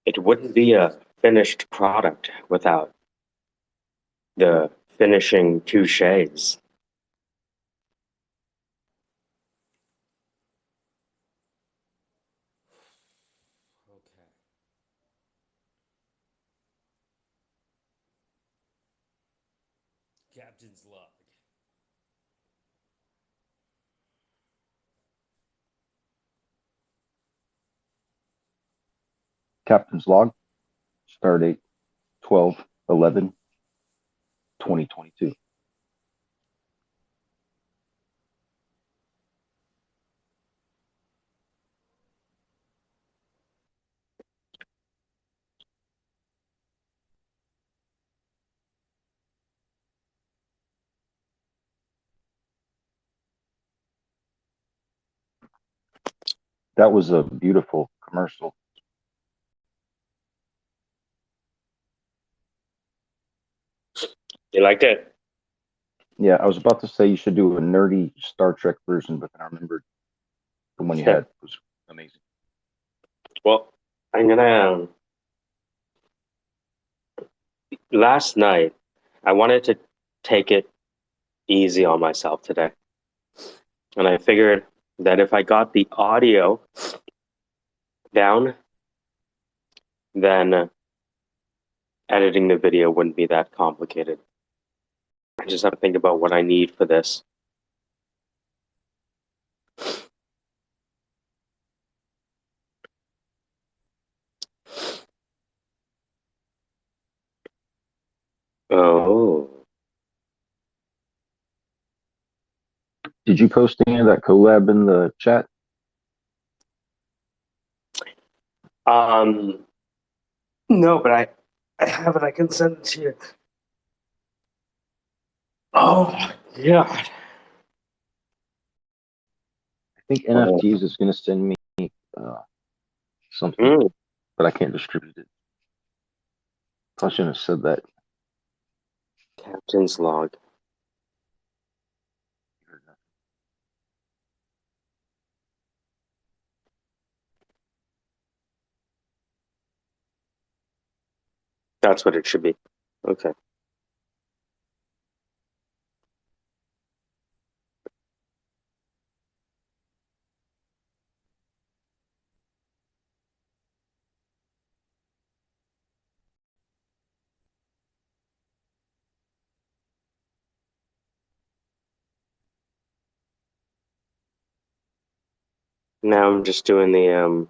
It wouldn't be a finished product without the finishing touchés. Okay. Captain's log. Captain's log, start date 12/11/2022. That was a beautiful commercial. You liked it? Yeah, I was about to say you should do a nerdy Star Trek version, but then I remembered the one you Yeah. had was amazing. Well, I'm gonna. Last night, I wanted to take it easy on myself today, and I figured that if I got the audio down, then editing the video wouldn't be that complicated. I just have to think about what I need for this. Oh. Did you post any of that collab in the chat? Um, no, but I have it. I can send it to you. Oh, yeah. I think Oh. NFTs is going to send me uh, something, Mm, but I can't distribute it. Probably shouldn't have said that. Captain's log. That's what it should be. Okay. Now I'm just doing the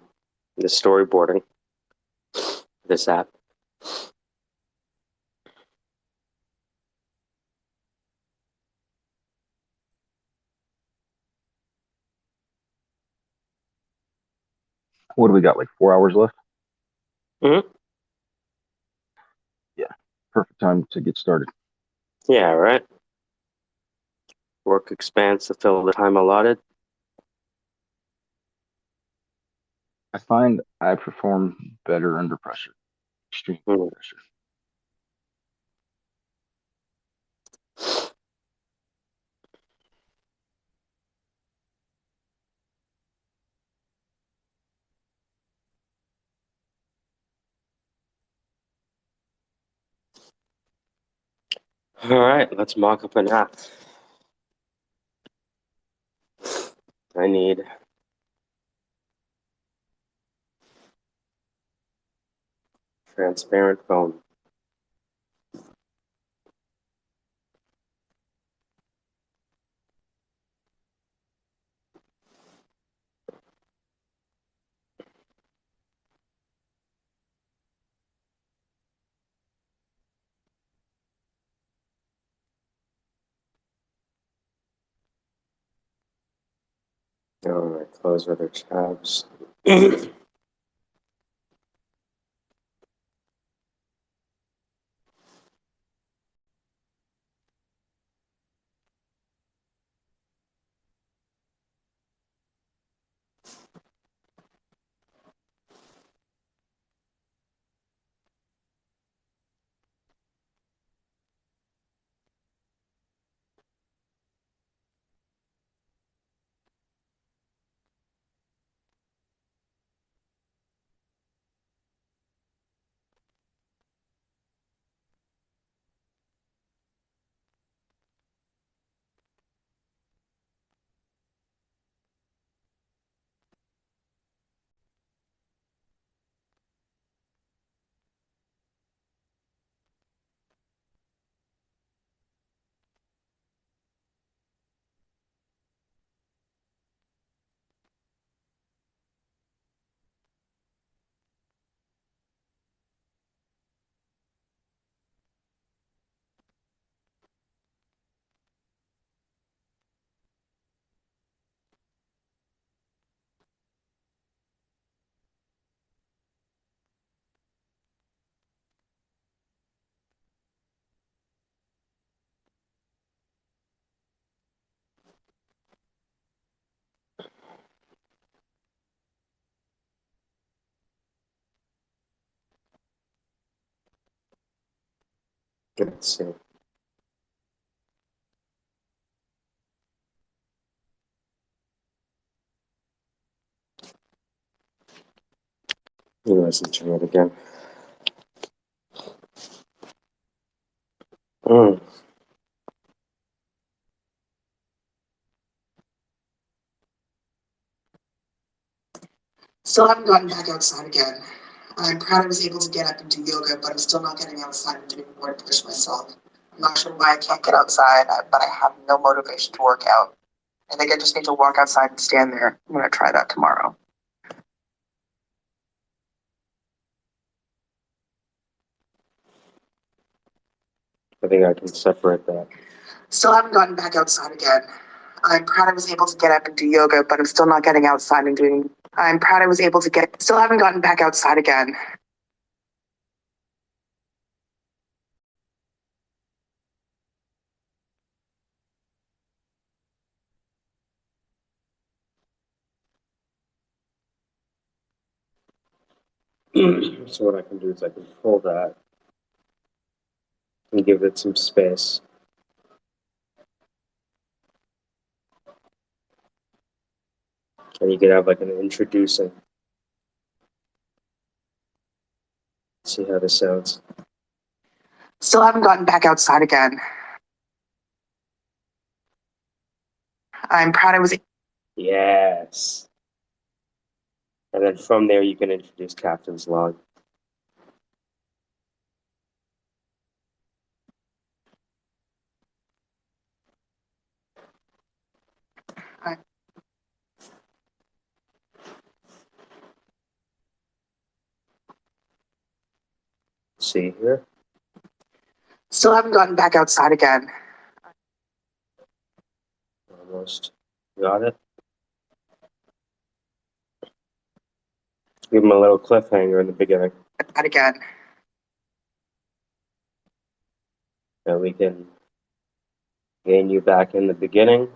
storyboarding. This app. What do we got? Like 4 hours left? Hmm. Yeah, perfect time to get started. Yeah, right. Work expands to fill the time allotted. I find I perform better under pressure, extreme Hmm. pressure. All right, let's mock up an app. I need transparent phone. All right, close other tabs. Let's see. Let me listen to it again. Mm. Still haven't gotten back outside again. I'm proud I was able to get up and do yoga, but I'm still not getting outside and doing more to push myself. I'm not sure why I can't get outside, but I have no motivation to work out. I think I just need to walk outside and stand there. I'm going to try that tomorrow. I think I can separate that. Still haven't gotten back outside again. I'm proud I was able to get up and do yoga, but I'm still not getting outside and doing. I'm proud I was able to get. Still haven't gotten back outside again. So what I can do is I can pull that and give it some space. And you can have like an introducing. See how this sounds. Still haven't gotten back outside again. I'm proud I was. Yes. And then from there you can introduce Captain's Log. See here? Still haven't gotten back outside again. Almost. Got it? Give him a little cliffhanger in the beginning. That again. And we can gain you back in the beginning.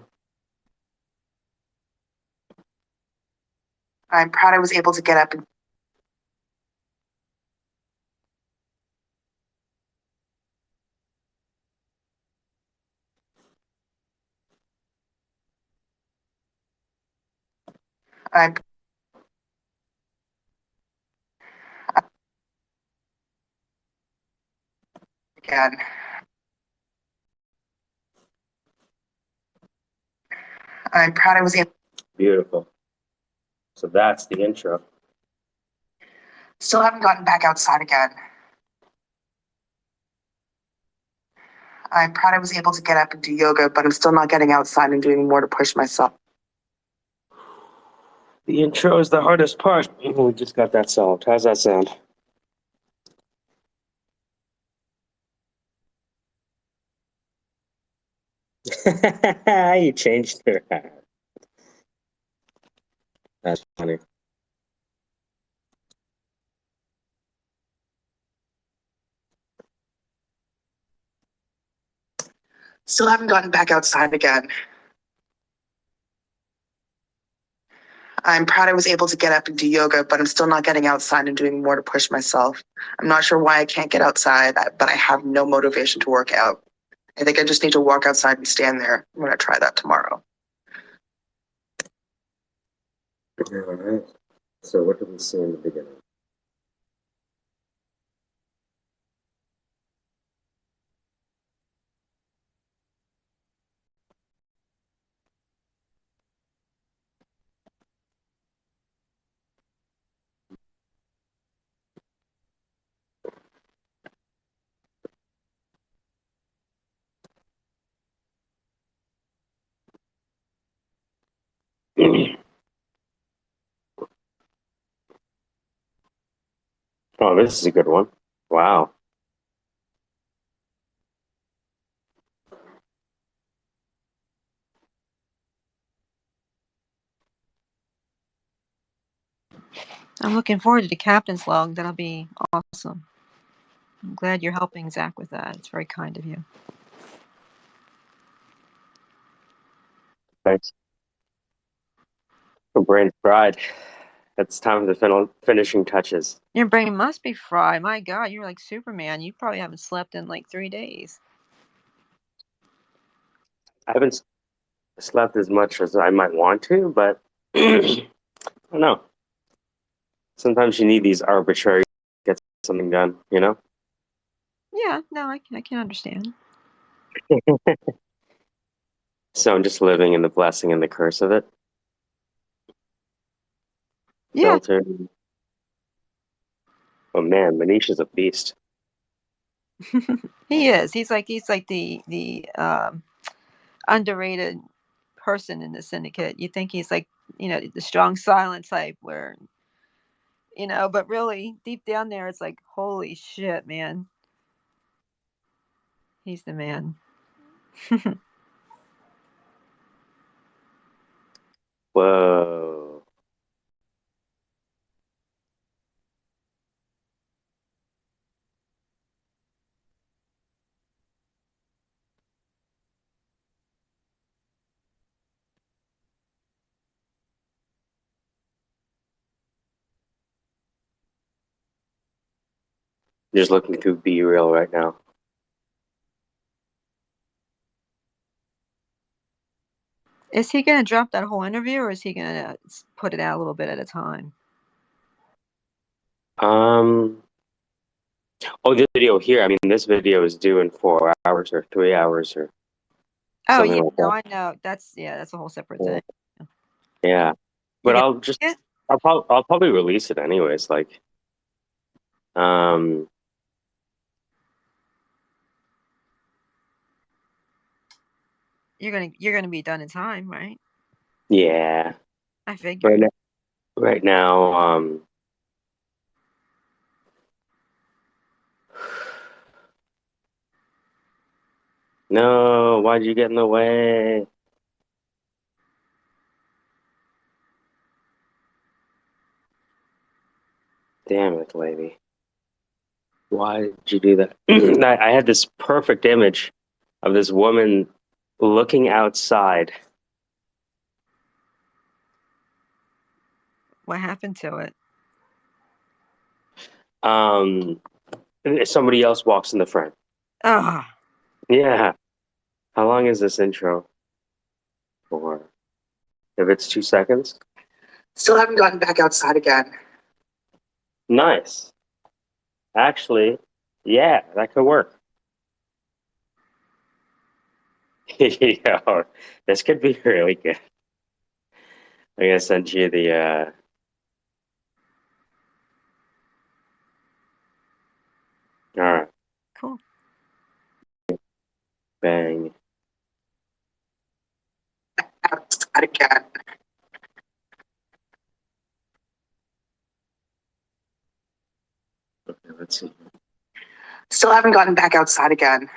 I'm proud I was able to get up and. I'm. Again. I'm proud I was able. Beautiful. So that's the intro. Still haven't gotten back outside again. I'm proud I was able to get up and do yoga, but I'm still not getting outside and doing more to push myself. The intro is the hardest part. We just got that solved. How's that sound? You changed her. That's funny. Still haven't gotten back outside again. I'm proud I was able to get up and do yoga, but I'm still not getting outside and doing more to push myself. I'm not sure why I can't get outside, but I have no motivation to work out. I think I just need to walk outside and stand there. I'm going to try that tomorrow. All right. So what did we see in the beginning? Oh, this is a good one. Wow. I'm looking forward to the captain's log. That'll be awesome. I'm glad you're helping Zach with that. It's very kind of you. Thanks. For brain fried. It's time for the finishing touches. Your brain must be fried. My God, you're like Superman. You probably haven't slept in like 3 days. I haven't slept as much as I might want to, but I don't know. Sometimes you need these arbitrary get something done, you know? Yeah, no, I can understand. So I'm just living in the blessing and the curse of it. Yeah. Filtered. Oh man, Manish is a beast. He is. He's like the underrated person in the syndicate. You think he's like, the strong silent type where, but really deep down there it's like, holy shit, man. He's the man. Whoa. Just looking through B Reel right now. Is he going to drop that whole interview, or is he going to put it out a little bit at a time? Oh, this video here. I mean, this video is due in 4 hours or 3 hours or Oh something yeah, like no, that. I know. That's a whole separate thing. Yeah, You but gonna see it? I'll probably release it anyways. Like, um, You're gonna be done in time, right? yeah. I figured. Right now, no, why'd you get in the way? Damn it, lady. Why did you do that? I had this perfect image of this woman looking outside. What happened to it? And somebody else walks in the front. Ah, Yeah. How long is this intro for? If it's 2 seconds? Still haven't gotten back outside again. Nice. Actually, yeah, that could work. Yo, this could be really good. I'm gonna send you the all right, cool. bang. Outside again. Okay, let's see. Still haven't gotten back outside again.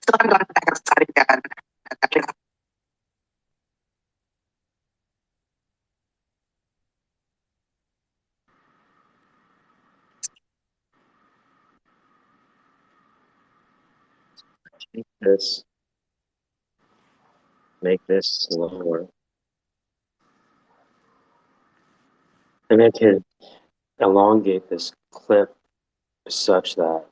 Still haven't gotten back outside again. Take this, make this slower. And I can elongate this clip such that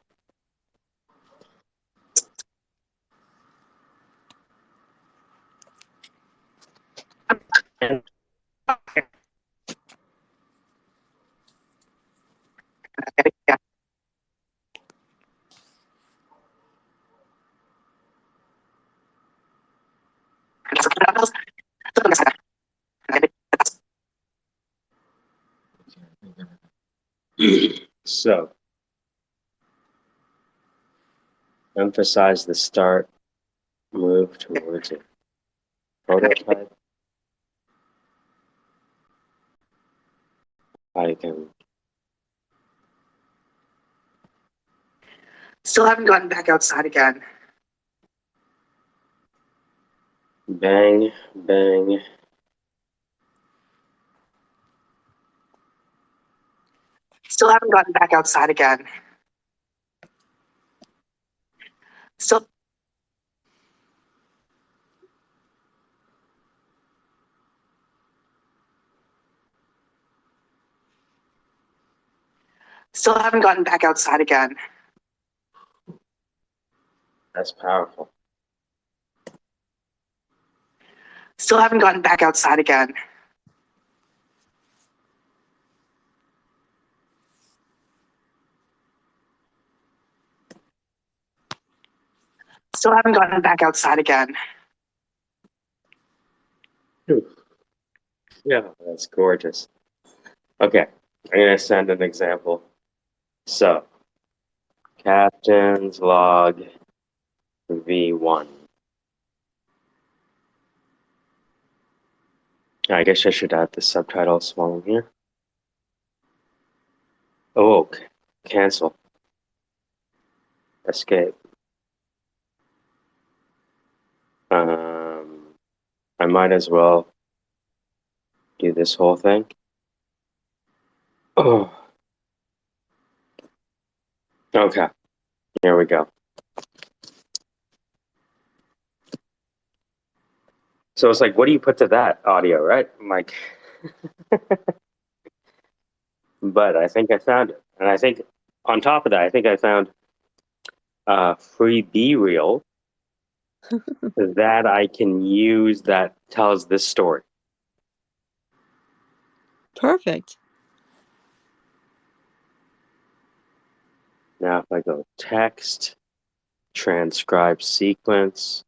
so emphasize the start, move towards it. Prototype. I can Still haven't gotten back outside again. bang, bang. Still haven't gotten back outside again. Still Still haven't gotten back outside again. That's powerful. Still haven't gotten back outside again. Still haven't gotten back outside again. Yeah, that's gorgeous. Okay, I'm going to send an example. So, captain's log V1. I guess I should add the subtitles while I'm here. Oh, cancel. Escape. I might as well do this whole thing. Oh, okay. Here we go. So it's like, what do you put to that audio, right? I'm like, but I think I found it. And I think on top of that, I think I found free B-reel that I can use that tells this story. Perfect. Now, if I go text, transcribe sequence,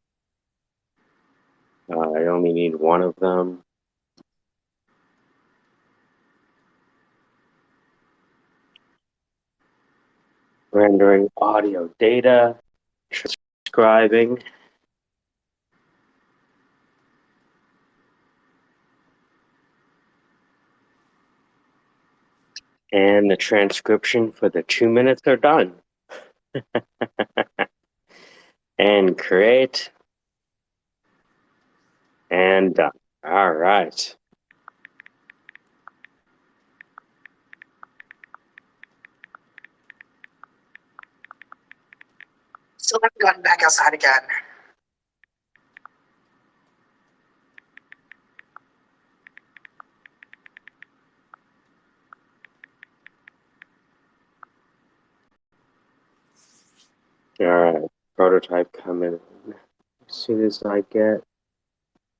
I only need one of them. Rendering audio data, transcribing. And the transcription for the 2 minutes are done. And create. And done. All right. Still haven't gotten back outside again. All right. Prototype coming. As soon as I get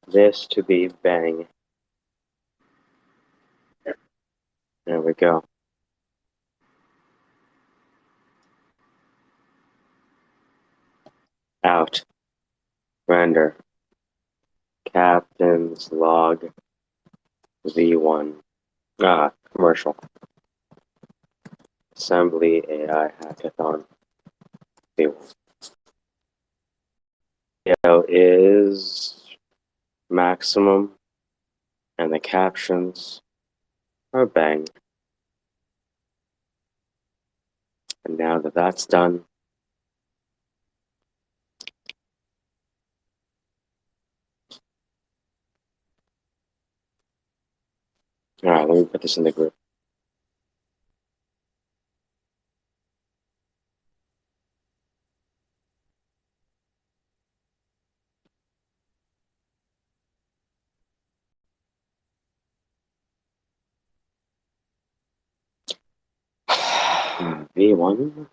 this to be bang. There we go. Out. Render. Captain's log V1. Commercial. AssemblyAI Hackathon V1. Video is maximum and the captions are bang. And now that that's done, all right, let me put this in the group. V1.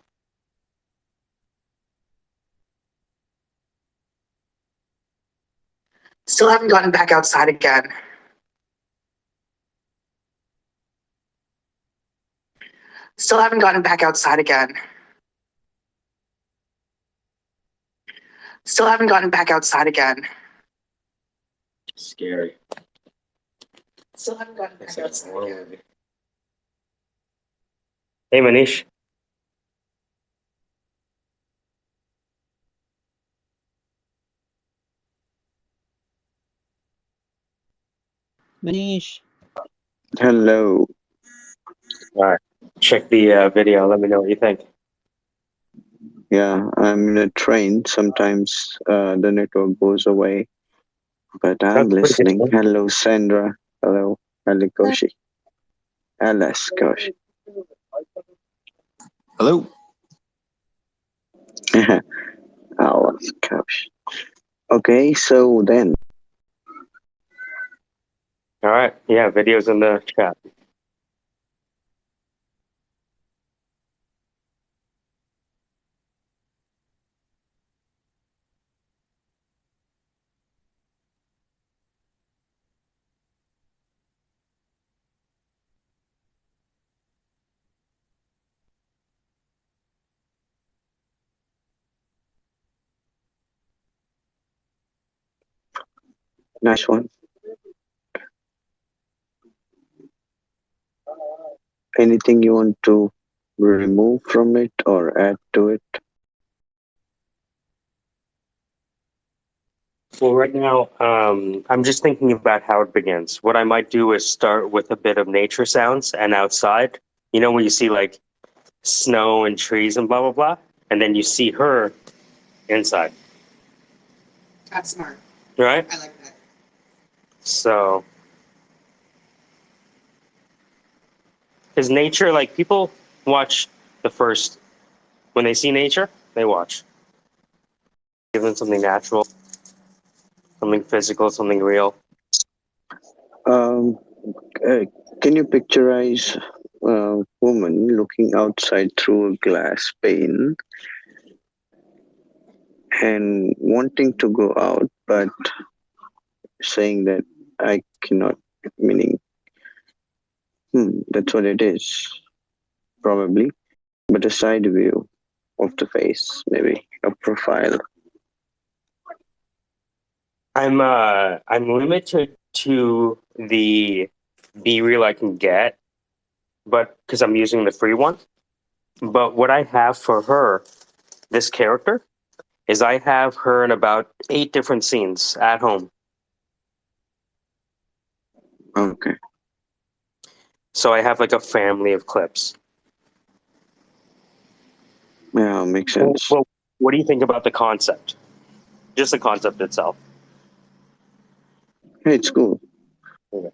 Still haven't gotten back outside again. Still haven't gotten back outside again. Still haven't gotten back outside again. Scary. Still haven't gotten back outside again. Hey, Manish. Manish. Hello. All right, check the video. Let me know what you think. Yeah, I'm in a train. Sometimes the network goes away, but I'm That's pretty listening. good. Hello, Sandra. Hello, Alikoshi. Alice Koshi. Hello. Alice Koshi. Okay, so then. All right, yeah, videos in the chat. Nice one. Anything you want to remove from it or add to it? Well, right now, I'm just thinking about how it begins. What I might do is start with a bit of nature sounds and outside. You know, when you see like snow and trees and blah, blah, blah. And then you see her inside, That's smart. right? I like that. So, because nature, like people watch the first, when they see nature, they watch. Give them something natural, something physical, something real. Um, uh, can you picturize a woman looking outside through a glass pane and wanting to go out, but saying that I cannot, meaning, that's what it is, probably, but a side view of the face, maybe a profile. I'm limited to the Be Real I can get, but because I'm using the free one. But what I have for her, this character, is I have her in about 8 different scenes at home. Okay, So I have like a family of clips. yeah, makes Well, sense. well, what do you think about the concept? Just the concept itself. Hey, it's cool. Okay.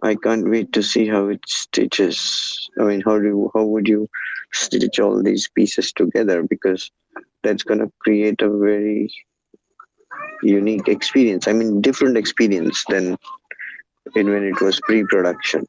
I can't wait to see how it stitches. I mean, how would you stitch all these pieces together? Because that's gonna create a very unique experience. I mean, different experience than when it was pre-production.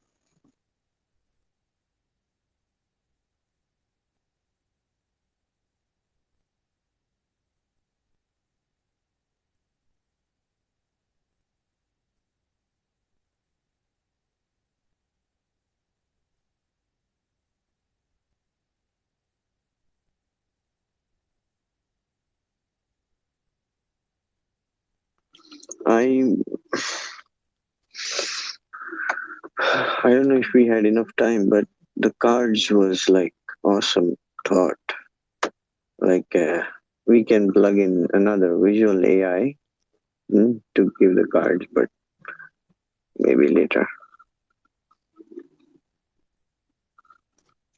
I I don't know if we had enough time, but the cards was like awesome thought. Like we can plug in another visual AI to give the cards, but maybe later.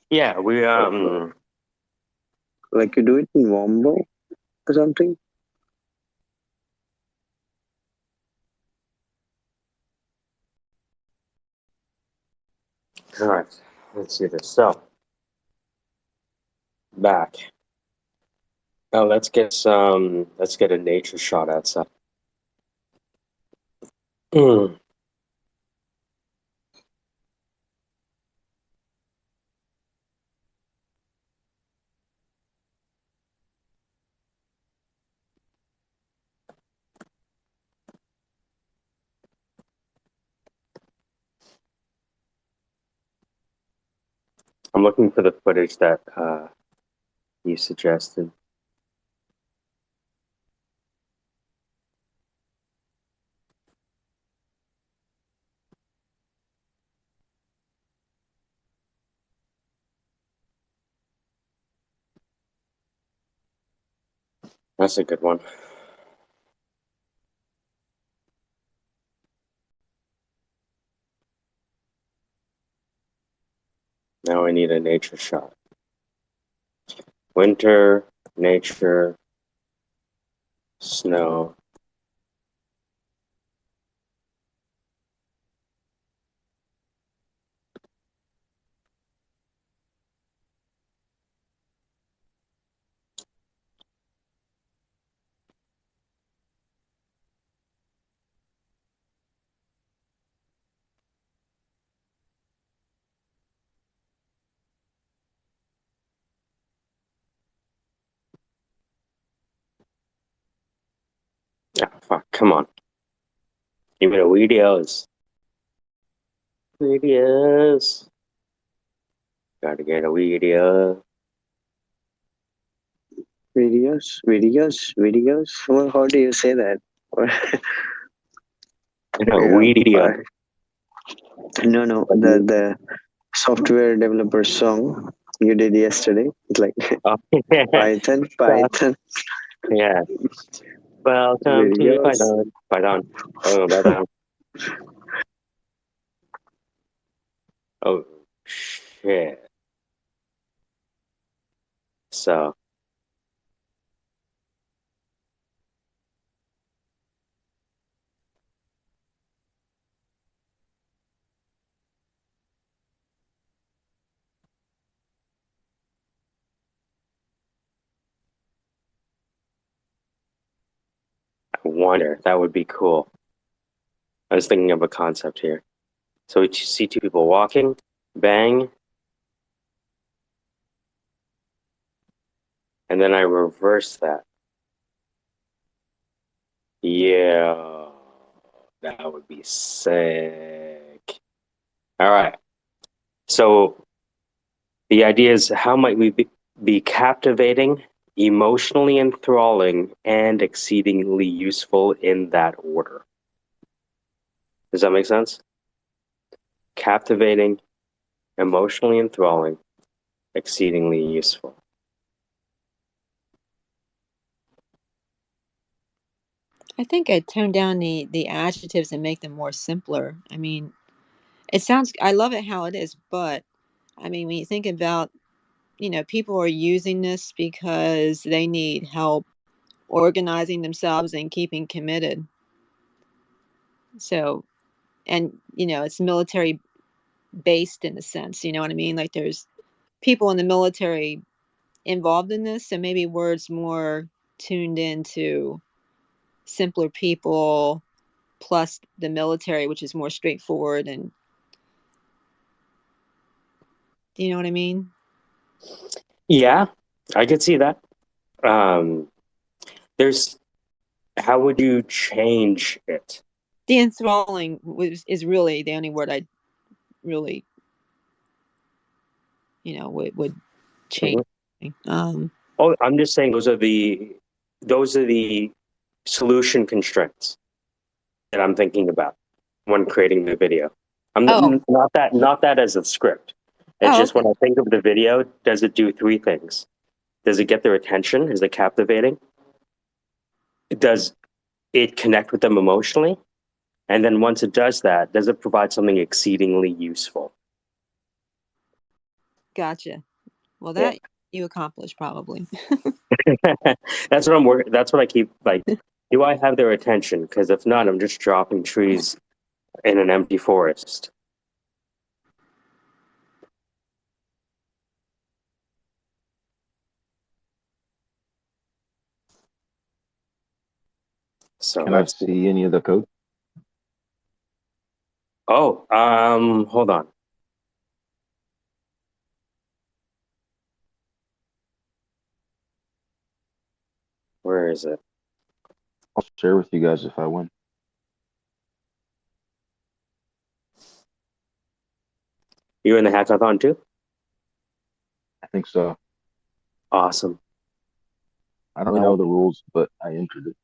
Yeah, we Like you do it in Wombo or something. all right. Let's see this. So back. Oh, let's get a nature shot outside. Mm. I'm looking for the footage that you suggested. That's a good one. Now I need a nature shot. Winter, nature, snow. Yeah, fuck, come on. Give me the videos. Videos. Gotta get a video. Videos. Well, how do you say that? Video. No. The software developer song you did yesterday. It's like Oh, Python. yeah. Welcome to Videos. Python. Python. Oh, Python. Oh, shit. So, I wonder, that would be cool. I was thinking of a concept here. So we see two people walking, bang, and then I reverse that. Yeah, that would be sick. All right. So the idea is, how might we be captivating, emotionally enthralling, and exceedingly useful in that order? Does that make sense? Captivating, emotionally enthralling, exceedingly useful. I think I'd tone down the adjectives and make them more simpler. I mean, it sounds, I love it how it is, but I mean, when you think about, people are using this because they need help organizing themselves and keeping committed. So, and, it's military based in a sense, you know what I mean? Like there's people in the military involved in this, so maybe words more tuned into simpler people plus the military, which is more straightforward. And do you know what I mean? Yeah, I could see that. Um, there's How would you change it? The enthralling is really the only word I really, would change. Mhm. Um, Oh, I'm just saying those are the solution constraints that I'm thinking about when creating the video. oh, Not that as a script. It's oh, just okay. when I think of the video, does it do three things? Does it get their attention? Is it captivating? Does it connect with them emotionally? And then once it does that, does it provide something exceedingly useful? Gotcha. Well, Yeah. that you accomplished probably. That's what I keep like. Do I have their attention? Because if not, I'm just dropping trees in an empty forest. So Can I let's. see any of the code? Oh, hold on. Where is it? I'll share with you guys if I win. You in the hackathon too? I think so. Awesome. I don't really know the rules, but I entered it.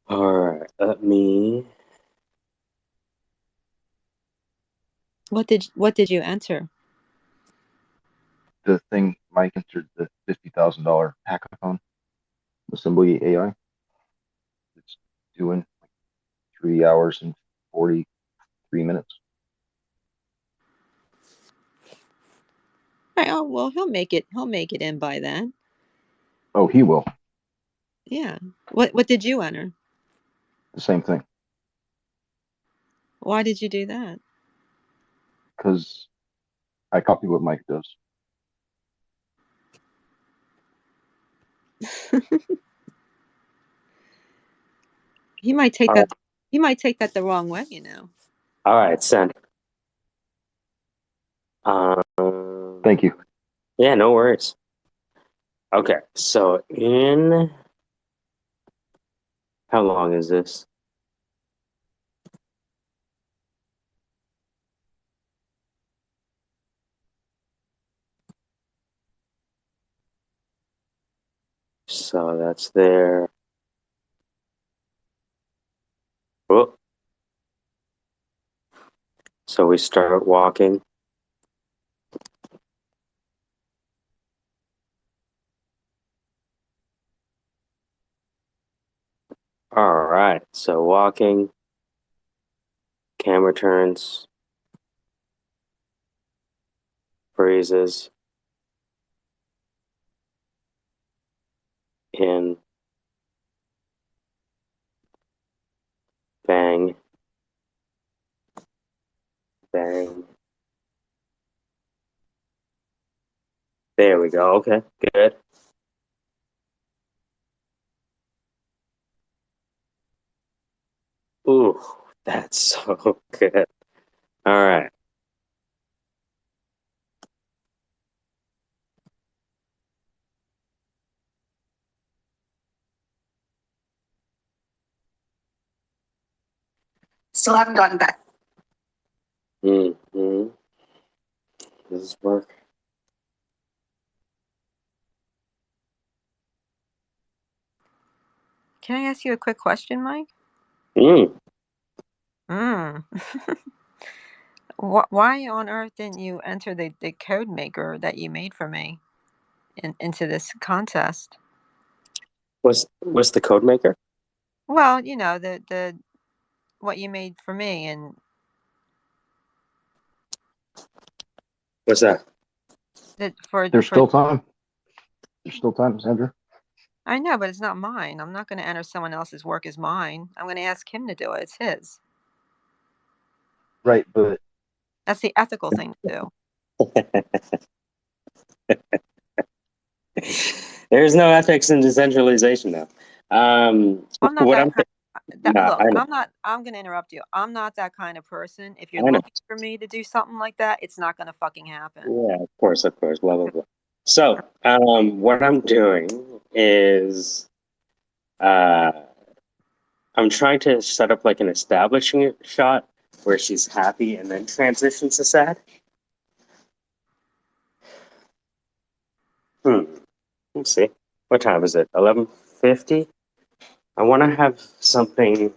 All right. Let me. What did you enter? The thing Mike entered, the $50,000 hackathon, assemblyaAI. It's doing like 3 hours and 43 minutes. Right. Oh well, He'll make it in by then. Oh, he will. Yeah. What did you enter? The same thing. Why did you do that? Because I copy what Mike does. He might take All that. right. He might take that the wrong way. You know. All right. Send. Thank you. Yeah. No worries. Okay. So in how long is this? So that's there. Oh. So we start walking. All right. So walking, camera turns, freezes, in, bang, bang. There we go. Okay, good. Ooh, that's so good. All right. Still haven't gotten back. Mm-hmm. Does this work? Can I ask you a quick question, Mike? Mm. Mm. Why on earth didn't you enter the code maker that you made for me into this contest? Was the code maker? Well, you know, the what you made for me, and What's that? There's still time. There's still time, Sandra. I know, but it's not mine. I'm not going to enter someone else's work as mine. I'm going to ask him to do it. It's his. Right, but That's the ethical thing to There's no ethics in decentralization, though. do. I'm not What that I'm kind. no, Look, I know, I'm going to interrupt you. I'm not that kind of person. If you're I know. looking for me to do something like that, it's not going to fucking happen. Yeah, of course, blah blah blah. So, what I'm doing is, uh, I'm trying to set up like an establishing shot where she's happy and then transitions to sad. Hmm. Let's see. What time is it? 11:50. I want to have something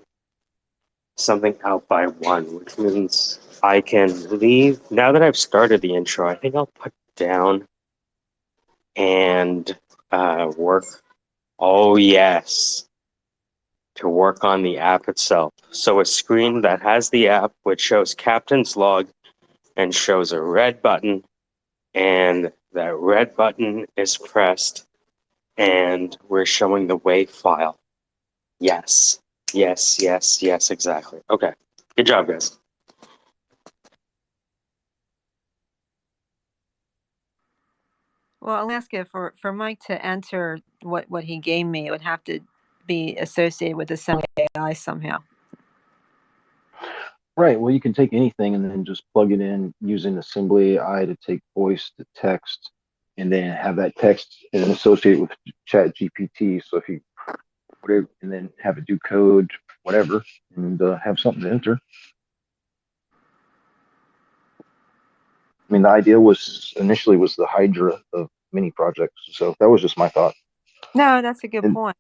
out by 1, which means I can leave. Now that I've started the intro, I think I'll put down and work. Oh, yes. To work on the app itself. So a screen that has the app, which shows Captain's log and shows a red button, and that red button is pressed, and we're showing the WAV file. Yes. Yes, yes, yes, exactly. Okay. Good job, guys. Well, Alaska, for Mike to enter what he gave me, it would have to be associated with assemblyaAI somehow. right. Well, you can take anything and then just plug it in using Assembly AI to take voice to text, and then have that text and associate with Chat GPT. So if you whatever, and then have it do code, whatever, and have something to enter. I mean, the idea was initially was the Hydra of mini projects. So that was just my thought. No, that's a good And point.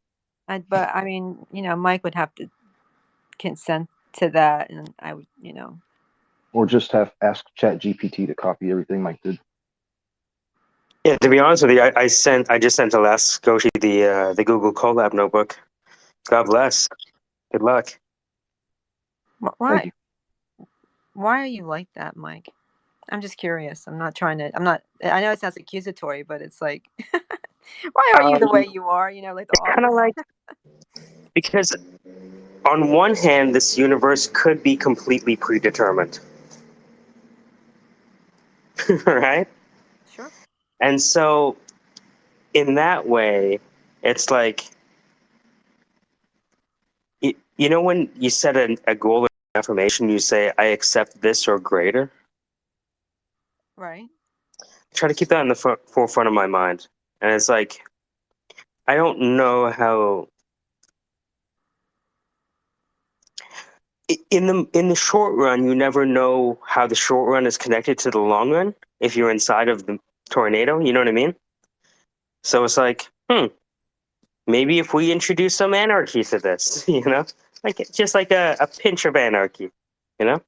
But I mean, you know, Mike would have to consent to that, and I would, you know. or just have ask Chat GPT to copy everything Mike did. Yeah, to be honest with you, I just sent to last Goshi the Google Colab notebook. God bless. Good luck. Thank Why you. why are you like that, Mike? I'm just curious. I'm not trying to. I'm not. I know it sounds accusatory, but it's like, why are you the way you are? You know, like the Kind of office. like, because on one hand, this universe could be completely predetermined, right? Sure. And so, in that way, it's like, you know, when you set a goal or affirmation, you say, I accept this or greater. Right. Try to keep that in the forefront of my mind. And it's like, I don't know how. In the short run, you never know how the short run is connected to the long run if you're inside of the tornado. You know what I mean? So it's like, maybe if we introduce some anarchy to this, like just like a pinch of anarchy, Yeah,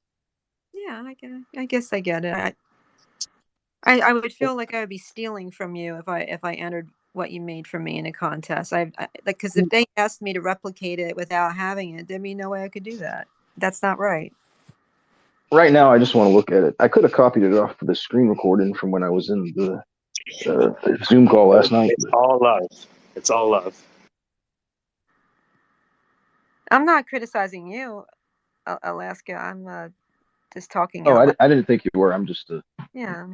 I guess I get it. I would feel like I would be stealing from you if I entered what you made for me in a contest. Like, because if they asked me to replicate it without having it, there'd be no way I could do that. That's not right. Right now, I just want to look at it. I could have copied it off of the screen recording from when I was in the Zoom call last night. It's all love. It's all love. I'm not criticizing you, Alaska. I'm just talking Oh, out loud. I didn't think you were. I'm just Yeah.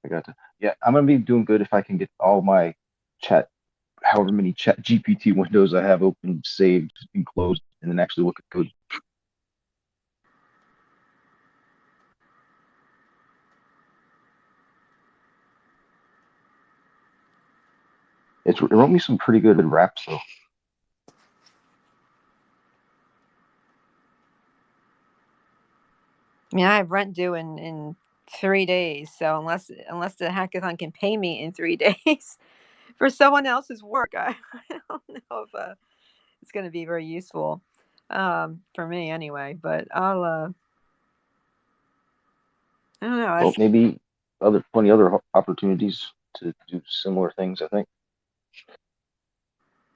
I got to. Yeah, I'm gonna be doing good if I can get all my chat, however many chat GPT windows I have open, saved, and closed, and then actually look at code. It wrote me some pretty good raps though. I mean, I have rent due in 3 days. So unless the hackathon can pay me in 3 days for someone else's work, I don't know if it's going to be very useful for me anyway. But I don't know. Well, maybe plenty other opportunities to do similar things. I think.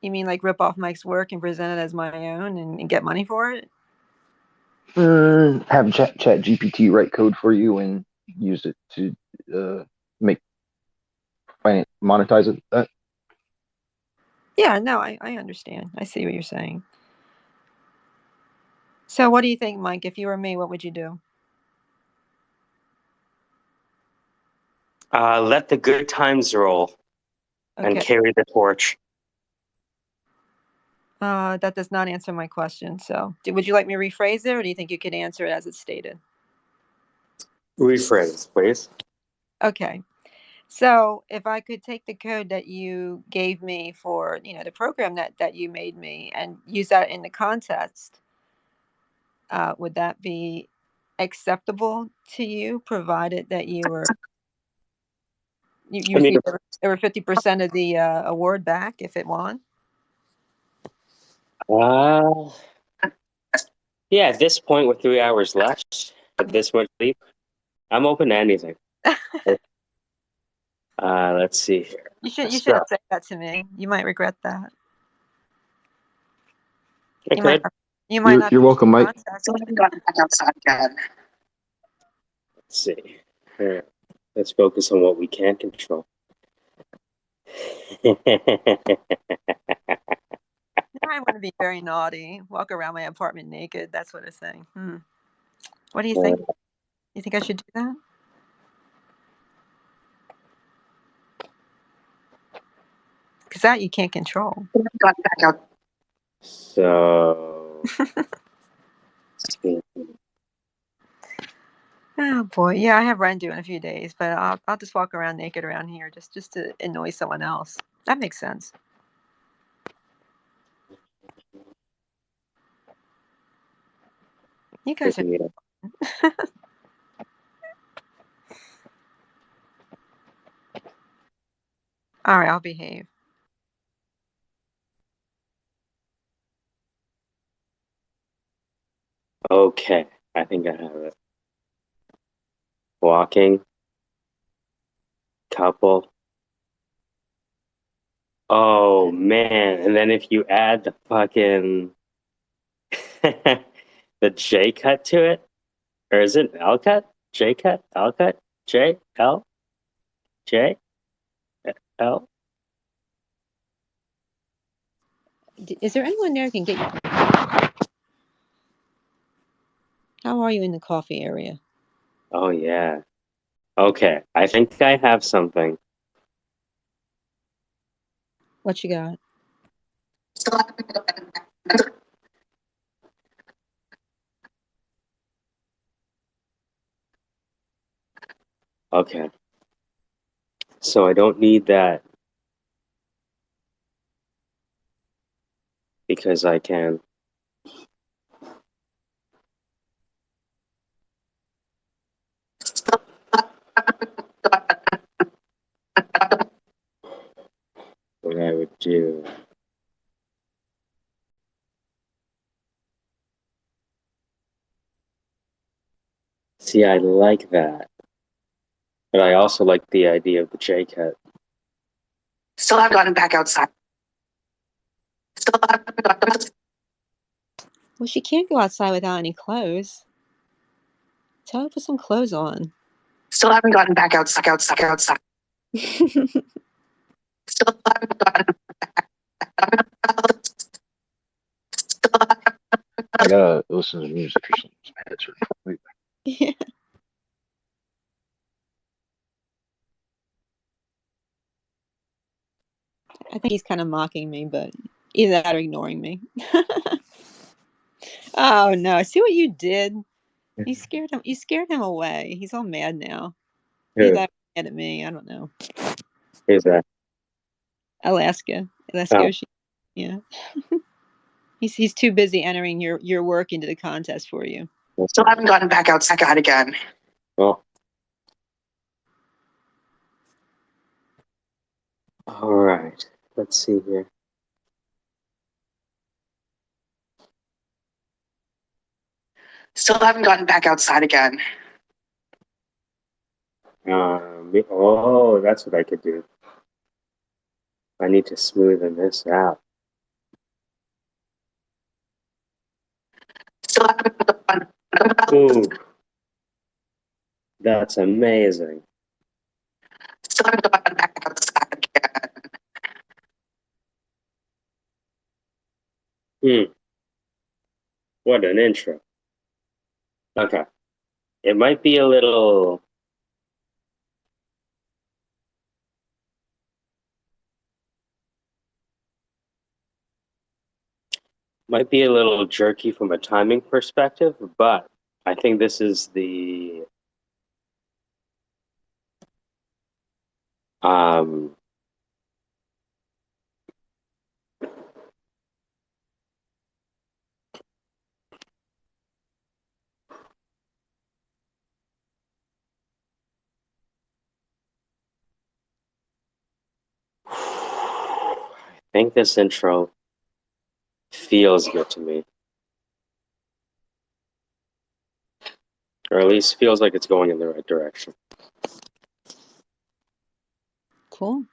You mean like rip off Mike's work and present it as my own and get money for it? Have chat GPT write code for you and use it to make monetize it. That Yeah, no, I understand. I see what you're saying. So what do you think, Mike? If you were me, what would you do? Let the good times roll and Okay. carry the torch. That does not answer my question. So would you like me to rephrase it, or do you think you could answer it as it's stated? Rephrase, please. Okay. So if I could take the code that you gave me for, the program that you made me and use that in the contest, would that be acceptable to you, provided that you I mean, received over 50% of the award back if it won? uh, yeah, at this point with 3 hours left, at this much sleep, I'm open to anything. Let's see here. You shouldn't So, say that to me. You might regret that. I You might could. you might not you're finish welcome, the Mike. contest. Someone got back outside again. Let's see. Here, let's focus on what we can control. I want to be very naughty, walk around my apartment naked, that sort of thing. What do you think? You think I should do that? Because that you can't control. Someone got back out. So, Oh boy, yeah, I have rent due in a few days, but I'll just walk around naked around here just to annoy someone else. That makes sense. You guys are picking it up. all right. I'll behave. Okay, I think I have it. Walking, couple. Oh man! And then if you add the fucking the J cut to it, or is it L cut? J cut? L cut? J L J L. Is there anyone there who can get you? How are you in the coffee area? Oh yeah. Okay, I think I have something. What you got? Okay. So I don't need that because I can. What I would do See, I like that. But I also like the idea of the J-cut. Still haven't gotten back outside. Still haven't gotten. Well, she can't go outside without any clothes. Tell her to put some clothes on. Still haven't gotten back outside. Still haven't gotten. I gotta listen to music or something. My head's hurting. Wait. Yeah. I think he's kind of mocking me, but either that or ignoring me. Oh no! See what you did? You scared him. You scared him away. He's all mad now. He's Who? mad at me. I don't know. Who's that? Alaska. Oh. Ocean. Yeah. He's too busy entering your work into the contest for you. Still haven't gotten back outside again. Well. All right. Let's see here. Still haven't gotten back outside again. Oh, that's what I could do. I need to smoothen this out. Still haven't gotten. Ooh, that's amazing. Still haven't gotten back outside again. What an intro. Okay. It might be a little jerky from a timing perspective, but I think this is the I think this intro feels good to me. Or at least feels like it's going in the right direction. Cool.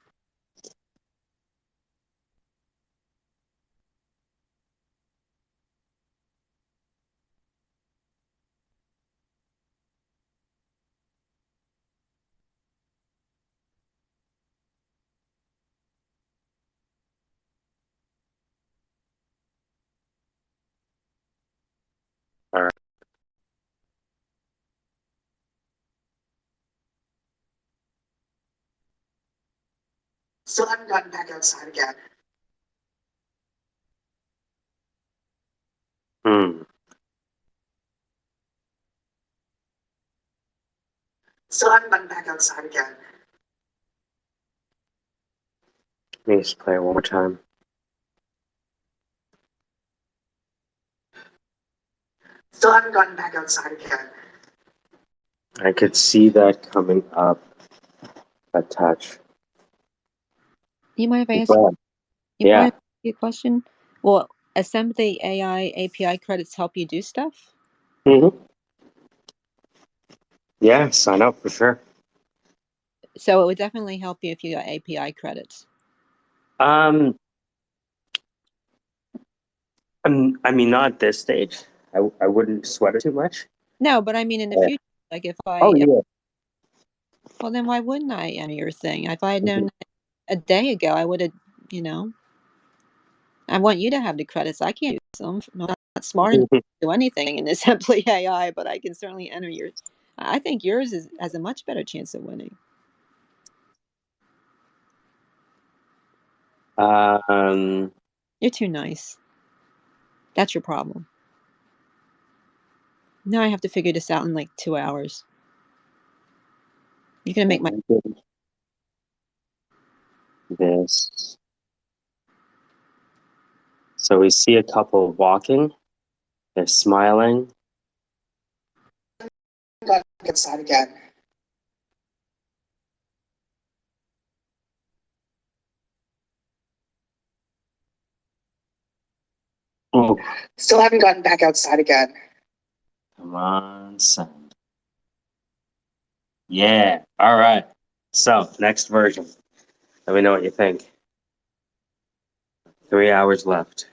All right. Still haven't gotten back outside again. Still haven't gotten back outside again. Let me just play it one more time. Still haven't gotten back outside again. I could see that coming up a touch. You mind if I ask? But, You yeah. mind if I ask you a question? Will assemblyaAI API credits help you do stuff? Mm-hmm. Yeah, sign up for sure. So it would definitely help you if you got API credits. I mean, not at this stage. I wouldn't sweat it too much. No, but I mean in the future, like if I, Oh, yeah. well, then why wouldn't I enter your thing? If I had known a day ago, I would have, I want you to have the credits. I can't use them. I'm not smart enough to do anything in Assembly AI, but I can certainly enter yours. I think yours has a much better chance of winning. You're too nice. That's your problem. Now I have to figure this out in like 2 hours. You're gonna make my this. So we see a couple walking. They're smiling. Got back outside again. Oh, Still haven't gotten back outside again. come on, son. Yeah. All right. So next version. Let me know what you think. 3 hours left.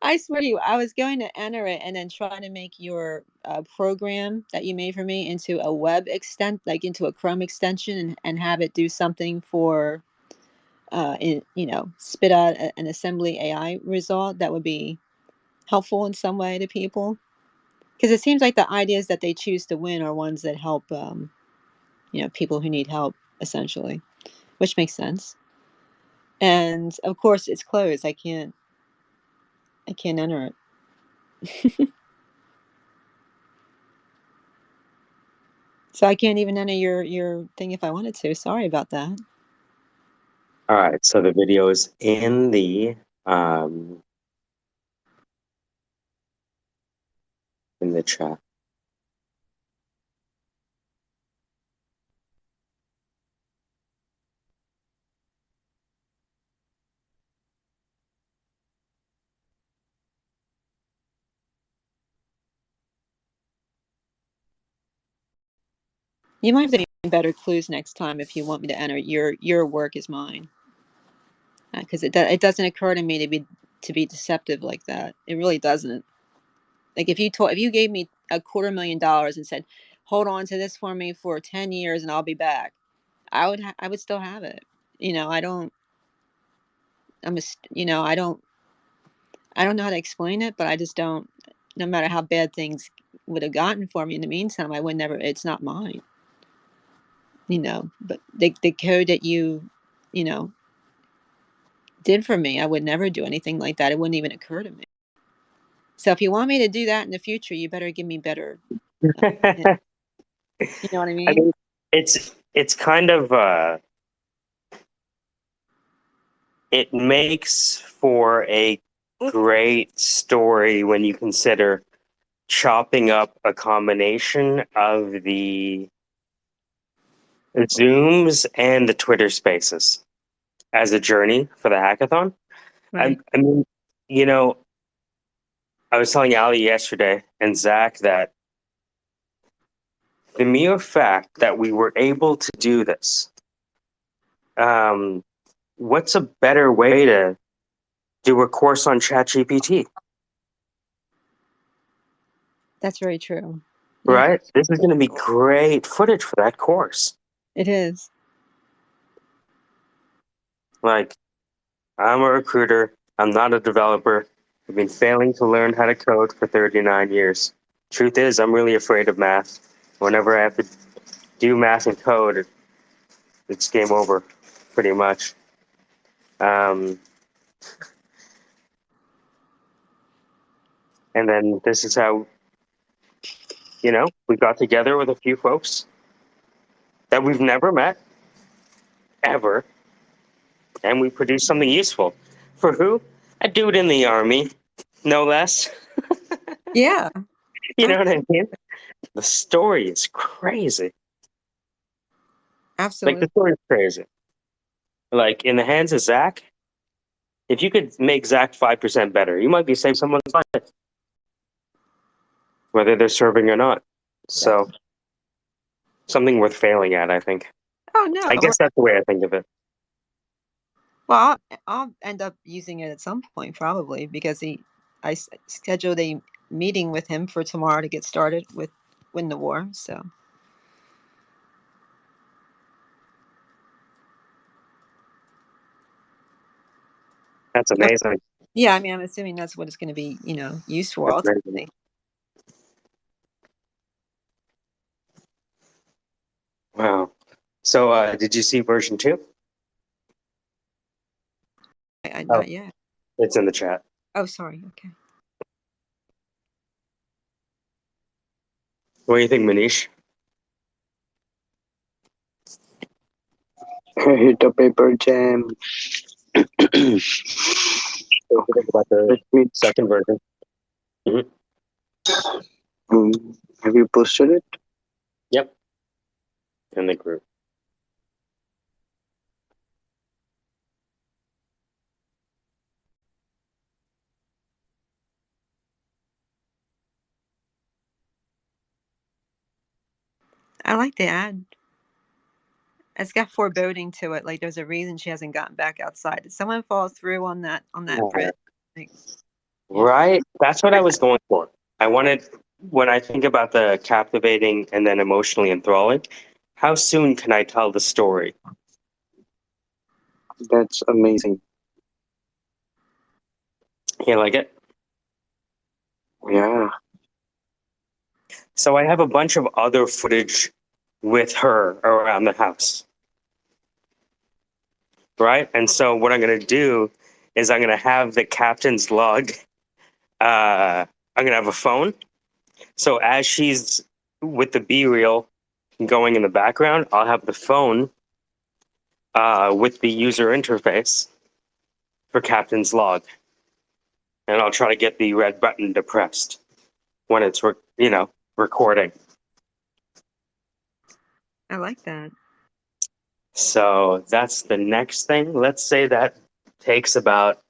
I swear to you, I was going to enter it and then try to make your program that you made for me into a web extent, like into a Chrome extension, and have it do something for, spit out an assembly AI result that would be helpful in some way to people. Because it seems like the ideas that they choose to win are ones that help, people who need help, essentially, which makes sense. And of course, it's closed. I can't enter it. So I can't even enter your thing if I wanted to. Sorry about that. All right. So the video is in the chat. You might have to give me better clues next time if you want me to enter your work as mine, because it doesn't occur to me to be deceptive like that. It really doesn't. Like if you gave me $250,000 and said, "Hold on to this for me for 10 years and I'll be back," I would still have it. I don't. I don't know how to explain it, but I just don't. No matter how bad things would have gotten for me in the meantime, I would never. It's not mine. But the code that you know did for me, I would never do anything like that. It wouldn't even occur to me. So if you want me to do that in the future, you better give me better. You know what I I mean? mean, it's kind of it makes for a great story when you consider chopping up a combination of the Zooms and the Twitter Spaces as a journey for the hackathon. Right. I mean, you know, I was telling Ali yesterday and Zach that the mere fact that we were able to do this, what's a better way to do a course on ChatGPT, That's very true. Yeah, right? This is going to be great footage for that course. it is. Like, I'm a recruiter. I'm not a developer. I've been failing to learn how to code for 39 years. Truth is, I'm really afraid of math. Whenever I have to do math and code, it's game over, pretty much. Um, and then this is how, we got together with a few folks that we've never met, ever, and we produced something useful. For who? A dude in the army, no less. Yeah, You know what I mean? The story is crazy. Like, the absolutely. story is crazy. Like, in the hands of Zach, if you could make Zach 5% better, you might be saving someone's life, whether they're serving or not. So, something worth failing at, I think. Oh no. I guess that's the way I think of it. Well, I'll end up using it at some point probably because I scheduled a meeting with him for tomorrow to get started with Win the War. So That's amazing. yeah, I mean, I'm assuming that's what it's going to be, used for That's amazing. ultimately. Wow. So, did you see version 2? Oh, Not yet. it's in the chat. Oh, sorry. Okay. What do you think, Manish? I hit a paper jam. What do you think about the Let me. second version? Um, have you posted it? Yep. in the group. I like the ad. It's got foreboding to it. Like there's a reason she hasn't gotten back outside. Did someone fall through on that bridge? Like, Right? That's what I was going for. I wanted, when I think about the captivating and then emotionally enthralling, how soon can I tell the story? That's amazing. You like it? Yeah. So I have a bunch of other footage with her around the house. Right? And so what I'm going to do is I'm going to have the captain's log. I'm going to have a phone. So as she's with the B-reel going in the background, I'll have the phone with the user interface for captain's log. And I'll try to get the red button depressed when it's, recording. I like that. So that's the next thing. Let's say that takes about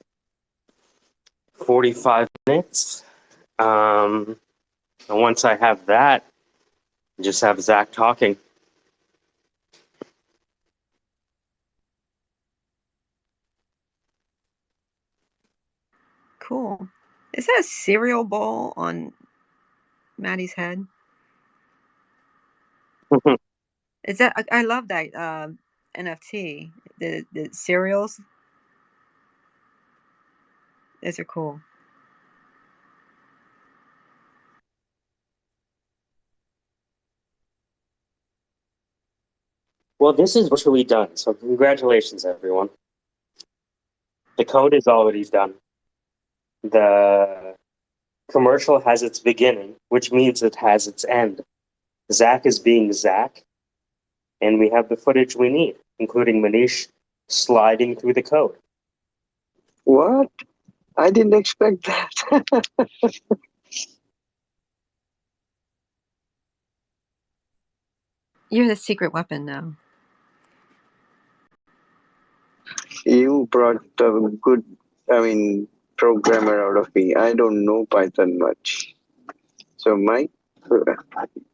45 minutes. And once I have that, just have Zach talking. Cool. Is that a cereal bowl on Maddie's head? Is that? I love that NFT. The cereals. Those are cool. Well, this is virtually done. So congratulations, everyone. The code is already done. The commercial has its beginning, which means it has its end. Zach is being Zach, and we have the footage we need, including Manish sliding through the code. What? I didn't expect that. You're the secret weapon now. You brought a good, programmer out of me. I don't know Python much. So my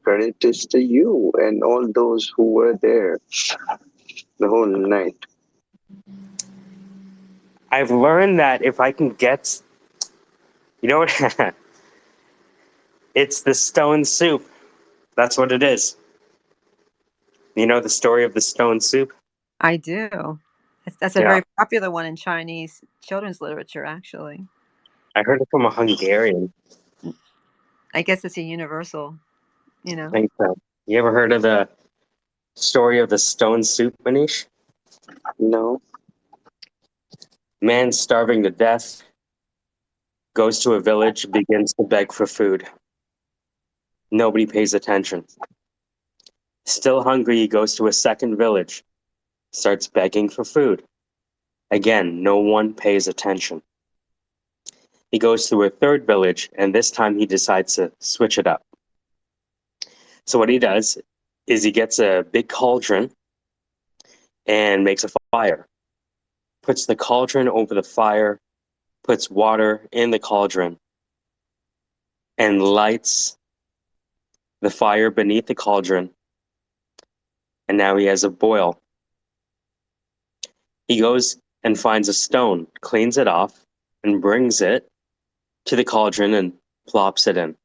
credit is to you and all those who were there the whole night. I've learned that if I can get, you know what? It's the stone soup. That's what it is. You know the story of the stone soup? I do. That's a Yeah. very popular one in Chinese children's literature, actually. I heard it from a Hungarian. I guess it's a universal, I think so. You ever heard of the story of the stone soup, Manish? No. Man starving to death goes to a village, begins to beg for food. Nobody pays attention. Still hungry, he goes to a second village, starts begging for food. Again, no one pays attention. He goes to a third village, and this time he decides to switch it up. So what he does is he gets a big cauldron and makes a fire. Puts the cauldron over the fire, puts water in the cauldron, and lights the fire beneath the cauldron. And now he has a boil. He goes and finds a stone, cleans it off, and brings it to the cauldron and plops it in.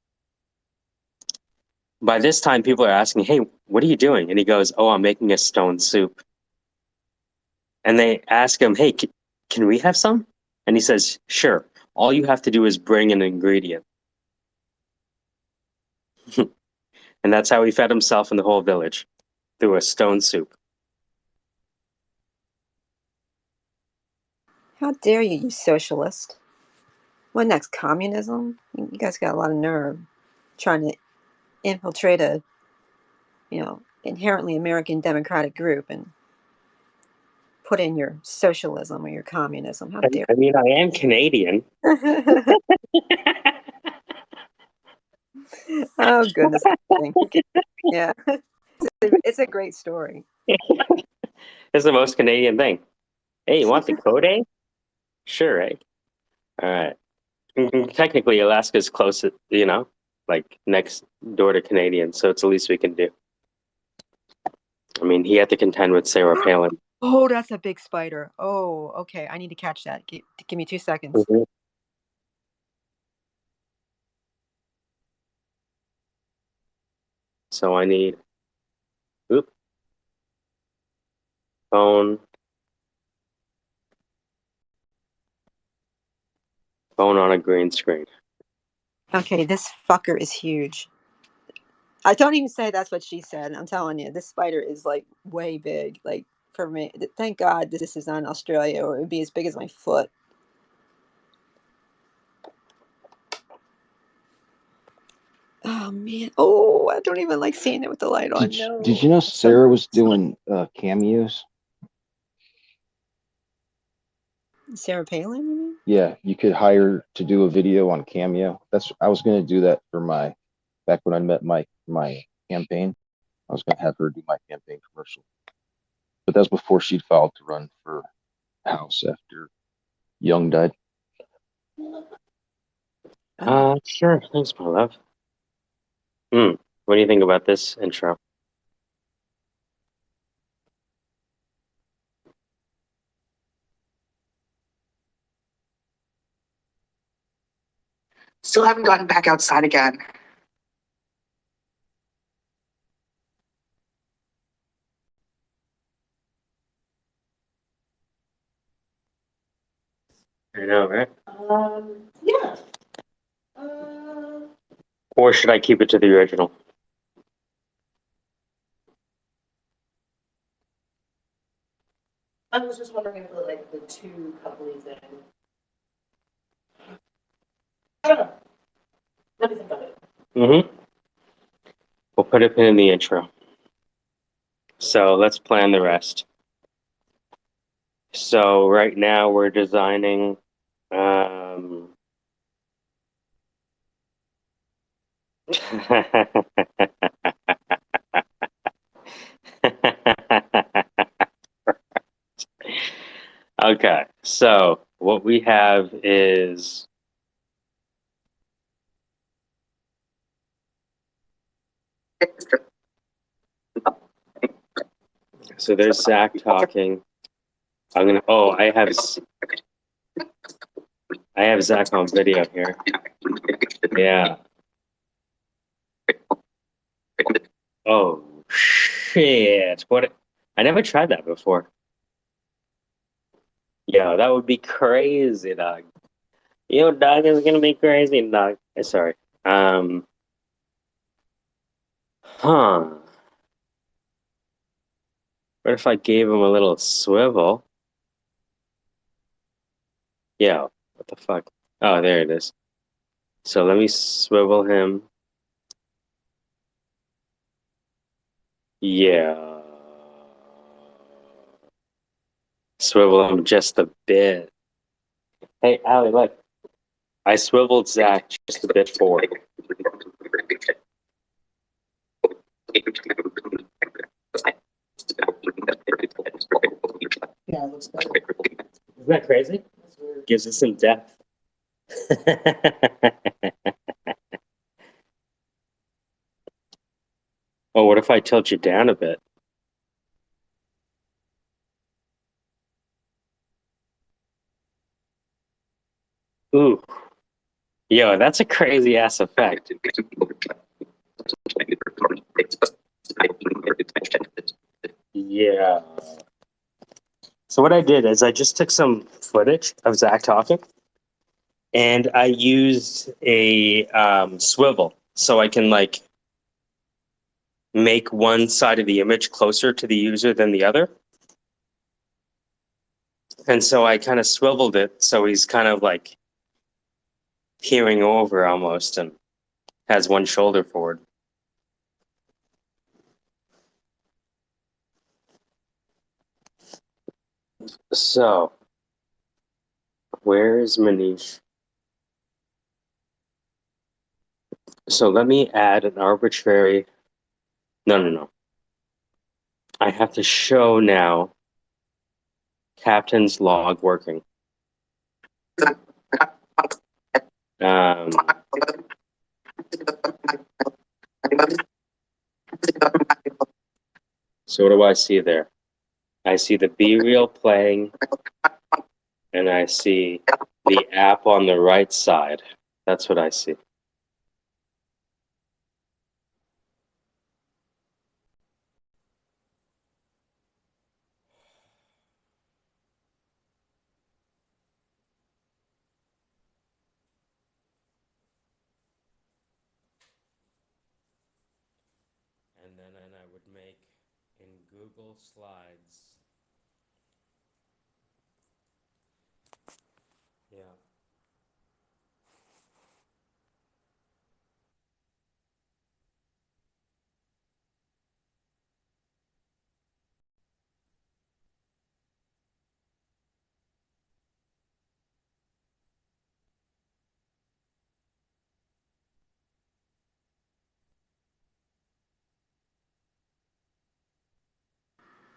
By this time, people are asking, hey, what are you doing? And he goes, oh, I'm making a stone soup. And they ask him, hey, can we have some? And he says, sure. All you have to do is bring an ingredient. And that's how he fed himself and the whole village, through a stone soup. How dare you, you socialist? What next, communism? You guys got a lot of nerve trying to infiltrate a, inherently American democratic group and put in your socialism or your communism. How dare I mean, I am Canadian. Oh, goodness. Yeah. It's a great story. It's the most Canadian thing. Hey, you want the code A? Sure, right? All right. Technically, Alaska's close, like next door to Canadian, so it's the least we can do. I mean, he had to contend with Sarah Palin. Oh, that's a big spider. Oh, okay. I need to catch that. Give me 2 seconds. Mhm. So I need phone on a green screen. Okay, this fucker is huge. I don't even say that's what she said. I'm telling you, this spider is like way big. Like for me, thank God this is not in Australia, or it would be as big as my foot. Oh man! Oh, I don't even like seeing it with the light on. Did you know Sarah was doing cameos? Sarah Palin? You mean? Yeah, you could hire to do a video on Cameo. I was gonna do that for back when I met my campaign. I was gonna have her do my campaign commercial. But that was before she'd filed to run for House after Young died. Sure. Thanks, my love. What do you think about this intro? Still haven't gotten back outside again. I know, right? Yeah. Or should I keep it to the original? I was just wondering if like the two coupley thing. I don't know. Let me think about it. We'll put a pin in the intro. So let's plan the rest. So right now we're designing okay, so what we have is so there's Zach talking. I have Zach on video here. Yeah. Oh shit. What I never tried that before. Yeah, that would be crazy, dog. Dog is gonna be crazy, dog. Sorry. Huh. What if I gave him a little swivel? Yeah, what the fuck? Oh, there it is. So let me swivel him. Yeah. Swivel him just a bit. Hey, Allie, look. I swiveled Zach just a bit forward. Yeah, it looks better. Isn't that crazy? Gives us some depth. Oh, what if I tilt you down a bit? Ooh. Yo, that's a crazy ass effect. Yeah. So what I did is I just took some footage of Zach talking, and I used a swivel so I can like make one side of the image closer to the user than the other. And so I kind of swiveled it so he's kind of like peering over almost and has one shoulder forward. So, where is Manish? So let me add an arbitrary. No, no, no. I have to show now Captain's log working. Um, so what do I see there? I see the B-reel playing, and I see the app on the right side. That's what I see. And then I would make in Google Slides. Yeah.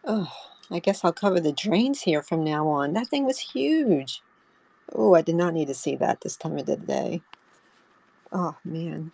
Oh, I guess I'll cover the drains here from now on. That thing was huge. Oh, I did not need to see that this time of the day. Oh, man.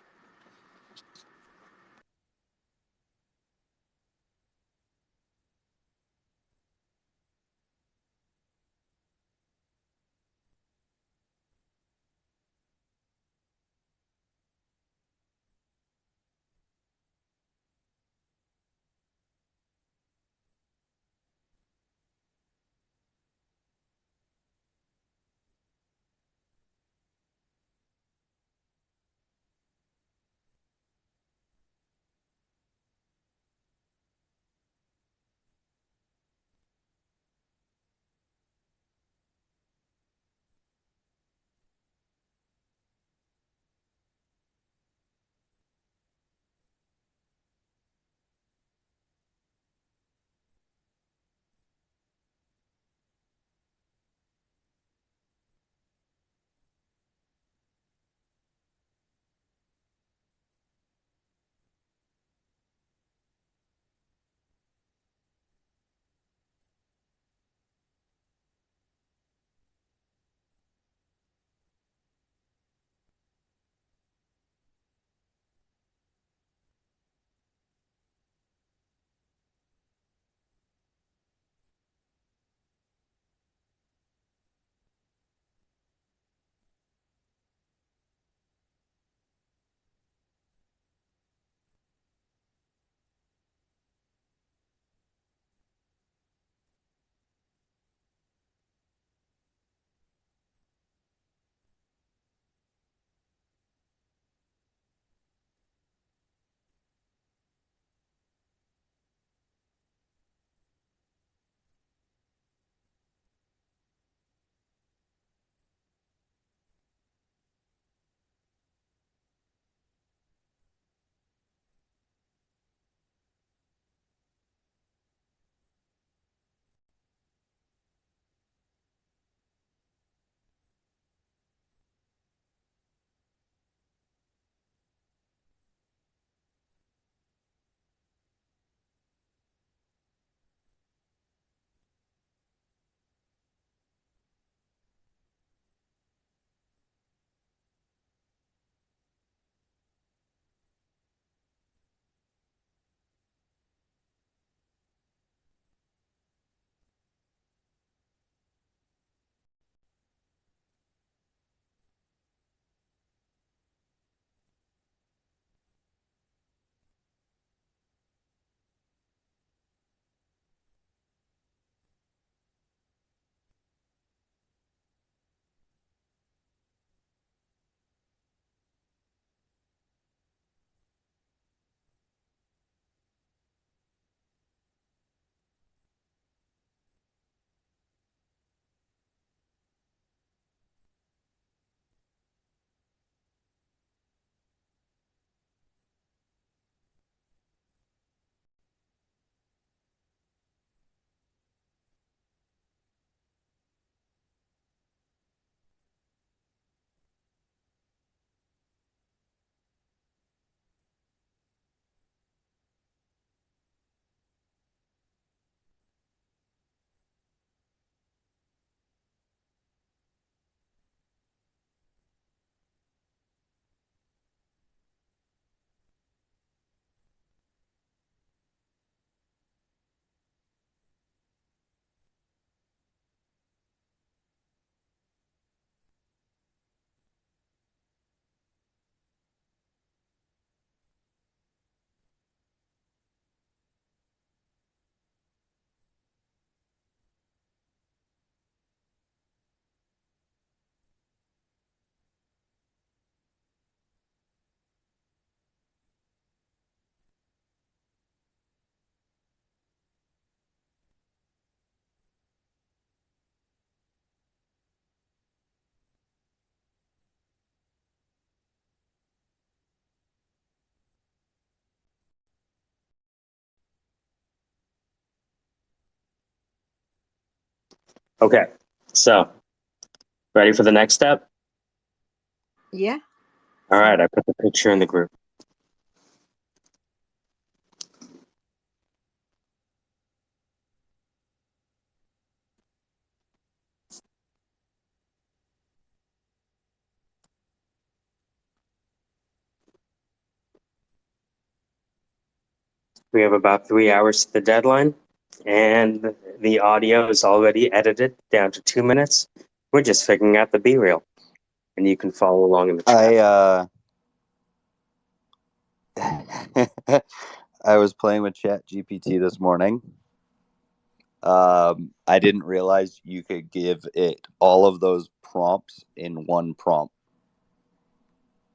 Okay, so ready for the next step? Yeah. All right, I put the picture in the group. We have about 3 hours to the deadline, and the audio is already edited down to 2 minutes. We're just figuring out the B-reel, and you can follow along in the chat. I was playing with ChatGPT this morning. I didn't realize you could give it all of those prompts in one prompt,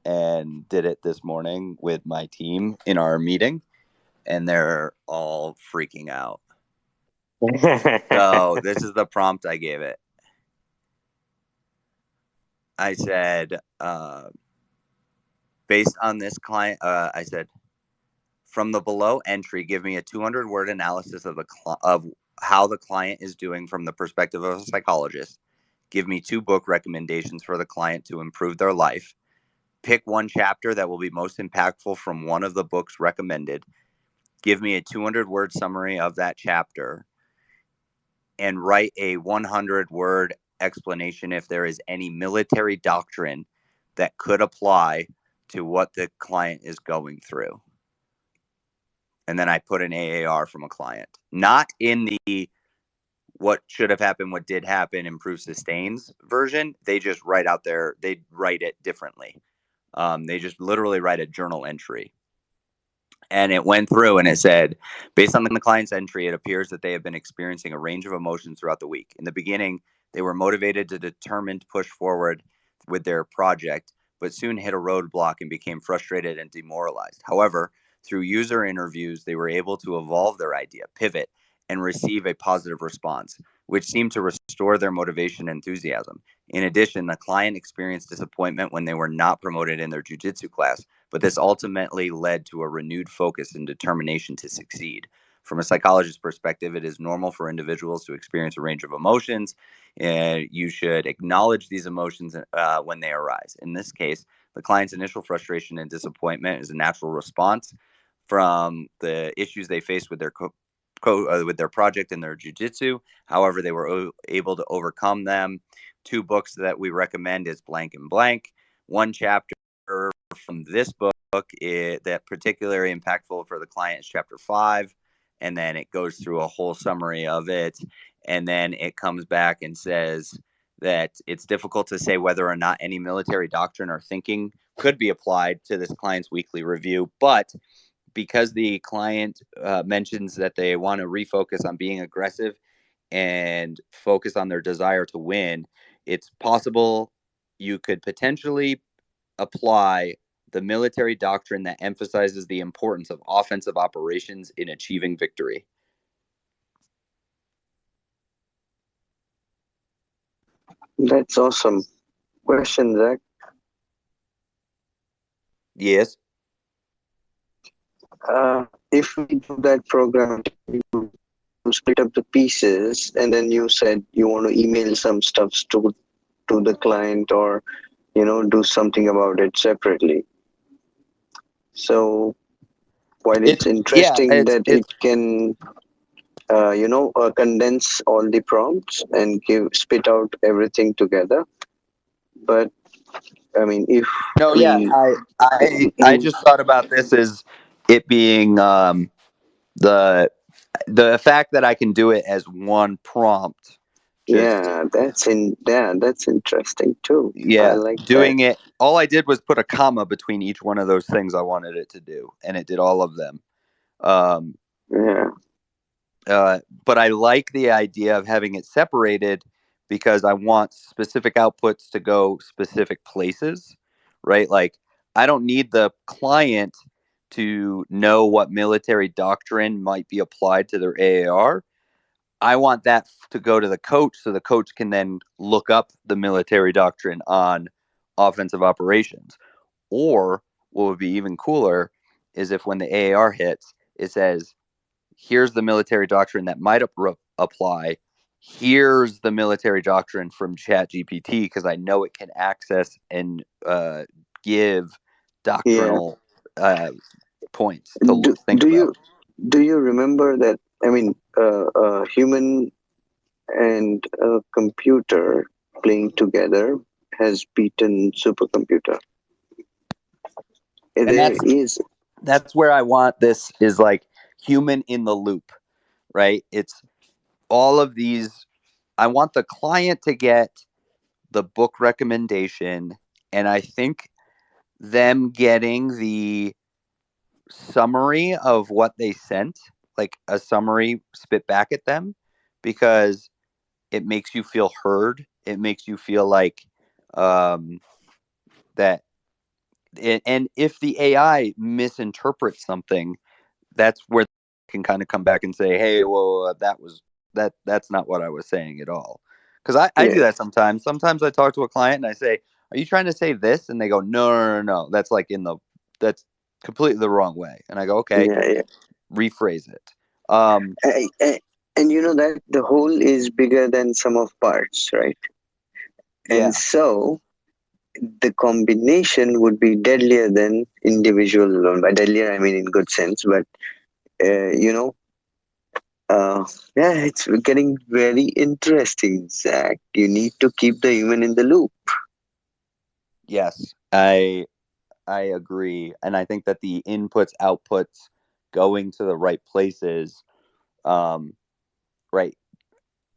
and did it this morning with my team in our meeting, and they're all freaking out. So this is the prompt I gave it. I said, based on this client, I said, from the below entry, give me a 200-word analysis of of how the client is doing from the perspective of a psychologist. Give me 2 book recommendations for the client to improve their life. Pick one chapter that will be most impactful from one of the books recommended. Give me a 200-word summary of that chapter, and write a 100-word explanation if there is any military doctrine that could apply to what the client is going through. And then I put an AAR from a client, not in the what should have happened, what did happen, improve sustains version. They just write out there, they write it differently. They just literally write a journal entry. And it went through and it said, based on the client's entry, it appears that they have been experiencing a range of emotions throughout the week. In the beginning, they were motivated to determined to push forward with their project, but soon hit a roadblock and became frustrated and demoralized. However, through user interviews, they were able to evolve their idea, pivot, and receive a positive response, which seemed to restore their motivation and enthusiasm. In addition, the client experienced disappointment when they were not promoted in their jiu-jitsu class, but this ultimately led to a renewed focus and determination to succeed. From a psychologist's perspective, it is normal for individuals to experience a range of emotions, and you should acknowledge these emotions when they arise. In this case, the client's initial frustration and disappointment is a natural response from the issues they faced with their with their project and their jiu-jitsu. However, they were able to overcome them. 2 books that we recommend is blank and blank. One chapter from this book that particularly impactful for the client is chapter 5, and then it goes through a whole summary of it, and then it comes back and says that it's difficult to say whether or not any military doctrine or thinking could be applied to this client's weekly review, but because the client mentions that they want to refocus on being aggressive and focus on their desire to win, it's possible you could potentially apply the military doctrine that emphasizes the importance of offensive operations in achieving victory. That's awesome. Question, Zach. Yes. If we do that program, you split up the pieces, and then you said you want to email some stuff to the client, or do something about it separately. So while it's interesting that it can condense all the prompts and spit out everything together, but I mean, if No, yeah, we I just thought about this as it being the fact that I can do it as one prompt. that's interesting too. I Yeah, like doing that. it. All I did was put a comma between each one of those things I wanted it to do, and it did all of them. Um, Yeah. But I like the idea of having it separated because I want specific outputs to go specific places, right? Like, I don't need the client to know what military doctrine might be applied to their AAR. I want that to go to the coach so the coach can then look up the military doctrine on offensive operations. Or what would be even cooler is if when the AAR hits, it says, here's the military doctrine that might apply. here's the military doctrine from ChatGPT because I know it can access and give doctrinal points to think do about. you remember that? I mean, a human and a computer playing together has beaten supercomputer. And There is, that's where I want this is like human in the loop, right? It's all of these. I want the client to get the book recommendation, and I think them getting the summary of what they sent, like a summary spit back at them, because it makes you feel heard. It makes you feel like um, that. And if the AI misinterprets something, that's where they can kind of come back and say, "Hey, well, that's not what I was saying at all." Because I do yeah, that sometimes. Sometimes I talk to a client and I say, "Are you trying to say this?" And they go, "No, no, no, no. That's like that's completely the wrong way." And I go, "Okay, yeah. rephrase it." Um, And you know that the whole is bigger than sum of parts, right? And yeah, so the combination would be deadlier than individual alone. By deadlier, I mean in good sense, but you know, yeah, it's getting very interesting, Zach. You need to keep the human in the loop. yes, I agree, and I think that the inputs outputs going to the right places, um, right.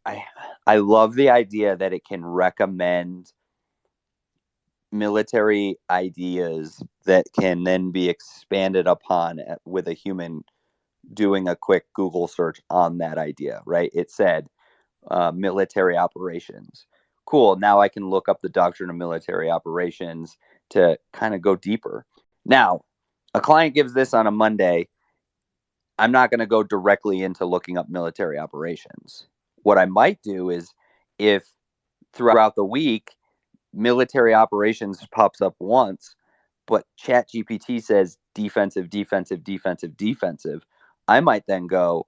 I I love the idea that it can recommend military ideas that can then be expanded upon with a human doing a quick Google search on that idea, right? It said military operations. Cool. Now I can look up the doctrine of military operations to kind of go deeper. Now, a client gives this on a Monday. I'm not going to go directly into looking up military operations. What I might do is if throughout the week military operations pops up once, but ChatGPT says defensive, defensive, defensive, defensive, I might then go,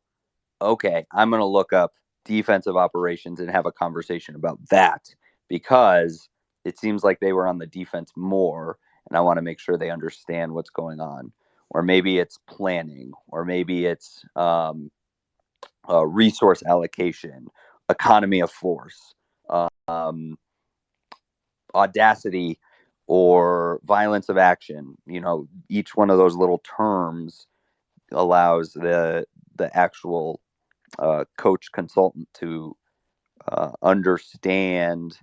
okay, I'm going to look up defensive operations and have a conversation about that because it seems like they were on the defense more, and I want to make sure they understand what's going on. Or maybe it's planning, or maybe it's resource allocation, economy of force, um, audacity, or violence of action. You know, each one of those little terms allows the actual coach consultant to understand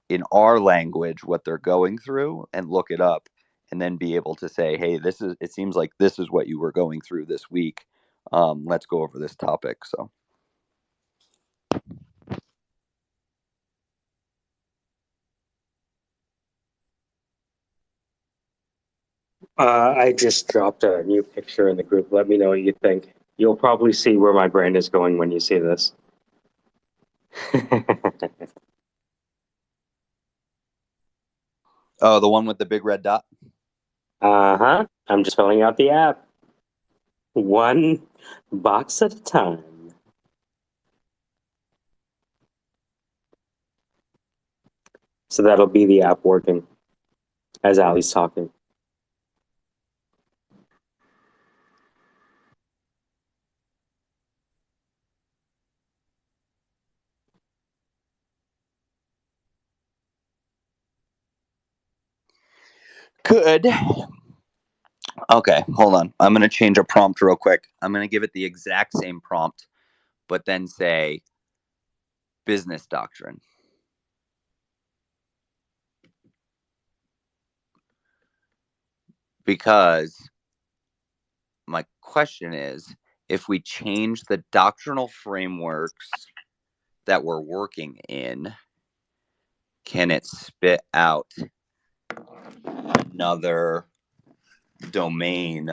in our language what they're going through and look it up and then be able to say, hey, this is, it seems like this is what you were going through this week. Let's go over this topic. So I just dropped a new picture in the group. Let me know what you think. You'll probably see where my brain is going when you see this. oh, the one with the big red dot. Uh-huh. I'm just filling out the app. One box at a time. So that'll be the app working as Ali's talking. Good. Okay, hold on. I'm going to change a prompt real quick. I'm going to give it the exact same prompt, but then say business doctrine. Because my question is if we change the doctrinal frameworks that we're working in, can it spit out another domain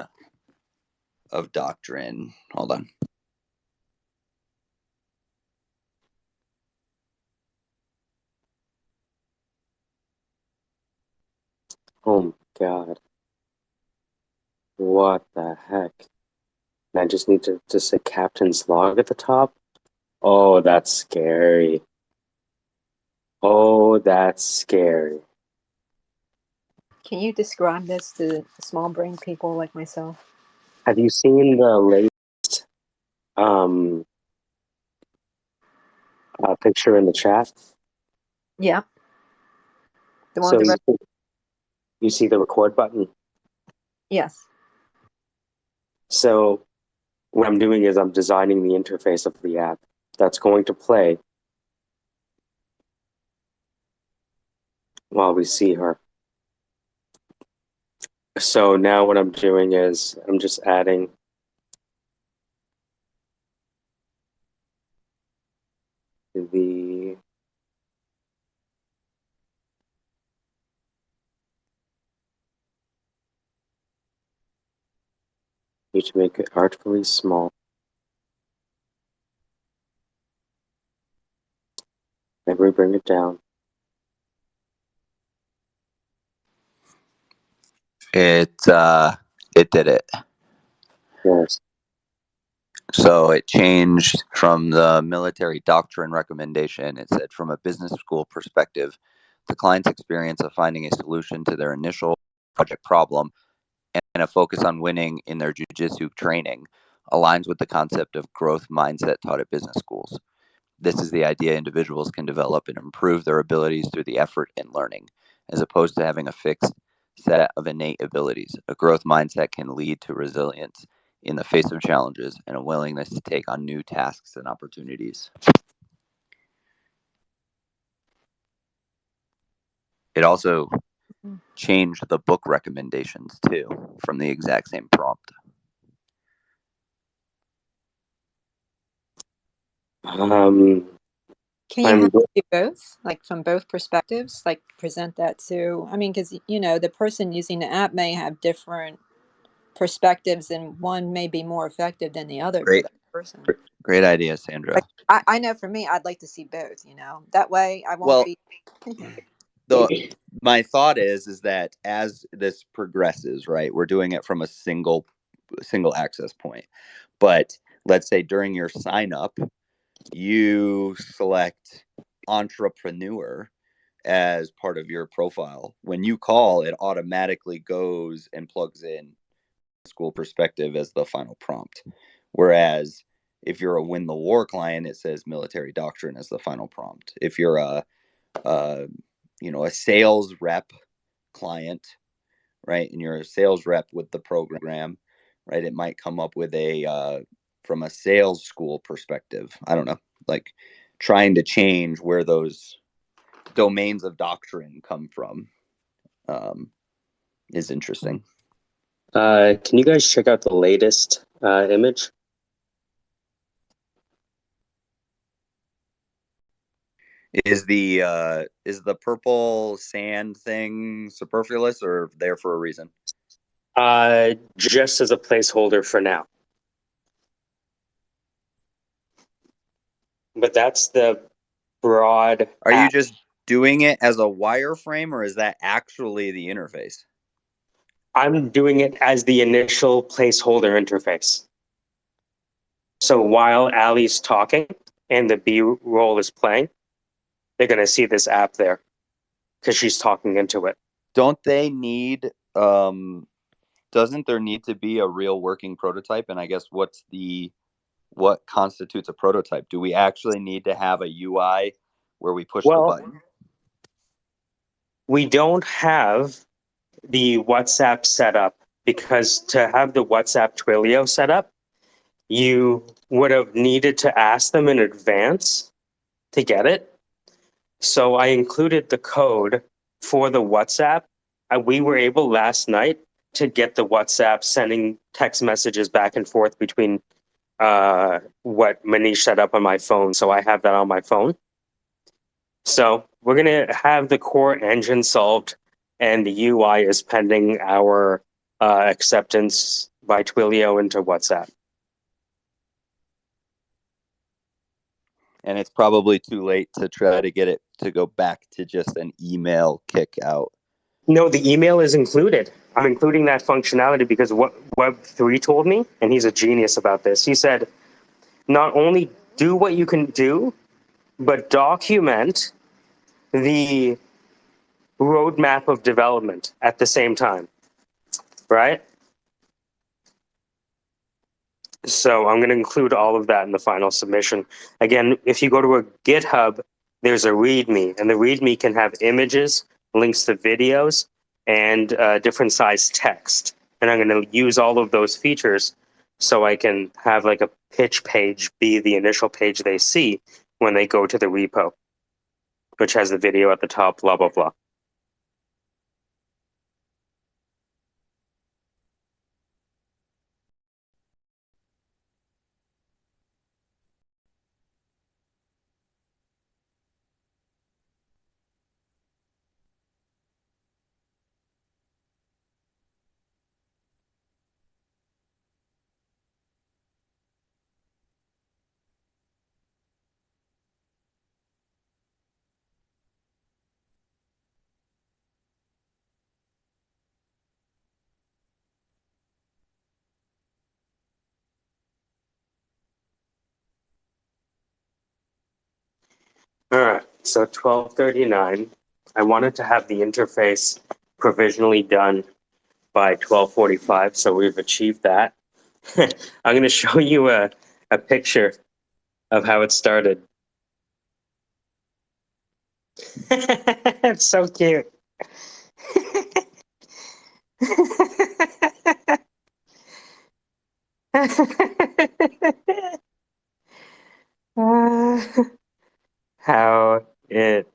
of doctrine? Hold on. Oh my god. What the heck? I just need to say captain's log at the top? Oh, that's scary. Oh, that's scary. Can you describe this to small brain people like myself? Have you seen the latest um, picture in the chat? Yeah. The one So with the you see the record button. yes. So what I'm doing is I'm designing the interface of the app that's going to play while we see her. So now what I'm doing is I'm just adding the need to make it artfully small. Maybe we bring it down. It did it. Yes. So it changed from the military doctrine recommendation. It said, from a business school perspective, the client's experience of finding a solution to their initial project problem and a focus on winning in their jiu-jitsu training aligns with the concept of growth mindset taught at business schools. This is the idea individuals can develop and improve their abilities through the effort in learning, as opposed to having a fixed set of innate abilities. A growth mindset can lead to resilience in the face of challenges and a willingness to take on new tasks and opportunities. It also changed the book recommendations too from the exact same prompt. Can you have do both, like from both perspectives, like present that to, I mean, because, you know, the person using the app may have different perspectives and one may be more effective than the other for Great, that person. great idea, Sandra. Like, I know for me, I'd like to see both, you know, that way I won't Well, be. my thought is that as this progresses, right, we're doing it from a single access point. But let's say during your sign up, you select entrepreneur as part of your profile. When you call, it automatically goes and plugs in school perspective as the final prompt. Whereas if you're a win the war client, it says military doctrine as the final prompt. If you're a sales rep client, right, and you're a sales rep with the program, right, it might come up with a from a sales school perspective. I don't know, like trying to change where those domains of doctrine come from is interesting. Can you guys check out the latest image? Is the purple sand thing superfluous or there for a reason? Just as a placeholder for now. But that's the broad. Are you just doing it as a wireframe or is that actually the interface? I'm doing it as the initial placeholder interface. So while Allie's talking and the B-roll is playing, they're going to see this app there because she's talking into it. Don't they need, doesn't there need to be a real working prototype? And I guess what constitutes a prototype? Do we actually need to have a UI where we push the button? We don't have the WhatsApp setup because to have the WhatsApp Twilio set up, you would have needed to ask them in advance to get it. So I included the code for the WhatsApp. We were able last night to get the WhatsApp sending text messages back and forth between what Manish set up on my phone. So I have that on my phone. So we're going to have the core engine solved and the UI is pending our acceptance by Twilio into WhatsApp. And it's probably too late to try to get it to go back to just an email kick out. No, the email is included. I'm including that functionality because what Web3 told me, and he's a genius about this. He said, not only do what you can do, but document the roadmap of development at the same time, right? So I'm going to include all of that in the final submission. Again, if you go to a GitHub, there's a README, and the README can have images, links to videos, and different size text. And I'm going to use all of those features so I can have like a pitch page be the initial page they see when they go to the repo, which has the video at the top, blah, blah, blah. All right, so 12:39. I wanted to have the interface provisionally done by 12:45, so we've achieved that. I'm going to show you a picture of how it started. It's so cute. How it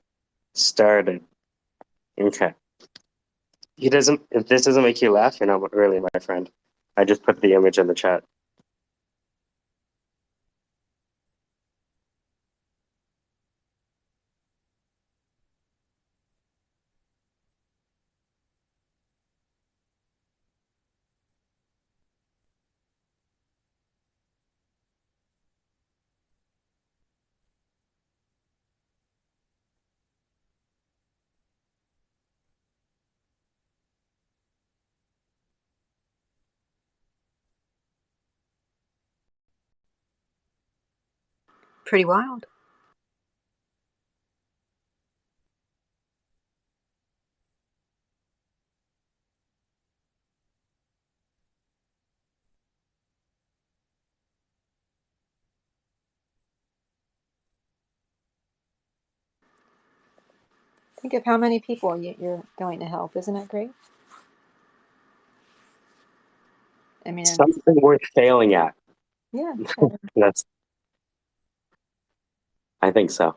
started. Okay. If this doesn't make you laugh, you're not really my friend. I just put the image in the chat. Pretty wild. Think of how many people you're going to help. Isn't that great? I mean, Something worth failing at. yeah. I think so.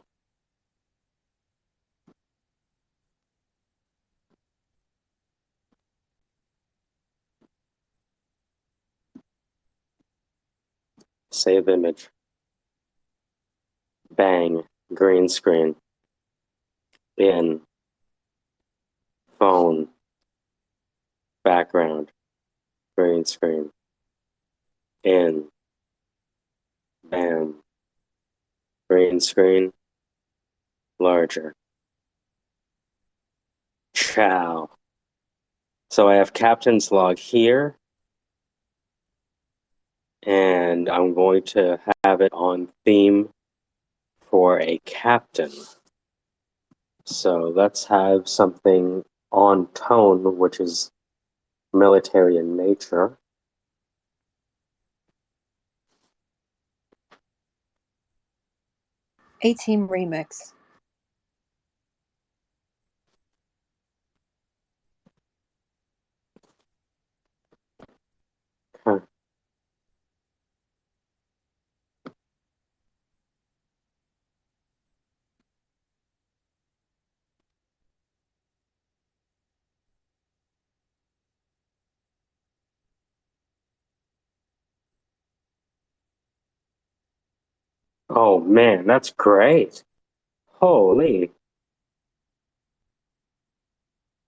Save image. Bang. Green screen. In. Phone. Background. Green screen. In. Bam. Green screen. Larger. Ciao. So I have captain's log here, and I'm going to have it on theme for a captain. So let's have something on tone, which is military in nature. A-Team remix. Huh. Oh man, that's great. Holy,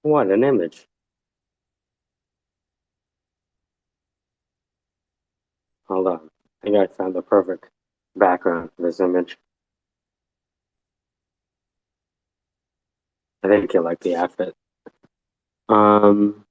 what an image. Hold on. I think I found the perfect background for this image. I think you'll like the outfit. Um,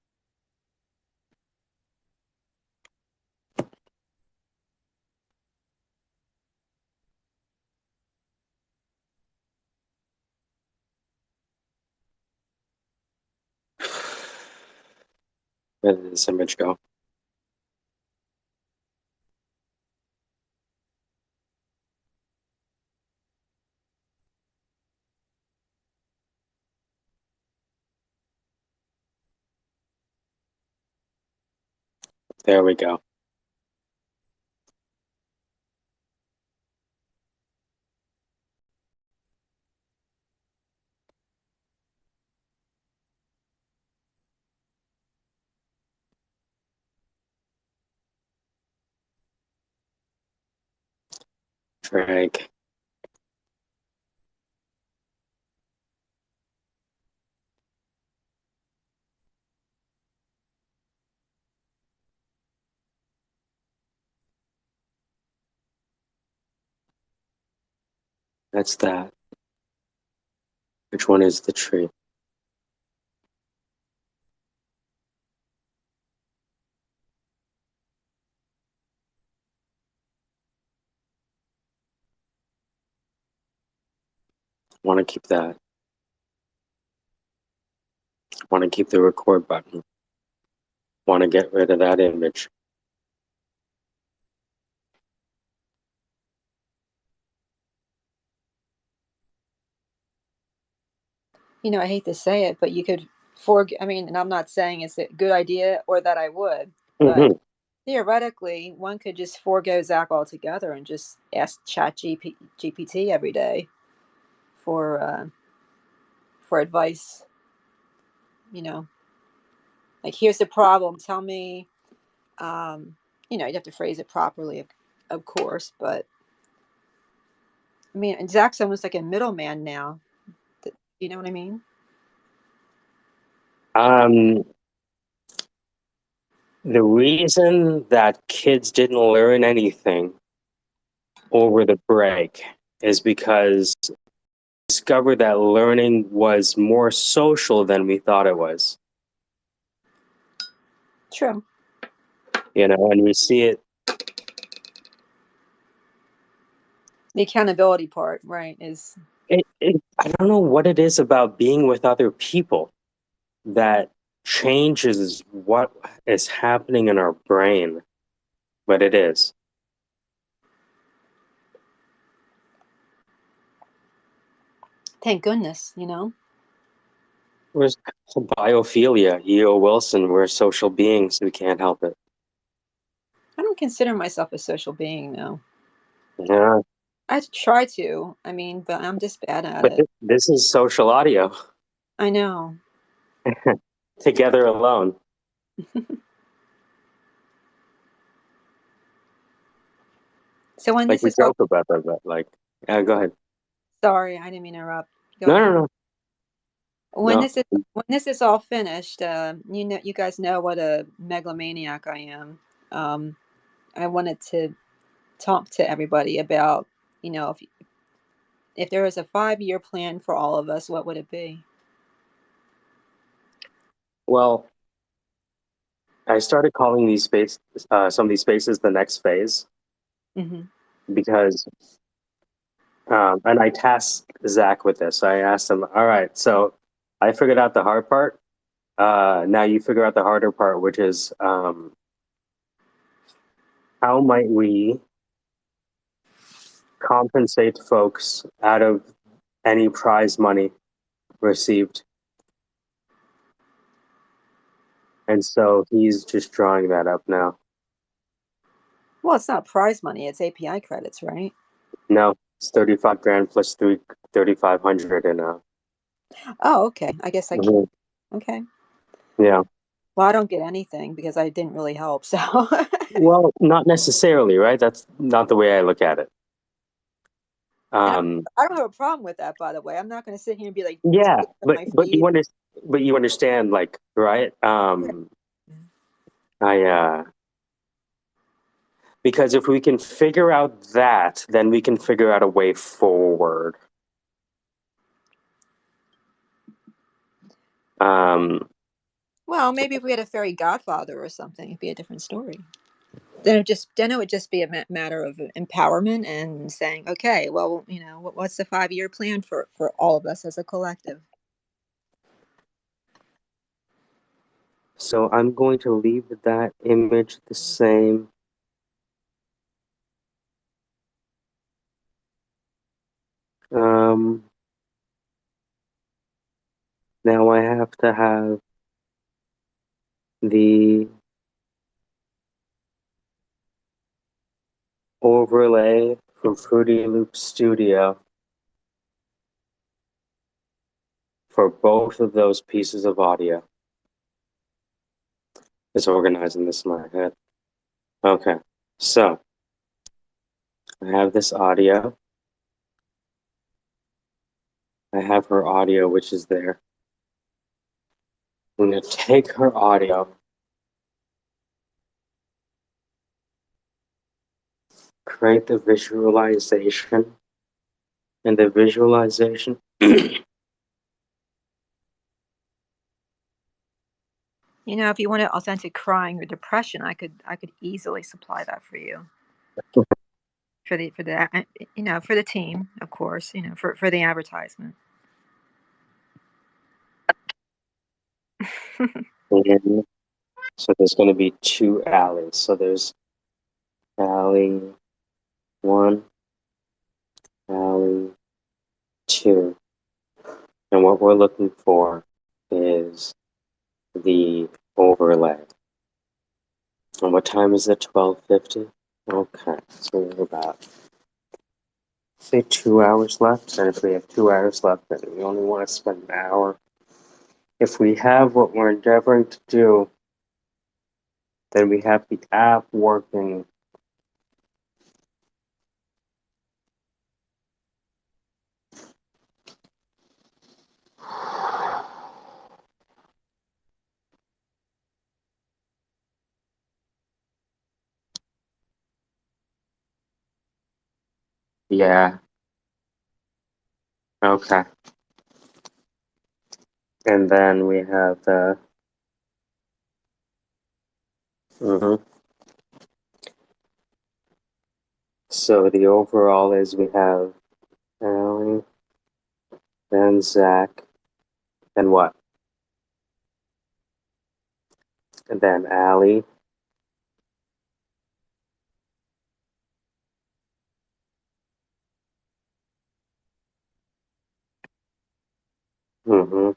Where did this image go? There we go. Drag. That's that. Which one is the tree? Want to keep that. Want to keep the record button. Want to get rid of that image. You know, I hate to say it, but you could I mean, and I'm not saying it's a good idea or that I would, but Mm-hmm. theoretically, one could just forego Zach altogether and just ask GPT every day for advice. You know, like, here's the problem. Tell me. You know, you'd have to phrase it properly, of course, but I mean, and Zach's almost like a middleman now. You know what I mean? The reason that kids didn't learn anything over the break is because we discovered that learning was more social than we thought it was. True. You know, and we see it. The accountability part, right, is I don't know what it is about being with other people that changes what is happening in our brain, but it is. thank goodness, you know. Where's biophilia, E.O. Wilson, we're social beings, we can't help it. I don't consider myself a social being, though. Yeah, I try to. I mean, but I'm just bad at but it. this is social audio. I know. Together alone. So when Like this we is all, joke about that, but like, go ahead. sorry, I didn't mean to interrupt. Go No, ahead. no, no, When no. this is all finished, you know, you guys know what a megalomaniac I am. I wanted to talk to everybody about, you know, if there was a 5-year plan for all of us, what would it be? Well, I started calling these some of these spaces the next phase Mm-hmm. because, and I tasked Zach with this. I asked him, all right, so I figured out the hard part. Now you figure out the harder part, which is how might we compensate folks out of any prize money received? And so he's just drawing that up now. Well, it's not prize money; it's API credits, right? No, it's 35 grand plus 3,500 in Oh, okay. I guess I can. mhm. Okay. Yeah. Well, I don't get anything because I didn't really help. So, Well, not necessarily, right? That's not the way I look at it. and I don't have a problem with that, by the way. I'm not going to sit here and be like, Yeah, on my feet. but you understand, like, right? Yeah. I because if we can figure out that, then we can figure out a way forward. Well, maybe if we had a fairy godfather or something, it'd be a different story. Then it would just be a matter of empowerment and saying, okay, well, you know, what's the 5-year plan for all of us as a collective? So I'm going to leave that image the same. Now I have to have the overlay from Fruity Loop Studio for both of those pieces of audio. It's organizing this in my head. Okay, so I have this audio. I have her audio, which is there. I'm going to take her audio, create the visualization, and the visualization You know, if you wanted authentic crying or depression, I could easily supply that for you. For the for the team, of course, for the advertisement. in. So there's going to be two alleys. So there's alley 1, alley 2. And what we're looking for is the overlay. And what time is it? 12:50? Okay, so we have about, say, 2 hours left. And if we have 2 hours left, then we only want to spend an hour. If we have what we're endeavoring to do, then we have the app working. Yeah, okay. And then we have the So the overall is we have Allie, then Zach, then what? And then Allie. Mm-hmm.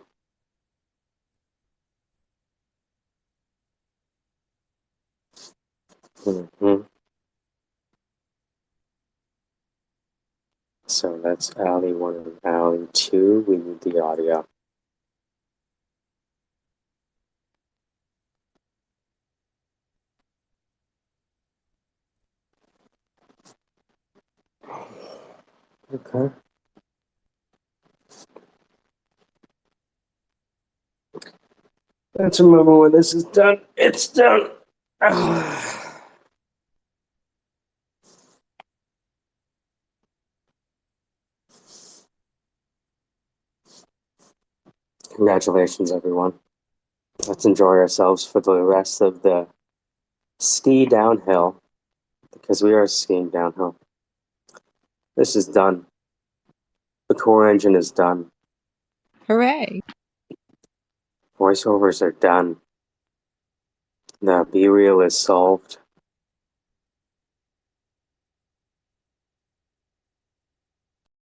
Mm-hmm. So that's Allie 1 and Allie 2. We need the audio. Okay. Let's remember when this is done. It's done. Congratulations, everyone. Let's enjoy ourselves for the rest of the ski downhill, because we are skiing downhill. This is done. The core engine is done. Hooray! Voiceovers are done. The B-reel is solved.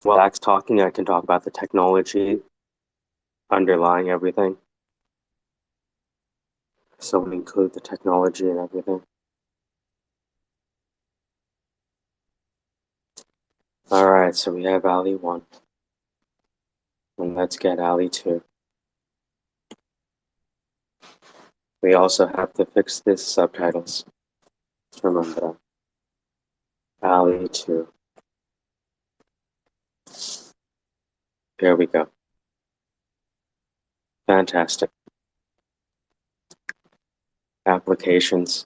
While Zach's talking, I can talk about the technology underlying everything. So we include the technology and everything. All right, so we have Alley 1. And let's get Alley 2. We also have to fix this subtitles. Remember that. Alley 2. Here we go. Fantastic. Applications.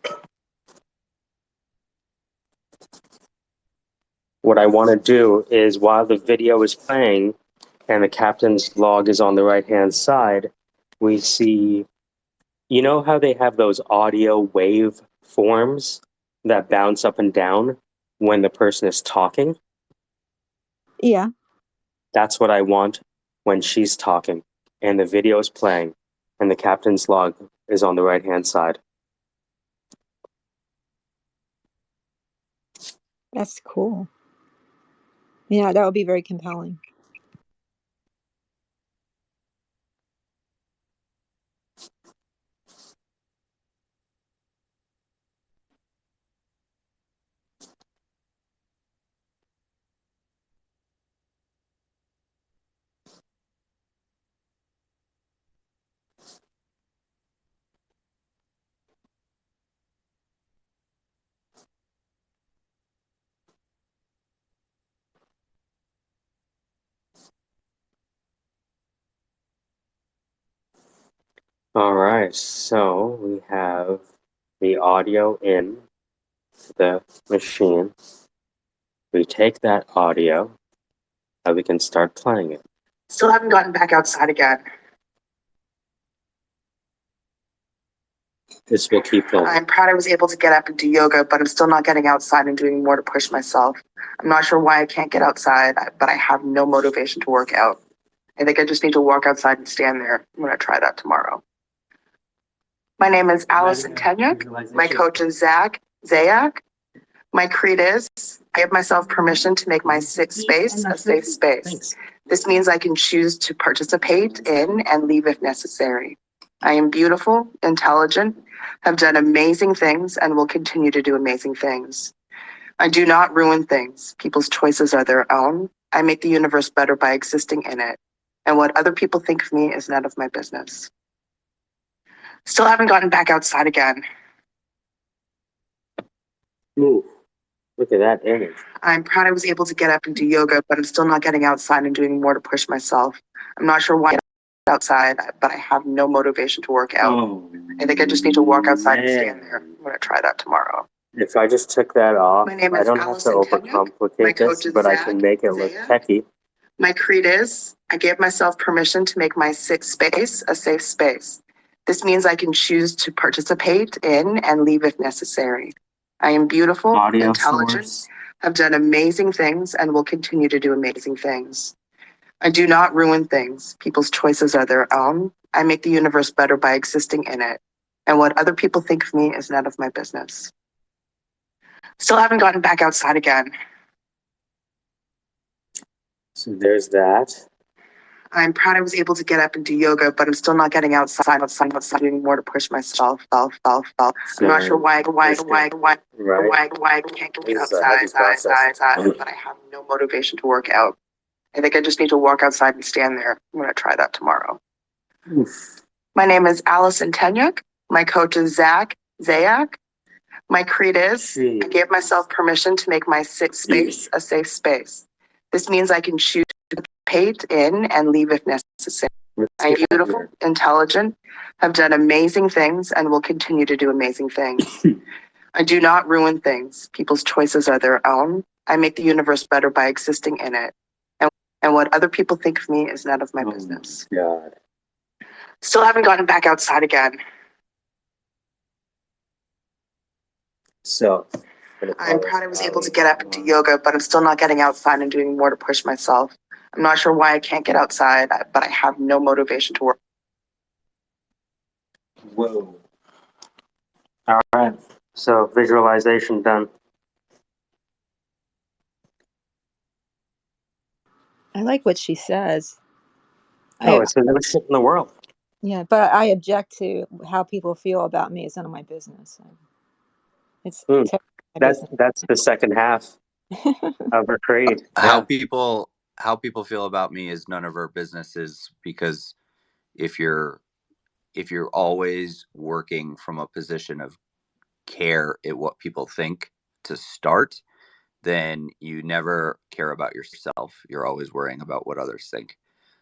What I want to do is, while the video is playing and the captain's log is on the right-hand side, we see, you know how they have those audio wave forms that bounce up and down when the person is talking? Yeah. That's what I want when she's talking and the video is playing and the captain's log is on the right-hand side. That's cool. Yeah, that would be very compelling. All right, so we have the audio in the machine. We take that audio and we can start playing it. Still haven't gotten back outside again. This will keep going. I'm proud I was able to get up and do yoga, but I'm still not getting outside and doing more to push myself. I'm not sure why I can't get outside, but I have no motivation to work out. I think I just need to walk outside and stand there. I'm going to try that tomorrow. My name is Allison Tenyuk. My coach is Zayak. My creed is, I give myself permission to make my safe space a safe space. Thanks. This means I can choose to participate in and leave if necessary. I am beautiful, intelligent, have done amazing things, and will continue to do amazing things. I do not ruin things. People's choices are their own. I make the universe better by existing in it. And what other people think of me is none of my business. Still haven't gotten back outside again. Ooh, look at that image. I'm proud I was able to get up and do yoga, but I'm still not getting outside and doing more to push myself. I'm not sure why I get outside, but I have no motivation to work out. Oh, I think I just need to walk outside and stand there. I'm going to try that tomorrow. If I just took that off, My name I is don't Allison have to Tenyuk. My overcomplicate coach this, is but I can make it look Zayak. techy. My creed is, I give myself permission to make my safe space a safe space. This means I can choose to participate in and leave if necessary. I am beautiful, Audio intelligent, source. have done amazing things, and will continue to do amazing things. I do not ruin things. People's choices are their own. I make the universe better by existing in it. And what other people think of me is none of my business. Still haven't gotten back outside again. So there's that. I'm proud I was able to get up and do yoga, but I'm still not getting outside doing more to push myself. I'm not sure why I can't get This is a heavy outside, process. but I have no motivation to work out. I think I just need to walk outside and stand there. I'm going to try that tomorrow. Oof. My name is Allison Tenyuk. My coach is Zayak. My creed is, I give myself permission to make my safe space a safe space. This means I can choose to participate in and leave if necessary. I am beautiful, intelligent, have done amazing things, and will continue to do amazing things. I do not ruin things. People's choices are their own. I make the universe better by existing in it. And what other people think of me is none of my business. God. Still haven't gotten back outside again. So I'm proud I was able to get up and do yoga, but I'm still not getting outside and doing more to push myself. I'm not sure why I can't get outside, but I have no motivation to work. Whoa. All right. So visualization done. I like what she says. Oh, it's the newest shit in the world. Yeah, but I object to how people feel about me. It's none of my business. It's totally my That's the second half of her creed. How Yeah. people feel about me is none of our businesses, because if you're always working from a position of care at what people think to start, then you never care about yourself. You're always worrying about what others think.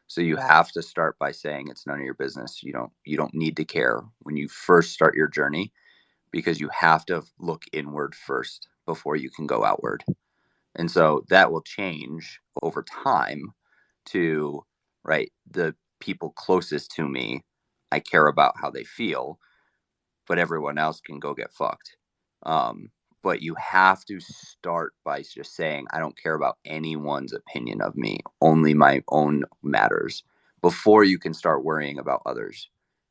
So you have to start by saying it's none of your business. You don't need to care when you first start your journey, because you have to look inward first before you can go outward. And so that will change over time to, right, the people closest to me, I care about how they feel, but everyone else can go get fucked. But you have to start by just saying, I don't care about anyone's opinion of me, only my own matters, before you can start worrying about others.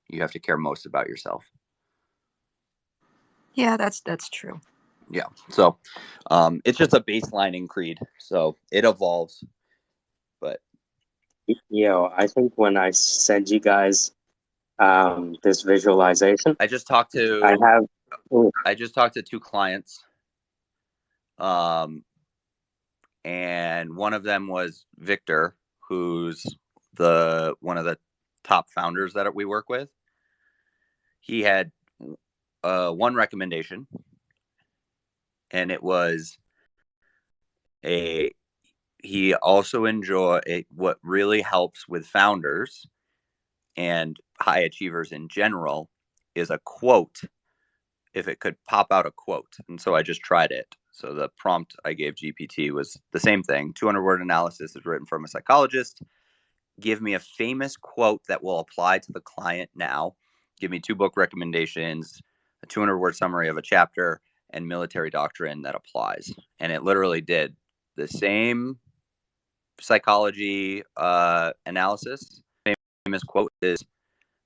You have to care most about yourself. Yeah, that's true. Yeah. So it's just a baselining creed. So it evolves. But I think when I send you guys this visualization, I just talked to I just talked to 2 clients. And one of them was Victor, who's one of the top founders that we work with. He had one recommendation, and it was he also what really helps with founders and high achievers in general is a quote, if it could pop out a quote. And so I just tried it. So the prompt I gave GPT was the same thing. 200-word analysis is written from a psychologist. Give me a famous quote that will apply to the client now. Give me 2 book recommendations, a 200-word summary of a chapter, and military doctrine that applies. And it literally did the same psychology analysis. Famous quote is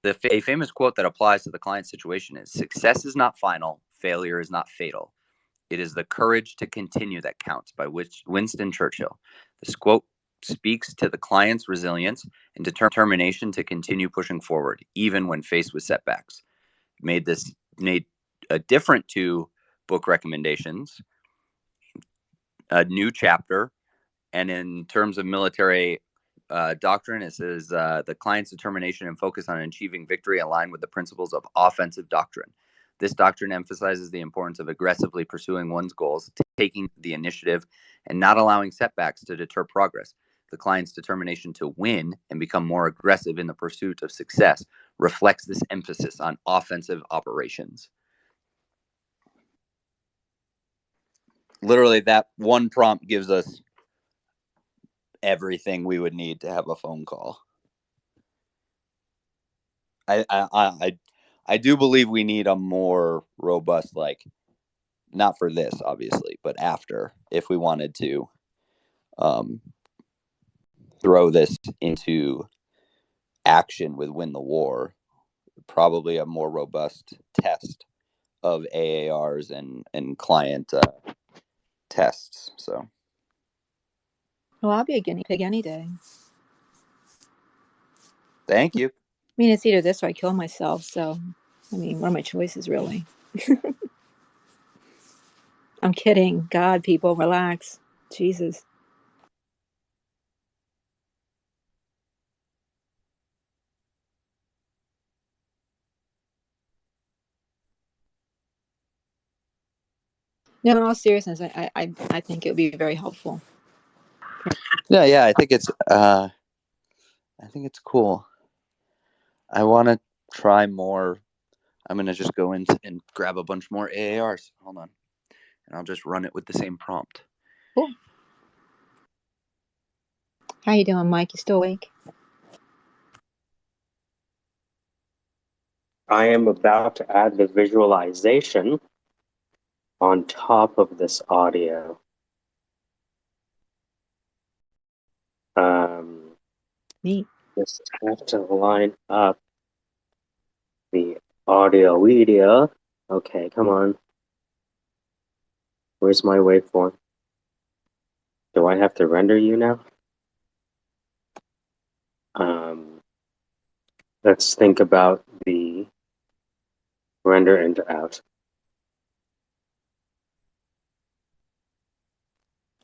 a famous quote that applies to the client situation is: success is not final, failure is not fatal. It is the courage to continue that counts, by Winston Churchill. This quote speaks to the client's resilience and determination to continue pushing forward, even when faced with setbacks. Made a different 2 book recommendations, a new chapter, and in terms of military doctrine, it says the client's determination and focus on achieving victory align with the principles of offensive doctrine. This doctrine emphasizes the importance of aggressively pursuing one's goals, taking the initiative, and not allowing setbacks to deter progress. The client's determination to win and become more aggressive in the pursuit of success reflects this emphasis on offensive operations. Literally, that one prompt gives us everything we would need to have a phone call. I do believe we need a more robust, like, not for this obviously, but after, if we wanted to throw this into action with Win the War, probably a more robust test of AARs and client tests. So Well, I'll be a guinea pig any day. thank you. I mean, it's either this or I kill myself. So, I mean, what are my choices, really? I'm kidding. God, people, relax. Jesus. No, in all seriousness, I think it would be very helpful. Yeah, I think it's cool. I want to try more. I'm gonna just go in and grab a bunch more AARs. Hold on, and I'll just run it with the same prompt. Cool. How you doing, Mike? You still awake? I am about to add the visualization on top of this audio. Neat. Just have to line up the audio video. Okay, come on. Where's my waveform? Do I have to render you now? Let's think about the render into out.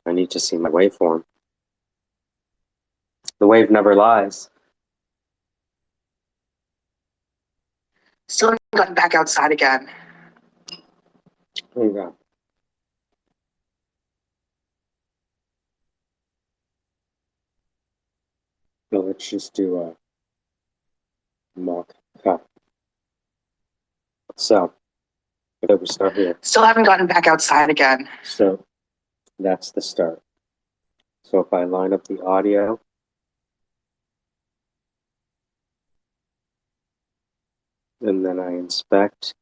I need to see my waveform. The wave never lies. Still haven't gotten back outside again. There you go. So let's just do a mock cut. So, okay, we start here. Still haven't gotten back outside again. So, that's the start. So if I line up the audio, and then I inspect,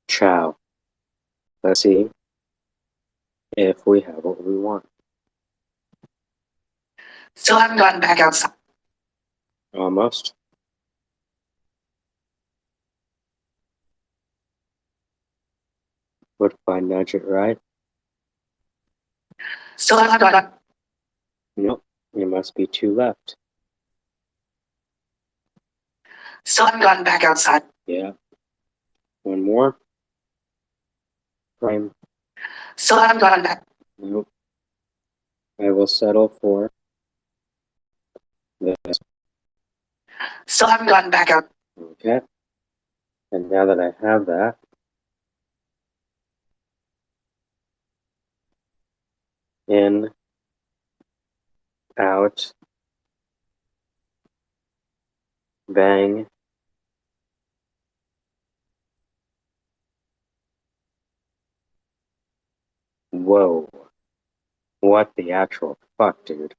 ciao. Let's see if we have what we want. Still haven't gotten back outside. Almost. What if I nudge it right? Still haven't gotten. Nope, it must be two left. Still haven't gotten back outside. Yeah. One more. Frame. Still haven't gotten back. Nope. I will settle for this. Still haven't gotten back out. Okay. And now that I have that, in, out, bang. Whoa. What the actual fuck, dude?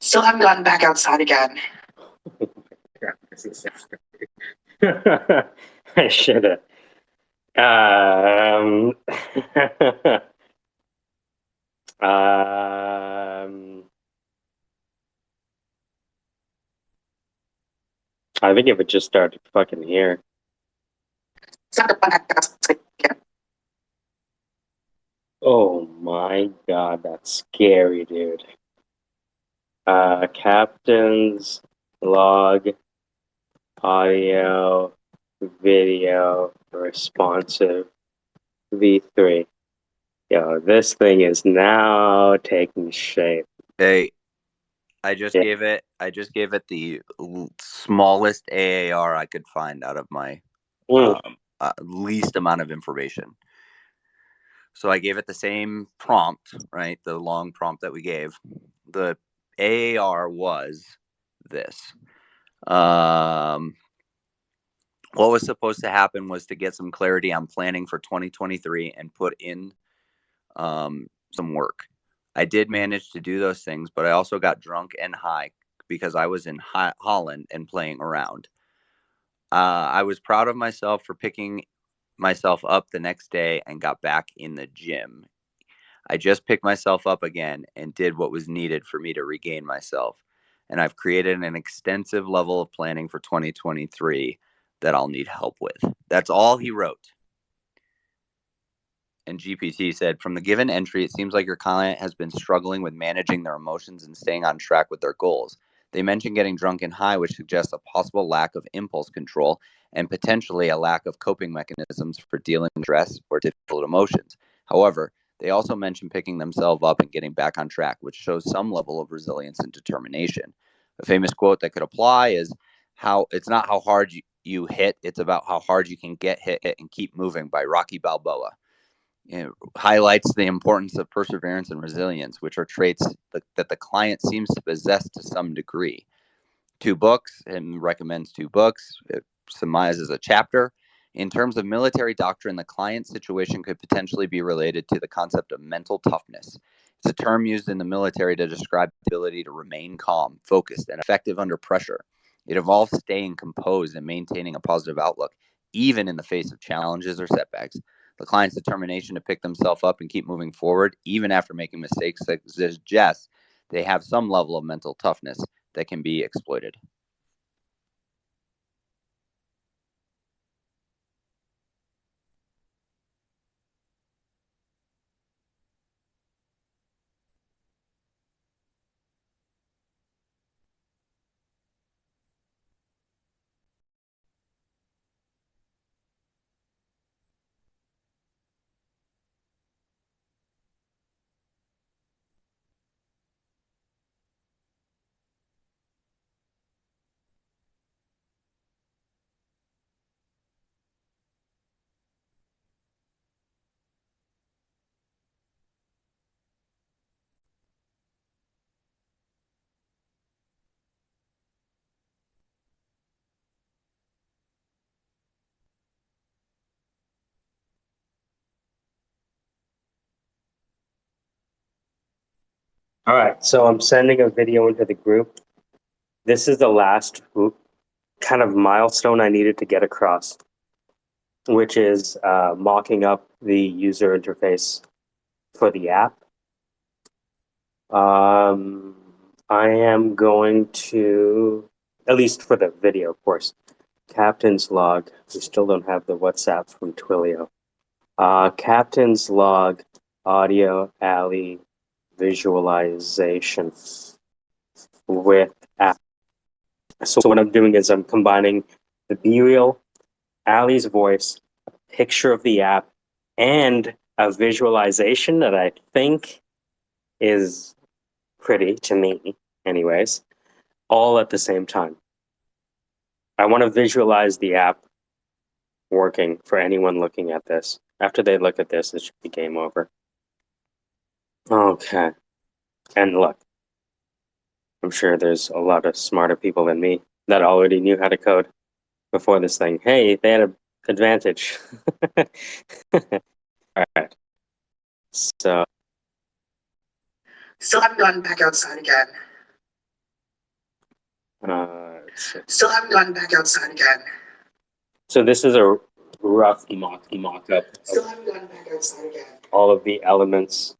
Still haven't gotten back outside again. I should have. Um, I think if it just started fucking here. Still haven't gotten back outside again. Oh my god, that's scary, dude. Captain's log, audio, video, responsive, V3. Yo, this thing is now taking shape. Hey, I just Yeah. gave it the smallest AAR I could find out of my least amount of information. So I gave it the same prompt, right? The long prompt that we gave. The AAR was this. What was supposed to happen was to get some clarity on planning for 2023 and put in some work. I did manage to do those things, but I also got drunk and high because I was in Holland and playing around. I was proud of myself for picking myself up the next day and got back in the gym. I just picked myself up again and did what was needed for me to regain myself. And I've created an extensive level of planning for 2023 that I'll need help with. That's all he wrote. And GPT said, from the given entry, it seems like your client has been struggling with managing their emotions and staying on track with their goals. They mentioned getting drunk and high, which suggests a possible lack of impulse control and potentially a lack of coping mechanisms for dealing with stress or difficult emotions. However, they also mentioned picking themselves up and getting back on track, which shows some level of resilience and determination. A famous quote that could apply is, how it's not how hard you hit, it's about how hard you can get hit and keep moving, by Rocky Balboa. It highlights the importance of perseverance and resilience, which are traits that the client seems to possess to some degree. 2 books, and recommends 2 books. It summarizes a chapter. In terms of military doctrine, the client situation could potentially be related to the concept of mental toughness. It's a term used in the military to describe the ability to remain calm, focused, and effective under pressure. It involves staying composed and maintaining a positive outlook, even in the face of challenges or setbacks. The client's determination to pick themselves up and keep moving forward, even after making mistakes, suggests they have some level of mental toughness that can be exploited. All right, so I'm sending a video into the group. This is the last kind of milestone I needed to get across, which is mocking up the user interface for the app. I am going to, at least for the video, of course, Captain's log. We still don't have the WhatsApp from Twilio. Captain's log, audio, alley, visualization with app. So what I'm doing is I'm combining the B-reel, Allie's voice, a picture of the app, and a visualization that I think is pretty to me, anyways, all at the same time. I want to visualize the app working for anyone looking at this. After they look at this, it should be game over. Okay. And look, I'm sure there's a lot of smarter people than me that already knew how to code before this thing. Hey, they had an advantage. All right. So, Still haven't gotten back outside again. Still haven't gotten back outside again. so this is a rough mock-up Still of haven't gotten back outside again. all of the elements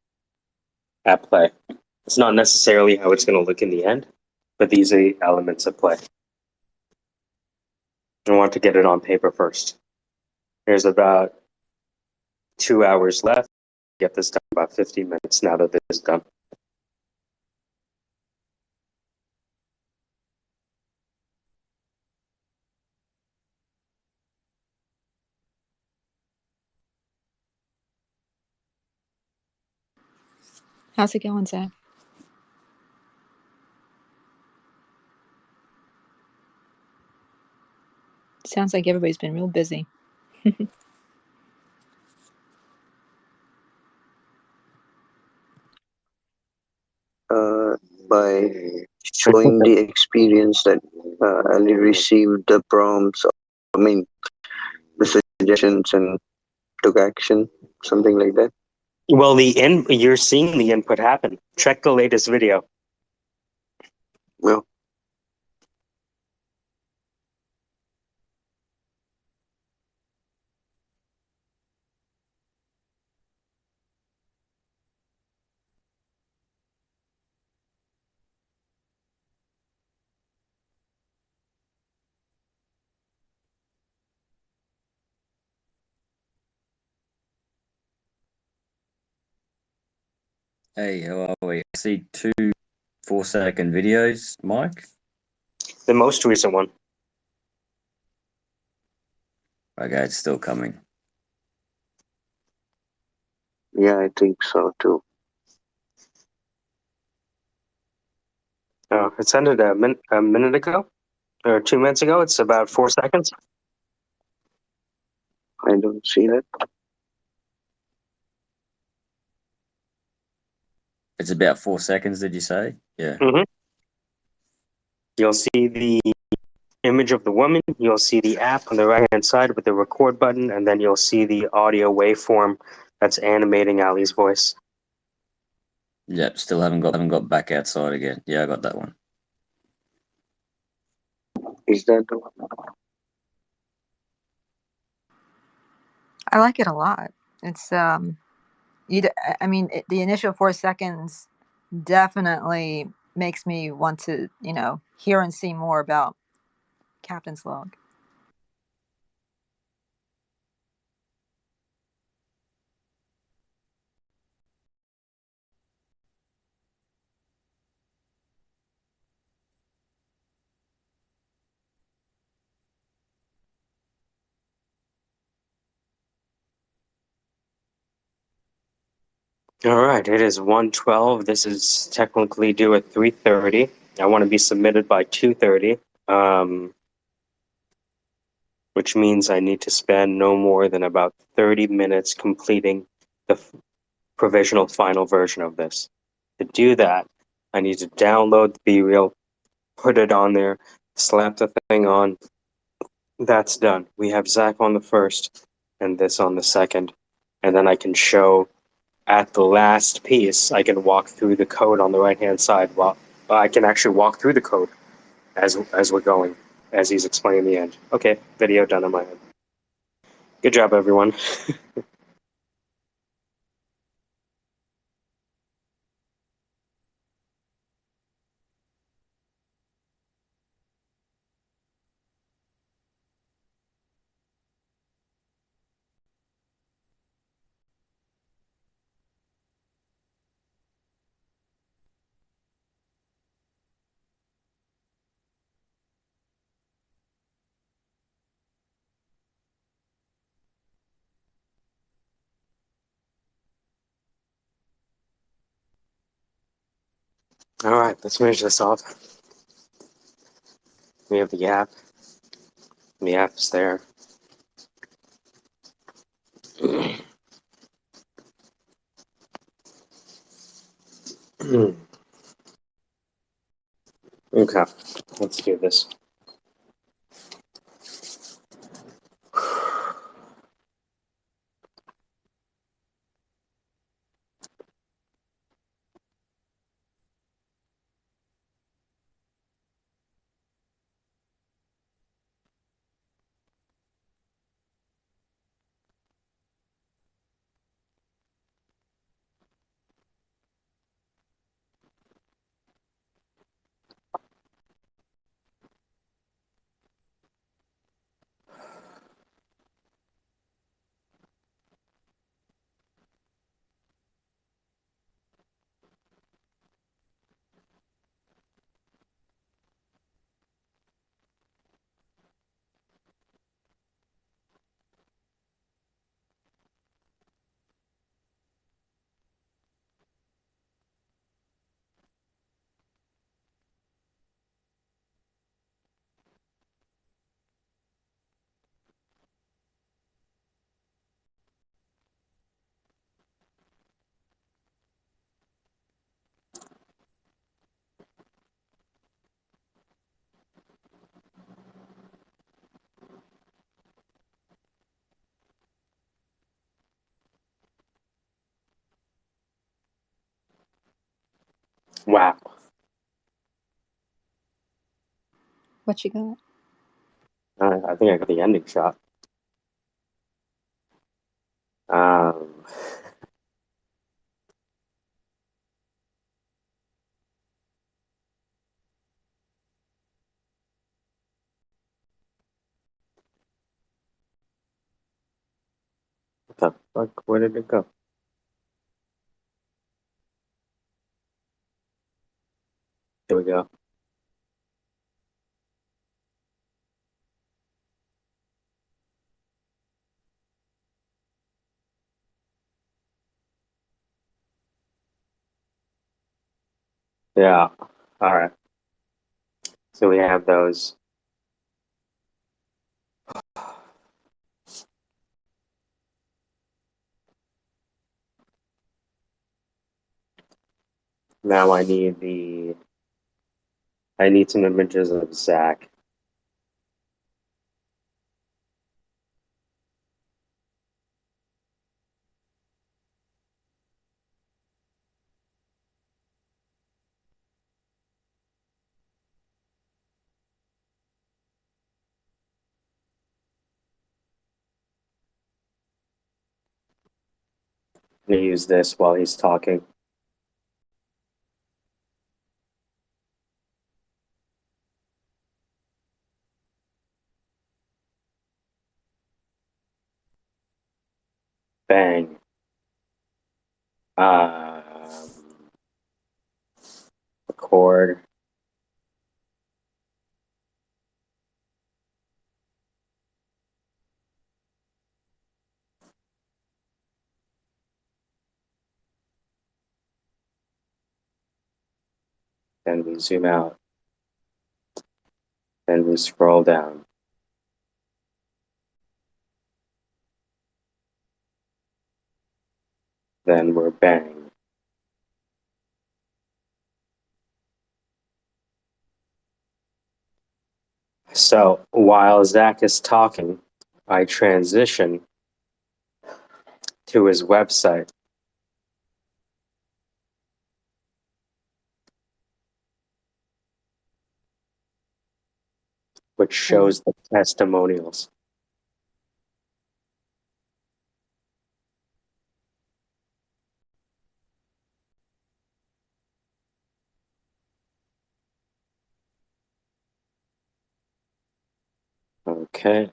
at play. It's not necessarily how it's going to look in the end, but these are the elements at play. I want to get it on paper first. There's about 2 hours left. Get this done about 15 minutes now that this is done. How's it going, Zach? Sounds like everybody's been real busy. By showing the experience that Ali received the prompts, I mean, the suggestions and took action, something like that. Well, you're seeing the input happen. Check the latest video. Well, Hey, how are we? I see 2 4-second videos, Mike. The most recent one. Okay, it's still coming. yeah, I think so too. Oh, it ended a minute ago or 2 minutes ago. It's about 4 seconds. I don't see that. It's about 4 seconds, did you say? Yeah. Mm-hmm. You'll see the image of the woman. You'll see the app on the right-hand side with the record button, and then you'll see the audio waveform that's animating Ali's voice. Yep, still haven't got back outside again. Yeah, I got that one. Is that the one? I like it a lot. It's I mean, the initial 4 seconds definitely makes me want to, hear and see more about Captain's Log. All right, it is 1:12. This is technically due at 3:30. I want to be submitted by 2:30, which means I need to spend no more than about 30 minutes completing the provisional final version of this. To do that, I need to download the B-reel, put it on there, slap the thing on. That's done. We have Zach on the first and this on the second. And then I can show at the last piece, I can walk through the code on the right-hand side. Well, I can actually walk through the code as we're going, as he's explaining the end. Okay, video done in my head. Good job, everyone. All right, let's finish this off. We have the app. The app is there. Okay, let's do this. Wow. What you got? I think I got the ending shot. Um, what the fuck? Where did it go? Here we go. Yeah. All right. So we have those. Now I need some images of Zach. I'm gonna use this while he's talking. Bang. Record. Then we zoom out. Then we scroll down. Then we're bang. So while Zach is talking, I transition to his website, which shows the testimonials. Okay.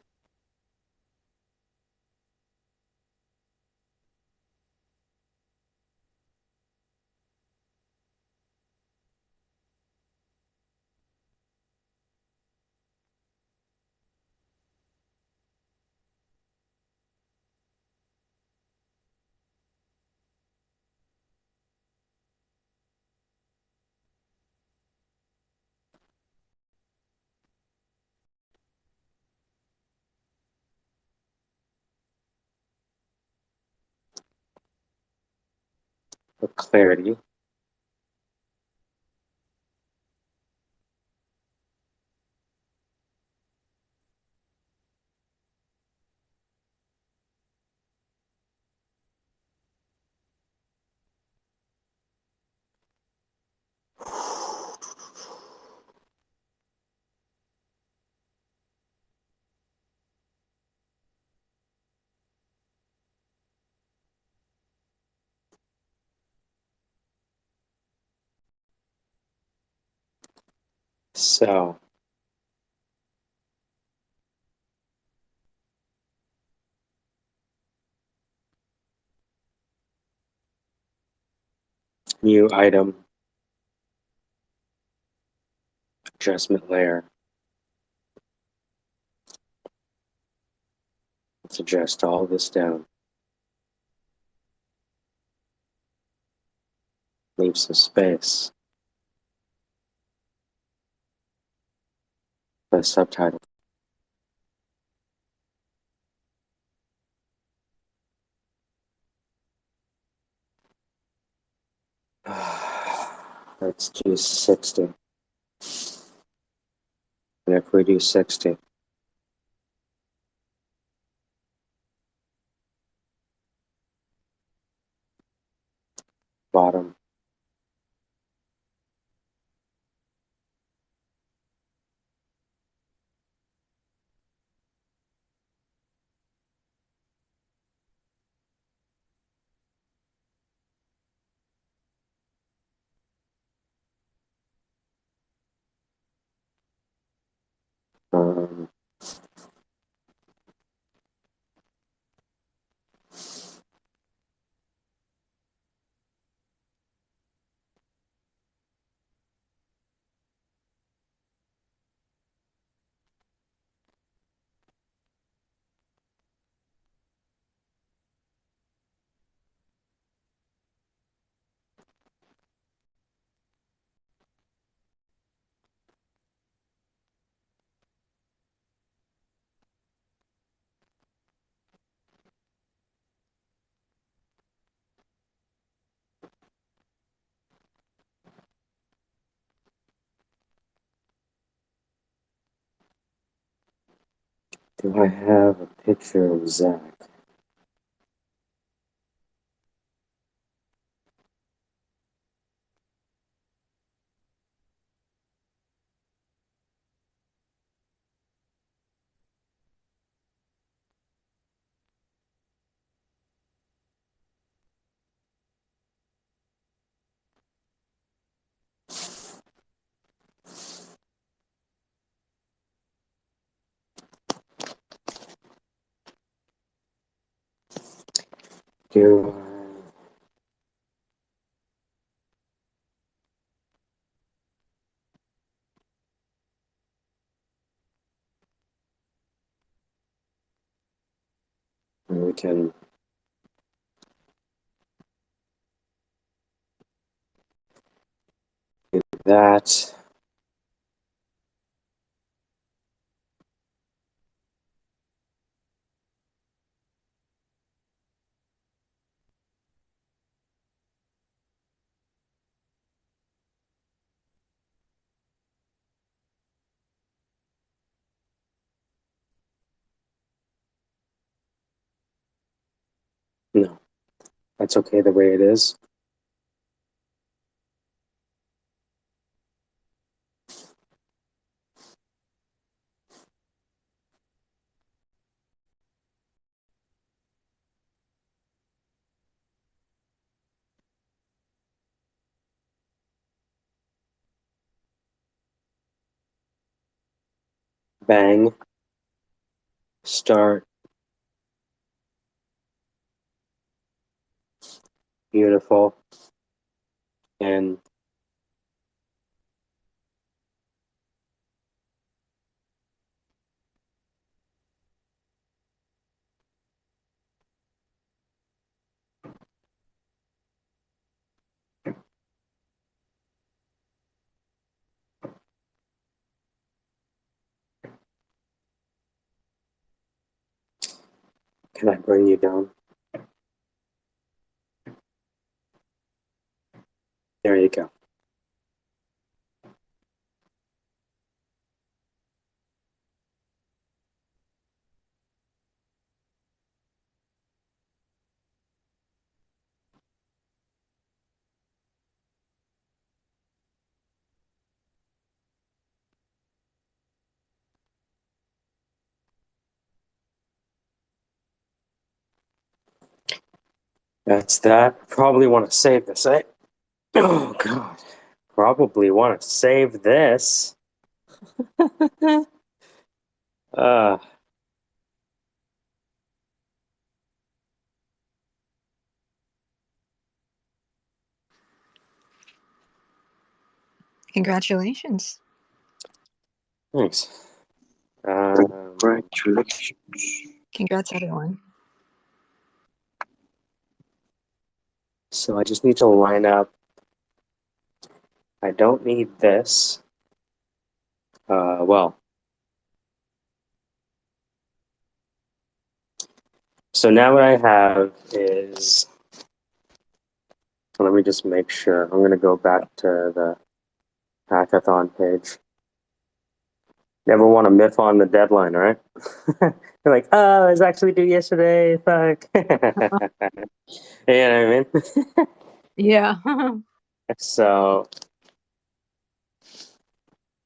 clarity. So, new item, adjustment layer. Let's adjust all this down. Leave some space for the subtitle. Let's do 60. And if we do 60, bottom, um, do I have a picture of Zach? Do we can do that. No, that's okay the way it is. Bang, start, beautiful, and can I bring you down? There you go. That's that. Probably want to save this, eh? Oh, God. Probably want to save this. uh, Congratulations. Thanks. Congratulations. Congrats, everyone. So I just need to line up. I don't need this. Well. So now what I have is, let me just make sure. I'm going to go back to the Hackathon page. Never want to miss on the deadline, right? You're like, oh, it was actually due yesterday. Fuck. You know what I mean? Yeah. So,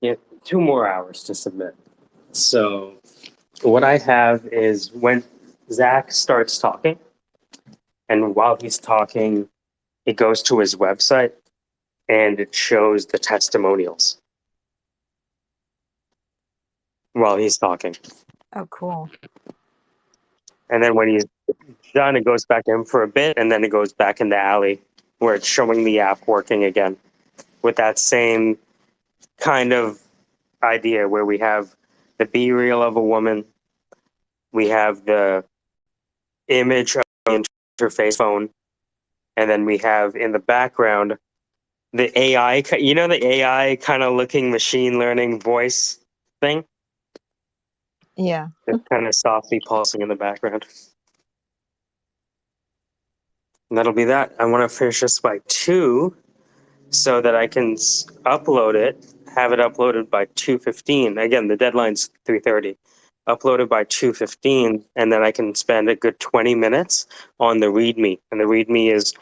yeah, 2 more hours to submit. So, what I have is when Zach starts talking, and while he's talking, it goes to his website and it shows the testimonials while he's talking. Oh, cool. And then when he's done, it goes back in for a bit, and then it goes back in the alley where it's showing the app working again with that same kind of idea where we have the be real of a woman, we have the image of the interface phone, and then we have in the background the AI, you know, the AI kind of looking machine learning voice thing. Yeah. It's kind of softly pulsing in the background. And that'll be that. I want to finish this by 2 so that I can upload it, have it uploaded by 2:15. Again, the deadline's 3:30. Uploaded by 2:15, and then I can spend a good 20 minutes on the README. And the README is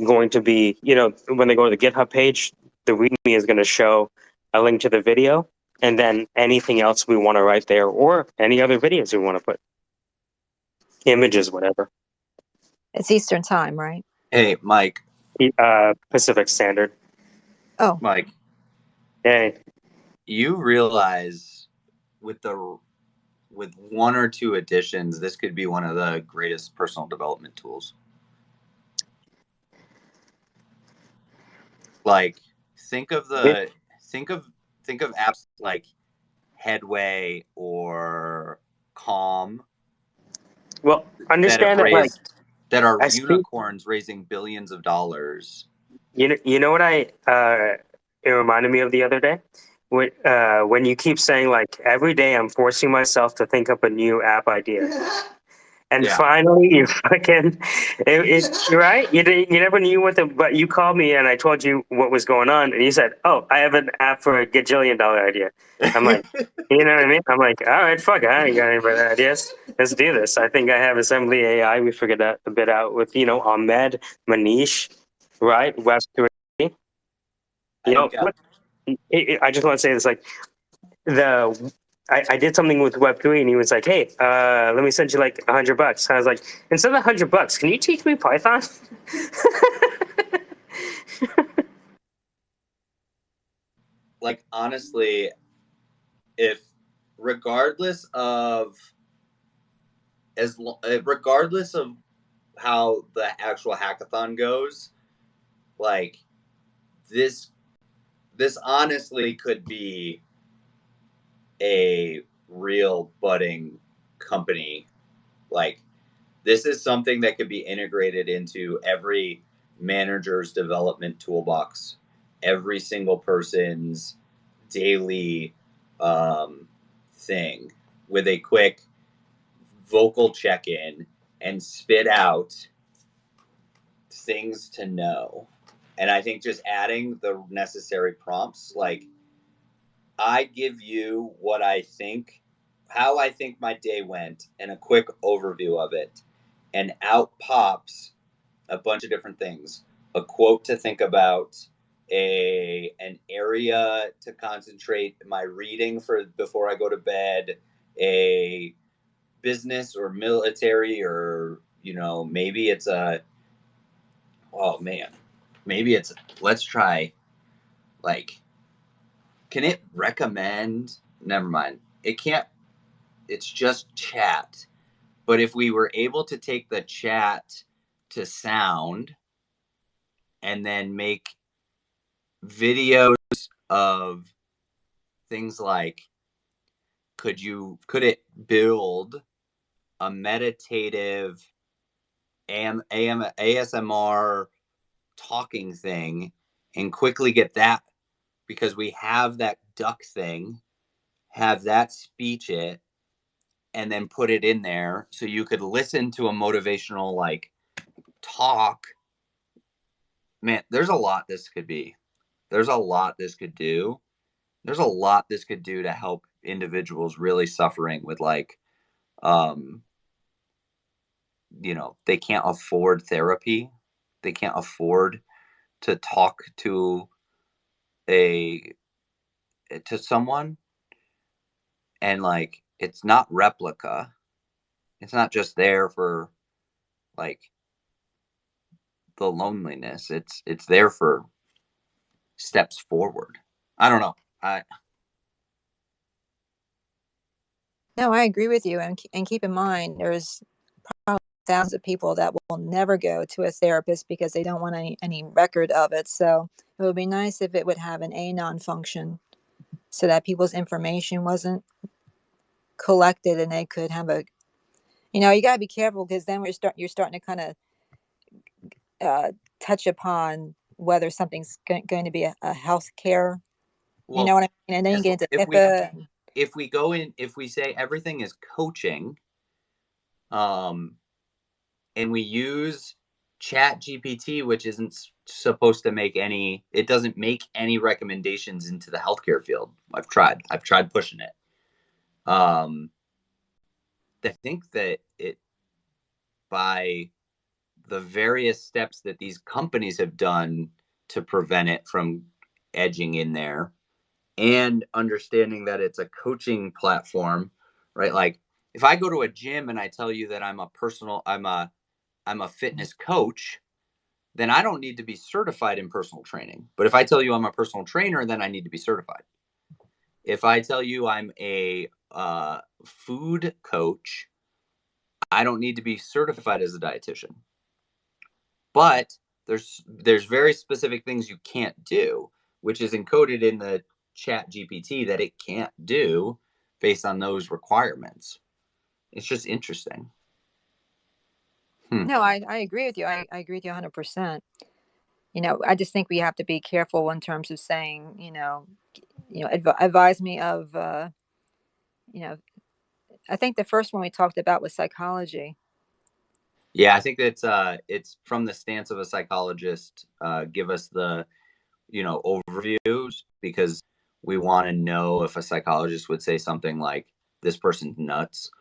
going to be, you know, when they go to the GitHub page, the README is going to show a link to the video, and then anything else we want to write there, or any other videos we want to put, images, whatever. It's Eastern time, right? Hey, Mike. Pacific Standard. Oh, Mike, Hey, you realize with 1 or 2 additions, this could be one of the greatest personal development tools. Like, think of apps like Headway or Calm well, understand that, like, that are I speak. unicorns raising billions of dollars. You know what it reminded me of the other day? When you keep saying, like, every day I'm forcing myself to think up a new app idea. And Yeah. finally, you fucking, you're right. You never knew but you called me and I told you what was going on. And you said, oh, I have an app for a gajillion-dollar idea. I'm like, you know what I mean? I'm like, all right, fuck it. I ain't got any better ideas. Let's do this. I think I have assemblyaAI. We figured that a bit out with, you know, Ahmed, Manish, right? Web3. You know, I just want to say this, like, I did something with Web3 and he was like, hey, let me send you like $100. I was like, instead of $100, can you teach me Python? Like, honestly, if regardless of how the actual hackathon goes, like, this honestly could be a real budding company. Like, this is something that could be integrated into every manager's development toolbox, every single person's daily thing, with a quick vocal check-in and spit out things to know. And I think just adding the necessary prompts, like I give you what I think, how I think my day went, and a quick overview of it. And out pops a bunch of different things: a quote to think about, an area to concentrate my reading for before I go to bed, a business or military, or maybe it's a, oh man, maybe it's, let's try, like, can it recommend, never mind, it can't, it's just chat. But if we were able to take the chat to sound and then make videos of things like, could it build a meditative ASMR talking thing and quickly get that, because we have that duck thing, have that speech it, and then put it in there so you could listen to a motivational like talk. Man, there's a lot this could be. There's a lot this could do. There's a lot this could do to help individuals really suffering with like they can't afford therapy. They can't afford to talk a to someone, and like it's not replica. It's not just there for like the loneliness. It's there for steps forward. I don't know. No, I agree with you. And keep in mind, there's probably thousands of people that will never go to a therapist because they don't want any record of it. So it would be nice if it would have an anon function so that people's information wasn't collected and they could have a, you got to be careful because then you're starting to kind of touch upon whether something's going to be a health care, you know Well, what I mean? And then you get into if HIPAA. we go in, if we say everything is coaching, and we use chat GPT, which isn't supposed to make any, it doesn't make any recommendations into the healthcare field. I've tried pushing it. I think that it, by the various steps that these companies have done to prevent it from edging in there, and understanding that it's a coaching platform, right? Like if I go to a gym and I tell you that I'm a fitness coach, then I don't need to be certified in personal training. But if I tell you I'm a personal trainer, then I need to be certified. If I tell you I'm a food coach, I don't need to be certified as a dietitian. But there's very specific things you can't do, which is encoded in the chat GPT that it can't do based on those requirements. It's just interesting. No, I agree with you. I agree with you 100%. I just think we have to be careful in terms of saying, advise me of, I think the first one we talked about was psychology. Yeah, I think that it's from the stance of a psychologist. Give us the overviews, because we want to know if a psychologist would say something like this person's nuts,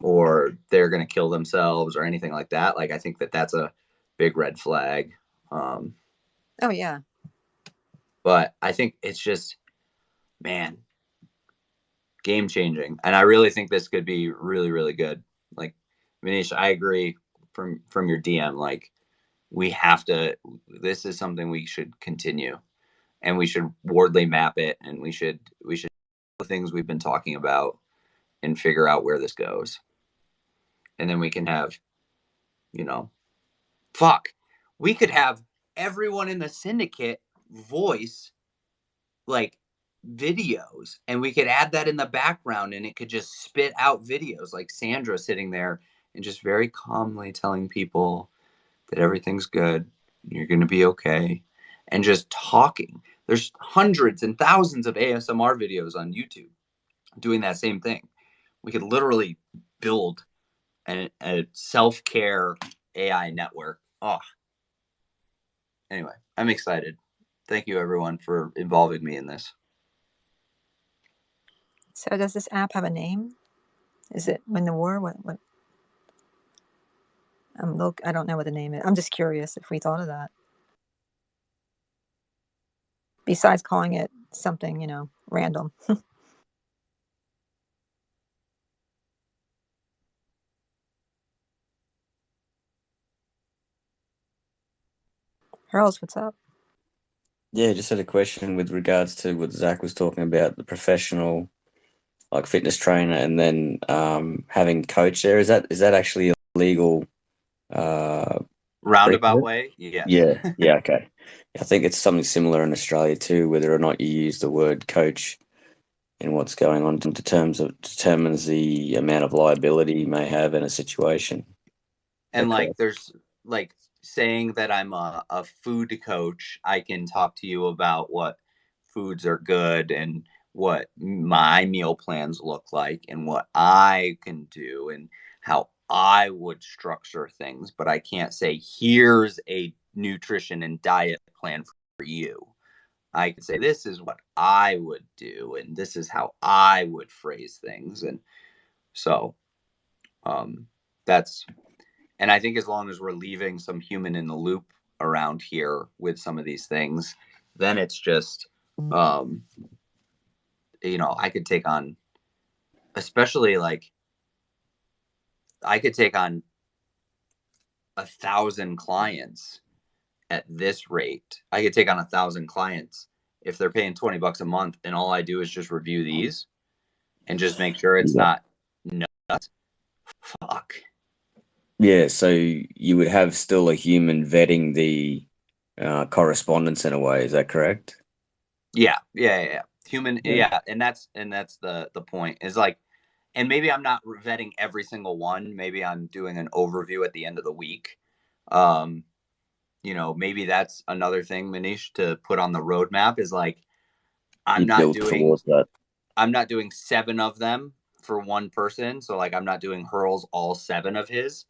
or they're going to kill themselves or anything like that. Like I think that that's a big red flag. Oh yeah. But I think it's just, man, game changing, and I really think this could be really, really good. Like Manish, I agree from your DM. Like we have to. This is something we should continue, and we should Wardley map it, and we should the things we've been talking about and figure out where this goes, and then we can have, fuck, we could have everyone in the syndicate voice like videos, and we could add that in the background, and it could just spit out videos like Sandra sitting there and just very calmly telling people that everything's good, you're going to be okay, and just talking. There's hundreds and thousands of ASMR videos on YouTube doing that same thing. We could literally build a self-care AI network. Oh, anyway, I'm excited. Thank you everyone for involving me in this. So does this app have a name? Is it Win the War? What? I don't know what the name is. I'm just curious if we thought of that. Besides calling it something, random. Hurls, what's up? Yeah, just had a question with regards to what Zach was talking about, the professional like fitness trainer, and then having coach there. Is that actually a legal Roundabout precedent? way? Yes. Yeah, okay. I think it's something similar in Australia too, whether or not you use the word coach in what's going on determines the amount of liability you may have in a situation. And Okay. like there's like saying that I'm a food coach, I can talk to you about what foods are good and what my meal plans look like and what I can do and how I would structure things, but I can't say here's a nutrition and diet plan for you. I could say this is what I would do and this is how I would phrase things. And so that's and I think as long as we're leaving some human in the loop around here with some of these things, then it's just, I could take on, especially like, I could take on 1,000 clients at this rate. I could take on 1,000 clients if they're paying $20 a month, and all I do is just review these and just make sure it's not nuts. Fuck. Yeah, so you would have still a human vetting the correspondence in a way. Is that correct? Yeah. Human. Yeah. And that's the point is like, and maybe I'm not vetting every single one. Maybe I'm doing an overview at the end of the week. Maybe that's another thing, Manish, to put on the roadmap is like, You build towards that. I'm not doing 7 of them for one person. So like, I'm not doing Hurls all 7 of his.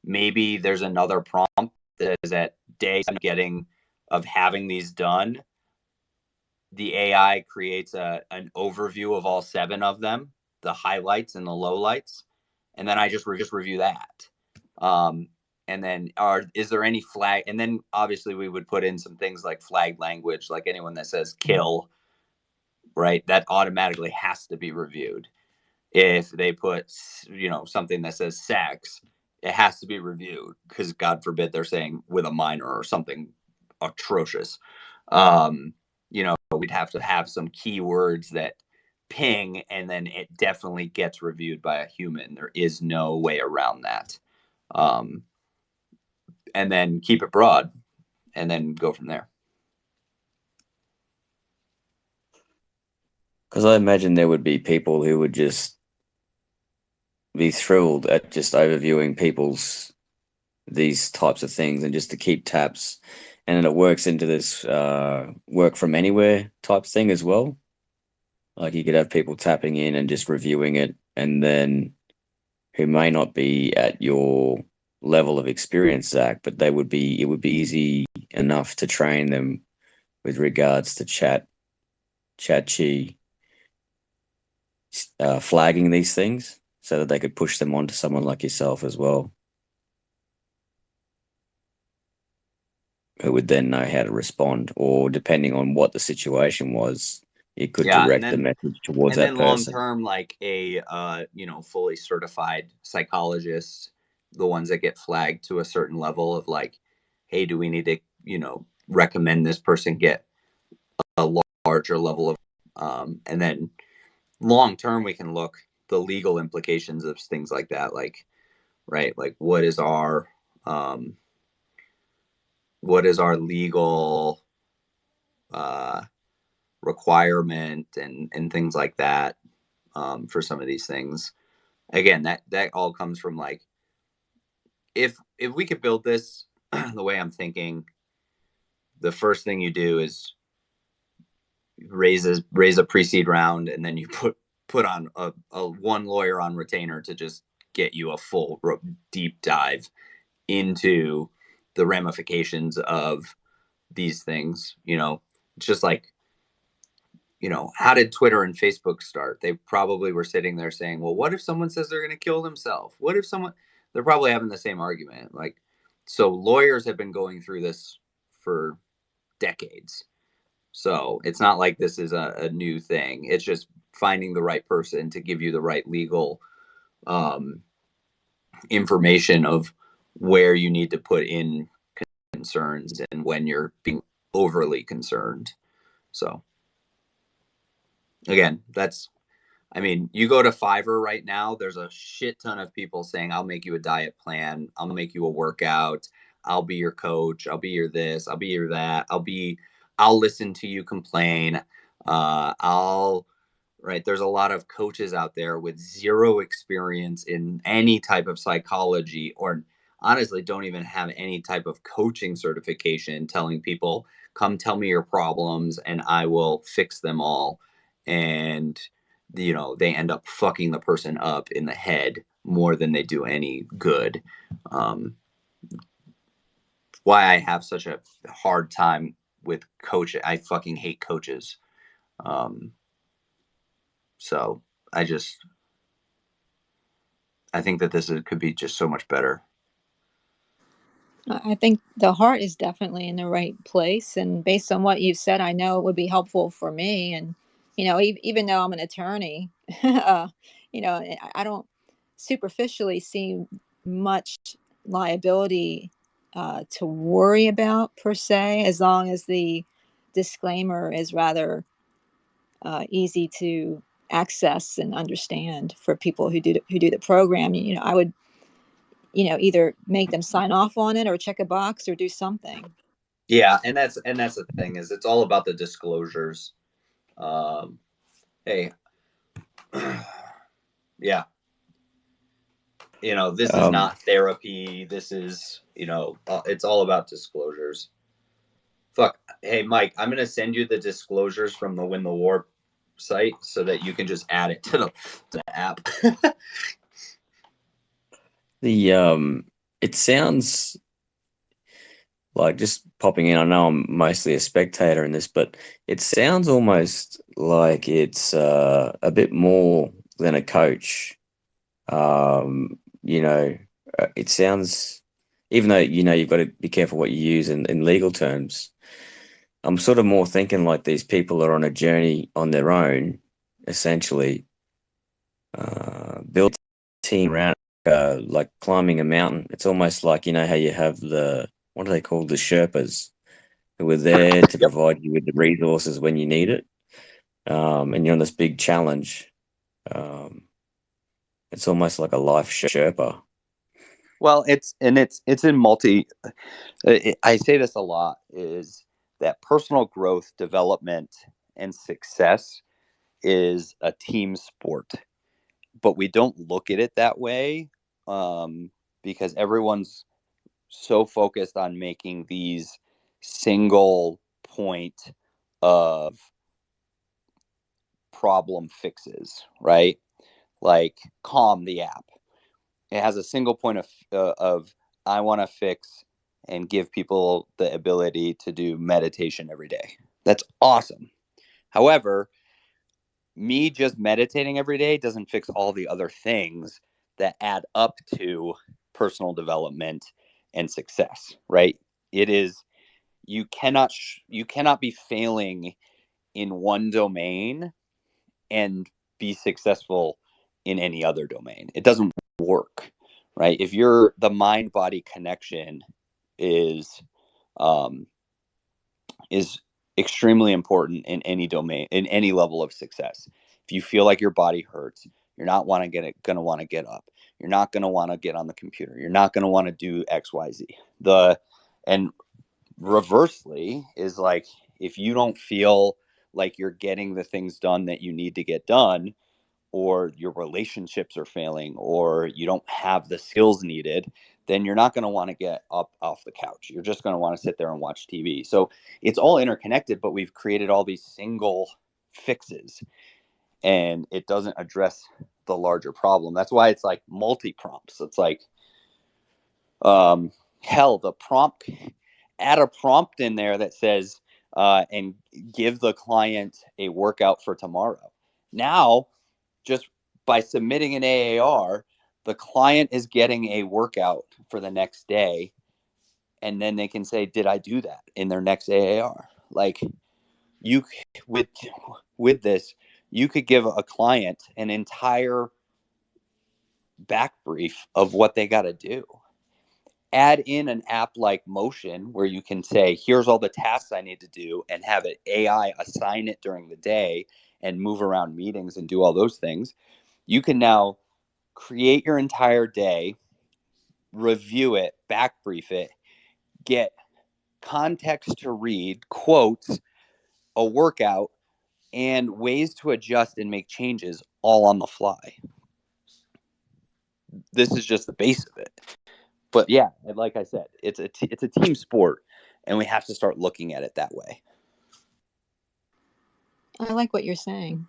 Maybe there's another prompt that is at day I'm getting of having these done. The AI creates an overview of all 7 of them, the highlights and the lowlights, and then I just review that. And then is there any flag? And then obviously we would put in some things like flag language, like anyone that says kill, right? That automatically has to be reviewed. If they put, something that says sex, it has to be reviewed because God forbid they're saying with a minor or something atrocious. We'd have to have some keywords that ping, and then it definitely gets reviewed by a human. There is no way around that. And then keep it broad and then go from there. Because I imagine there would be people who would just be thrilled at just overviewing these types of things and just to keep tabs. And then it works into this work from anywhere type thing as well. Like you could have people tapping in and just reviewing it, and then who may not be at your level of experience, Zach, but it would be easy enough to train them with regards to chat flagging these things so that they could push them onto someone like yourself as well, who would then know how to respond, or depending on what the situation was, it could direct the message towards that person. Long term, like a fully certified psychologist, the ones that get flagged to a certain level of like, hey, do we need to recommend this person get a larger level of and then long term we can look the legal implications of things like that, like, right, like what is our legal requirement and things like that for some of these things. Again, that all comes from like, if we could build this the way I'm thinking, the first thing you do is raise a pre-seed round, and then you put on a one lawyer on retainer to just get you a full deep dive into the ramifications of these things. It's just like, how did Twitter and Facebook start? They probably were sitting there saying, well, what if someone says they're going to kill themselves? What if they're probably having the same argument. Like, so lawyers have been going through this for decades. So it's not like this is a new thing. It's just finding the right person to give you the right legal information of where you need to put in concerns and when you're being overly concerned. So again, you go to Fiverr right now, there's a shit ton of people saying, I'll make you a diet plan. I'll make you a workout. I'll be your coach. I'll be your this. I'll be your that. I'll listen to you complain. Right. There's a lot of coaches out there with zero experience in any type of psychology, or honestly don't even have any type of coaching certification, telling people, come tell me your problems and I will fix them all. And, they end up fucking the person up in the head more than they do any good. Why I have such a hard time with coaching. I fucking hate coaches. So I think that this could be just so much better. I think the heart is definitely in the right place. And based on what you've said, I know it would be helpful for me. And, even though I'm an attorney, I don't superficially see much liability to worry about per se, as long as the disclaimer is rather easy to access and understand for people who do the program. I would either make them sign off on it or check a box or do something. Yeah, and that's the thing, is it's all about the disclosures. Hey, yeah, this is not therapy. This is, it's all about disclosures. Fuck. Hey, Mike, I'm gonna send you the disclosures from the Win the War site so that you can just add it to the app. It sounds like, just popping in, I know I'm mostly a spectator in this, but it sounds almost like it's a bit more than a coach. It sounds, even though you've got to be careful what you use in legal terms, I'm sort of more thinking like these people are on a journey on their own, essentially, build a team around, like climbing a mountain. It's almost like, how you have what are they called? The Sherpas, who are there to provide you with the resources when you need it. And you're on this big challenge. It's almost like a life Sherpa. Well, it's in multi. I say this a lot, is that personal growth, development, and success is a team sport, but we don't look at it that way, because everyone's so focused on making these single point of problem fixes, right? Like Calm, the app, it has a single point of I want to fix and give people the ability to do meditation every day. That's awesome. However, me just meditating every day doesn't fix all the other things that add up to personal development and success, right? It is, you cannot be failing in one domain and be successful in any other domain. It doesn't work, right? If the mind body connection is extremely important in any domain, in any level of success. If you feel like your body hurts, you're not going to want to get up. You're not going to want to get on the computer. You're not going to want to do XYZ. And reversely is like, if you don't feel like you're getting the things done that you need to get done, or your relationships are failing, or you don't have the skills needed, then you're not going to want to get up off the couch. You're just going to want to sit there and watch TV. So it's all interconnected, but we've created all these single fixes, and it doesn't address the larger problem. That's why it's like multi-prompts. It's like, hell, the prompt, add a prompt in there that says, and give the client a workout for tomorrow. Now, just by submitting an AAR, the client is getting a workout for the next day. And then they can say, did I do that in their next AAR? Like, you, with this, you could give a client an entire back brief of what they got to do. Add in an app like Motion where you can say, here's all the tasks I need to do, and have it AI assign it during the day and move around meetings and do all those things. You can now create your entire day, review it, back brief it, get context to read, quotes, a workout, and ways to adjust and make changes all on the fly. This is just the base of it. But yeah, like I said, it's a team sport, and we have to start looking at it that way. I like what you're saying,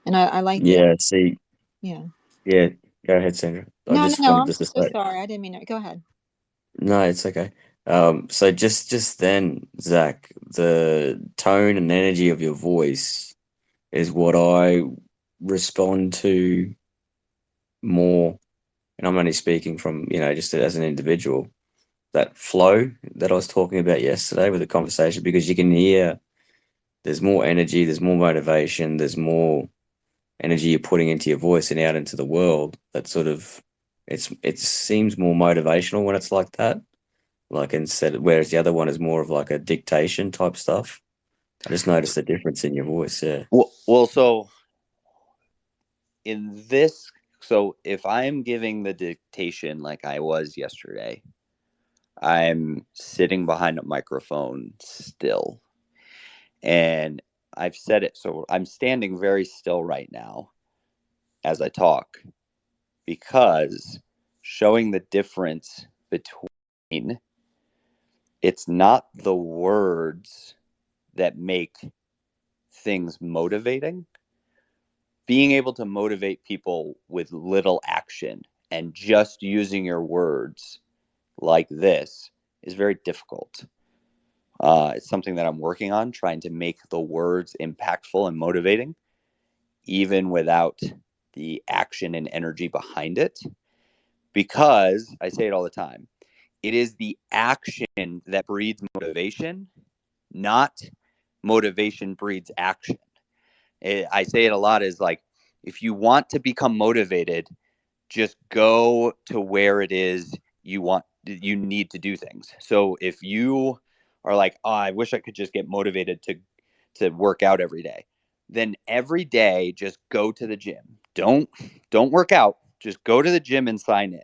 and I like Yeah, see, yeah. yeah, go ahead, Sandra. I No, no, just no. wanted I'm to so say, sorry. I didn't mean to. Go ahead. no, it's okay. So just then, Zach, the tone and energy of your voice is what I respond to more, and I'm only speaking from, just as an individual, that flow that I was talking about yesterday with the conversation, because you can hear there's more energy, there's more motivation, there's more energy you're putting into your voice and out into the world. That sort of, it seems more motivational when it's like that. Like, instead, whereas the other one is more of like a dictation type stuff. I just noticed the difference in your voice. Yeah. Well, so in this, so if I'm giving the dictation like I was yesterday, I'm sitting behind a microphone still. And I've said it, so I'm standing very still right now as I talk, because showing the difference between, it's not the words that make things motivating. Being able to motivate people with little action and just using your words like this is very difficult. It's something that I'm working on, trying to make the words impactful and motivating, even without the action and energy behind it. Because I say it all the time, it is the action that breeds motivation, not motivation breeds action. I say it a lot, is like, if you want to become motivated, just go to where it is you need to do things. So if you are like, oh, I wish I could just get motivated to work out every day, then every day just go to the gym. Don't work out, just go to the gym and sign in.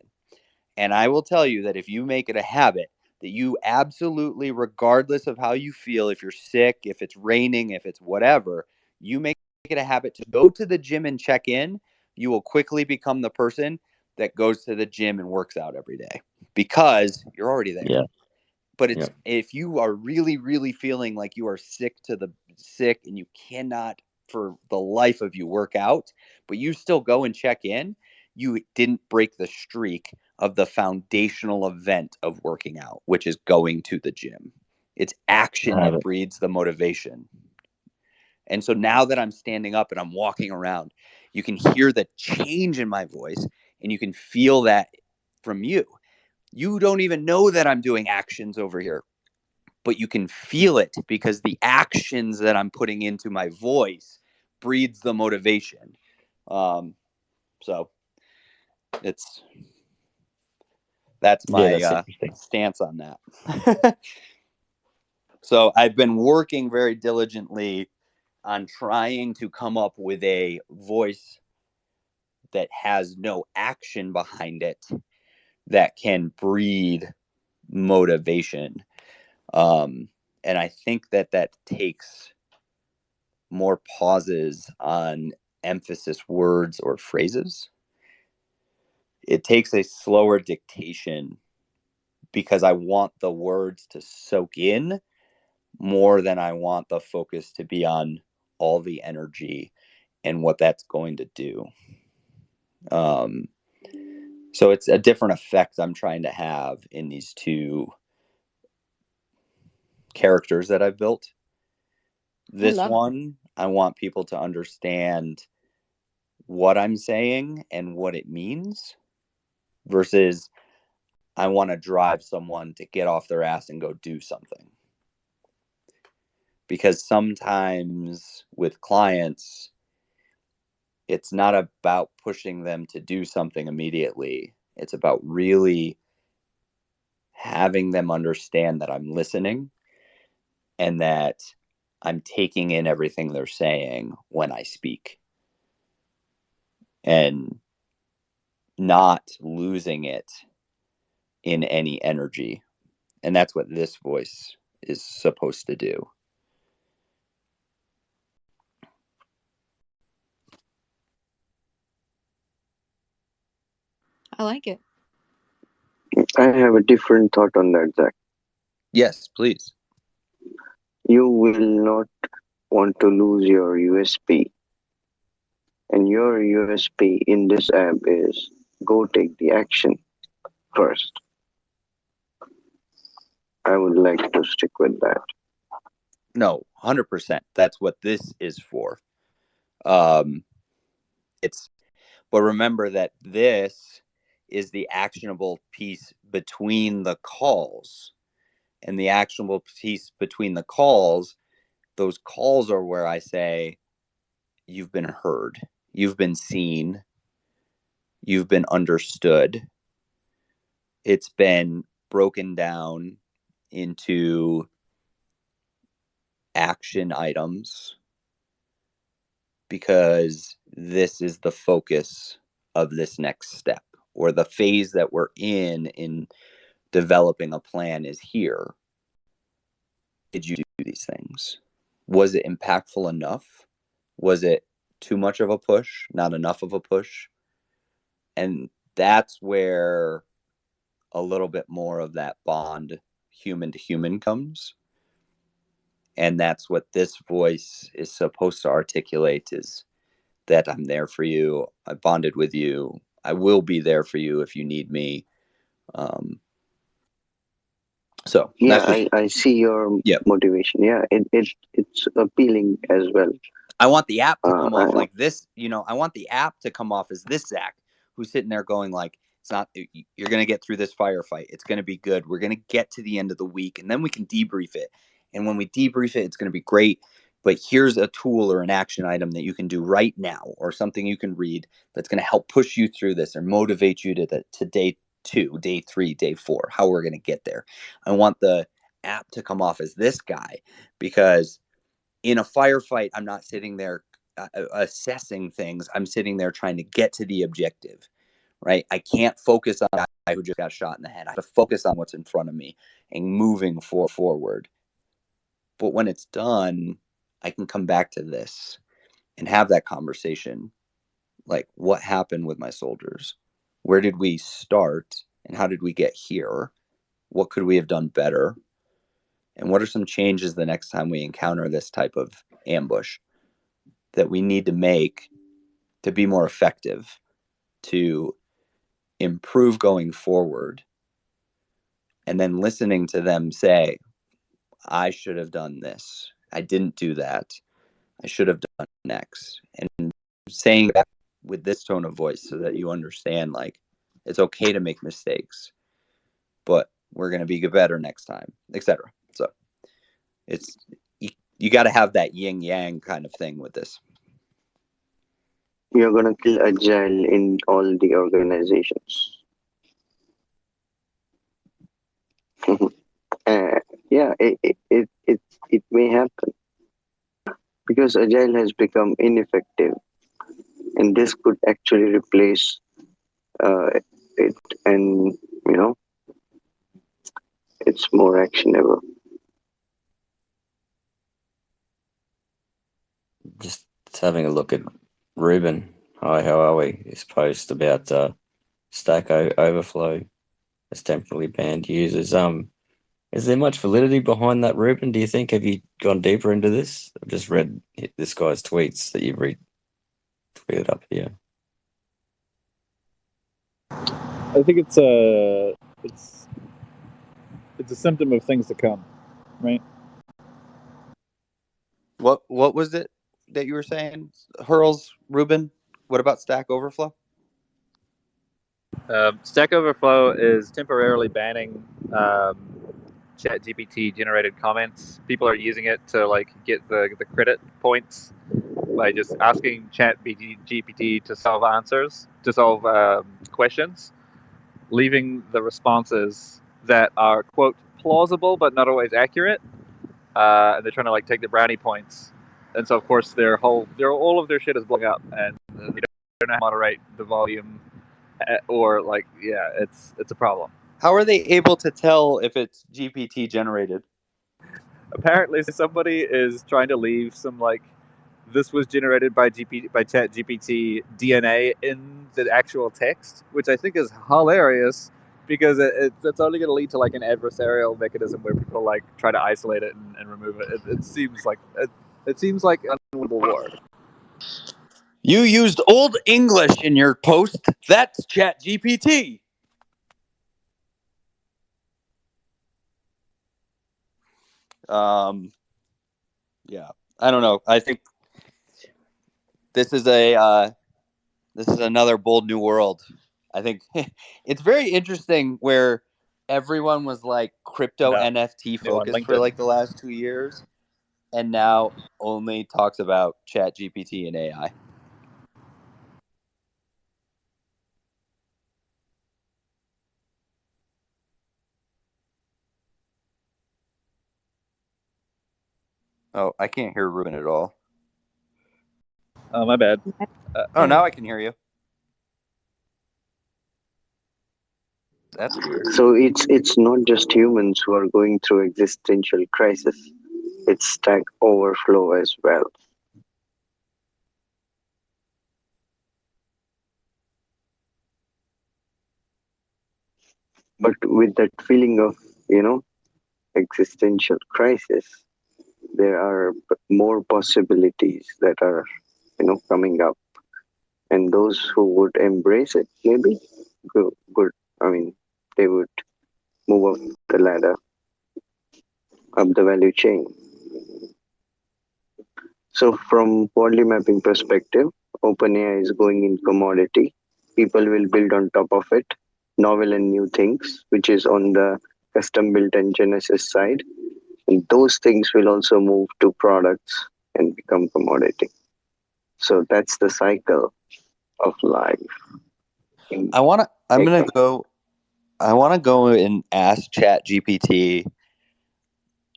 And I will tell you that if you make it a habit, that you absolutely, regardless of how you feel, if you're sick, if it's raining, if it's whatever, you make it a habit to go to the gym and check in, you will quickly become the person that goes to the gym and works out every day, because you're already there. Yeah. But Yeah. if you are really, really feeling like you are sick and you cannot for the life of you work out, but you still go and check in, you didn't break the streak of the foundational event of working out, which is going to the gym. It's action that breeds the motivation. And so now that I'm standing up and I'm walking around, you can hear the change in my voice, and you can feel that from you. You don't even know that I'm doing actions over here, but you can feel it because the actions that I'm putting into my voice breeds the motivation. So that's my stance on that. So I've been working very diligently on trying to come up with a voice that has no action behind it that can breed motivation. And I think that takes more pauses on emphasis words or phrases. It takes a slower dictation, because I want the words to soak in more than I want the focus to be on all the energy and what that's going to do. So it's a different effect I'm trying to have in these two characters that I've built. This love one, I want people to understand what I'm saying and what it means, versus I want to drive someone to get off their ass and go do something. Because sometimes with clients, it's not about pushing them to do something immediately. It's about really having them understand that I'm listening and that I'm taking in everything they're saying when I speak, and not losing it in any energy. And that's what this voice is supposed to do. I like it. I have a different thought on that, Zach. Yes, please. You will not want to lose your USP. And your USP in this app is go take the action first. I would like to stick with that. No, 100%. That's what this is for. But remember that this is the actionable piece between the calls. And the actionable piece between the calls, those calls are where I say, you've been heard, you've been seen, you've been understood. It's been broken down into action items because this is the focus of this next step, or the phase that we're in developing a plan is here. Did you do these things? Was it impactful enough? Was it too much of a push? Not enough of a push? And that's where a little bit more of that bond, human to human, comes. And that's what this voice is supposed to articulate, is that I'm there for you. I bonded with you. I will be there for you if you need me. So Yeah, that's just, I see your motivation. Yeah, it's appealing as well. I want the app to come off I- like this. I want the app to come off as this Zach, who's sitting there going like, it's not, you're going to get through this firefight. It's going to be good. We're going to get to the end of the week, and then we can debrief it. And when we debrief it, it's going to be great. But here's a tool or an action item that you can do right now, or something you can read that's going to help push you through this or motivate you to day 2, day 3, day 4, how we're going to get there. I want the app to come off as this guy, because in a firefight, I'm not sitting there assessing things. I'm sitting there trying to get to the objective, right? I can't focus on the guy who just got shot in the head. I have to focus on what's in front of me and moving forward. But when it's done, I can come back to this and have that conversation. Like, what happened with my soldiers? Where did we start? And how did we get here? What could we have done better? And what are some changes the next time we encounter this type of ambush that we need to make to be more effective, to improve going forward? And then listening to them say, I should have done this. I didn't do that. I should have done X. And saying that with this tone of voice so that you understand, like, it's okay to make mistakes, but we're going to be better next time, etc. So it's, you got to have that yin yang kind of thing with this. You're gonna kill agile in all the organizations. Yeah, it may happen because agile has become ineffective, and this could actually replace it, and it's more actionable. Just having a look at Ruben. Hi, how are we? His post about Stack Overflow as temporarily banned users. Is there much validity behind that, Ruben? Do you think? Have you gone deeper into this? I've just read this guy's tweets that you've tweeted up here. I think it's a symptom of things to come, right? What was it that you were saying, Hurls, Ruben? What about Stack Overflow? Stack Overflow is temporarily banning ChatGPT generated comments. People are using it to like get the credit points by just asking ChatGPT to solve questions, leaving the responses that are quote plausible but not always accurate. And they're trying to like take the brownie points, and so of course all of their shit is blowing up, and they don't know how to moderate the volume, or like it's a problem. How are they able to tell if it's GPT generated? Apparently, somebody is trying to leave some like this was generated by ChatGPT DNA in the actual text, which I think is hilarious because it's only going to lead to like an adversarial mechanism where people like try to isolate it and remove it. It seems like it seems like an unwinnable war. You used Old English in your post. That's ChatGPT. Yeah, I don't know. I think this is another bold new world. I think it's very interesting where everyone was like crypto NFT focused for like the last 2 years, and now only talks about ChatGPT and AI. Oh, I can't hear Ruben at all. Oh, my bad. Oh, now I can hear you. That's weird. So it's not just humans who are going through existential crisis. It's Stack Overflow as well. But with that feeling of, existential crisis, there are more possibilities that are, coming up. And those who would embrace it, maybe, good. I mean, they would move up the ladder, up the value chain. So from quality mapping perspective, OpenAI is going in commodity. People will build on top of it, novel and new things, which is on the custom built and Genesis side. And those things will also move to products and become commodity. So that's the cycle of life. I want to go and ask ChatGPT.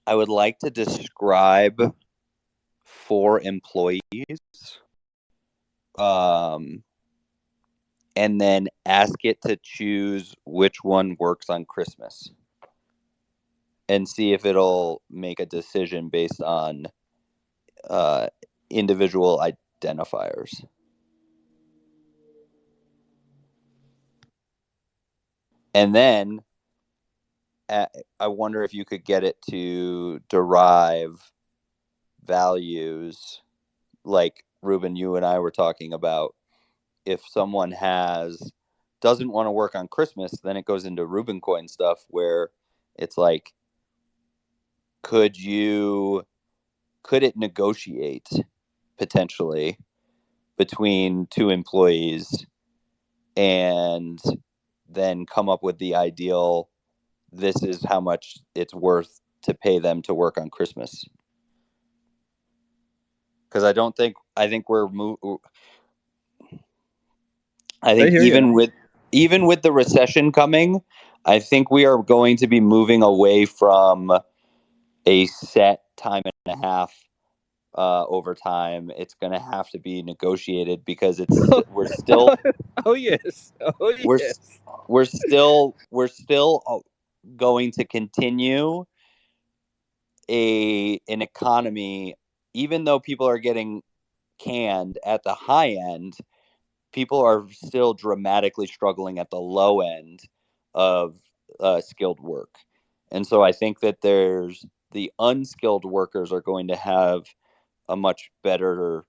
I would like to describe 4 employees, and then ask it to choose which one works on Christmas, and see if it'll make a decision based on individual identifiers. And then I wonder if you could get it to derive values like Ruben, you and I were talking about. If someone doesn't want to work on Christmas, then it goes into Ruben coin stuff where it's like, could it negotiate potentially between 2 employees and then come up with the ideal, this is how much it's worth to pay them to work on Christmas? Because I think even with the recession coming, I think we are going to be moving away from a set time and a half over time. It's going to have to be negotiated because we're still we're still going to continue an economy, even though people are getting canned at the high end. People are still dramatically struggling at the low end of skilled work. And so I think that the unskilled workers are going to have a much better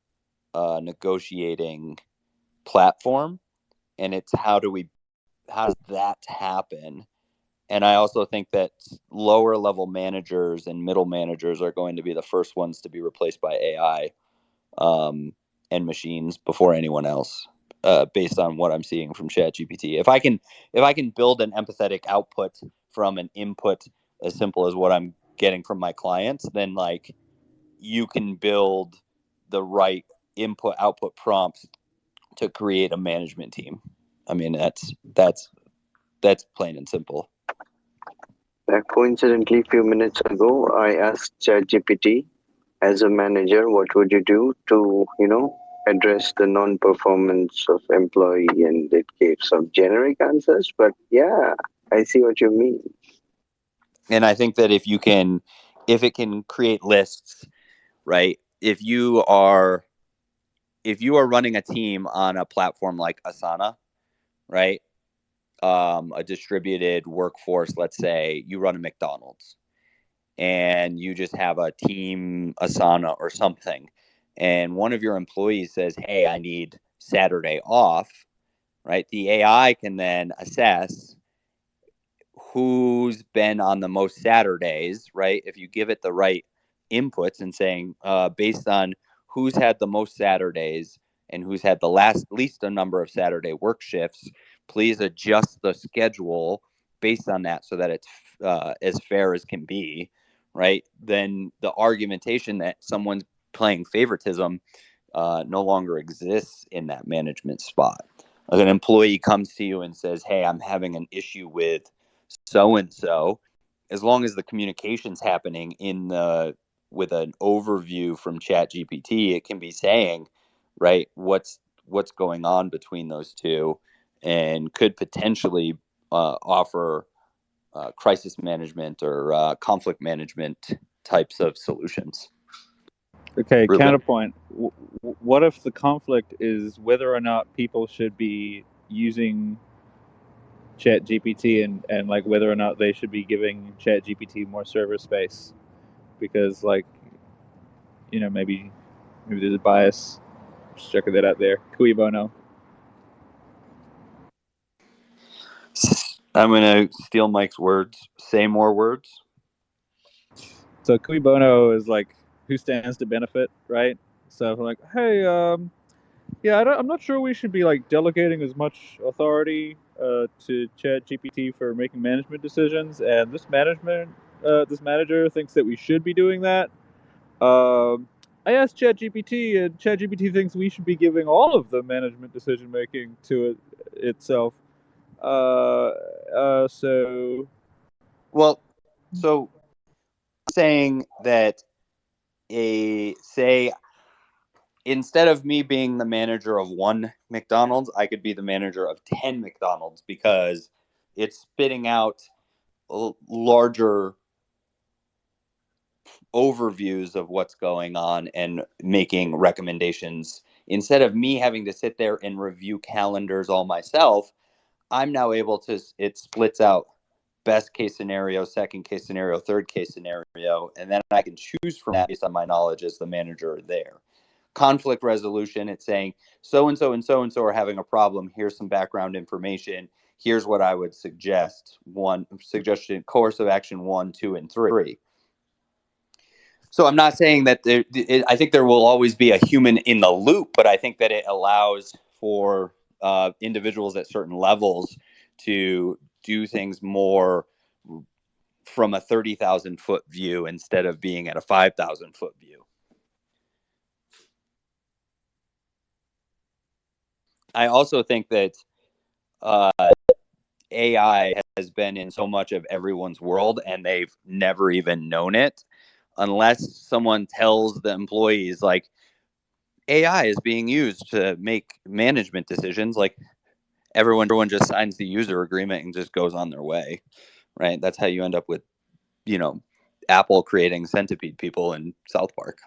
negotiating platform. And it's how does that happen? And I also think that lower level managers and middle managers are going to be the first ones to be replaced by AI and machines before anyone else, based on what I'm seeing from ChatGPT. If I can build an empathetic output from an input as simple as what I'm getting from my clients, then like you can build the right input output prompts to create a management team. I mean, that's plain and simple. Coincidentally, a few minutes ago, I asked ChatGPT, as a manager, what would you do to, address the non-performance of employee? And it gave some generic answers, but yeah, I see what you mean. And I think that if it can create lists, right? If you are running a team on a platform like Asana, right? A distributed workforce, let's say you run a McDonald's and you just have a team Asana or something, and one of your employees says, "Hey, I need Saturday off," right? The AI can then assess who's been on the most Saturdays, right? If you give it the right inputs and saying, based on who's had the most Saturdays and who's had the least a number of Saturday work shifts, please adjust the schedule based on that so that it's as fair as can be, right? Then the argumentation that someone's playing favoritism no longer exists in that management spot. Like an employee comes to you and says, "Hey, I'm having an issue with so and so," as long as the communication's happening with an overview from ChatGPT, it can be saying, right, what's going on between those two, and could potentially offer crisis management or conflict management types of solutions. Okay, Ruben. counterpoint. What if the conflict is whether or not people should be using Chat GPT and like whether or not they should be giving Chat GPT more server space? Because like, maybe there's a bias. Just checking that out there. Cui bono. I'm going to steal Mike's words. Say more words. So cui bono is like who stands to benefit, right? So if I'm like, hey, yeah, I'm not sure we should be like delegating as much authority to Chat GPT for making management decisions, and this manager thinks that we should be doing that. I asked Chat GPT, and Chat GPT thinks we should be giving all of the management decision making to itself. So Well, so saying that say instead of me being the manager of one McDonald's, I could be the manager of 10 McDonald's because it's spitting out larger overviews of what's going on and making recommendations. Instead of me having to sit there and review calendars all myself, I'm now able to, it splits out best case scenario, second case scenario, third case scenario, and then I can choose from that based on my knowledge as the manager there. Conflict resolution, it's saying so and so and so and so are having a problem. Here's some background information. Here's what I would suggest. One suggestion, course of action 1, 2, and 3. So I'm not saying that I think there will always be a human in the loop, but I think that it allows for individuals at certain levels to do things more from a 30,000 foot view instead of being at a 5,000 foot view. I also think that AI has been in so much of everyone's world and they've never even known it unless someone tells the employees like AI is being used to make management decisions. Like everyone just signs the user agreement and just goes on their way, right? That's how you end up with, Apple creating centipede people in South Park.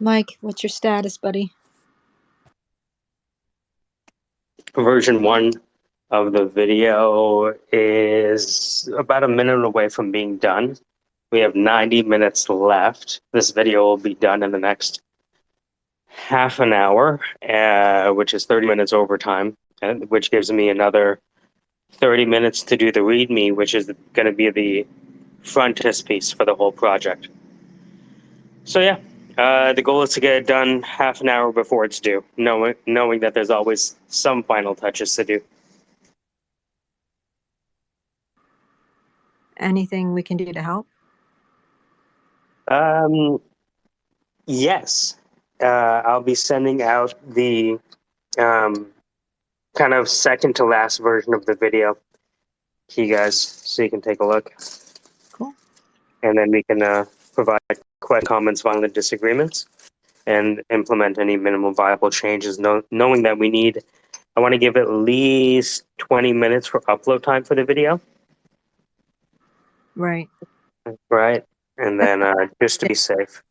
Mike, what's your status, buddy? Version 1 of the video is about a minute away from being done. We have 90 minutes left. This video will be done in the next half an hour, which is 30 minutes overtime, which gives me another 30 minutes to do the README, which is going to be the frontispiece for the whole project. So yeah, the goal is to get it done half an hour before it's due, knowing that there's always some final touches to do. Anything we can do to help? Yes, I'll be sending out the kind of second to last version of the video to you guys so you can take a look. Cool. And then we can provide comments on the disagreements and implement any minimum viable changes, knowing that I want to give at least 20 minutes for upload time for the video. Right. Right. And then just to be safe.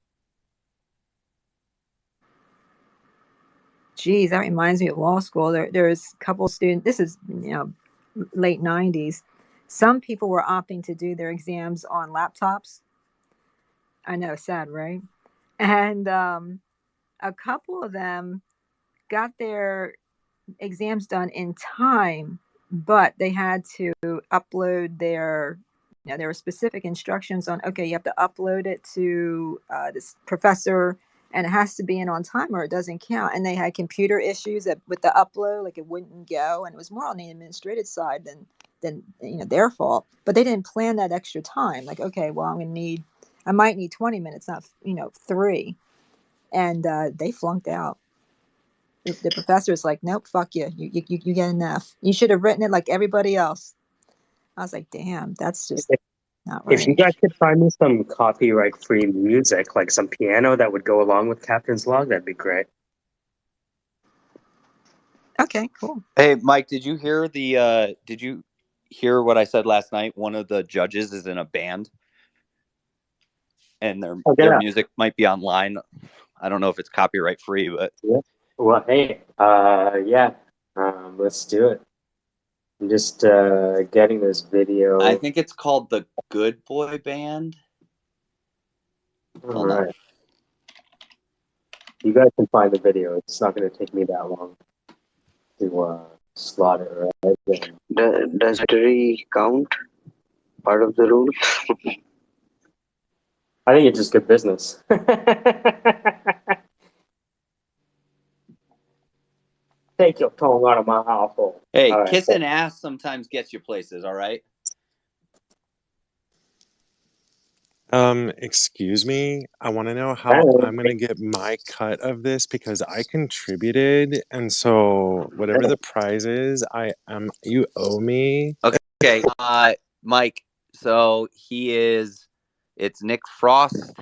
Geez, that reminds me of law school. There's a couple students, this is, late 90s. Some people were opting to do their exams on laptops. I know, sad, right? And a couple of them got their exams done in time, but they had to upload there were specific instructions on, okay, you have to upload it to this professor, and it has to be in on time or it doesn't count. And they had computer issues with the upload, like it wouldn't go, and it was more on the administrative side than their fault. But they didn't plan that extra time. Like, okay, well, I might need 20 minutes, not 3, and they flunked out. The professor's like, nope, fuck you. You get an F. You should have written it like everybody else. I was like, damn, that's just not If you right. guys could find me some copyright-free music, like some piano that would go along with Captain's Log, that'd be great. Okay, cool. Hey, Mike, did you hear what I said last night? One of the judges is in a band, and their music might be online. I don't know if it's copyright free, but yeah. Well, hey, let's do it. I'm just getting this video. I think it's called the Good Boy Band. All right. You guys can find the video. It's not going to take me that long to slot it right there. Does battery count? Part of the rule? I think it's just good business. Take your tongue out of my household. Hey, right, kissing ass sometimes gets you places, all right? Excuse me. I want to know how I'm going to get my cut of this because I contributed, and so whatever the prize is, you owe me. Okay, Mike. So it's Nick Frost,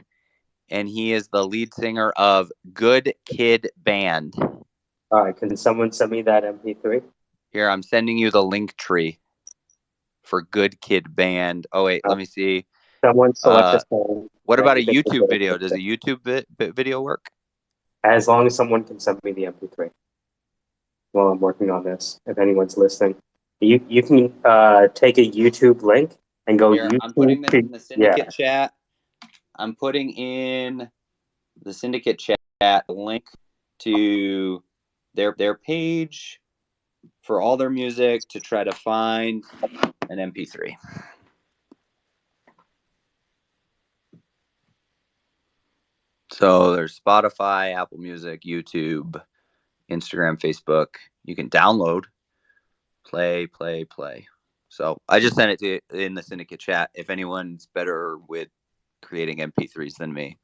and he is the lead singer of Good Kid Band. All right, can someone send me that MP3? Here, I'm sending you the link tree for Good Kid Band. Oh wait, let me see. Someone select a song. What about a YouTube video? Does a YouTube video work? As long as someone can send me the MP3 while I'm working on this, if anyone's listening. You can take a YouTube link and go Here, YouTube. I'm putting this in the Syndicate chat. I'm putting in the Syndicate chat a link to their page for all their music to try to find an MP3. So there's Spotify, Apple Music, YouTube, Instagram, Facebook. You can download, play. So I just sent it to in the Syndicate chat. If anyone's better with creating MP3s than me.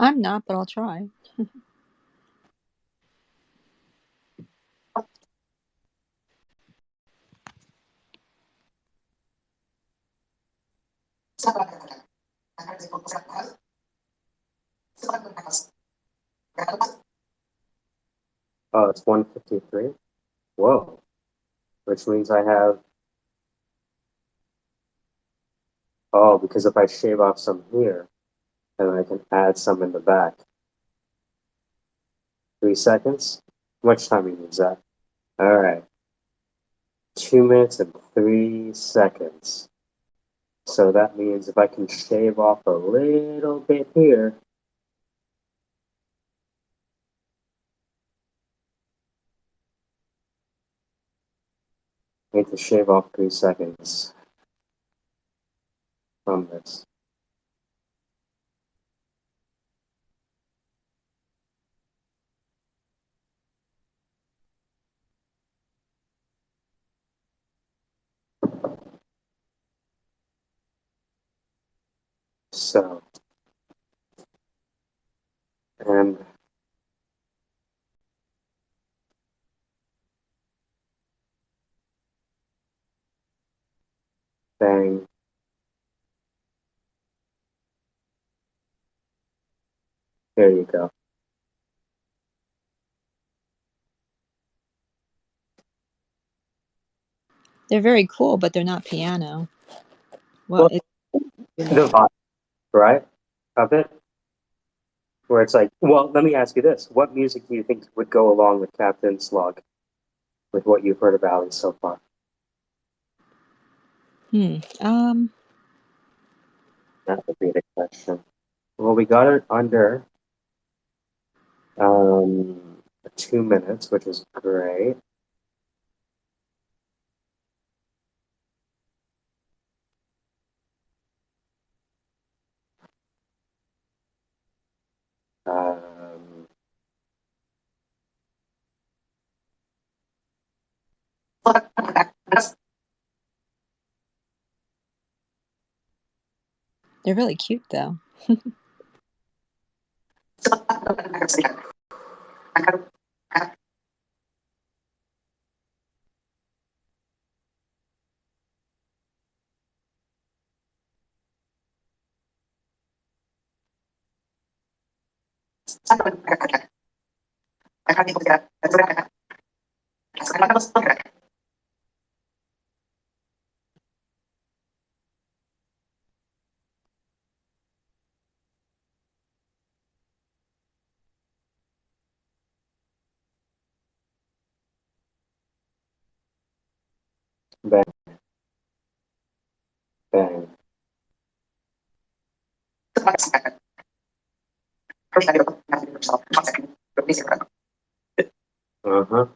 I'm not, but I'll try. Oh, it's 153. Whoa, which means I have Oh, because if I shave off some here, then I can add some in the back. 3 seconds? How much time you use that? All right. 2 minutes and 3 seconds. So that means if I can shave off a little bit here, I need to shave off 3 seconds from this. So, and bang. There you go. They're very cool, but they're not piano. Well, The vibe, right, of it, where it's like, well, let me ask you this. What music do you think would go along with Captain Slug, with what you've heard about it so far? That would be the question. Well, we got it under 2 minutes, which is great. Um, they're really cute, though. bang, bang. Uh-huh.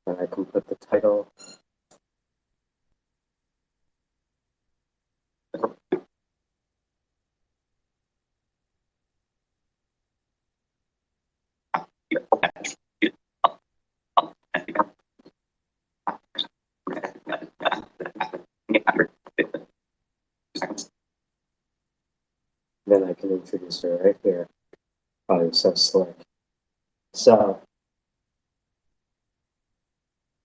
And I can put the title. Then I can introduce her right here. Oh, you're so slick. So,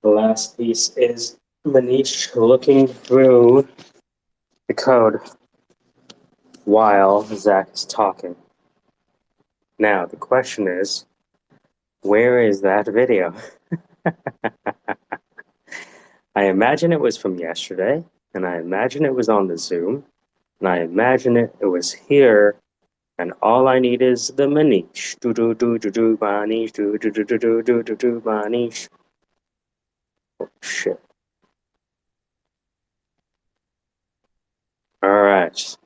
the last piece is Manish looking through the code while Zach is talking. Now, the question is, where is that video? I imagine it was from yesterday, and I imagine it was on the Zoom, and I imagine it was here, and all I need is the Manish. Do do do do do Manish. Do do do do do do do do Manish. Oh shit. Alright.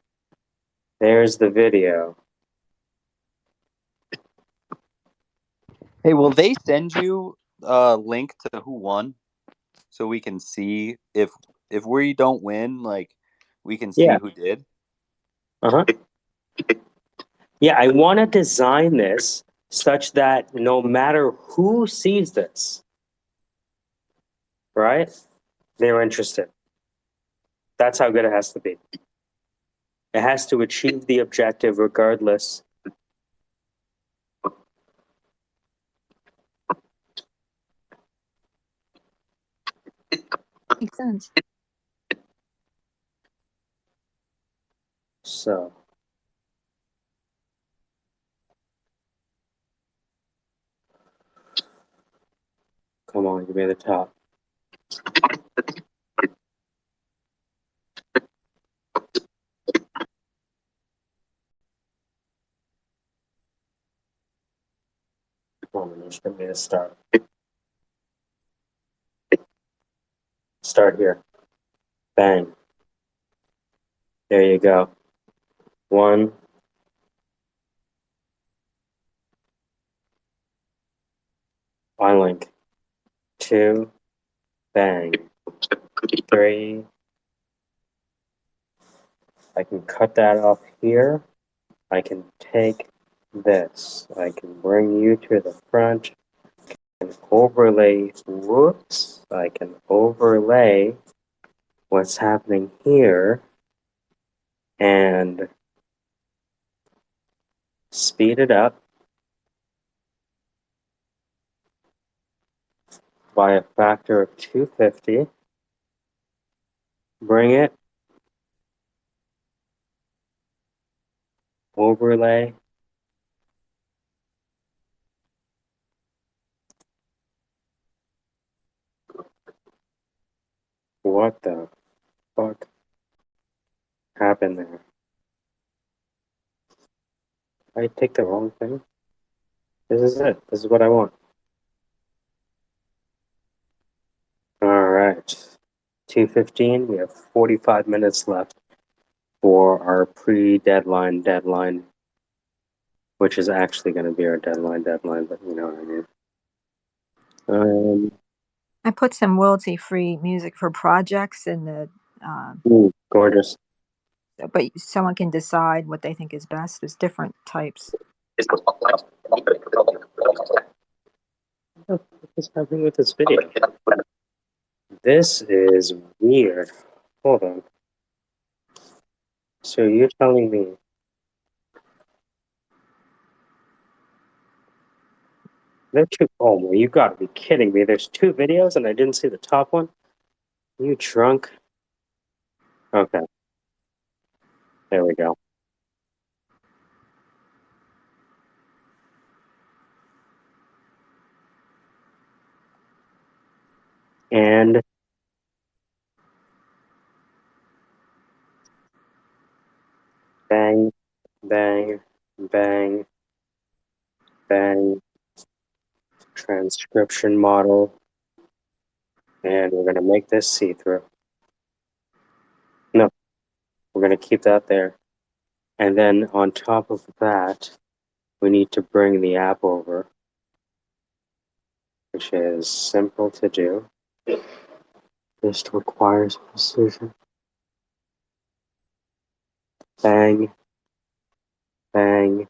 There's the video. Hey, will they send you a link to who won so we can see if we don't win, like we can see Yeah. who did? Uh-huh. Yeah, I want to design this such that no matter who sees this, right, they're interested. That's how good it has to be. It has to achieve the objective regardless. Makes sense. So, Come on, give me the top. Come on, just give me a start. Start here. Bang. There you go. 1. On link. 2. Bang. 3. I can cut that off here. I can take this. I can bring you to the front. I can overlay. Whoops. I can overlay what's happening here and speed it up by a factor of 250. Bring it. Overlay. What the fuck happened there? I take the wrong thing? This is it. This is what I want. Alright. 2:15. We have 45 minutes left for our deadline, which is actually going to be our deadline, but you know what I mean. I put some royalty-free music for projects in the, Gorgeous. but someone can decide what they think is best. There's different types. What is happening with this video? This is weird. Hold on. So you're telling me there are two? Oh, well, you gotta be kidding me. There's 2 videos and I didn't see the top one? You drunk? Okay, there we go. And bang, bang, bang, bang, transcription model. And we're gonna make this see-through. No, we're gonna keep that there. And then on top of that, we need to bring the app over, which is simple to do. Just requires precision. Bang, bang,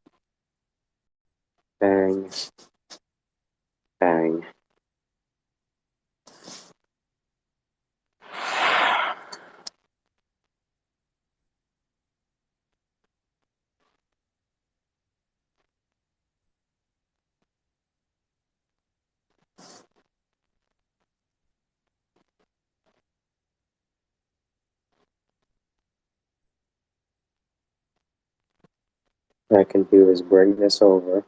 bang, bang. What I can do is bring this over.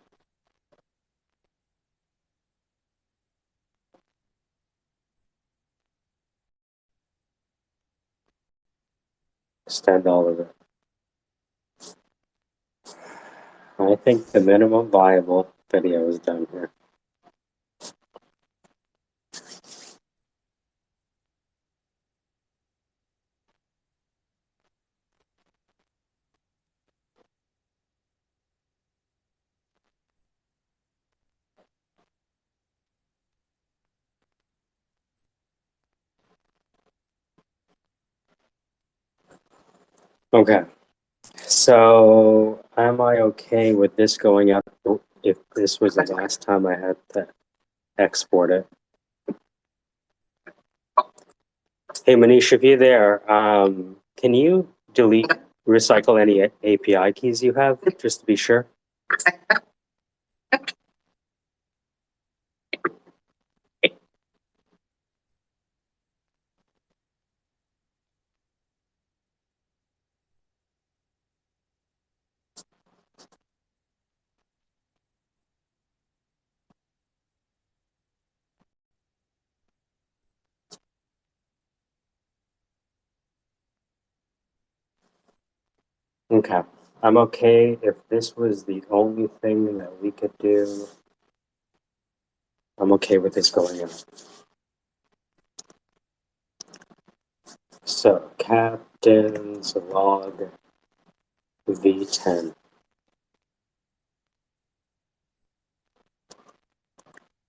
Extend all of it. I think the minimum viable video is done here. Okay, so am I okay with this going up if this was the last time I had to export it? Hey Manish, if you're there, can you recycle any API keys you have, just to be sure? Okay. I'm okay if this was the only thing that we could do. I'm okay with this going in. So, captain's log V10.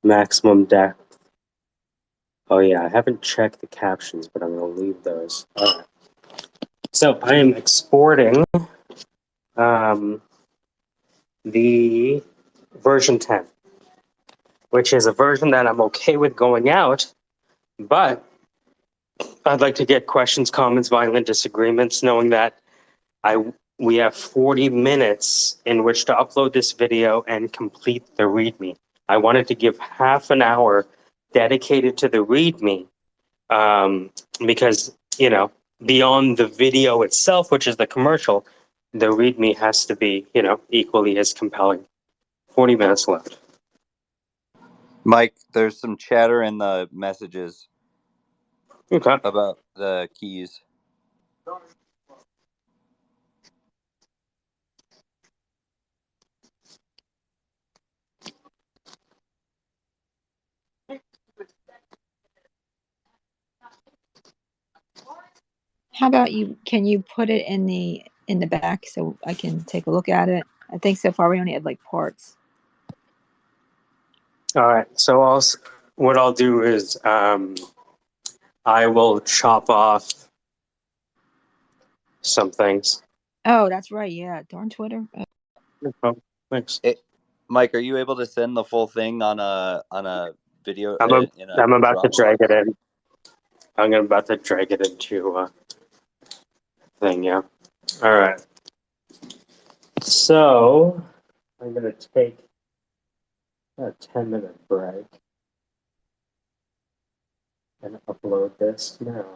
Maximum depth. Oh yeah, I haven't checked the captions, but I'm going to leave those. All right. So I am exporting the version 10, which is a version that I'm okay with going out, but I'd like to get questions, comments, violent disagreements, knowing that we have 40 minutes in which to upload this video and complete the README. I wanted to give half an hour dedicated to the README because, you know, beyond the video itself, which is the commercial, the README has to be, you know, equally as compelling. 40 minutes left. Mike, there's some chatter in the messages Okay. about the keys. How about can you put it in the back so I can take a look at it? I think so far we only had like parts. All right. So what I'll do is I will chop off some things. Oh, that's right. Yeah. Darn Twitter. Oh, thanks. Mike, are you able to send the full thing on a video in a I'm about to Dropbox? drag it in. I'm about to drag it into thing. Yeah. All right. So I'm gonna take a 10-minute break and upload this now.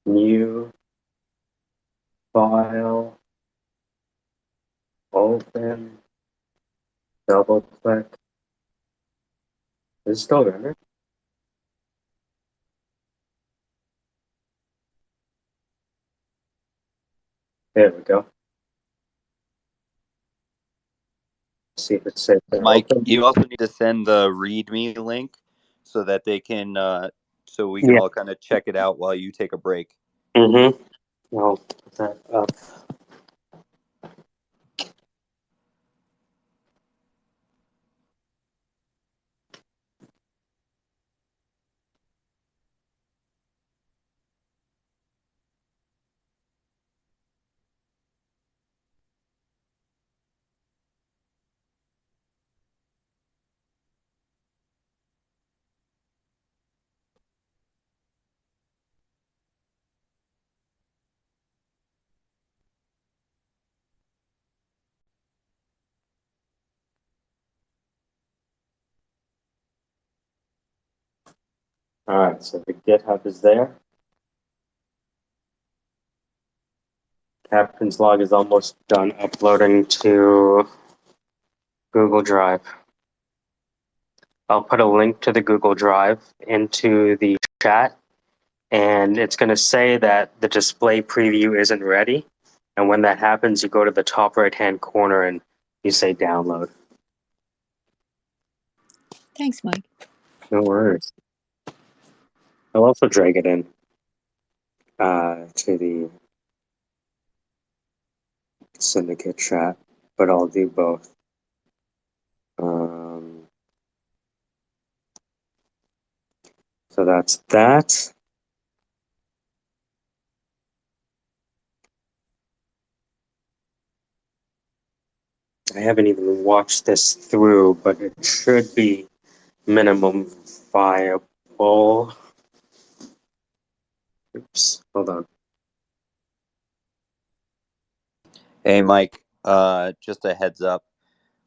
New file, open, double click. Is it still there? There we go. See if it's safe to Mike, open. you also need to send the README link so that they can so we can Yeah. all kind of check it out while you take a break. Mm-hmm. I'll put that up. All right, so the GitHub is there. Captain's log is almost done uploading to Google Drive. I'll put a link to the Google Drive into the chat, and it's going to say that the display preview isn't ready. And when that happens, you go to the top right-hand corner and you say download. Thanks, Mike. No worries. I'll also drag it in to the Syndicate chat, but I'll do both. So that's that. I haven't even watched this through, but it should be minimum viable. Oops, hold on. Hey, Mike, just a heads up.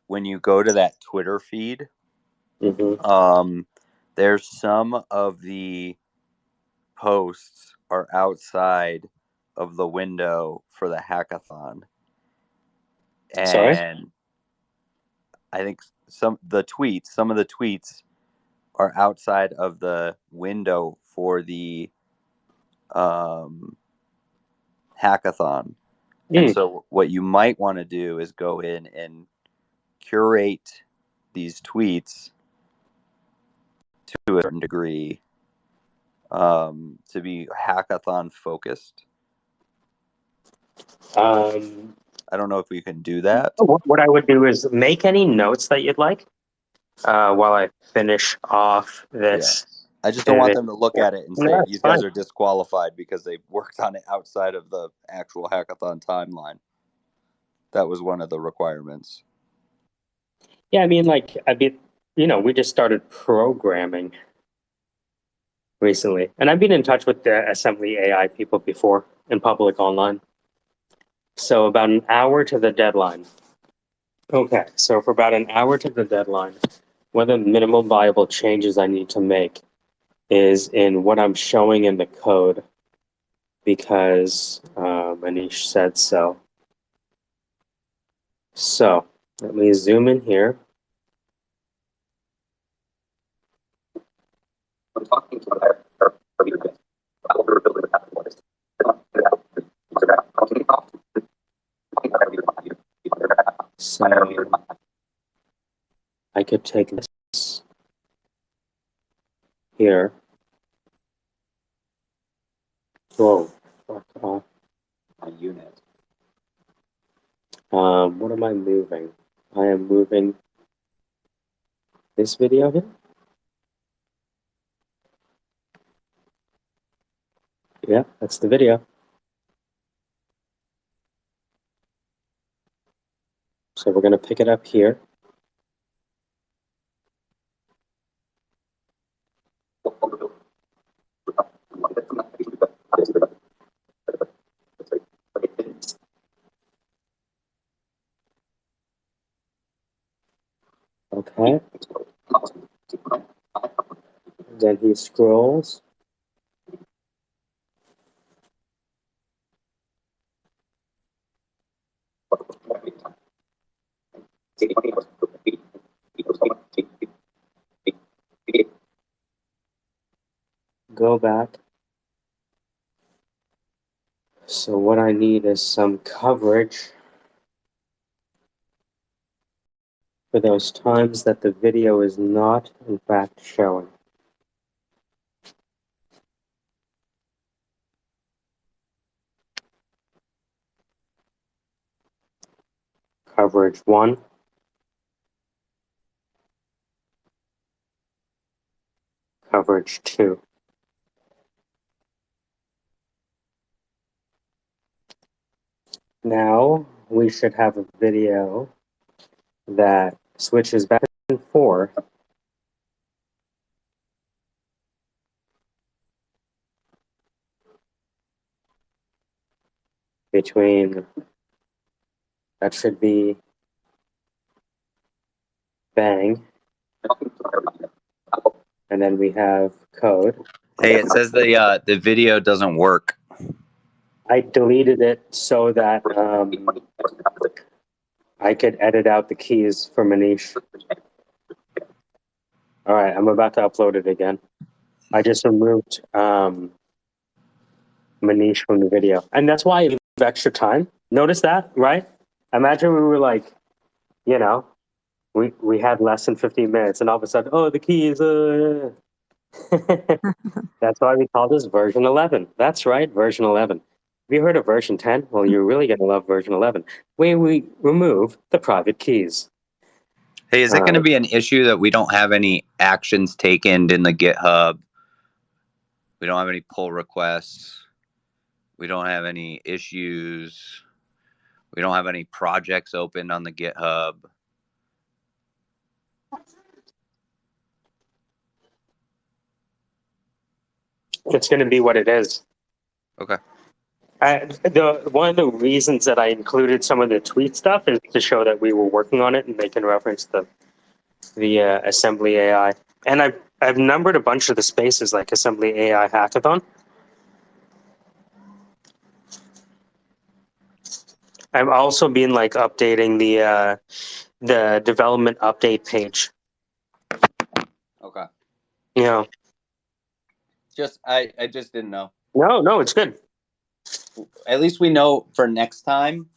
When you go to that Twitter feed, Mm-hmm. there's some of the posts are outside of the window for the hackathon. Sorry? And I think some of the tweets are outside of the window for the hackathon. And so what you might want to do is go in and curate these tweets to a certain degree to be hackathon focused. I don't know if we can do that. What I would do is make any notes that you'd like while I finish off this. Yeah. I just don't want them to look at it and say, No, these fine. guys are disqualified because they worked on it outside of the actual hackathon timeline. That was one of the requirements. Yeah, I mean, like, we just started programming recently. And I've been in touch with the assemblyaAI people before in public online. So about an hour to the deadline. Okay, so for about an hour to the deadline, one of the minimal viable changes I need to make is in what I'm showing in the code because Manish said so. So let me zoom in here. I'm talking to so I could take this here. Whoa, fuck off. A unit. What am I moving? I am moving this video here. Yeah, that's the video. So we're going to pick it up here. Okay. Then he scrolls. Go back. So what I need is some coverage for those times that the video is not, in fact, showing. Coverage 1. Coverage 2. Now we should have a video that switches back and forth between, that should be bang, and then we have code. Hey, it says the video doesn't work. I deleted it so that I could edit out the keys for Manish. All right, I'm about to upload it again. I just removed Manish from the video. And that's why I leave extra time. Notice that, right? Imagine we were like, we had less than 15 minutes and all of a sudden, oh, the keys. That's why we call this version 11. That's right, version 11. Have you heard of version 10? Well, you're really going to love version 11, where we remove the private keys. Hey, is it going to be an issue that we don't have any actions taken in the GitHub? We don't have any pull requests. We don't have any issues. We don't have any projects open on the GitHub. It's going to be what it is. Okay. One of the reasons that I included some of the tweet stuff is to show that we were working on it and they can reference the assemblyaAI. And I've numbered a bunch of the spaces like assemblyaAI Hackathon. I've also been like updating the development update page. Okay. Yeah. I just didn't know. No, it's good. At least we know for next time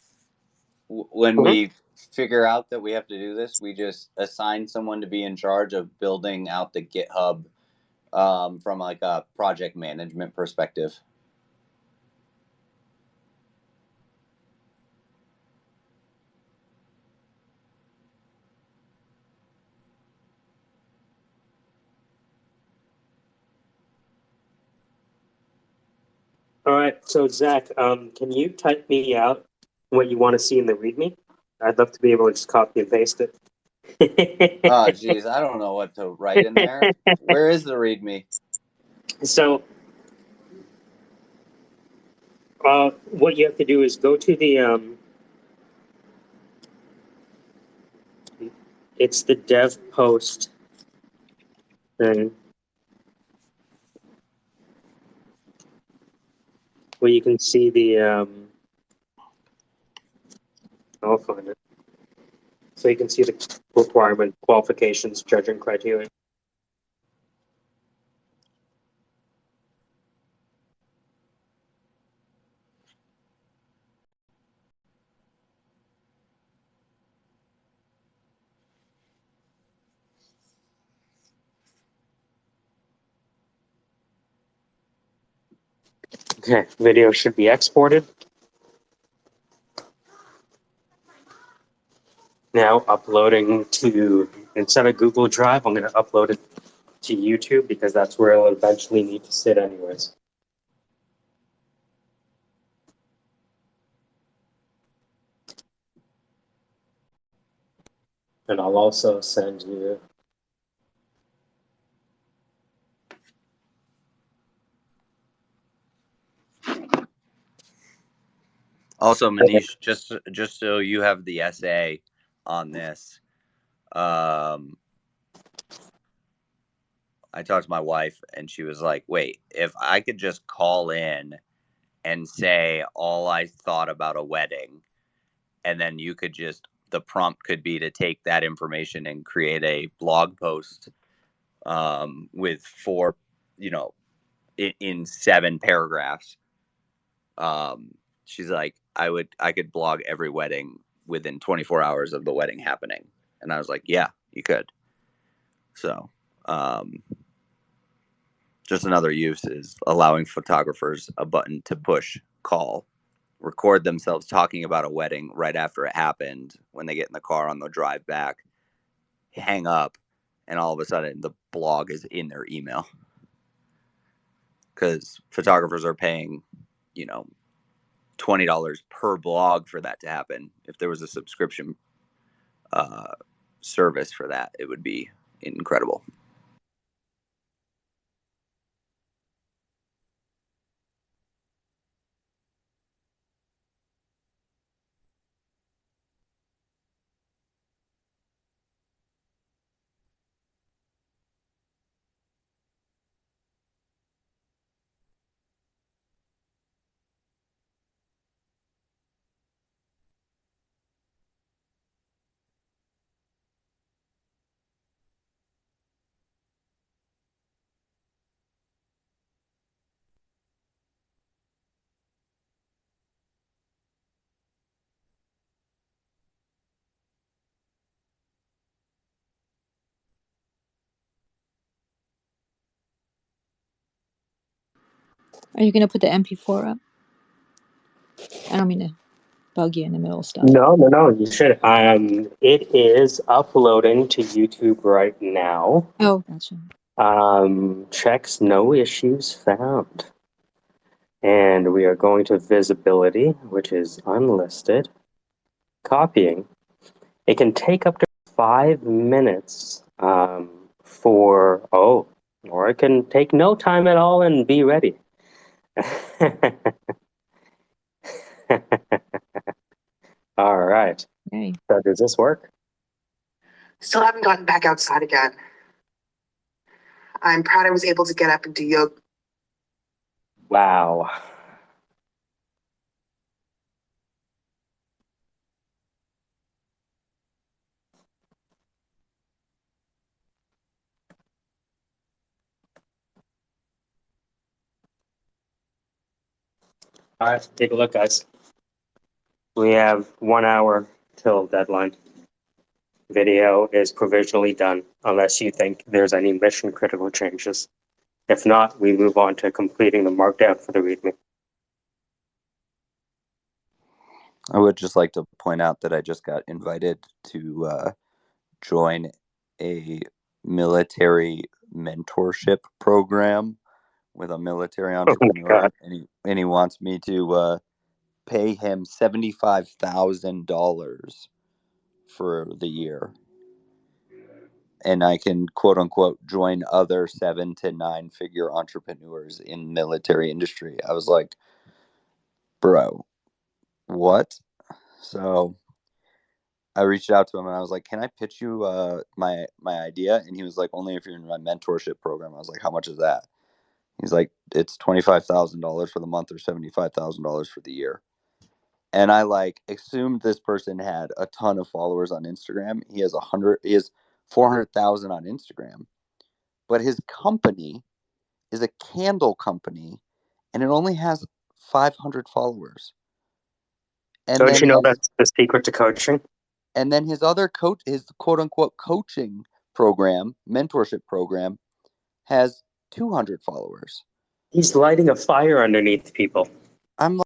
when Mhm. we figure out that we have to do this, we just assign someone to be in charge of building out the GitHub from like a project management perspective. All right. So Zach, can you type me out what you want to see in the README? I'd love to be able to just copy and paste it. Oh, geez, I don't know what to write in there. Where is the README? So, what you have to do is go to the it's the dev post thing where you can see the I'll find it. So you can see the requirement, qualifications, judging criteria. Okay, video should be exported. Now uploading to, instead of Google Drive, I'm going to upload it to YouTube because that's where it'll eventually need to sit anyways. And I'll also send you. Also, Manish, just so you have the essay on this, I talked to my wife and she was like, "Wait, if I could just call in and say all I thought about a wedding, and then you could just the prompt could be to take that information and create a blog post with four, you know, in 7 paragraphs." She's like, I could blog every wedding within 24 hours of the wedding happening. And I was like, yeah, you could. So, just another use is allowing photographers a button to push, call, record themselves talking about a wedding right after it happened when they get in the car on the drive back, hang up, and all of a sudden the blog is in their email. Because photographers are paying, you know, $20 per blog for that to happen. If there was a subscription service for that, it would be incredible. Are you going to put the MP4 up? I don't mean to bug you in the middle of stuff. No, you should. It is uploading to YouTube right now. Oh, gotcha. Checks no issues found. And we are going to visibility, which is unlisted. Copying. It can take up to 5 minutes or it can take no time at all and be ready. All right. Hey. So does this work? Still haven't gotten back outside again. I'm proud I was able to get up and do yoga. Wow. All right, take a look, guys. We have 1 hour till deadline. Video is provisionally done unless you think there's any mission critical changes. If not, we move on to completing the markdown for the README. I would just like to point out that I just got invited to join a military mentorship program with a military Oh my entrepreneur, God. and he wants me to pay him $75,000 for the year, and I can quote unquote join other 7 to 9 figure entrepreneurs in military industry. I was like, bro, what? So I reached out to him and I was like, "Can I pitch you my idea?" And he was like, "Only if you're in my mentorship program." I was like, "How much is that?" He's like, "It's $25,000 for the month or $75,000 for the year." And I like assumed this person had a ton of followers on Instagram. He has 400,000 on Instagram, but his company is a candle company, and it only has 500 followers. And Don't then you know his that's the secret to coaching? other coach, his quote unquote coaching program, mentorship program, has 200 followers. He's lighting a fire underneath people. I'm like,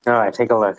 All right, take a look.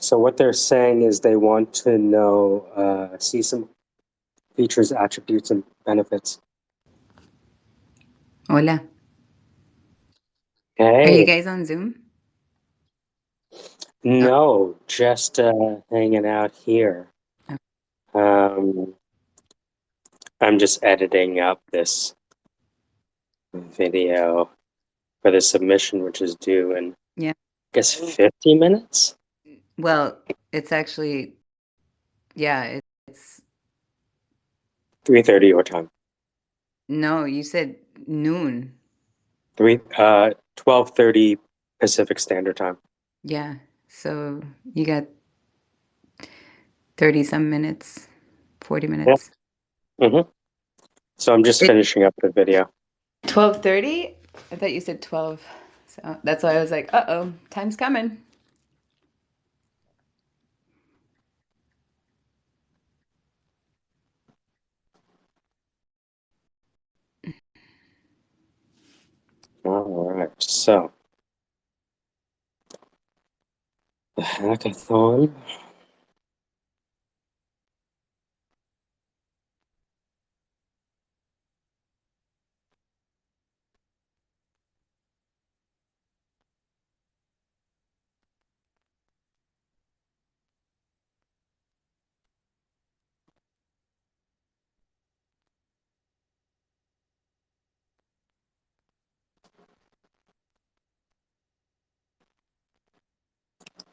So what they're saying is they want to know, see some features, attributes, and benefits. Hola. Are you Hey, guys on Zoom? no, just hanging out here. Oh. I'm just editing up this video for the submission, which is due in, Yeah. I guess, 50 minutes? Well, it's actually, yeah, it's 3:30 your time. no, you said noon. 12:30 Pacific Standard Time. Yeah. So you got 30 some minutes, 40 minutes. Mm-hmm. So I'm just finishing up the video. 12:30? I thought you said 12. So that's why I was like, uh-oh, time's coming. All right, so the hackathon.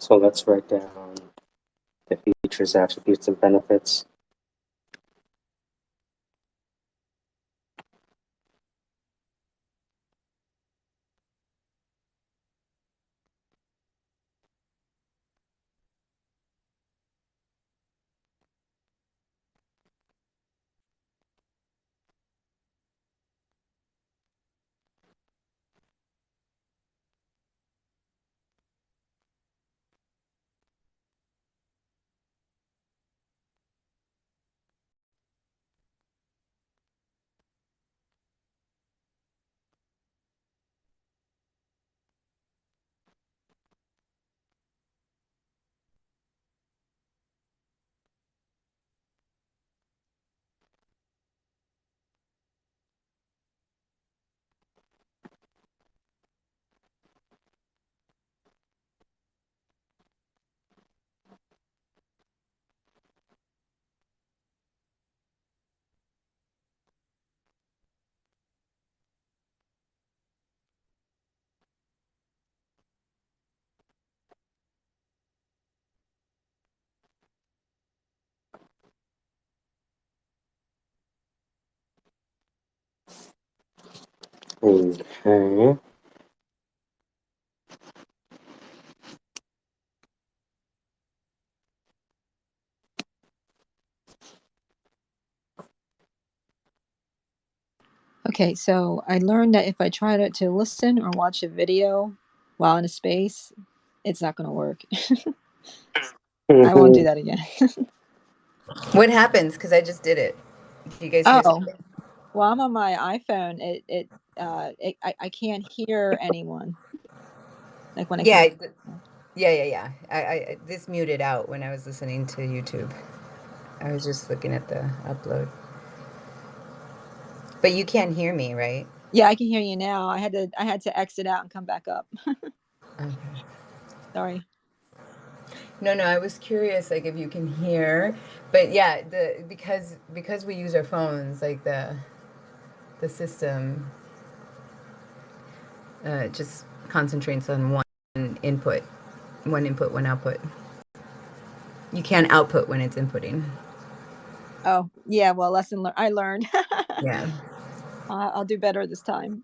So let's write down the features, attributes, and benefits. Okay. Okay, so I learned that if I try to listen or watch a video while in a space, it's not going to work. I won't do that again. What happens? Because I just did it. Do you guys hear Oh, something? well, I'm on my iPhone. I can't hear anyone. Like when I Yeah, come. yeah. I this muted out when I was listening to YouTube. I was just looking at the upload. But you can't hear me, right? Yeah, I can hear you now. I had to exit out and come back up. Okay. Sorry. No, I was curious, like if you can hear, but yeah, because we use our phones, like the system just concentrates on one input, one output. You can't output when it's inputting. Oh, yeah. Well, I learned. Yeah. I'll do better this time.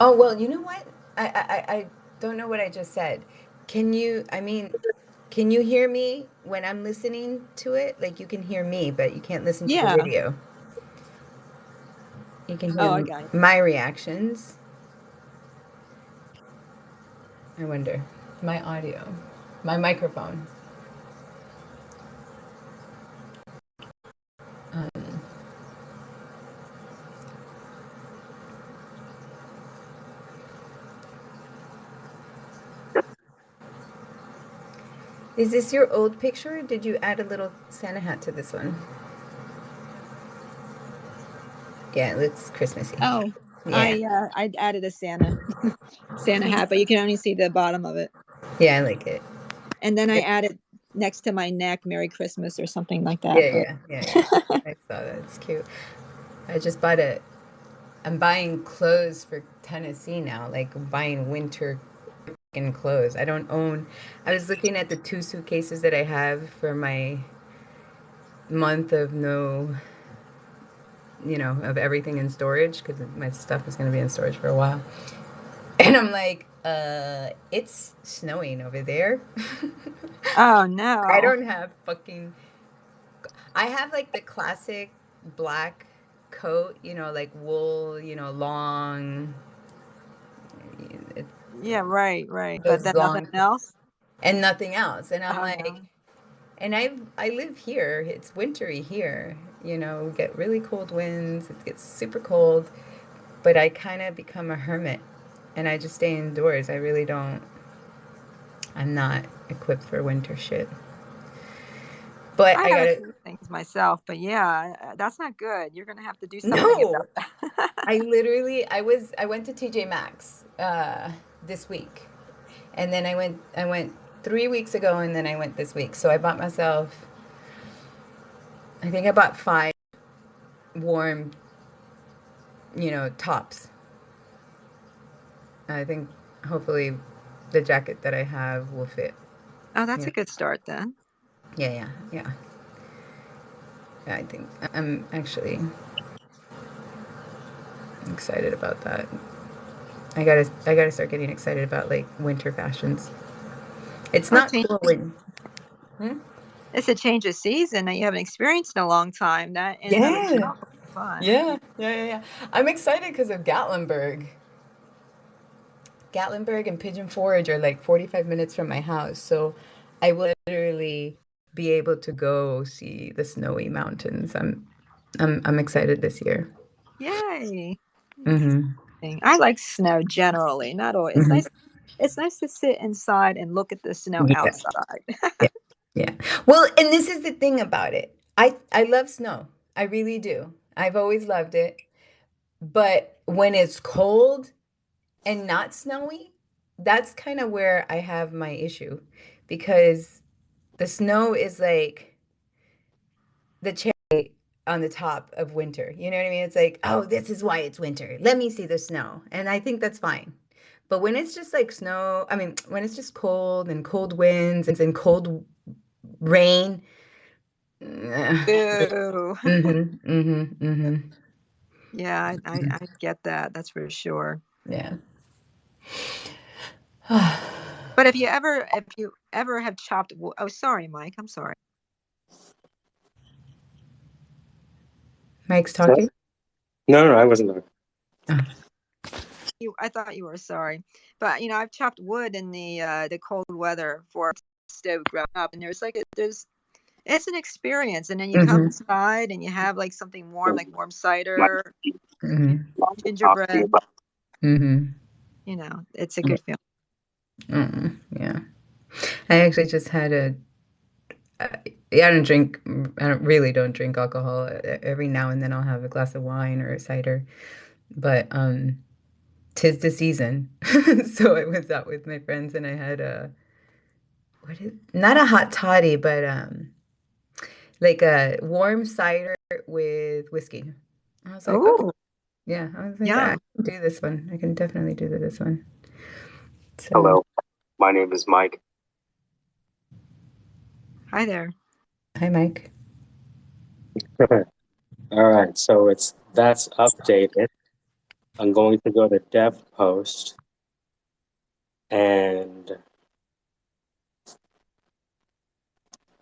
Oh, well, you know what? I don't know what I just said. Can you hear me when I'm listening to it? Like, you can hear me, but you can't listen to the Yeah. video. You can Oh, I hear got it. my reactions. I wonder. My audio. My microphone. Is this your old picture? Or did you add a little Santa hat to this one? Yeah, it looks Christmassy. Oh, Yeah. I added a Santa hat, but you can only see the bottom of it. Yeah, I like it. And then I added next to my neck, Merry Christmas or something like that. Yeah. I saw that. It's cute. I just bought I'm buying clothes for Tennessee now, like buying winter clothes. I was looking at the 2 suitcases that I have for my month of of everything in storage, because my stuff is going to be in storage for a while. And I'm like, it's snowing over there. Oh, no. I don't have I have like the classic black coat, like wool, long. Yeah, right. But Those then nothing long else? and nothing else. And I'm Oh, like, no. and I live here. It's wintry here. We get really cold winds. It gets super cold, but I kind of become a hermit, and I just stay indoors. I'm not equipped for winter shit. But I I have a gotta. few things myself, but yeah, that's not good. You're going to have to do something No, about that. I went to TJ Maxx this week, and then I went 3 weeks ago, and then I went this week. So I bought myself. I think I bought 5 warm, tops. I think hopefully the jacket that I have will fit. Oh, that's a good start then. Yeah. I think I'm actually excited about that. I gotta start getting excited about like winter fashions. It's Well, not cool when. it's a change of season that you haven't experienced in a long time. That in and of itself will be fun. Yeah. I'm excited because of Gatlinburg. Gatlinburg and Pigeon Forge are like 45 minutes from my house, so I will literally be able to go see the snowy mountains. I'm excited this year. Yay. Mm-hmm. I like snow generally, not always. It's nice. It's nice to sit inside and look at the snow outside. Yeah. Well, and this is the thing about it. I love snow. I really do. I've always loved it. But when it's cold and not snowy, that's kind of where I have my issue, because the snow is like the cherry on the top of winter. You know what I mean? It's like, oh, this is why it's winter. Let me see the snow. And I think that's fine. But when it's just like when it's just cold and cold winds and cold rain. Boo. Mm-hmm. Yeah, I get that. That's for sure. Yeah. But if you ever have chopped wood, oh, sorry, Mike. I'm sorry. Mike's talking. No, I wasn't there. I thought you were sorry, but I've chopped wood in the cold weather for stove growing up, and it's an experience. And then you come inside and you have like something warm, like warm cider, gingerbread. It's a good feeling. Yeah. I actually just had I don't drink alcohol. Every now and then I'll have a glass of wine or a cider, but 'tis the season. So I was out with my friends and I had not a hot toddy, but like a warm cider with whiskey. I was like, oh, Yeah, I was like, Yeah. I can do this one. I can definitely do this one. So, Hello, my name is Mike. Hi there. hi, Mike. All right, so that's updated. I'm going to go to dev post and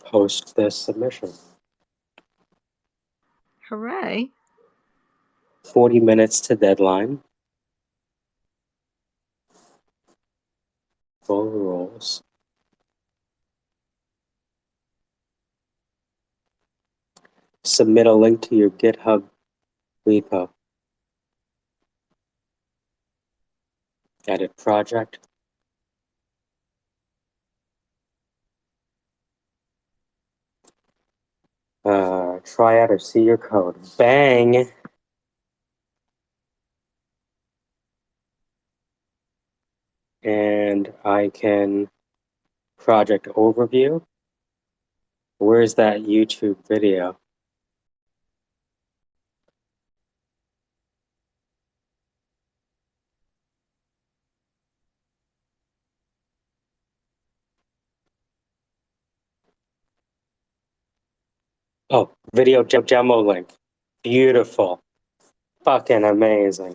post this submission. Hooray. 40 minutes to deadline. Full rules. Submit a link to your GitHub repo. Edit project. Try out or see your code. Bang! And I can project overview. Where's that YouTube video? Oh, video demo link. Beautiful. Fucking amazing.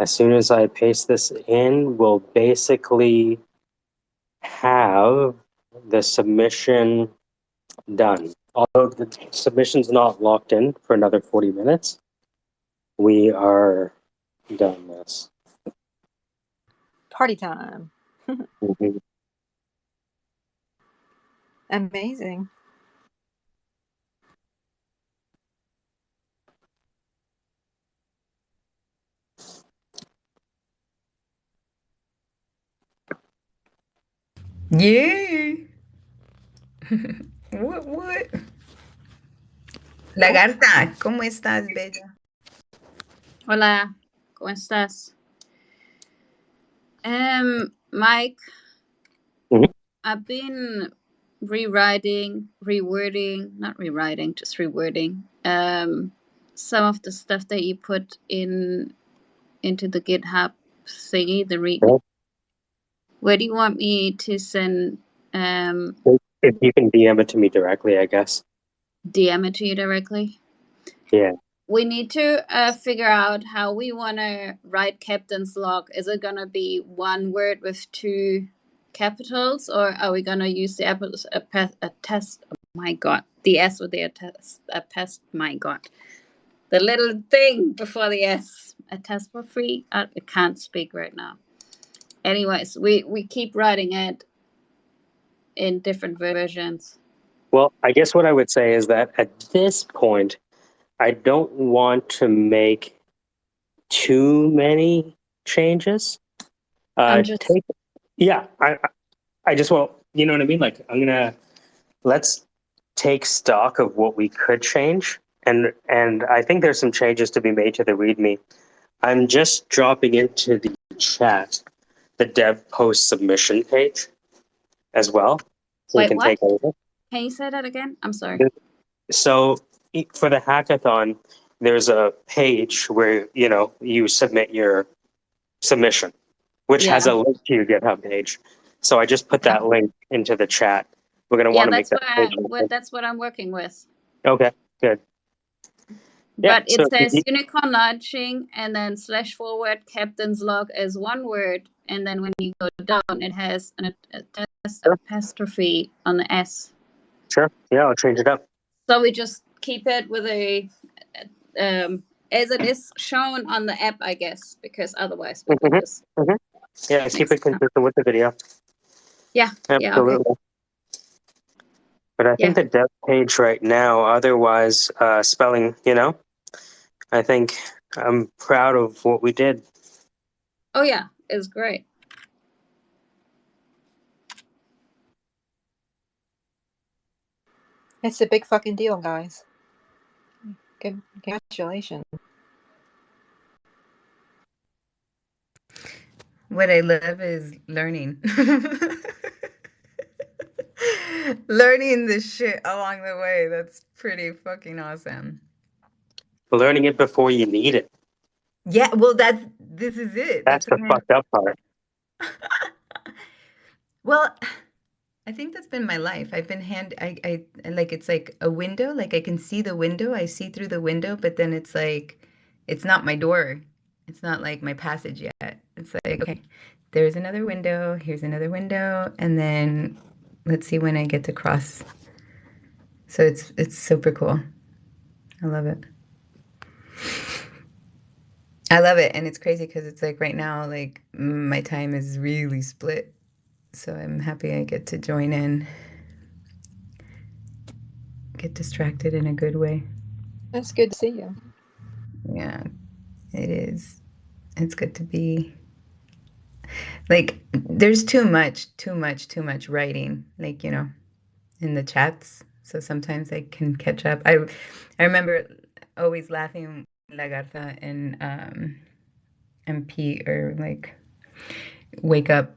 As soon as I paste this in, we'll basically have the submission done. Although the submission's not locked in for another 40 minutes, we are done this. Party time. Mhm. Amazing. Yeah. What? Lagarta, ¿cómo estás, bella? Hola, ¿cómo estás? Mike, Mhm. I've been not rewriting, just rewording, some of the stuff that you put into the GitHub thingy, the README. Cool. Where do you want me to send, If you can DM it to me directly, I guess. DM it to you directly? Yeah. We need to figure out how we want to write captain's log. Is it going to be one word with two capitals, or are we going to use the test? Oh my God. The S with the attest. My God. The little thing before the S. A test for free. I can't speak right now. Anyways, we keep writing it in different versions. Well, I guess what I would say is that at this point, I don't want to make too many changes. I'm just I just, well, you know what I mean? Like, let's take stock of what we could change. And I think there's some changes to be made to the README. I'm just dropping into the chat the dev post submission page as well, so you wait. can What? take over. Can you say that again? I'm sorry. So for the hackathon, there's a page where you submit your submission, which has Yeah. a link to your GitHub page. So I just put that link into the chat. We're going to Yeah, want to make that page. that's what I'm working with. Okay, good. Yeah, But it so says unicorn nudging and then // captain's log as one word, and then when you go down, it has an apostrophe on the S. sure. Yeah, I'll change it up. So we just keep it with a as it is shown on the app, I guess, because otherwise we would just Yeah, keep it consistent with the video. yeah. Absolutely. Okay. But I think the dev page right now, otherwise spelling, I think I'm proud of what we did. Oh yeah, it's great. It's a big fucking deal, guys. Congratulations. What I love is learning. Learning this shit along the way. That's pretty fucking awesome. Learning it before you need it. Yeah, well, this is it. That's the fucked up part. Well, I think that's been my life. I've been I like, it's like a window, like I can see the window, I see through the window, but then it's like, it's not my door. It's not like my passage yet. It's like, okay, there's another window, here's another window, and then let's see when I get to cross. So it's super cool. I love it. I love it, and it's crazy because it's like right now, like my time is really split. So I'm happy I get to join in, get distracted in a good way. It's good to see you. Yeah, it is. It's good to be like, there's too much writing, like, you know, in the chats. So sometimes I can catch up. I remember always laughing Lagarta and Pete, or like wake up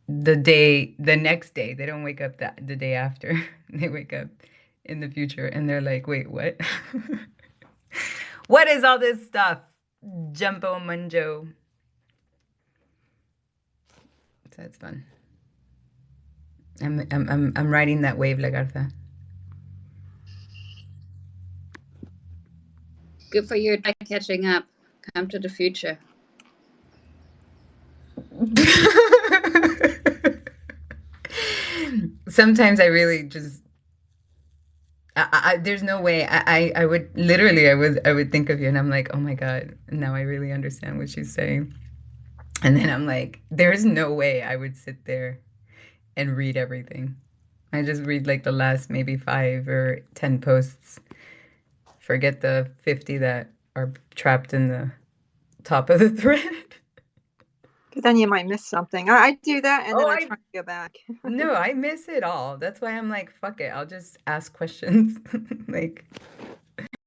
the next day. They don't wake up the day after. They wake up in the future and they're like, wait, what? What is all this stuff? Jumbo Munjo. So it's fun. I'm riding that wave, Lagartha. Good for you by catching up. Come to the future. Sometimes I really just there's no way I would literally I would think of you and I'm like, oh my God, now I really understand what she's saying. And then I'm like, there's no way I would sit there and read everything. I just read like the last maybe 5 or 10 posts. Forget the 50 that are trapped in the top of the thread. Because then you might miss something. I do that, and then I try to go back. No, I miss it all. That's why I'm like, fuck it. I'll just ask questions. Like,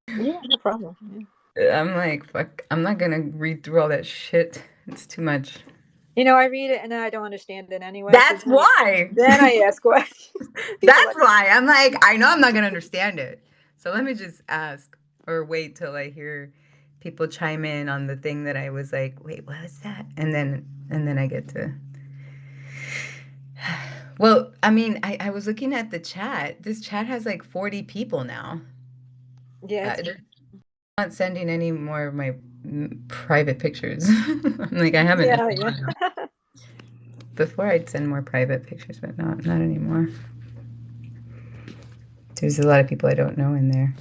yeah, no problem. Yeah. I'm like, fuck, I'm not gonna read through all that shit. It's too much. You know, I read it and then I don't understand it anyway. That's why. Then I ask questions. That's why. I'm like, I know I'm not gonna understand it. So let me just ask, or wait till I hear people chime in on the thing that I was like, wait, what was that? And then I get to. Well, I mean, I was looking at the chat. This chat has like 40 people now. Yeah. They're not sending any more of my private pictures. I'm like, I haven't. Yeah. Before I'd send more private pictures, but not anymore. There's a lot of people I don't know in there.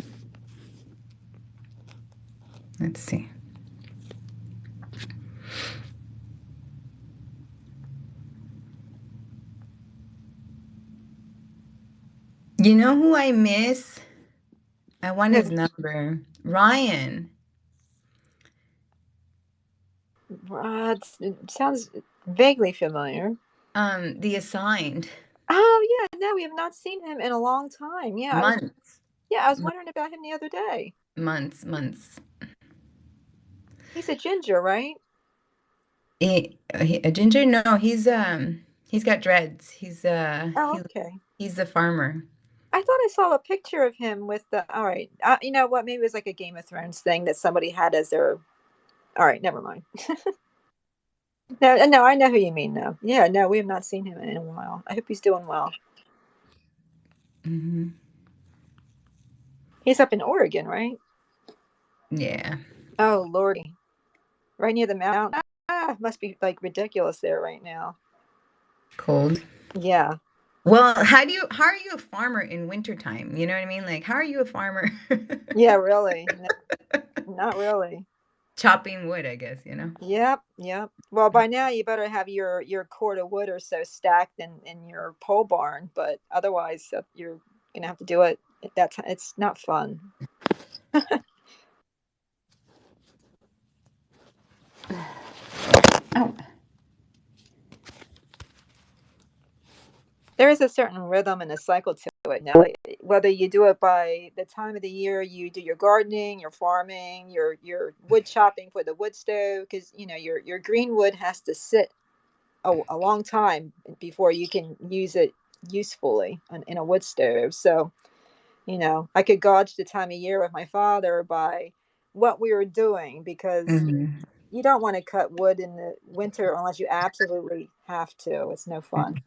Let's see. You know who I miss? I want his number. Ryan. It sounds vaguely familiar. The Assigned. Oh yeah, no, we have not seen him in a long time. Yeah, Months. I was wondering about him the other day. Months. He's a ginger, right? A ginger? No, he's got dreads. He's okay. He's the farmer. I thought I saw a picture of him with the. All right, you know what? Maybe it was like a Game of Thrones thing that somebody had as their. All right, never mind. No, I know who you mean now. Yeah, no, we have not seen him in a while. I hope he's doing well. Mm-hmm. He's up in Oregon, right? Yeah. Oh Lordy, right near the mountain. Must be like ridiculous there right now. Cold. Yeah. Well, how are you a farmer in wintertime? You know what I mean? Like, how are you a farmer? Yeah, really. No, not really. Chopping wood, I guess, you know? Yep. Well, by now you better have your cord of wood or so stacked in your pole barn, but otherwise you're gonna have to do it at that time. It's not fun. Oh. There is a certain rhythm and a cycle to it. Now, like, whether you do it by the time of the year you do your gardening, your farming, your wood chopping for the wood stove, because you know your green wood has to sit a long time before you can use it usefully in a wood stove. So, I could gauge the time of year with my father by what we were doing, because Mm-hmm. you don't want to cut wood in the winter unless you absolutely have to. It's no fun.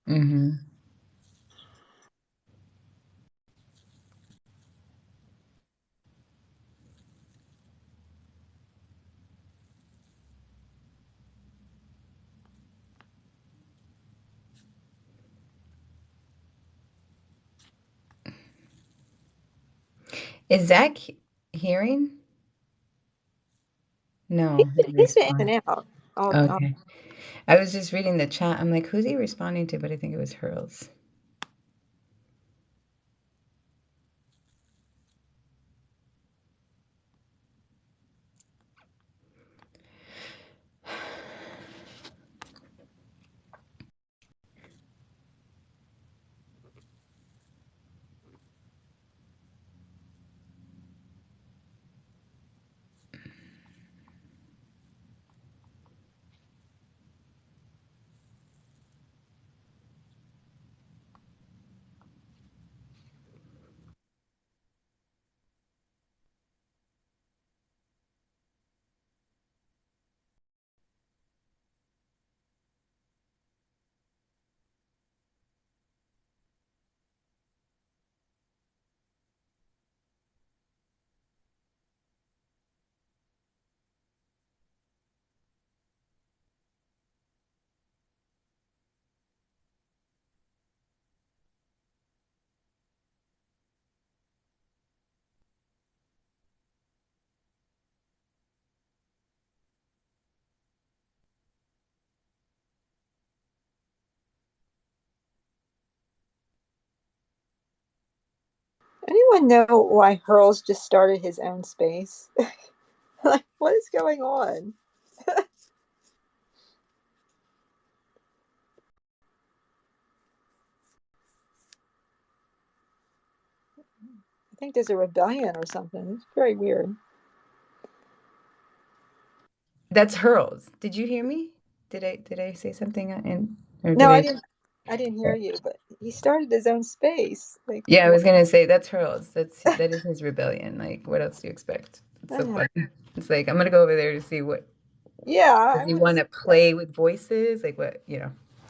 Mm-hmm. Is Zach hearing? No, he didn't He's been in respond. and out. Okay. I was just reading the chat. I'm like, who's he responding to? But I think it was Hurls. Anyone know why Hurls just started his own space? Like, what is going on? I think there's a rebellion or something. It's very weird. That's Hurls. Did you hear me? Did I say something or No, did I I? didn't. I didn't hear you, but he started his own space. Like, Yeah, I was gonna say that's Hurls. That is his rebellion. Like, what else do you expect? It's so uh, funny. It's like I'm gonna go over there to see what yeah, does I he want to want see to play with voices? Like what,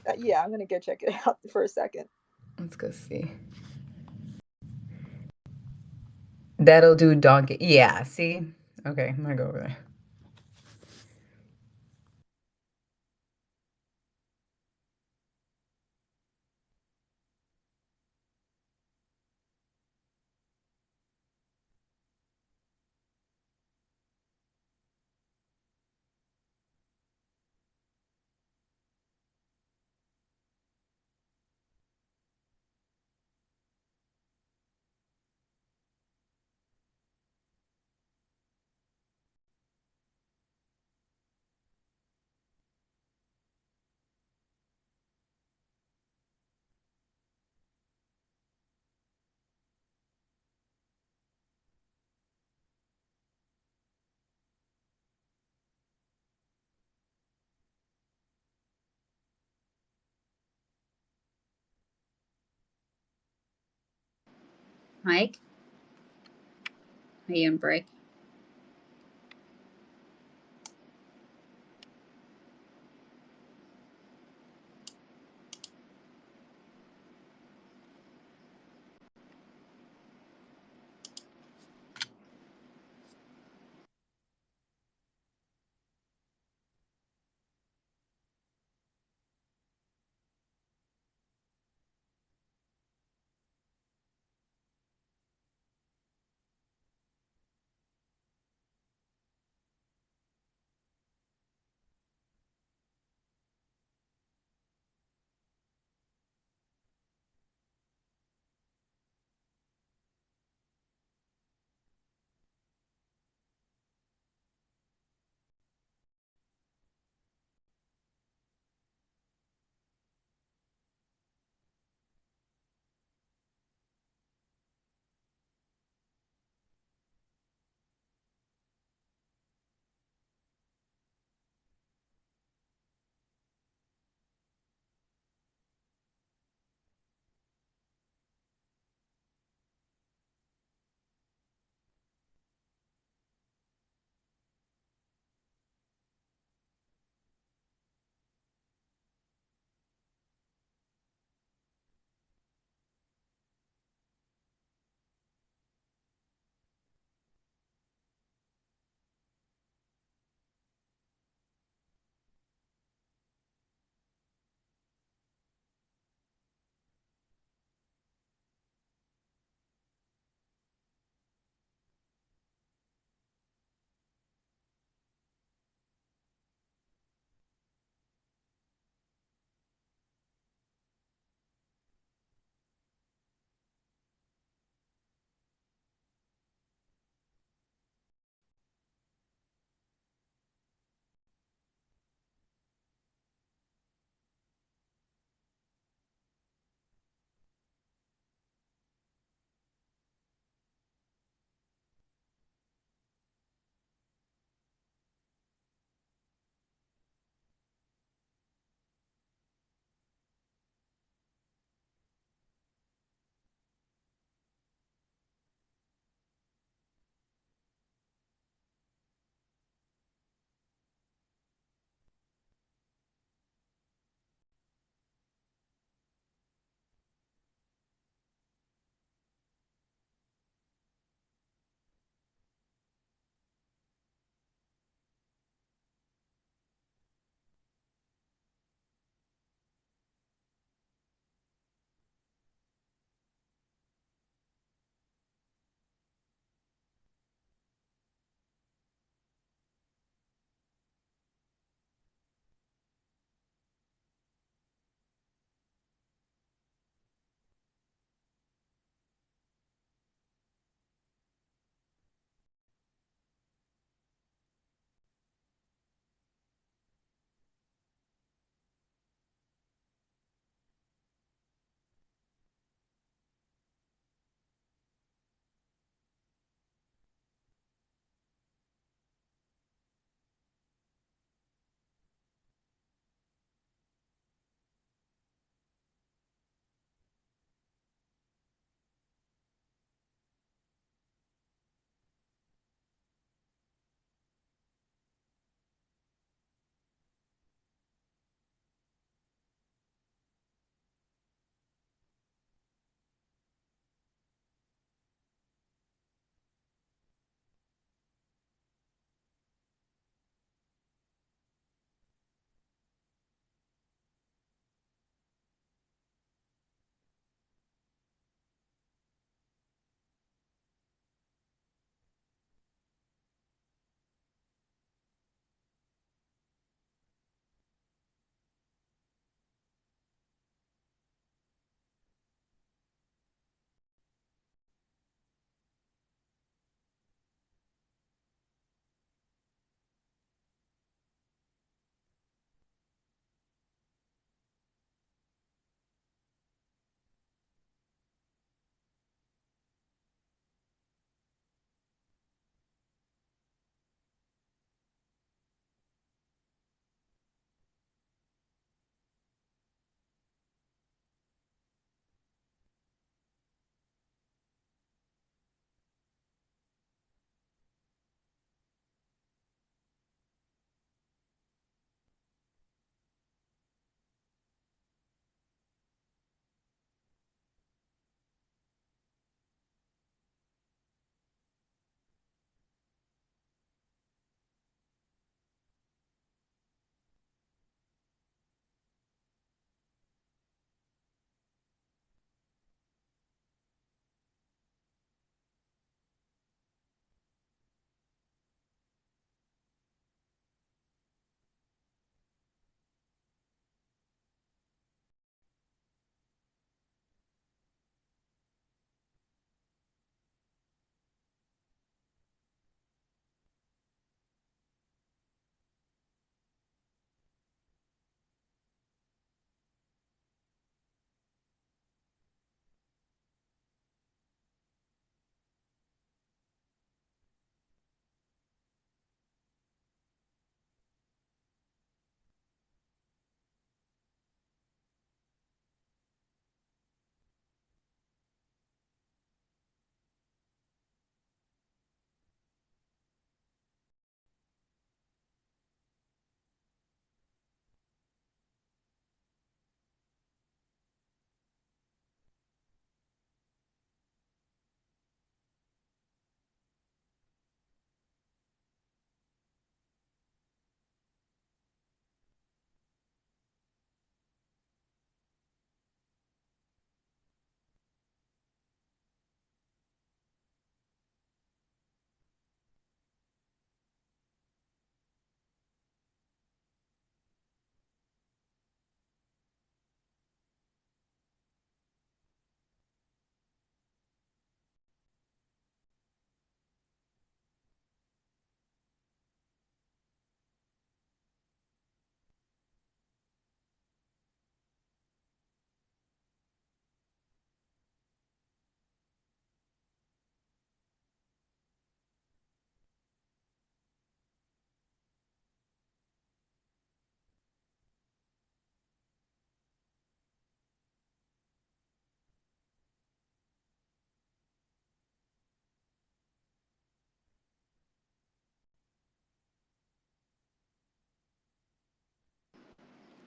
that. Yeah, I'm gonna go check it out for a second. Let's go see. That'll do donkey. Yeah, see? Okay, I'm gonna go over there. Mike, are you on break?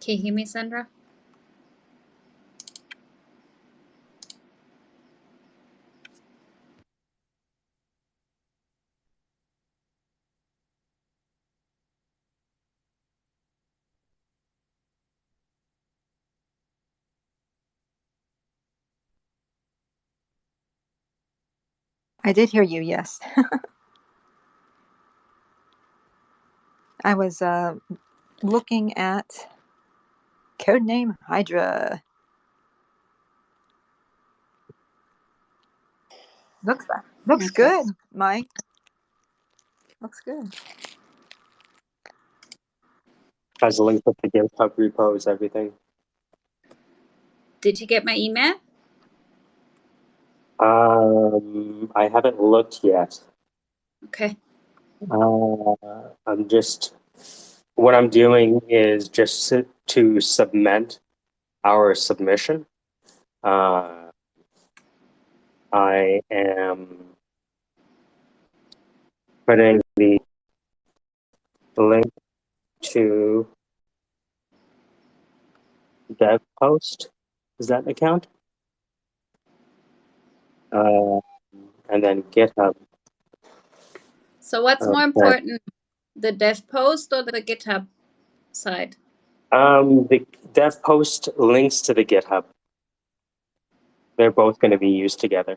Can you hear me, Sandra? I did hear you, yes. I was looking at Codename Hydra. Looks Okay. good, Mike. Looks good. Has a link with the GitHub repos, everything. Did you get my email? I haven't looked yet. Okay. I'm just, what I'm doing is just to submit our submission. I am putting the link to dev post. Is that an account? And then GitHub. So what's more Okay. important, the dev post or the GitHub side? The dev post links to the GitHub. They're both going to be used together.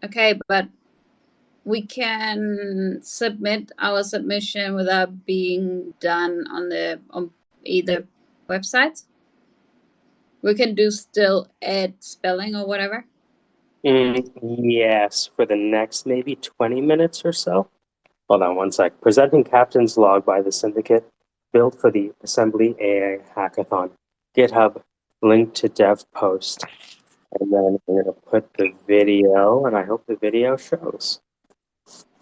Okay, but we can submit our submission without being done on either websites. We can do still add spelling or whatever. Yes, for the next maybe 20 minutes or so. Hold on one sec. Presenting Captain's Log by the Syndicate, built for the assemblyaAI Hackathon. GitHub, link to dev post. And then I'm going to put the video, and I hope the video shows.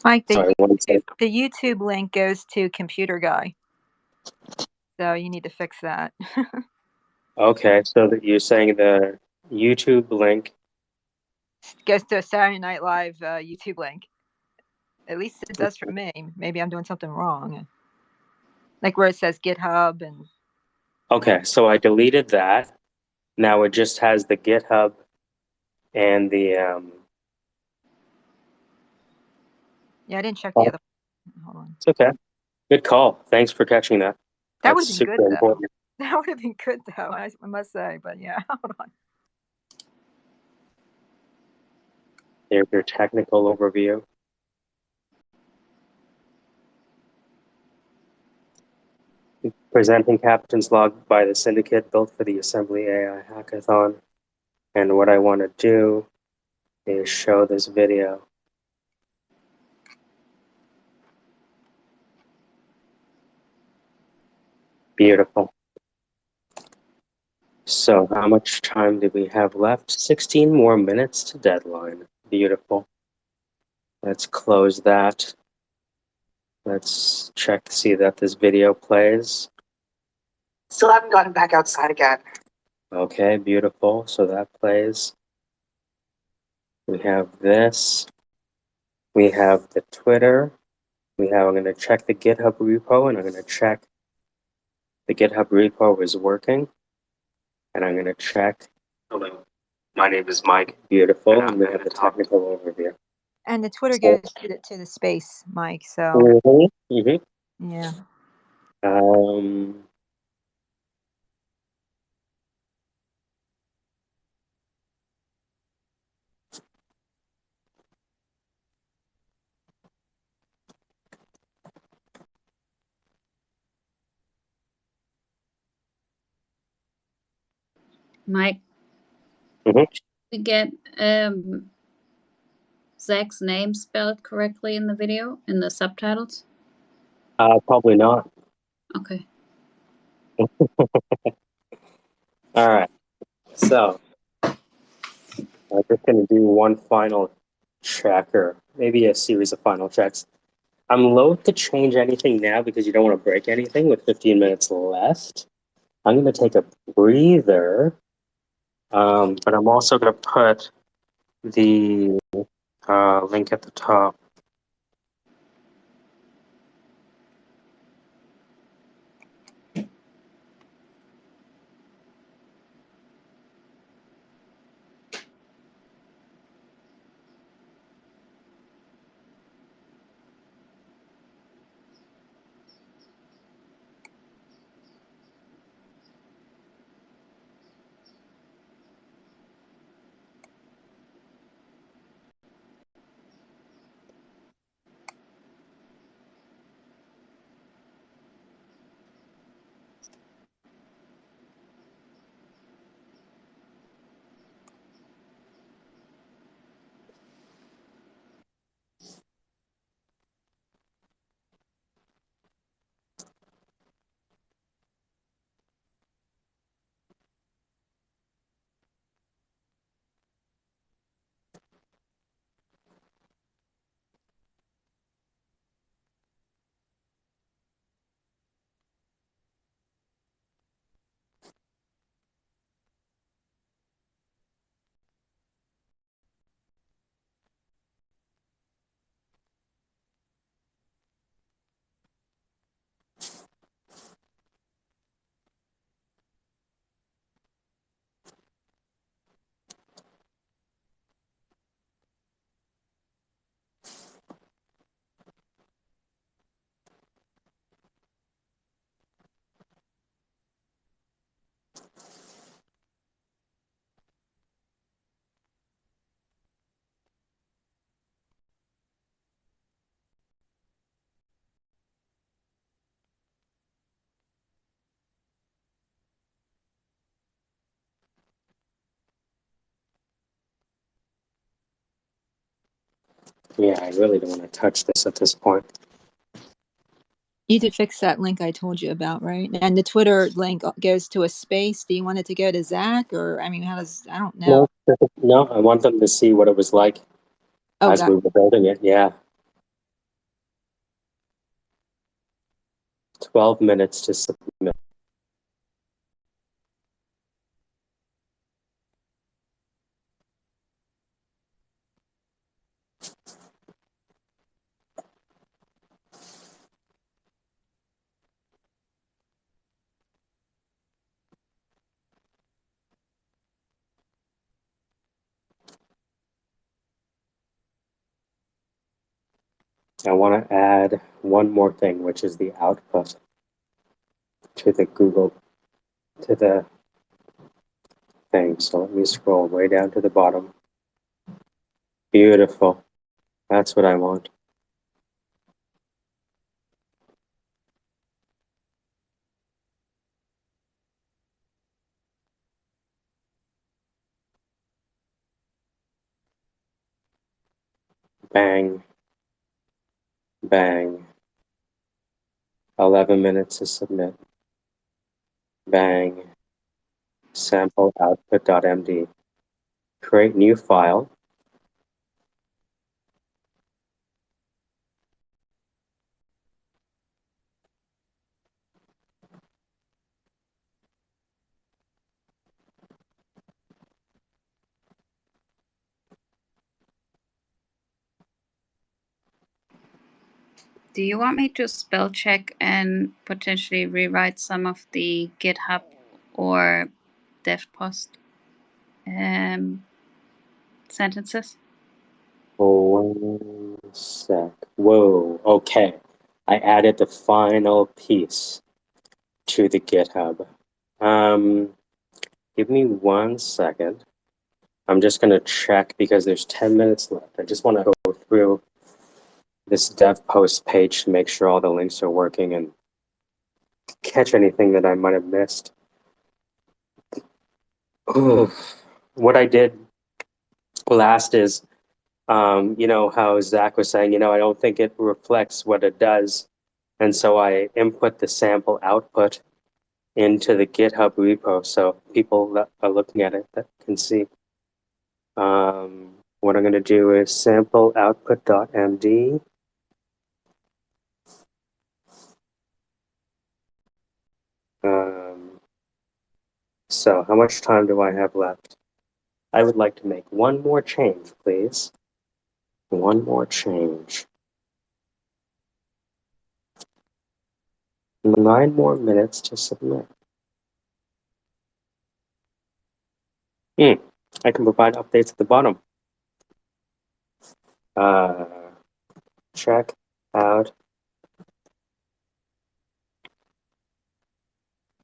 Mike, Sorry, one sec. the YouTube link goes to Computer Guy. So you need to fix that. Okay, so that you're saying the YouTube link Goes to a Saturday Night Live YouTube link. At least it does for me. Maybe I'm doing something wrong. Like where it says GitHub and... Okay, so I deleted that. Now it just has the GitHub and the Yeah, I didn't check the other one. Hold on. It's okay. Good call. Thanks for catching that. That would That's have been super good, though. important. That would have been good, though, I must say. But yeah, hold on. There's your technical overview. Presenting Captain's Log by the Syndicate, built for the assemblyaAI Hackathon. And what I want to do is show this video. Beautiful. So how much time do we have left? 16 more minutes to deadline. Beautiful. Let's close that. Let's check to see that this video plays. Still haven't gotten back outside again. Okay, beautiful. So that plays. We have this. We have the Twitter. I'm going to check the GitHub repo, and I'm going to check the GitHub repo is working. And I'm going to check. Hello, my name is Mike. Beautiful. And we have the technical overview. And the Twitter So, goes to the space, Mike. So yeah. Mike, Mhm. should we get Zach's name spelled correctly in the video, in the subtitles? Probably not. Okay. All right. So I'm just going to do one final check, or maybe a series of final checks. I'm loath to change anything now because you don't want to break anything with 15 minutes left. I'm going to take a breather, but I'm also going to put the link at the top. Yeah, I really don't want to touch this at this point. You did fix that link I told you about, right? And the Twitter link goes to a space. Do you want it to go to Zach, or I mean, I don't know. No, I want them to see what it was like as we were building it. Yeah. 12 minutes to submit. I want to add one more thing, which is the output to the thing. So let me scroll way down to the bottom. Beautiful. That's what I want. Bang. Bang. 11 minutes to submit. Bang. Sample output.md. Create new file. Do you want me to spell check and potentially rewrite some of the GitHub or DevPost sentences? 1 sec. Whoa. Okay. I added the final piece to the GitHub. Give me 1 second. I'm just going to check because there's 10 minutes left. I just want to go through this dev post page to make sure all the links are working and catch anything that I might have missed. What I did last is, you know, how Zach was saying, you know, I don't think it reflects what it does. And so I input the sample output into the GitHub repo so people that are looking at it that can see. What I'm going to do is sample output.md. So how much time do I have left? I would like to make one more change, please. One more change. 9 more minutes to submit. I can provide updates at the bottom. Check out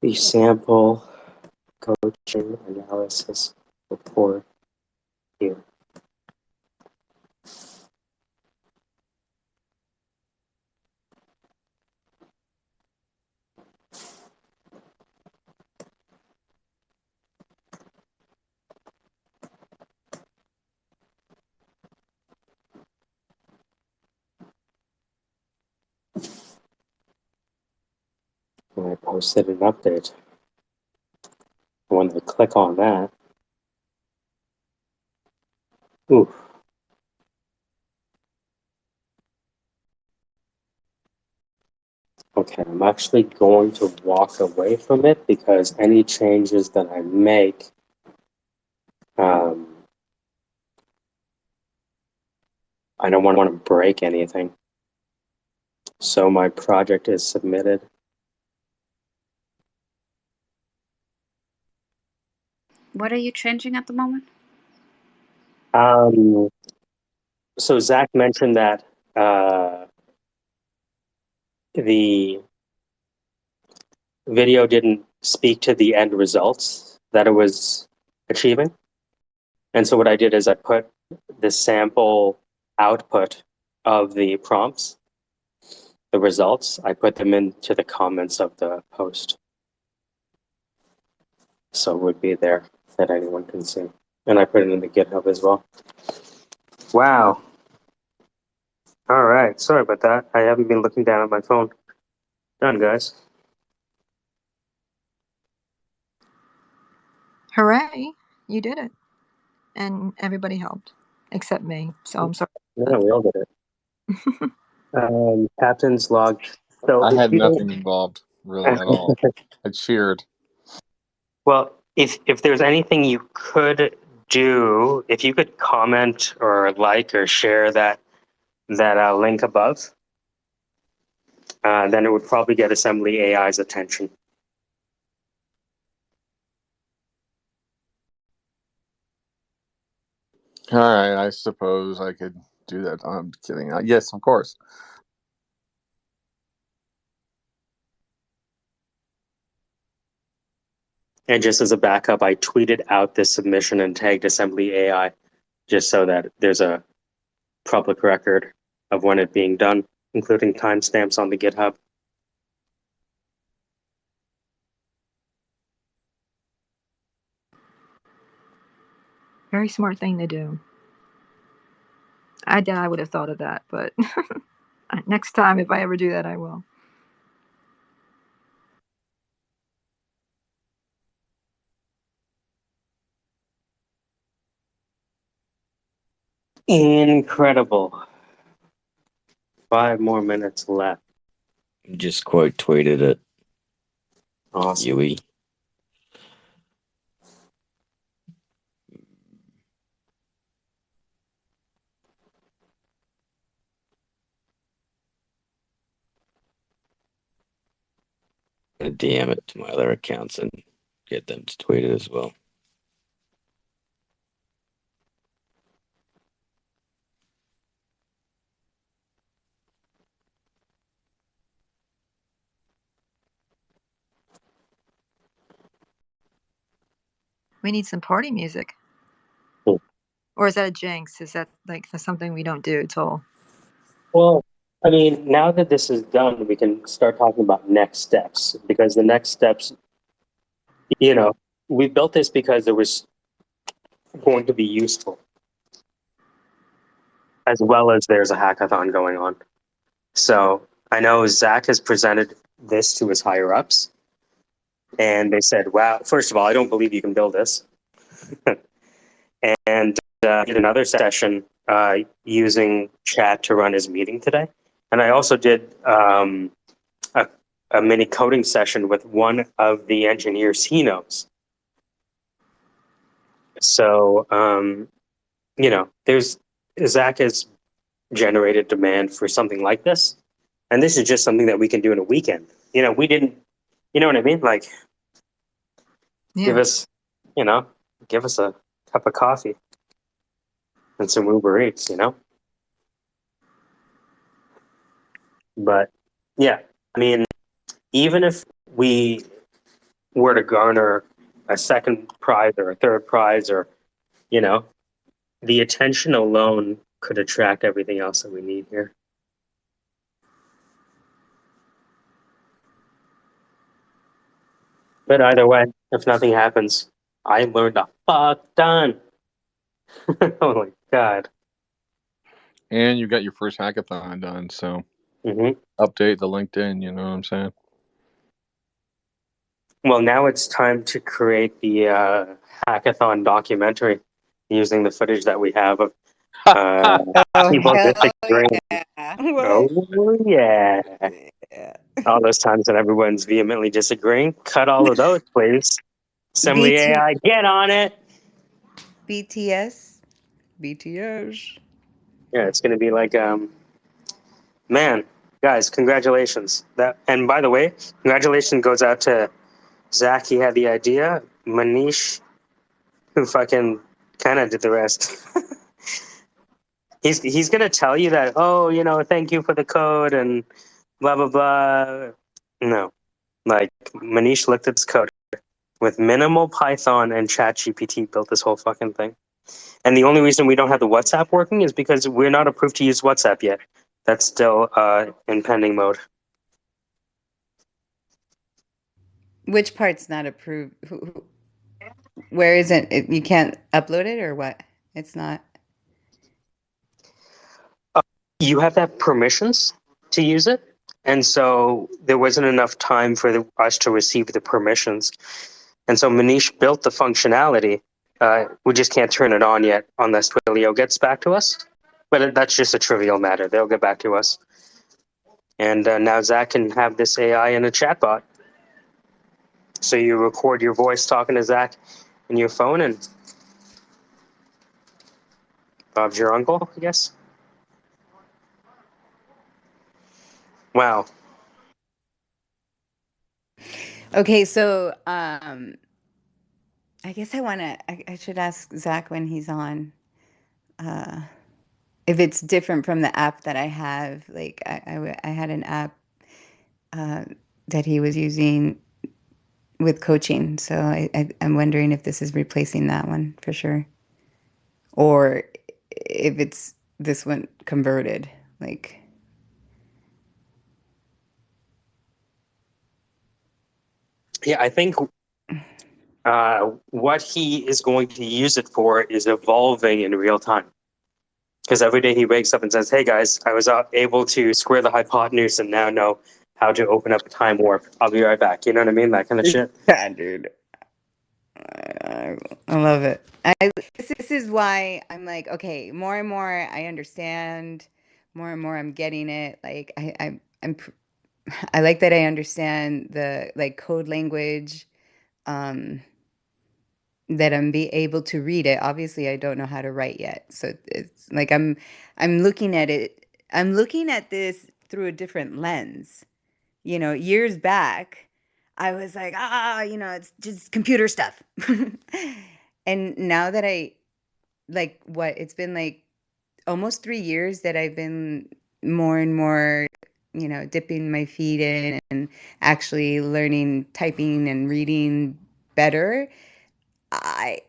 the sample coaching analysis report here. And I posted an update. When I click on that, ooh. Okay, I'm actually going to walk away from it because any changes that I make, I don't want to break anything. So my project is submitted. What are you changing at the moment? So Zach mentioned that the video didn't speak to the end results that it was achieving. And so what I did is I put the sample output of the prompts, the results, I put them into the comments of the post. So it would be there that anyone can see. And I put it in the GitHub as well. Wow. All right. Sorry about that. I haven't been looking down at my phone. Done, guys. Hooray! You did it, and everybody helped except me. So I'm sorry. Yeah, we all did it. Captain's log. So I if had you nothing involved really at all. I cheered. well, if there's anything you could do, if you could comment or like or share that link above, then it would probably get Assembly AI's attention. All right, I suppose I could do that. I'm kidding. Yes, of course. And just as a backup, I tweeted out this submission and tagged Assembly AI just so that there's a public record of when it being done, including timestamps on the GitHub. Very smart thing to do. I doubt I would have thought of that, but next time, if I ever do that, I will. Incredible. 5 more minutes left. Just quote tweeted it. Awesome. Yui. I'm gonna DM it to my other accounts and get them to tweet it as well. We need some party music. Cool. Or is that a jinx? Is that like something we don't do at all? Well, I mean, now that this is done, we can start talking about next steps, because the next steps, we built this because it was going to be useful, as well as there's a hackathon going on. So I know Zach has presented this to his higher ups, and they said, wow, first of all, I don't believe you can build this. And did another session using chat to run his meeting today. And I also did a mini coding session with one of the engineers he knows. So, Zach has generated demand for something like this. And this is just something that we can do in a weekend. We didn't, you know what I mean? Like, Yeah. give us a cup of coffee and some Uber Eats, But yeah, I mean, even if we were to garner a second prize or a third prize, or, the attention alone could attract everything else that we need here. But either way, if nothing happens, I learned a fuck ton. Oh my God. And you got your first hackathon done, so update the LinkedIn, you know what I'm saying? Well, now it's time to create the hackathon documentary using the footage that we have of people disagreeing. Yeah. Oh, yeah. All those times that everyone's vehemently disagreeing. Cut all of those, please. Assembly AI, get on it. BTS. Yeah, it's going to be like, man, guys, congratulations. And by the way, congratulations goes out to Zach. He had the idea. Manish, who fucking kind of did the rest. He's going to tell you that, thank you for the code and blah, blah, blah. No. Like, Manish looked at this code with minimal Python and ChatGPT built this whole fucking thing. And the only reason we don't have the WhatsApp working is because we're not approved to use WhatsApp yet. That's still in pending mode. Which part's not approved? Where is it? You can't upload it or what? It's not. you have to have permissions to use it. And so there wasn't enough time for us to receive the permissions. And so Manish built the functionality. We just can't turn it on yet unless Twilio gets back to us. But that's just a trivial matter. They'll get back to us. And now Zach can have this AI in a chatbot. So you record your voice talking to Zach in your phone, and Bob's your uncle, I guess. Wow. Okay, so I guess I should ask Zach when he's on, if it's different from the app that I have. Like I had an app that he was using with coaching, so I'm wondering if this is replacing that one for sure, or if it's this one converted. Like, Yeah, I think what he is going to use it for is evolving in real time. Because every day he wakes up and says, "Hey guys, I was able to square the hypotenuse and now know how to open up a time warp. I'll be right back." You know what I mean? That kind of shit. yeah, dude. I love it. This is why I'm like, okay, more and more I understand, more and more I'm getting it. Like I like that I understand the like code language, um, that I'm be able to read it. Obviously, I don't know how to write yet, so it's like I'm looking at it. I'm looking at this through a different lens. Years back, I was like, it's just computer stuff. And now that it's been like almost 3 years that I've been more and more, dipping my feet in and actually learning typing and reading better. I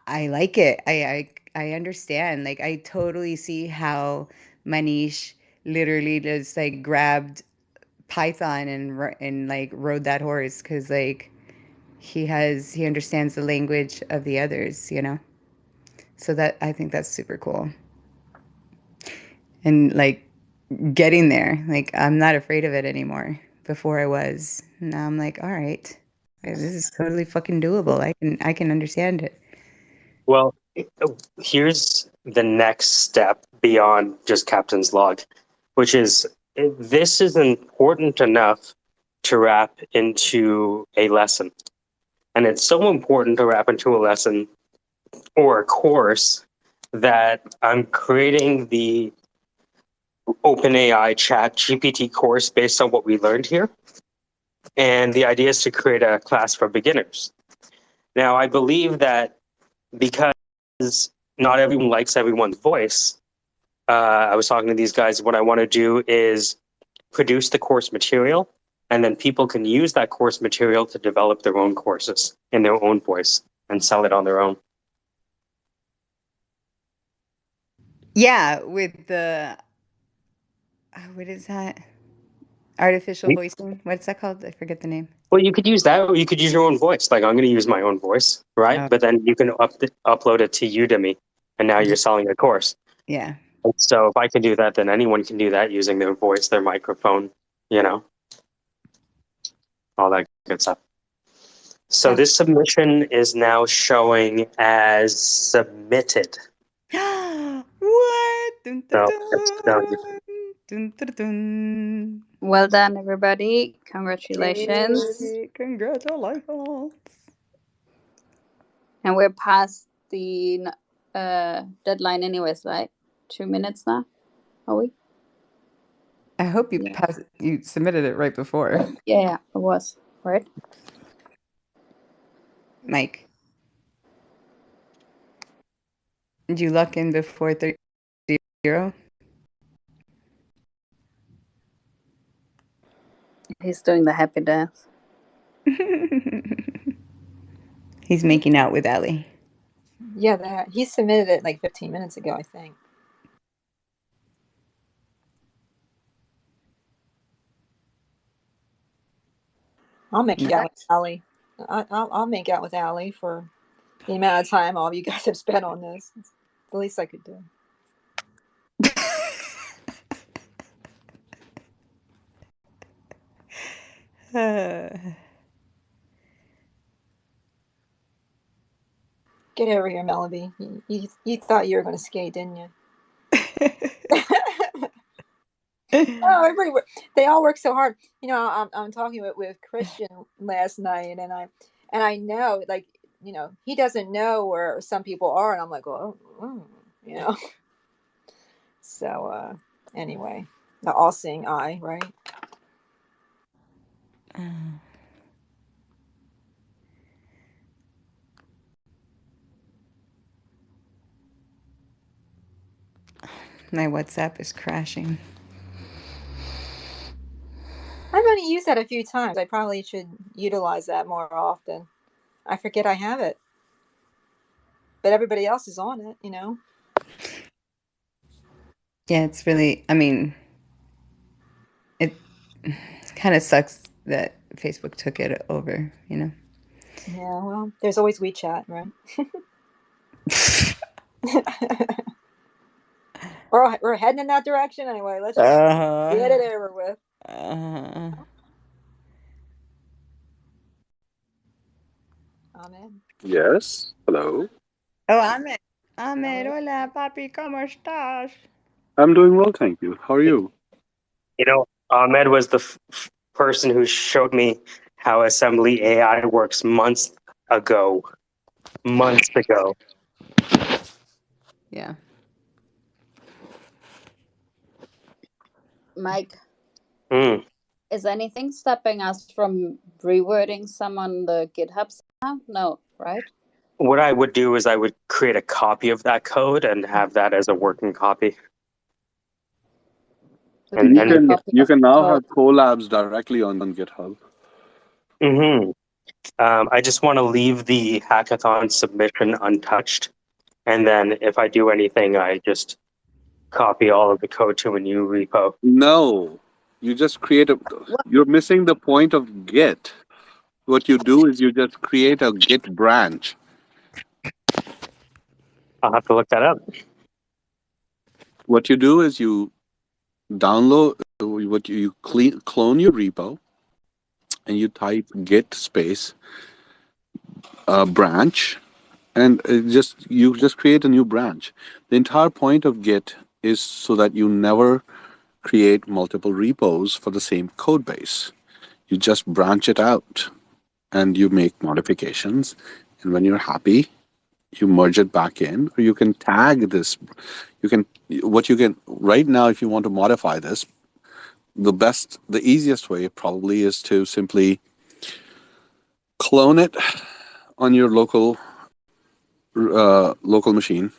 I like it. I understand. Like I totally see how Manish literally just like grabbed Python and like rode that horse because like he understands the language of the others. So that I think that's super cool. And like getting there, like I'm not afraid of it anymore. Before I was. Now I'm like, all right, this is totally fucking doable. I can understand it. Well, here's the next step beyond just Captain's Log, which is this is important enough to wrap into a lesson. And it's so important to wrap into a lesson or a course that I'm creating the OpenAI Chat GPT course based on what we learned here. And the idea is to create a class for beginners. Now, I believe that because not everyone likes everyone's voice, I was talking to these guys. What I want to do is produce the course material, and then people can use that course material to develop their own courses in their own voice and sell it on their own. Yeah, with the what is that? Artificial voicing. What's that called? I forget the name. Well, you could use that, or you could use your own voice. Like I'm going to use my own voice, right? Oh. But then you can upload it to Udemy, and now you're selling a course. Yeah. So if I can do that, then anyone can do that using their voice, their microphone, all that good stuff. So this submission is now showing as submitted. What? Dun, dun, So dun, dun, dun. Well done, everybody. Congratulations. Yay, congratulations. And we're past the deadline anyways, right? 2 minutes now, are we? I hope you submitted it right before. Yeah, it was, right? Mike. Did you lock in before 30? He's doing the happy dance. He's making out with Allie. Yeah, he submitted it like 15 minutes ago, I think. I'll make out with Allie. I'll make out with Allie for the amount of time all of you guys have spent on this. It's the least I could do. Get over here, Melody. You thought you were going to skate, didn't you? Oh, everybody, they all work so hard. You know, I'm talking with Christian last night, and I know, like, you know, he doesn't know where some people are, and I'm like, well, you know. So anyway, the all-seeing eye, right? My WhatsApp is crashing. I've only used that a few times. I probably should utilize that more often. I forget I have it, but everybody else is on it, you know. Yeah, it's really, I mean, it kind of sucks that Facebook took it over, you know. Yeah, well, there's always WeChat, right? We're heading in that direction anyway. Let's just get it over with. Amen. Yes. Hello. Oh, Ahmed, hola, papi, ¿cómo estás? I'm doing well, thank you. How are you? You know, Ahmed was the person who showed me how assembly AI works months ago. Months ago. Yeah. Mike, Mm. is anything stopping us from rewording some on the GitHub somehow? No, right? What I would do is I would create a copy of that code and have that as a working copy. We You need a And copy you of can the now code. have collabs directly on GitHub. mm-hmm. I just want to leave the hackathon submission untouched. And then if I do anything, I just copy all of the code to a new repo. No, you just create a. What? You're missing the point of Git. What you do is you just create a Git branch. I'll have to look that up. What you do is you download what you clone your repo, and you type Git space branch, and you just create a new branch. The entire point of Git is so that you never create multiple repos for the same code base. You just branch it out and you make modifications. And when you're happy, you merge it back in, or you can tag this. Right now, if you want to modify this, the easiest way probably is to simply clone it on your local machine.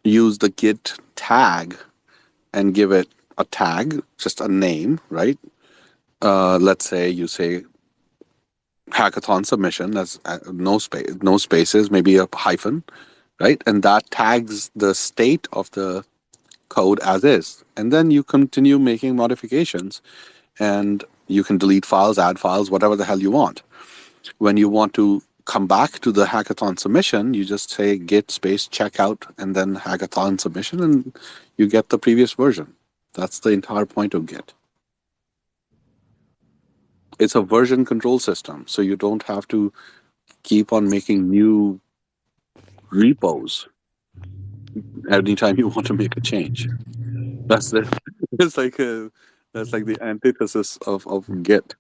Use the Git tag and give it a tag, just a name, right? Let's say you say hackathon submission. That's no spaces, maybe a hyphen, right? And that tags the state of the code as is. And then you continue making modifications, and you can delete files, add files, whatever the hell you want. When you want to come back to the hackathon submission, you just say git space checkout and then hackathon submission, and you get the previous version. That's the entire point of Git. It's a version control system, so you don't have to keep on making new repos anytime you want to make a change. That's the it's like that's like the antithesis of Git.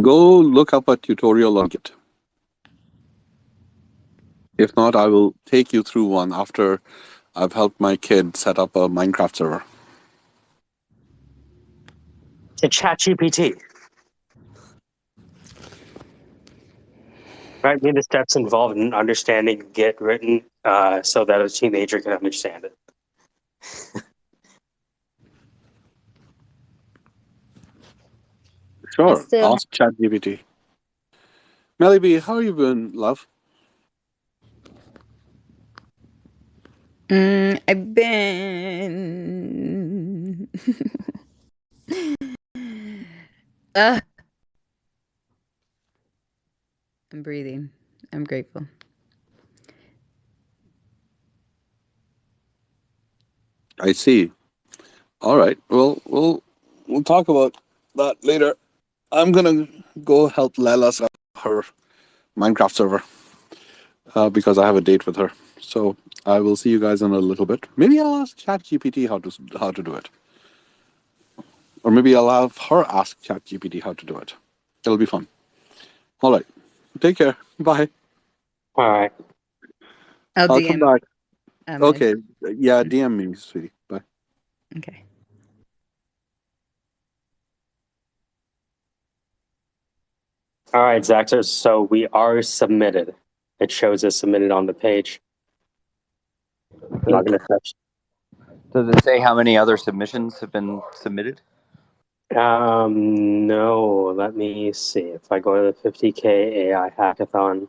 Go look up a tutorial on Git. If not, I will take you through one after I've helped my kid set up a Minecraft server. To ChatGPT. Right, me the steps involved in understanding Git written so that a teenager can understand it. Sure, Still, ask ChatGPT. Melly B, how are you been, love? I've been I'm breathing. I'm grateful. I see. All right. Well, we'll talk about that later. I'm gonna go help Lala set up her Minecraft server because I have a date with her. So I will see you guys in a little bit. Maybe I'll ask ChatGPT how to do it, or maybe I'll have her ask ChatGPT how to do it. It'll be fun. All right. Take care. Bye. All right. I'll I'll come DM. back. My- Okay. Yeah. DM me, sweetie. Bye. Okay. All right, Zach. So we are submitted. It shows us submitted on the page. I'm not going to touch. Does it say how many other submissions have been submitted? No. Let me see. If I go to the 50K AI Hackathon,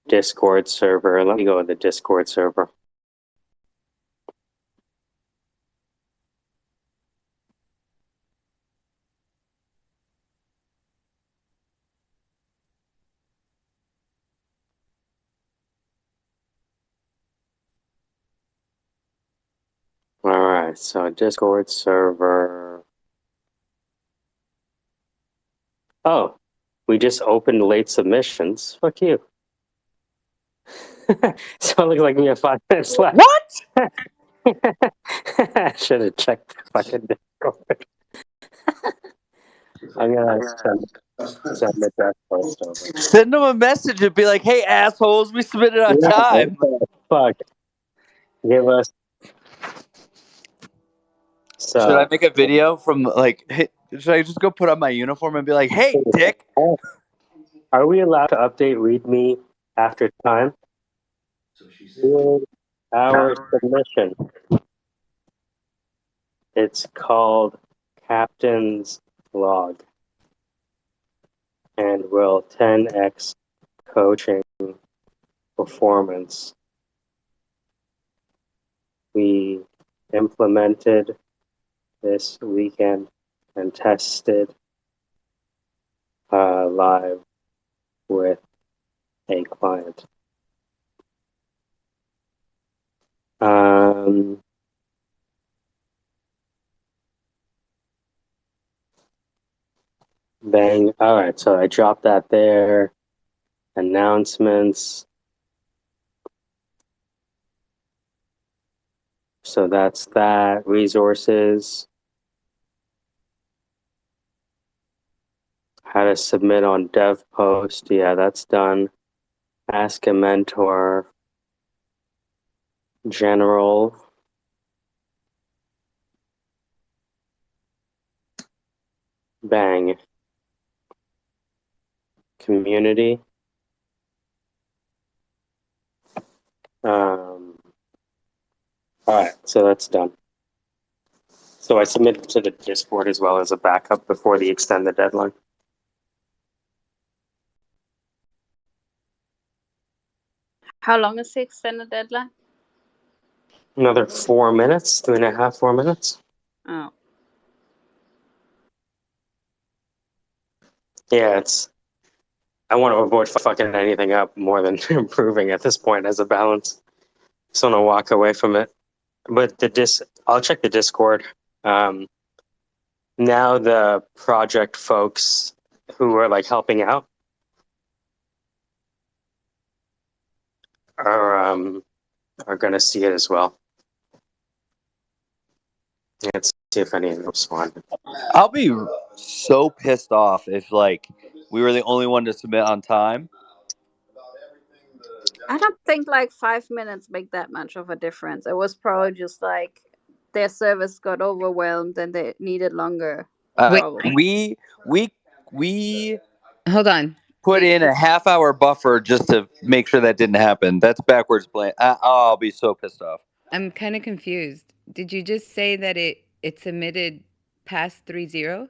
Discord server. Let me go to the Discord server. All right, so Discord server. Oh, we just opened late submissions. Fuck you. So it looks like we have 5 minutes left. What? I should have checked the fucking Discord. I'm gonna send the death post over. Send them a message and be like, "Hey, assholes, we submitted on Yeah, time." what the fuck. Give us. Should I So, make a video from like? Should I just go put on my uniform and be like, "Hey, dick"? are we allowed to update README after time? Here's our submission. It's called Captain's Log and will 10x coaching performance. We implemented this weekend and tested live with a client. Bang. All right, so I dropped that there. Announcements. So that's that. Resources. How to submit on dev post. Yeah, that's done. Ask a mentor. General. Bang. Community. All right, so that's done. So I submitted to the Discord as well as a backup before the extended deadline. How long is the extended deadline? Another 4 minutes, 3.5, 4 minutes. Oh. Yeah, I want to avoid fucking anything up more than improving at this point as a balance. So I'm gonna walk away from it. But I'll check the Discord. Now the project folks who are like helping out are gonna see it as well. Let's see if any of them respond. I'll be so pissed off if like we were the only one to submit on time. I don't think like 5 minutes make that much of a difference. It was probably just like their service got overwhelmed and they needed longer. Wait. We Hold on. put in a half-hour buffer just to make sure that didn't happen. That's backwards plan. I'll be so pissed off. I'm kind of confused. Did you just say that it submitted past 3-0?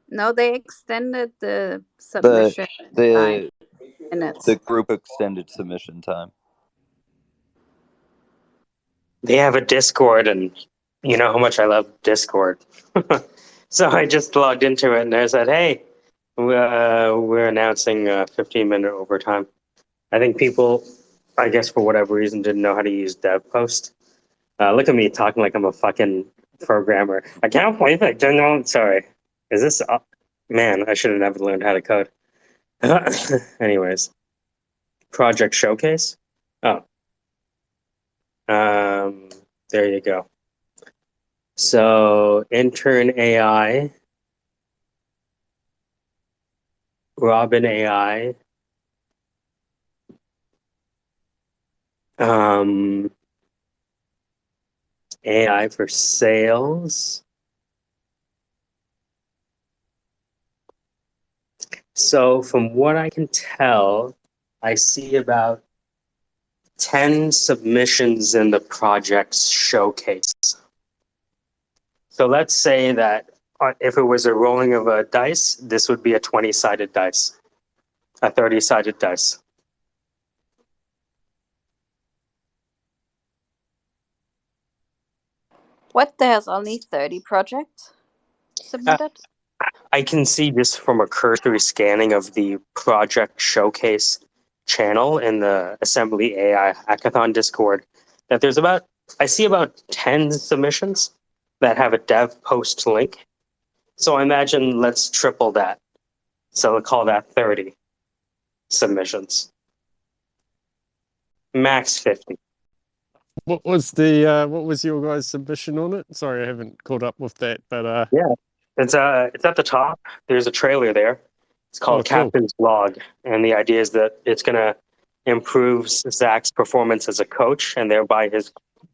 No, they extended the submission time minutes. The group extended submission time. They have a Discord and you know how much I love Discord. So I just logged into it and I said, hey, we're announcing 15-minute overtime. I think people, I guess for whatever reason, didn't know how to use DevPost. Look at me talking like I'm a fucking programmer. I can't believe I don't know. Sorry. Is this... man, I should have never learned how to code. Anyways. Project Showcase. Oh. There you go. So intern AI, Robin AI, AI for sales. So from what I can tell, I see about 10 submissions in the project's showcase. So let's say that if it was a rolling of a dice, this would be a 20-sided dice, a 30-sided dice. What, there's only 30 projects submitted? I can see just from a cursory scanning of the project showcase channel in the assemblyaAI Hackathon Discord that there's about, I see about 10 submissions that have a dev post link. So I imagine let's triple that. So we'll call that 30 submissions. Max 50. What was your guys' submission on it? Sorry, I haven't caught up with that, but Yeah, it's at the top. There's a trailer there. It's called cool. Captain's Log, and the idea is that it's gonna improve Zach's performance as a coach and thereby his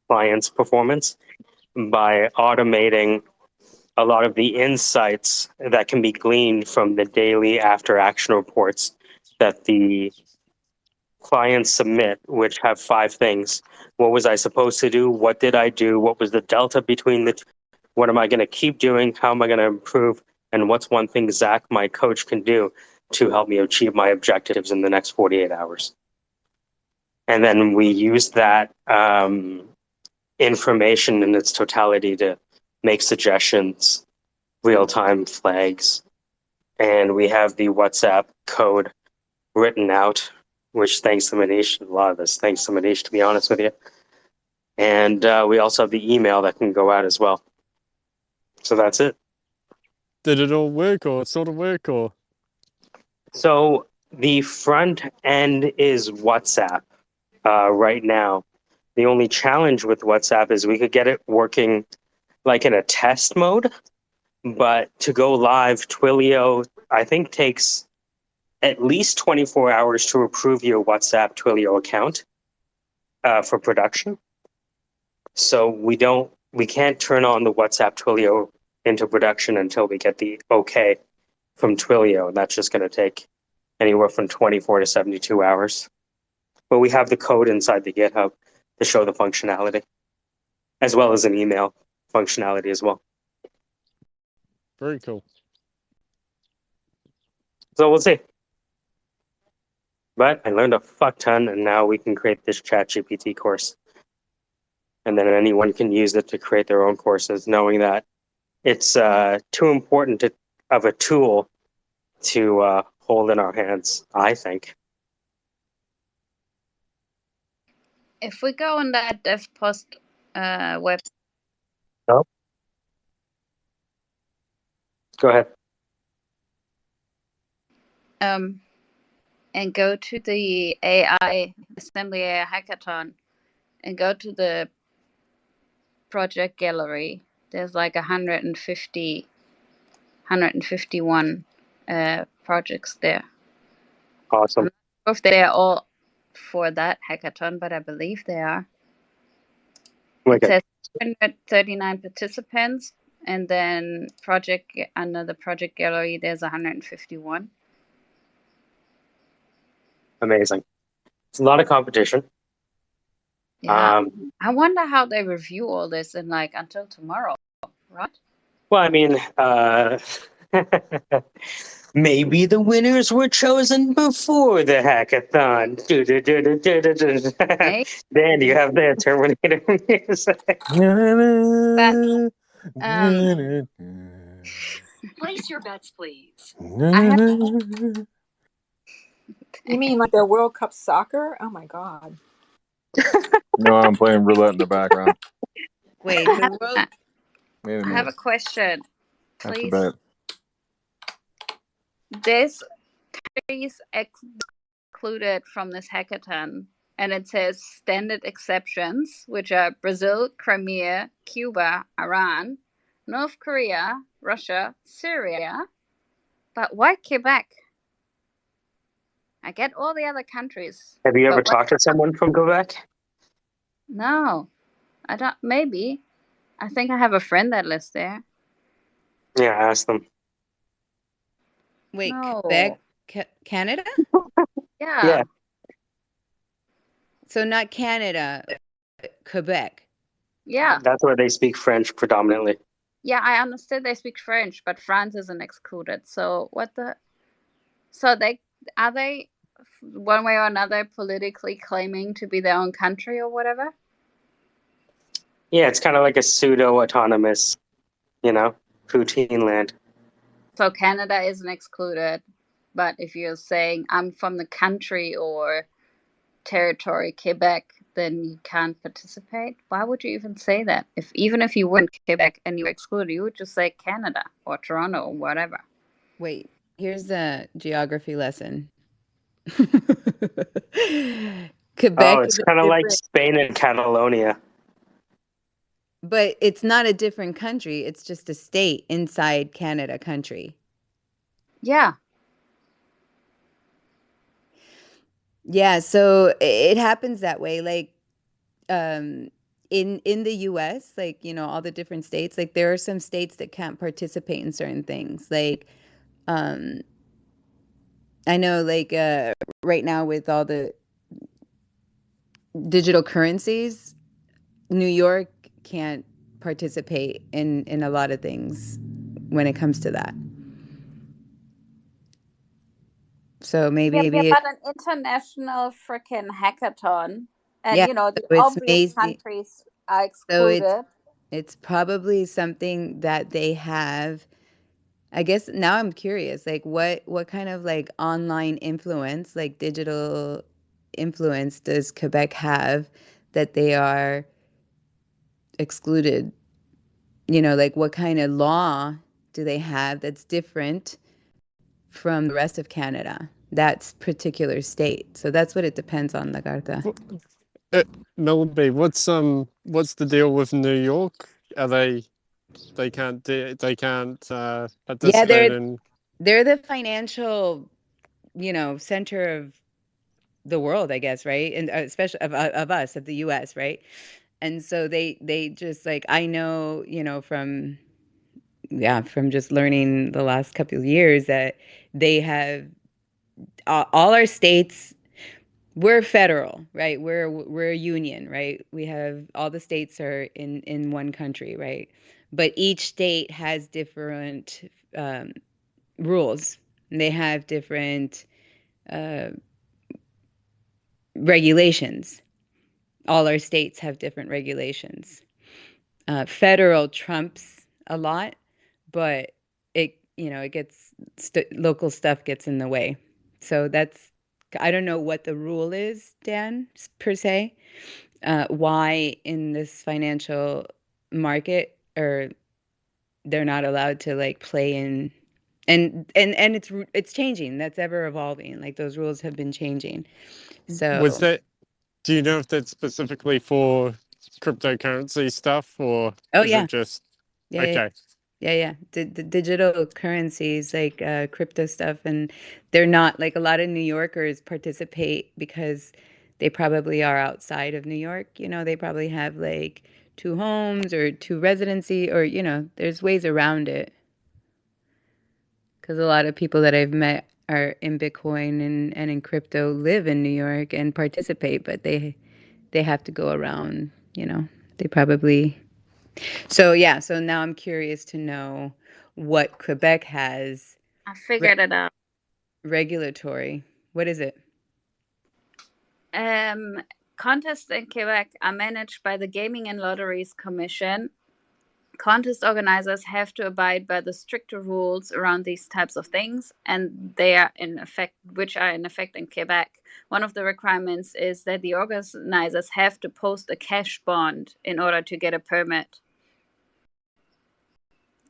client's performance by automating a lot of the insights that can be gleaned from the daily after action reports that the clients submit, which have 5 things. What was I supposed to do? What did I do? What was the delta between the what am I going to keep doing? How am I going to improve? And what's one thing Zach, my coach, can do to help me achieve my objectives in the next 48 hours? And then we use that information in its totality to make suggestions, real-time flags. And we have the WhatsApp code written out, which thanks to Manish, a lot of this thanks to Manish, to be honest with you. And we also have the email that can go out as well. So that's it. Did it all work or sort of work or? So the front end is WhatsApp right now. The only challenge with WhatsApp is we could get it working like in a test mode, but to go live, Twilio, I think, takes at least 24 hours to approve your WhatsApp Twilio account for production. So we can't turn on the WhatsApp Twilio into production until we get the okay from Twilio. That's just going to take anywhere from 24 to 72 hours. But we have the code inside the GitHub to show the functionality, as well as an email functionality as well. Very cool. So we'll see. But I learned a fuck ton, and now we can create this ChatGPT course. And then anyone can use it to create their own courses, knowing that it's too important of a tool to hold in our hands, I think. If we go on that DevPost website. Oh. Go ahead. And go to the AI assemblyaAI Hackathon and go to the project gallery. There's like 151 projects there. Awesome. I'm not sure if they're all for that hackathon, but I believe they are. It says 139 participants, and then under the project gallery, there's 151. Amazing. It's a lot of competition. Yeah. I wonder how they review all this in like until tomorrow, right? Well, I mean, Maybe the winners were chosen before the hackathon. Then you have the Terminator music. Place your bets, please. You mean like the World Cup soccer? Oh my God. No, I'm playing roulette in the background. Wait, the world. Wait a I have minute. a question, Have to please. bet. This countries excluded from this hackathon, and it says standard exceptions, which are Brazil, Crimea, Cuba, Iran, North Korea, Russia, Syria. But why Quebec? I get all the other countries. Have you ever but talked to someone from Quebec? No, I don't. Maybe. I think I have a friend that lives there. Yeah, ask them. Wait, No. Quebec, Canada? Yeah. Yeah. So not Canada, Quebec. Yeah. That's where they speak French predominantly. Yeah, I understand they speak French, but France isn't excluded. So what the? So are they one way or another politically claiming to be their own country or whatever? Yeah, it's kind of like a pseudo-autonomous, Poutine land. So Canada isn't excluded, but if you're saying I'm from the country or territory Quebec, then you can't participate. Why would you even say that? Even if you weren't Quebec and you were excluded, you would just say Canada or Toronto or whatever. Wait, here's a geography lesson. Quebec Oh, it's is kind of like different, Spain and Catalonia. but it's not a different country. It's just a state inside Canada country. Yeah. Yeah, so it happens that way. Like in the US, like, all the different states, like there are some states that can't participate in certain things. Like I know like right now with all the digital currencies, New York can't participate in a lot of things when it comes to that. So maybe but an international freaking hackathon, and yeah, the so it's obvious amazing. countries are So excluded. it's probably something that they have. I guess now I'm curious, like what kind of like online influence, like digital influence does Quebec have that they are excluded? Like what kind of law do they have that's different from the rest of Canada? That's particular state. So that's what it depends on, Lagarta. Melody, what's the deal with New York? Are they can't Yeah, participate in? they're the financial, center of the world, I guess, right? And especially of us, of the US, right? And so they just like, I know, from just learning the last couple of years that they have all our states. We're federal, right? We're a union, right? We have all the states are in one country, right? But each state has different rules. And they have different regulations. All our states have different regulations. Federal trumps a lot, but it gets local stuff gets in the way. So I don't know what the rule is, Dan, per se. Why in this financial market or they're not allowed to like play in, and it's changing. That's ever evolving. Like those rules have been changing. Was So that? Do you know if that's specifically for cryptocurrency stuff, or oh is yeah, it just yeah, yeah. okay? Yeah. The digital currencies like crypto stuff, and they're not like a lot of New Yorkers participate because they probably are outside of New York. They probably have like two homes or two residency, or there's ways around it. Because a lot of people that I've met are in Bitcoin and in crypto live in New York and participate, but they have to go around. They probably. So yeah, so now I'm curious to know what Quebec has. I figured it out. Regulatory. What is it? Contests in Quebec are managed by the Gaming and Lotteries Commission. Contest organizers have to abide by the stricter rules around these types of things, and they are in effect, which are in effect in Quebec. One of the requirements is that the organizers have to post a cash bond in order to get a permit.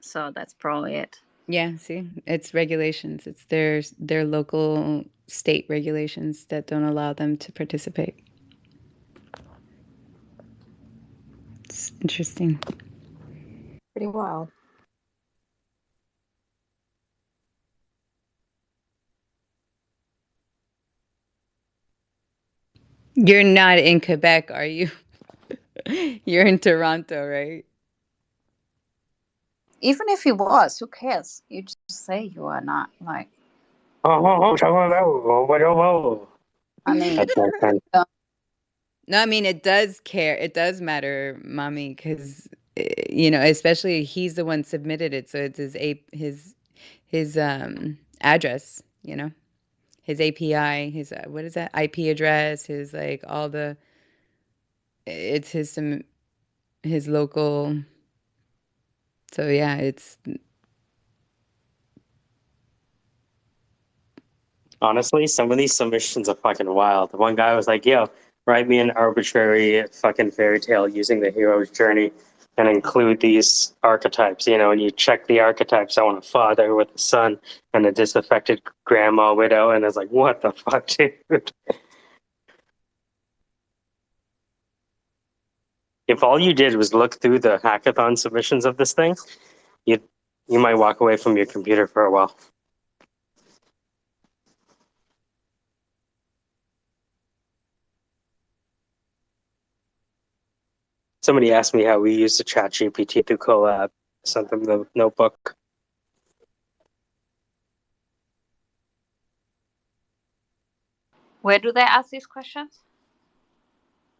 So that's probably it. Yeah, see, it's regulations. It's their local state regulations that don't allow them to participate. It's interesting. Pretty wild. You're not in Quebec, are you? You're in Toronto, right? Even if he was, who cares? You just say you are not. Like, I I mean, That's my friend. No, I mean it does care. It does matter, mommy, because you know, especially he's the one submitted it, so it's his address. You know, his API, his what is that IP address, his like all the. It's his local. So yeah, it's Honestly, some of these submissions are fucking wild. One guy was like, yo, write me an arbitrary fucking fairy tale using the hero's journey and include these archetypes, you know, and you check the archetypes. I want a father with a son and a disaffected grandma widow. And it's like, what the fuck, dude? If all you did was look through the hackathon submissions of this thing, you might walk away from your computer for a while. Somebody asked me how we use the chat GPT through Collab. Sent them the notebook. where do they ask these questions?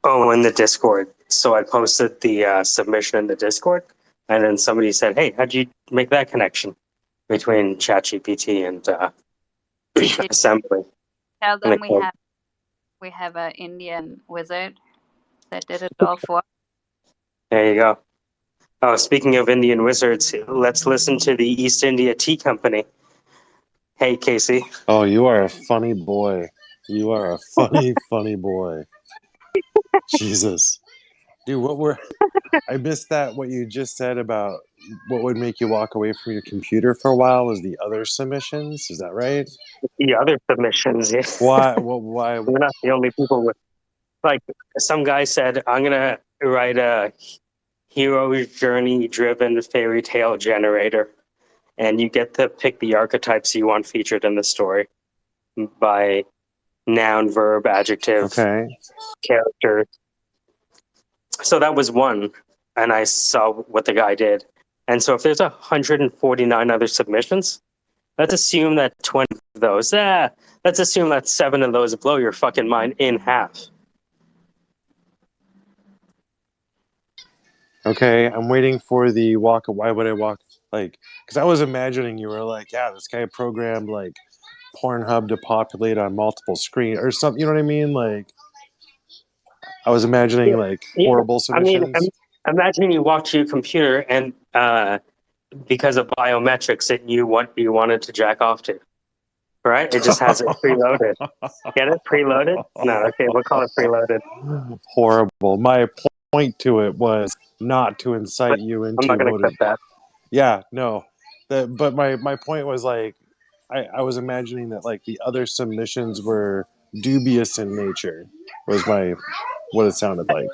Oh, in the Discord. So I posted the submission in the Discord, and then somebody said, hey, how'd you make that connection between ChatGPT and assembly? Tell And them we have an Indian wizard that did it all for. there you go. Oh, speaking of Indian wizards, let's listen to the East India Tea Company. Hey, Casey. Oh, you are a funny boy. You are a funny, funny boy. Jesus. Dude, I missed that, what you just said about what would make you walk away from your computer for a while was the other submissions. Is that right? The other submissions, yeah. Why? Why? We're not the only people with, like, some guy said, I'm going to write a hero's journey driven fairy tale generator. And you get to pick the archetypes you want featured in the story by noun, verb, adjective, character. So that was one, and I saw what the guy did. And so if there's 149 other submissions, let's assume that 20 of those, let's assume that 7 of those blow your fucking mind in half. Okay, I'm waiting for the walk. Why would I walk? Like, because I was imagining you were like, yeah, this guy programmed like Pornhub to populate on multiple screens or something. You know what I mean? Like, I was imagining like horrible submissions. I mean, imagine you walk to your computer and because of biometrics, it knew what you wanted to jack off to. Right? It just has it preloaded. Get it? Preloaded? No, okay, we'll call it preloaded. Horrible. My point to it was not to incite you into I'm not going to clip that. Yeah, no. But my point was like, I was imagining that like the other submissions were dubious in nature. Was what it sounded like.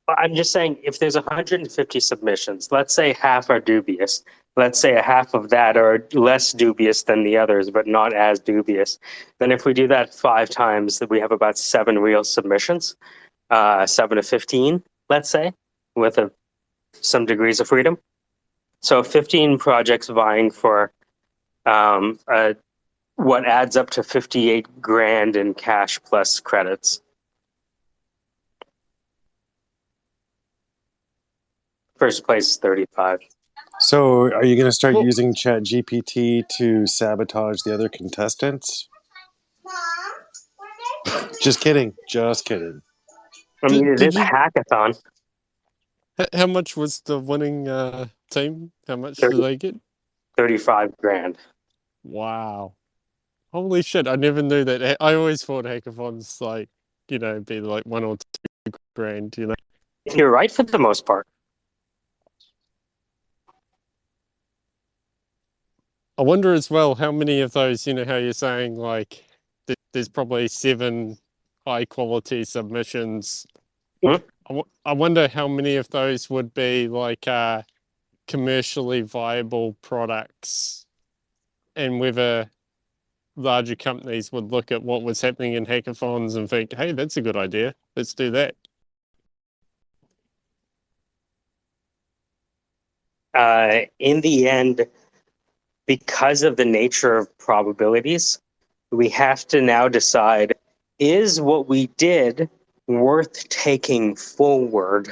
I'm just saying, if there's 150 submissions, let's say half are dubious. Let's say a half of that are less dubious than the others, but not as dubious. Then if we do that 5 times, then we have about 7 real submissions, 7 to 15, let's say, with some degrees of freedom. So 15 projects vying for what adds up to 58 grand in cash plus credits. First place is 35. So, are you going to start Well, using ChatGPT to sabotage the other contestants? Just kidding. Just kidding. I mean, it did is a you? hackathon. How much was the winning team? How much did 30, they get? 35 grand. Wow. Holy shit, I never knew that. I always thought hackathons, like, be like 1 or 2 grand, You're right for the most part. I wonder as well how many of those, how you're saying, like, there's probably 7 high quality submissions. Hmm? I wonder how many of those would be like commercially viable products, and whether larger companies would look at what was happening in hackathons and think, hey, that's a good idea. Let's do that. In the end, because of the nature of probabilities, we have to now decide, is what we did worth taking forward?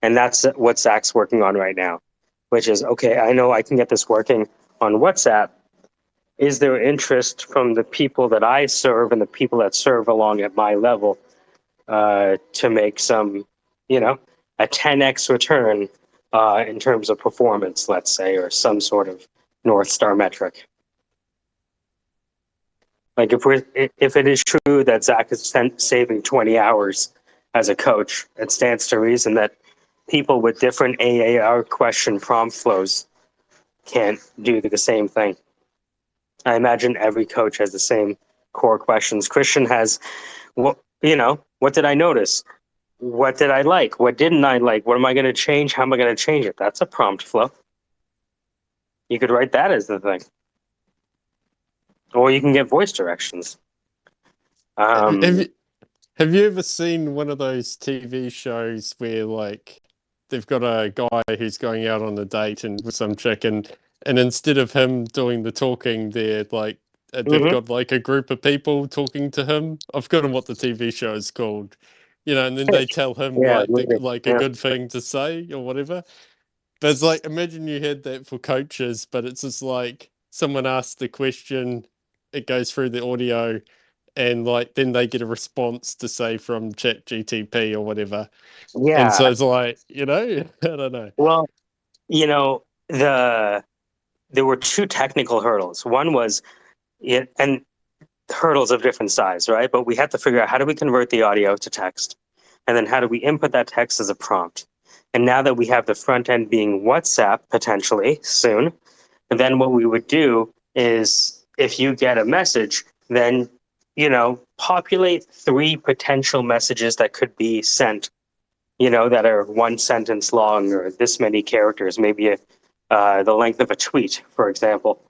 And that's what Zach's working on right now, which is, okay, I know I can get this working on WhatsApp. Is there interest from the people that I serve and the people that serve along at my level to make some, a 10x return in terms of performance, let's say, or some sort of North Star metric? Like if it is true that Zach is saving 20 hours as a coach, it stands to reason that people with different AAR question prompt flows can't do the same thing. I imagine every coach has the same core questions. Christian has, what did I notice? What did I like? What didn't I like? What am I going to change? How am I going to change it? That's a prompt flow. You could write that as the thing. Or you can get voice directions. Have you ever seen one of those TV shows where, like, they've got a guy who's going out on a date and with some chick, and instead of him doing the talking, they're like they've got like a group of people talking to him. I've forgotten what the TV show is called, and then they tell him Yeah, like a good thing to say or whatever. But it's like, imagine you had that for coaches, but it's just like someone asks the question, it goes through the audio, and like then they get a response to say from Chat GTP or whatever. And yeah. so it's like, I don't know. Well, there were 2 technical hurdles. One was, and hurdles of different size, right? But we had to figure out, how do we convert the audio to text? And then how do we input that text as a prompt? And now that we have the front end being WhatsApp potentially soon, then what we would do is, if you get a message, then, populate 3 potential messages that could be sent, that are 1 sentence long or this many characters, maybe the length of a tweet, for example.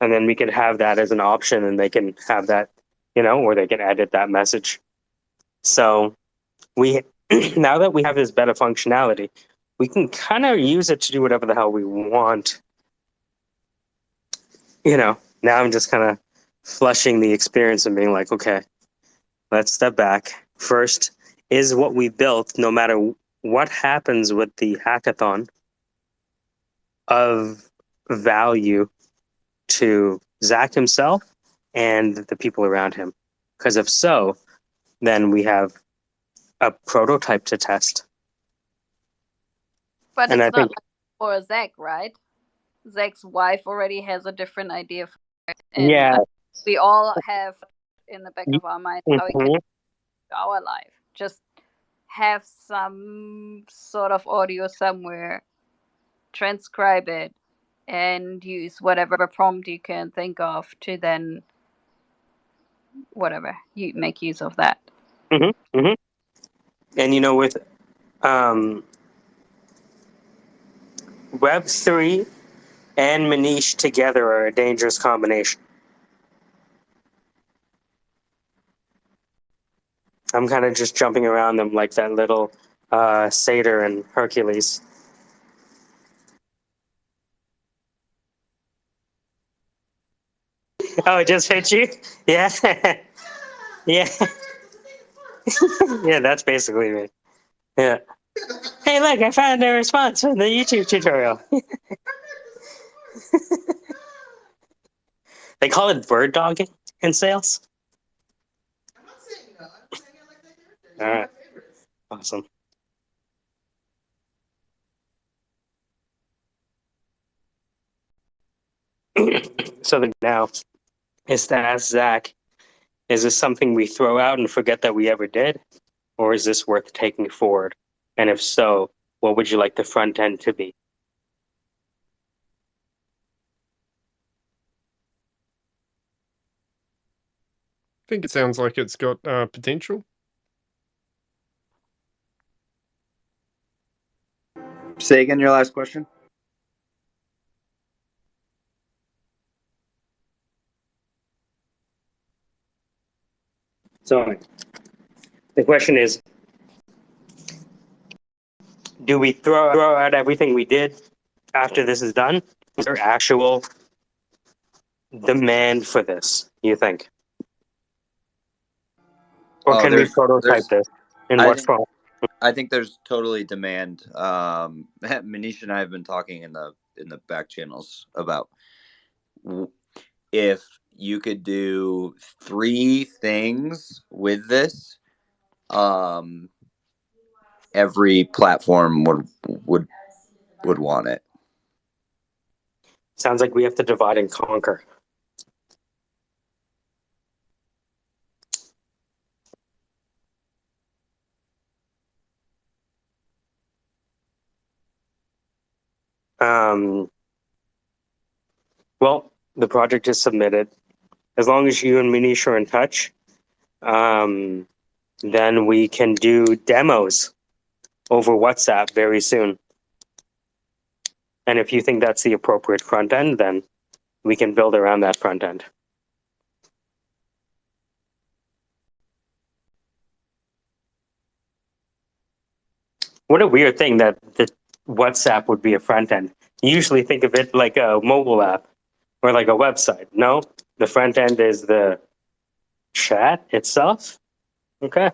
And then we can have that as an option, and they can have that, or they can edit that message. So we now that we have this better functionality, we can kind of use it to do whatever the hell we want. Now I'm just kind of flushing the experience and being like, okay, let's step back. First, is what we built, no matter what happens with the hackathon, of value to Zach himself and the people around him? Because if so, then we have a prototype to test. But And it's I not think, like for Zach, right? Zach's wife already has a different idea for it. And yeah. we all have in the back of our mind how we can Mhm. do our life. Just have some sort of audio somewhere, transcribe it, and use whatever prompt you can think of to then whatever you make use of that. Mm-hmm. Mm-hmm. And with Web3 and Manish together are a dangerous combination. I'm kind of just jumping around them like that little satyr in Hercules. Oh, it just hit you? Yeah. Yeah. Yeah, that's basically me. Yeah. Hey, Hey, look, I found a response from the YouTube tutorial. They call it bird dogging in sales. All right. Awesome. So now is to ask Zach, is this something we throw out and forget that we ever did? Or is this worth taking forward? And if so, what would you like the front end to be? I think it sounds like it's got potential. Say again your last question. So the question is, do we throw out everything we did after this is done? Is there actual demand for this, you think? Or can we prototype this in what form? I think there's totally demand. Manish and I have been talking in the back channels about if you could do 3 things with this, every platform would want it. Sounds like we have to divide and conquer. Well, the project is submitted. As long as you and Manish are in touch, then we can do demos over WhatsApp very soon. And if you think that's the appropriate front end, then we can build around that front end. What a weird thing that the WhatsApp would be a front end. You usually think of it like a mobile app or like a website. No, the front end is the chat itself. Okay.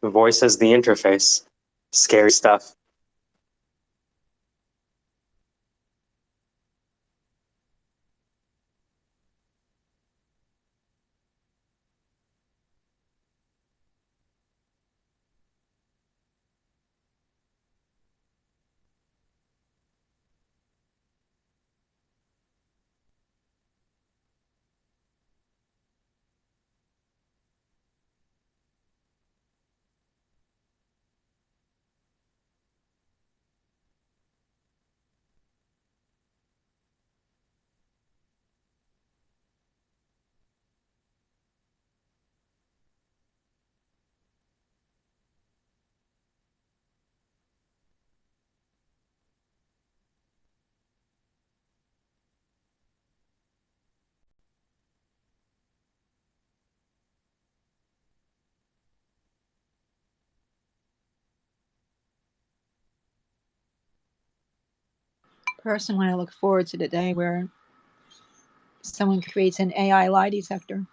The voice is the interface. Scary stuff. Personally, I look forward to the day where someone creates an AI lie detector.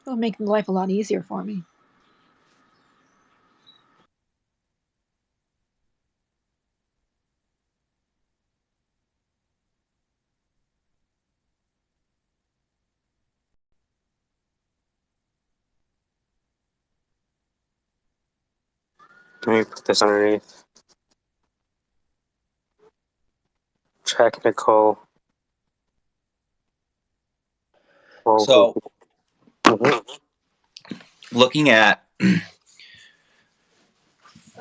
It'll make life a lot easier for me. Let me put this underneath. Technical. So, looking at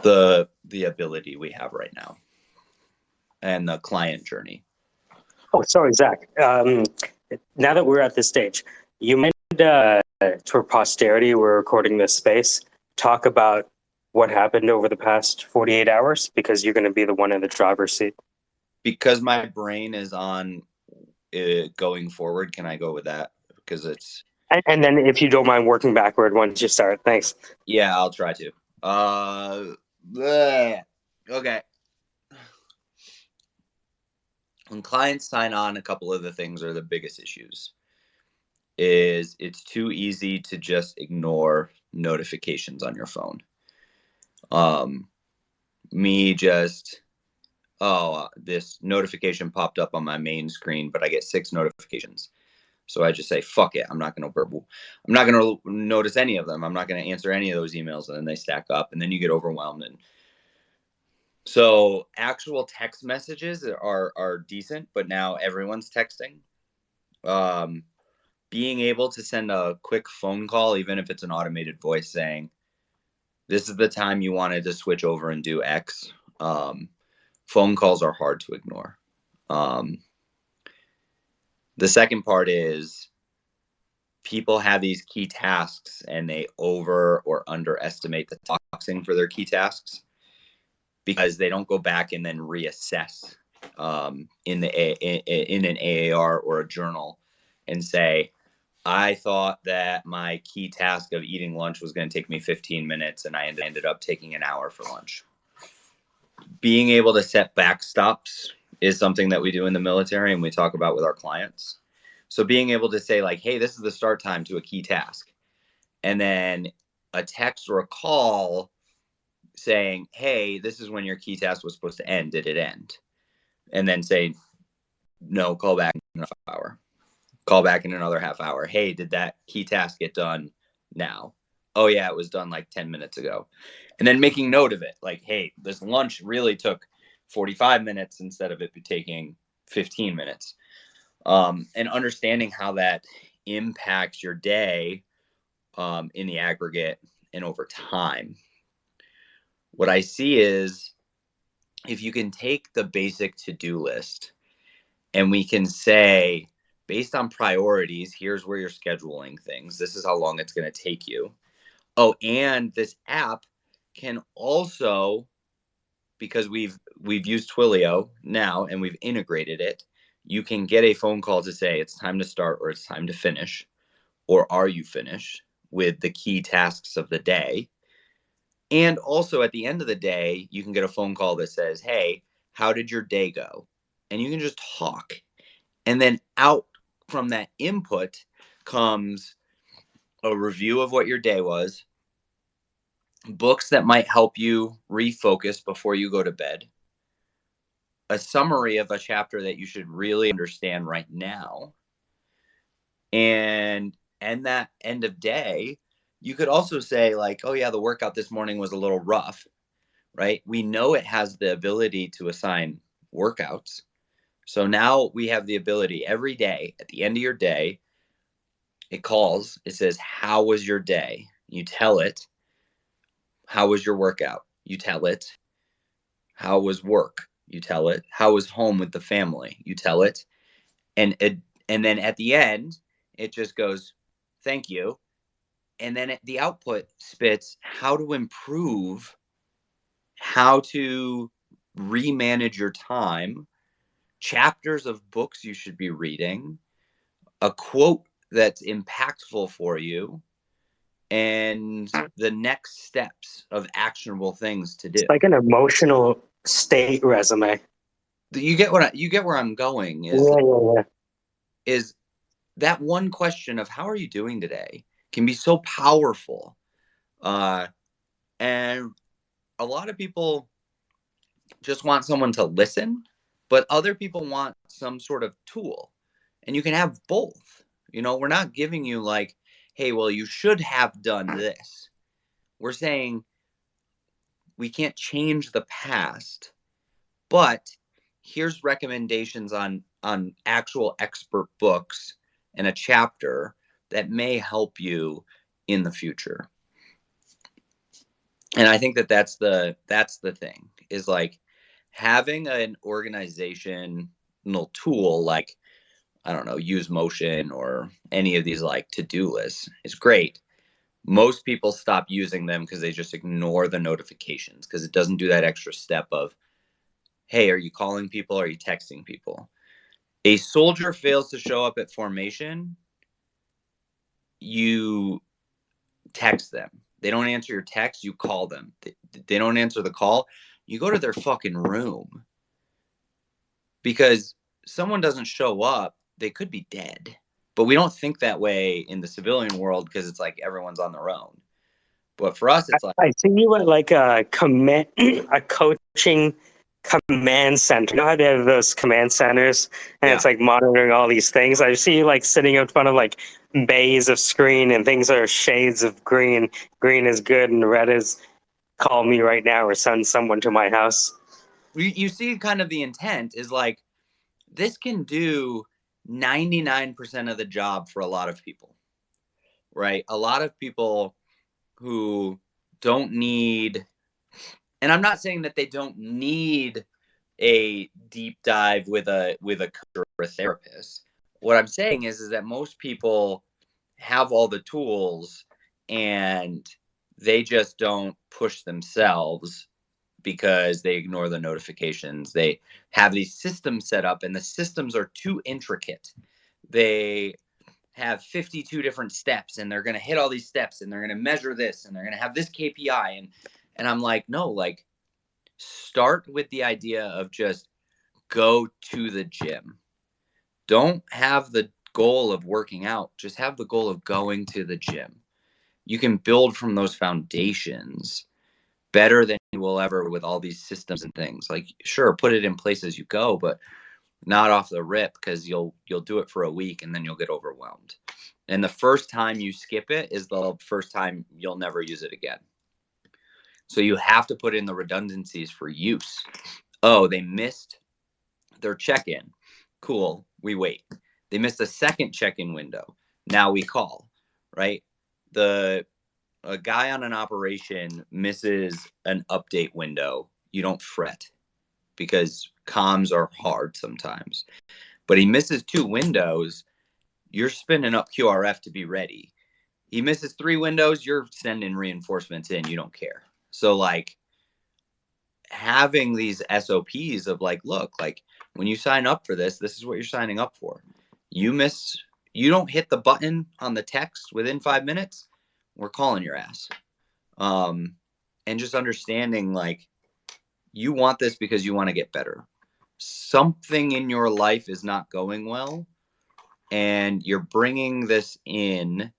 the ability we have right now and the client journey. Oh, sorry, Zach. Now that we're at this stage, you might, for posterity, we're recording this space, talk about what happened over the past 48 hours, because you're going to be the one in the driver's seat. Because my brain is on going forward, can I go with that? Because it's... And then if you don't mind working backward once you start. Thanks. Yeah, I'll try to. Okay. when clients sign on, a couple of the things are the biggest issues. Is it's too easy to just ignore notifications on your phone. Me just, this notification popped up on my main screen, but I get 6 notifications. So I just say, fuck it. I'm not going to notice any of them. I'm not going to answer any of those emails. And then they stack up and then you get overwhelmed. And so actual text messages are decent, but now everyone's texting. Being able to send a quick phone call, even if it's an automated voice saying, this is the time you wanted to switch over and do X. Phone calls are hard to ignore. The second part is people have these key tasks and they over or underestimate the toxing for their key tasks because they don't go back and then reassess in an AAR or a journal and say, I thought that my key task of eating lunch was going to take me 15 minutes and I ended up taking an hour for lunch. Being able to set backstops is something that we do in the military and we talk about with our clients. So being able to say like, hey, this is the start time to a key task. And then a text or a call saying, hey, this is when your key task was supposed to end. Did it end? And then say, no, call back in another hour. Call back in another half hour. Hey, did that key task get done now? Oh, yeah, it was done like 10 minutes ago. And then making note of it. Like, hey, this lunch really took 45 minutes instead of it taking 15 minutes. And understanding how that impacts your day in the aggregate and over time. What I see is if you can take the basic to-do list and we can say, based on priorities, here's where you're scheduling things. This is how long it's going to take you. Oh, and this app can also, because we've used Twilio now and we've integrated it, you can get a phone call to say it's time to start or it's time to finish, or are you finished with the key tasks of the day. And also at the end of the day, you can get a phone call that says, hey, how did your day go? And you can just talk. And then out from that input comes a review of what your day was, books that might help you refocus before you go to bed, a summary of a chapter that you should really understand right now. And that end of day, you could also say like, oh yeah, the workout this morning was a little rough, right? We know it has the ability to assign workouts. So now we have the ability every day at the end of your day, it calls, it says, how was your day? You tell it. How was your workout? You tell it. How was work? You tell it. How was home with the family? You tell it. And then at the end, it just goes, thank you. And then the output spits how to improve, how to remanage your time, chapters of books you should be reading, a quote that's impactful for you, and the next steps of actionable things to do. It's like an emotional state resume. You get where I'm going is that one question of how are you doing today can be so powerful. And a lot of people just want someone to listen, but other people want some sort of tool. And you can have both. You know, we're not giving you like, hey, well, you should have done this. We're saying we can't change the past, but here's recommendations on actual expert books and a chapter that may help you in the future. And I think that that's the thing is like having an organizational tool like, I don't know, Use Motion or any of these like to-do lists is great. Most people stop using them because they just ignore the notifications because it doesn't do that extra step of, hey, are you calling people? Are you texting people? A soldier fails to show up at formation, you text them. They don't answer your text, you call them. They don't answer the call, you go to their fucking room. Because someone doesn't show up, they could be dead. But we don't think that way in the civilian world because it's like everyone's on their own. But for us, it's like, I see you at like a coaching command center. You know how they have those command centers and it's like monitoring all these things? I see you like sitting in front of like bays of screen and things are shades of green. Green is good and red is call me right now or send someone to my house. you see kind of the intent is like, this can do 99% of the job for a lot of people, right? A lot of people who don't need, and I'm not saying that they don't need a deep dive with a coach or a therapist. What I'm saying is that most people have all the tools and they just don't push themselves because they ignore the notifications. They have these systems set up and the systems are too intricate. They have 52 different steps and they're going to hit all these steps and they're going to measure this and they're going to have this KPI. And I'm like, no, like start with the idea of just go to the gym. Don't have the goal of working out. Just have the goal of going to the gym. You can build from those foundations better than you will ever with all these systems and things. Like, sure, put it in place as you go, but not off the rip, because you'll do it for a week and then you'll get overwhelmed. And the first time you skip it is the first time you'll never use it again. So you have to put in the redundancies for use. Oh, they missed their check-in. Cool, we wait. They missed a second check-in window. Now we call, right? A guy on an operation misses an update window. You don't fret because comms are hard sometimes. But he misses 2 windows. You're spinning up QRF to be ready. He misses 3 windows. You're sending reinforcements in. You don't care. So like having these SOPs of like, look, like when you sign up for this, this is what you're signing up for. You don't hit the button on the text within 5 minutes, we're calling your ass. And just understanding like you want this because you want to get better. Something in your life is not going well and you're bringing this in,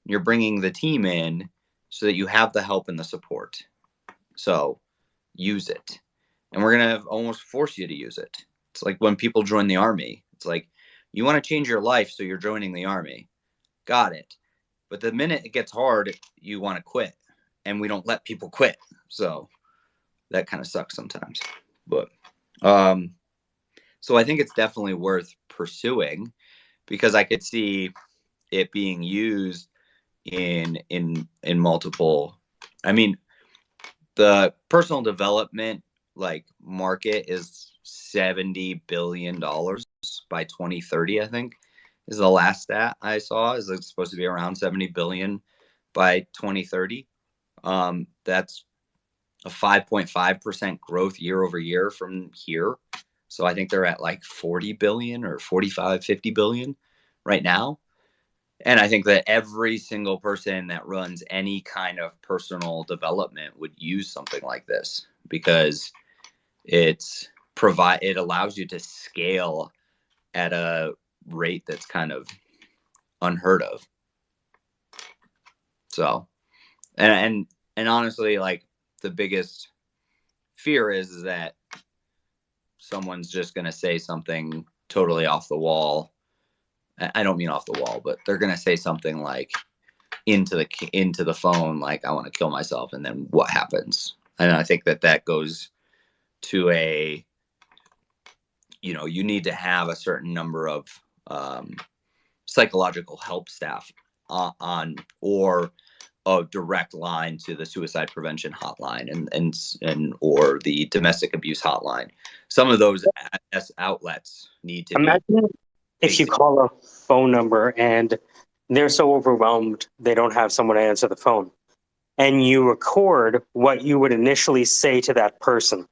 you're bringing the team in so that you have the help and the support. So use it. And we're going to almost force you to use it. It's like when people join the army. It's like, you want to change your life, so you're joining the army. Got it. But the minute it gets hard, you want to quit. And we don't let people quit. So that kind of sucks sometimes. But so I think it's definitely worth pursuing because I could see it being used in multiple. I mean, the personal development like market is $70 billion by 2030, I think is the last stat I saw. Is it's supposed to be around 70 billion by 2030. That's a 5.5% growth year over year from here. So I think they're at like 40 billion or 45, 50 billion right now. And I think that every single person that runs any kind of personal development would use something like this because it allows you to scale at a rate that's kind of unheard of. So, and honestly, like the biggest fear is that someone's just going to say something totally off the wall. I don't mean off the wall, but they're going to say something like into the phone, like I want to kill myself. And then what happens? And I think that goes to you need to have a certain number of psychological help staff on or a direct line to the suicide prevention hotline and or the domestic abuse hotline. Some of those outlets need to Imagine if you call a phone number and they're so overwhelmed they don't have someone to answer the phone, and you record what you would initially say to that person.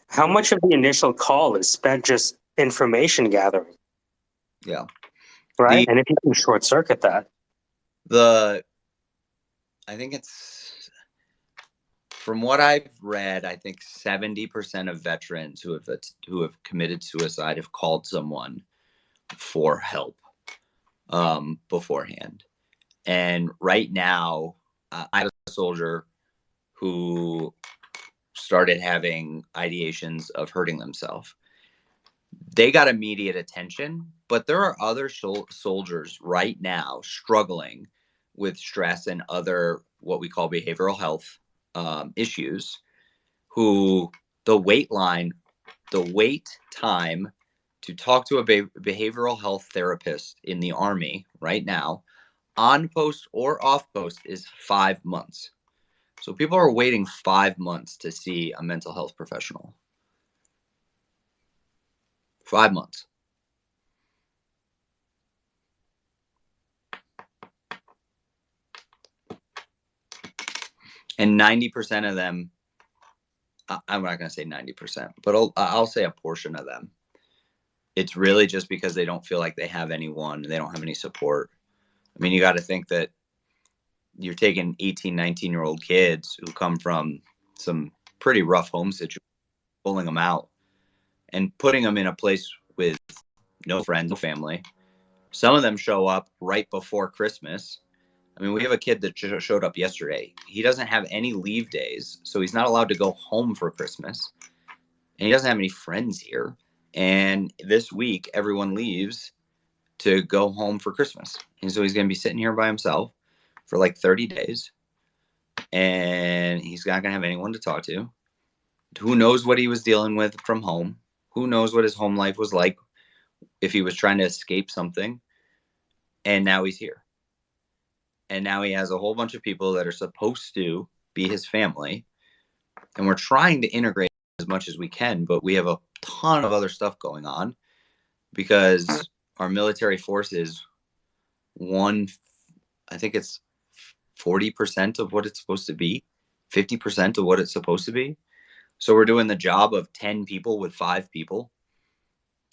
How much of the initial call is spent just information gathering? Yeah. Right? And if you can short circuit that. I think it's from what I've read, I think 70% of veterans who have committed suicide have called someone for help beforehand. And right now, I have a soldier who started having ideations of hurting themselves. They got immediate attention, but there are other soldiers right now struggling with stress and other what we call behavioral health issues, who the wait time to talk to a behavioral health therapist in the Army right now, on post or off post, is 5 months. So people are waiting 5 months to see a mental health professional. 5 months. And 90% of them, I'm not going to say 90%, but I'll say a portion of them, it's really just because they don't feel like they have anyone, they don't have any support. I mean, you got to think that you're taking 18, 19-year-old kids who come from some pretty rough home situations, pulling them out and putting them in a place with no friends, no family. Some of them show up right before Christmas. I mean, we have a kid that showed up yesterday. He doesn't have any leave days, so he's not allowed to go home for Christmas. And he doesn't have any friends here. And this week, everyone leaves to go home for Christmas. And so he's going to be sitting here by himself for like 30 days. And he's not going to have anyone to talk to. Who knows what he was dealing with from home? Who knows what his home life was like if he was trying to escape something? And now he's here. And now he has a whole bunch of people that are supposed to be his family. And we're trying to integrate as much as we can, but we have a ton of other stuff going on because our military forces, I think it's 40% of what it's supposed to be, 50% of what it's supposed to be. So we're doing the job of 10 people with 5 people.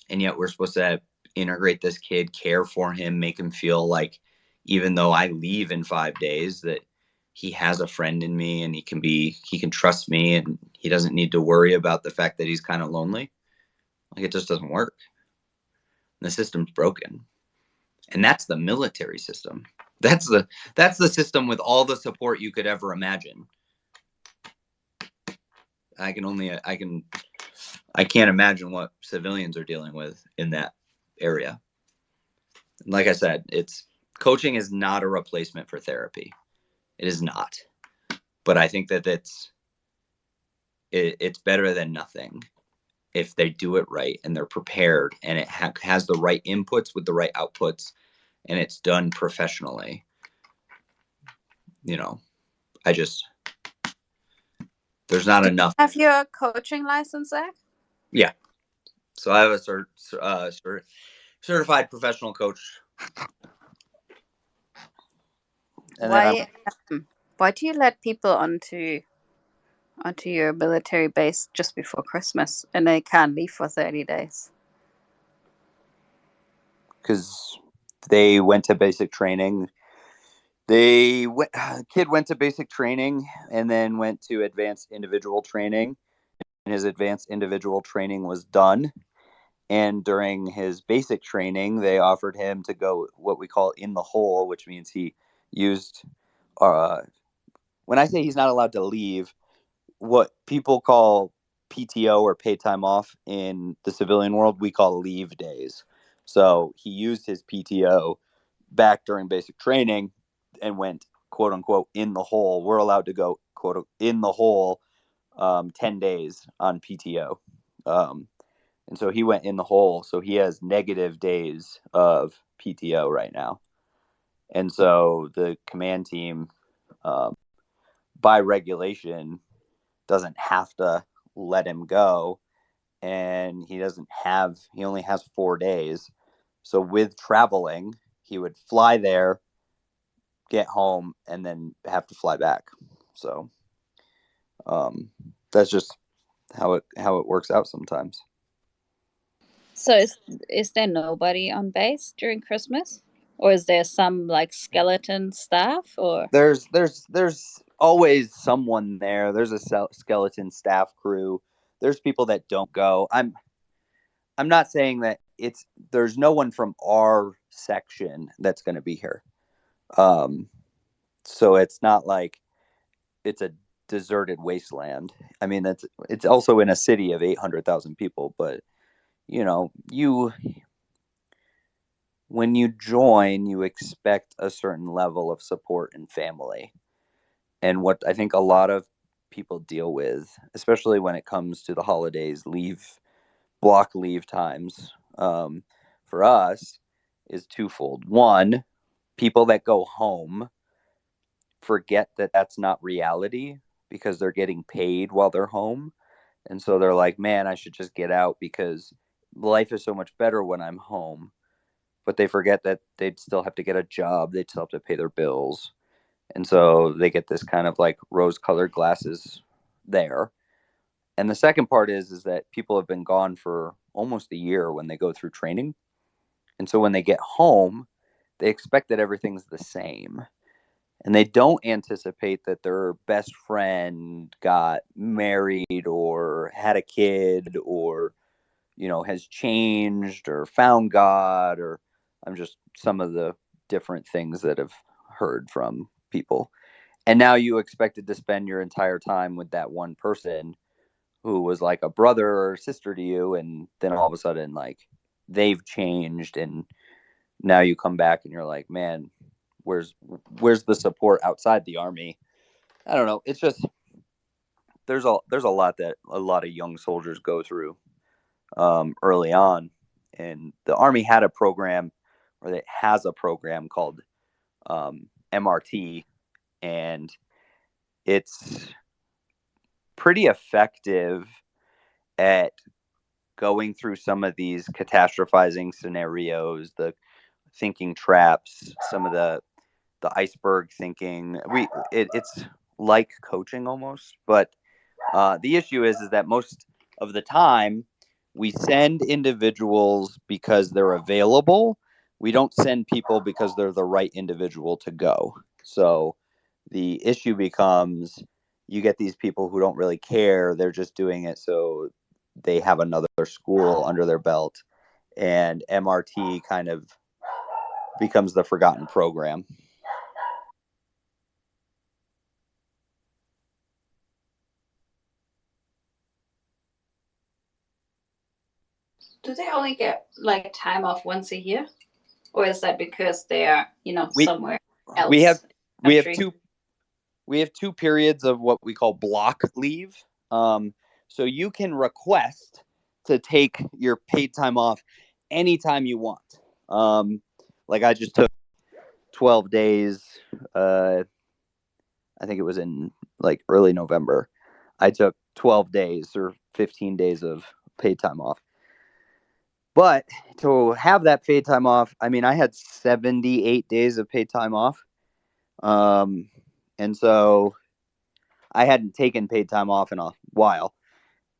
And yet we're supposed to integrate this kid, care for him, make him feel like, even though I leave in 5 days, that he has a friend in me and he can trust me and he doesn't need to worry about the fact that he's kind of lonely. Like, it just doesn't work. The system's broken. And that's the military system. That's the system with all the support you could ever imagine. I can't imagine what civilians are dealing with in that area. Like I said, coaching is not a replacement for therapy. It is not. But I think that it's better than nothing if they do it right and they're prepared and it has the right inputs with the right outputs and it's done professionally. You know, there's not enough. Have your coaching license, Zach? Yeah. So I have a certified professional coach. And Why do you let people onto your military base just before Christmas and they can't leave for 30 days? Because they went to basic training. Kid went to basic training and then went to advanced individual training. And his advanced individual training was done. And during his basic training, they offered him to go what we call in the hole, which means he used, when I say he's not allowed to leave, what people call PTO or paid time off in the civilian world, we call leave days. So he used his PTO back during basic training and went, quote unquote, in the hole. We're allowed to go, quote, in the hole 10 days on PTO. And so he went in the hole. So he has negative days of PTO right now. And so the command team, by regulation, doesn't have to let him go. And he only has 4 days. So with traveling, he would fly there, get home, and then have to fly back. So that's just how it works out sometimes. So is there nobody on base during Christmas, or is there some like skeleton staff? Or there's always someone there. There's a skeleton staff crew. There's people that don't go. I'm not saying that there's no one from our section that's going to be here. So it's not like it's a deserted wasteland. I mean, it's also in a city of 800,000 people, but when you join, you expect a certain level of support and family. And what I think a lot of people deal with, especially when it comes to the holidays, block leave times, for us, is twofold. One, people that go home forget that that's not reality because they're getting paid while they're home. And so they're like, man, I should just get out because life is so much better when I'm home. But they forget that they'd still have to get a job. They'd still have to pay their bills. And so they get this kind of like rose-colored glasses there. And the second part is that people have been gone for almost a year when they go through training. And so when they get home, they expect that everything's the same. And they don't anticipate that their best friend got married or had a kid or, has changed or found God, or I'm just some of the different things that I've heard from people. And now you expected to spend your entire time with that one person who was like a brother or sister to you. And then all of a sudden, like, they've changed. And now you come back and you're like, man, where's the support outside the Army? I don't know. It's just, there's a lot that a lot of young soldiers go through early on. And the Army had a program, or it has a program called MRT, and it's pretty effective at going through some of these catastrophizing scenarios, the thinking traps, some of the iceberg thinking. It's like coaching almost, but the issue is that most of the time we send individuals because they're available. We don't send people because they're the right individual to go. So the issue becomes you get these people who don't really care. They're just doing it so they have another school under their belt. And MRT kind of becomes the forgotten program. Do they only get like time off once a year, or is that because they are, somewhere else? We have two periods of what we call block leave. So you can request to take your paid time off anytime you want. Like I just took 12 days. I think it was in like early November. I took 12 days or 15 days of paid time off. But to have that paid time off, I mean, I had 78 days of paid time off. And so I hadn't taken paid time off in a while.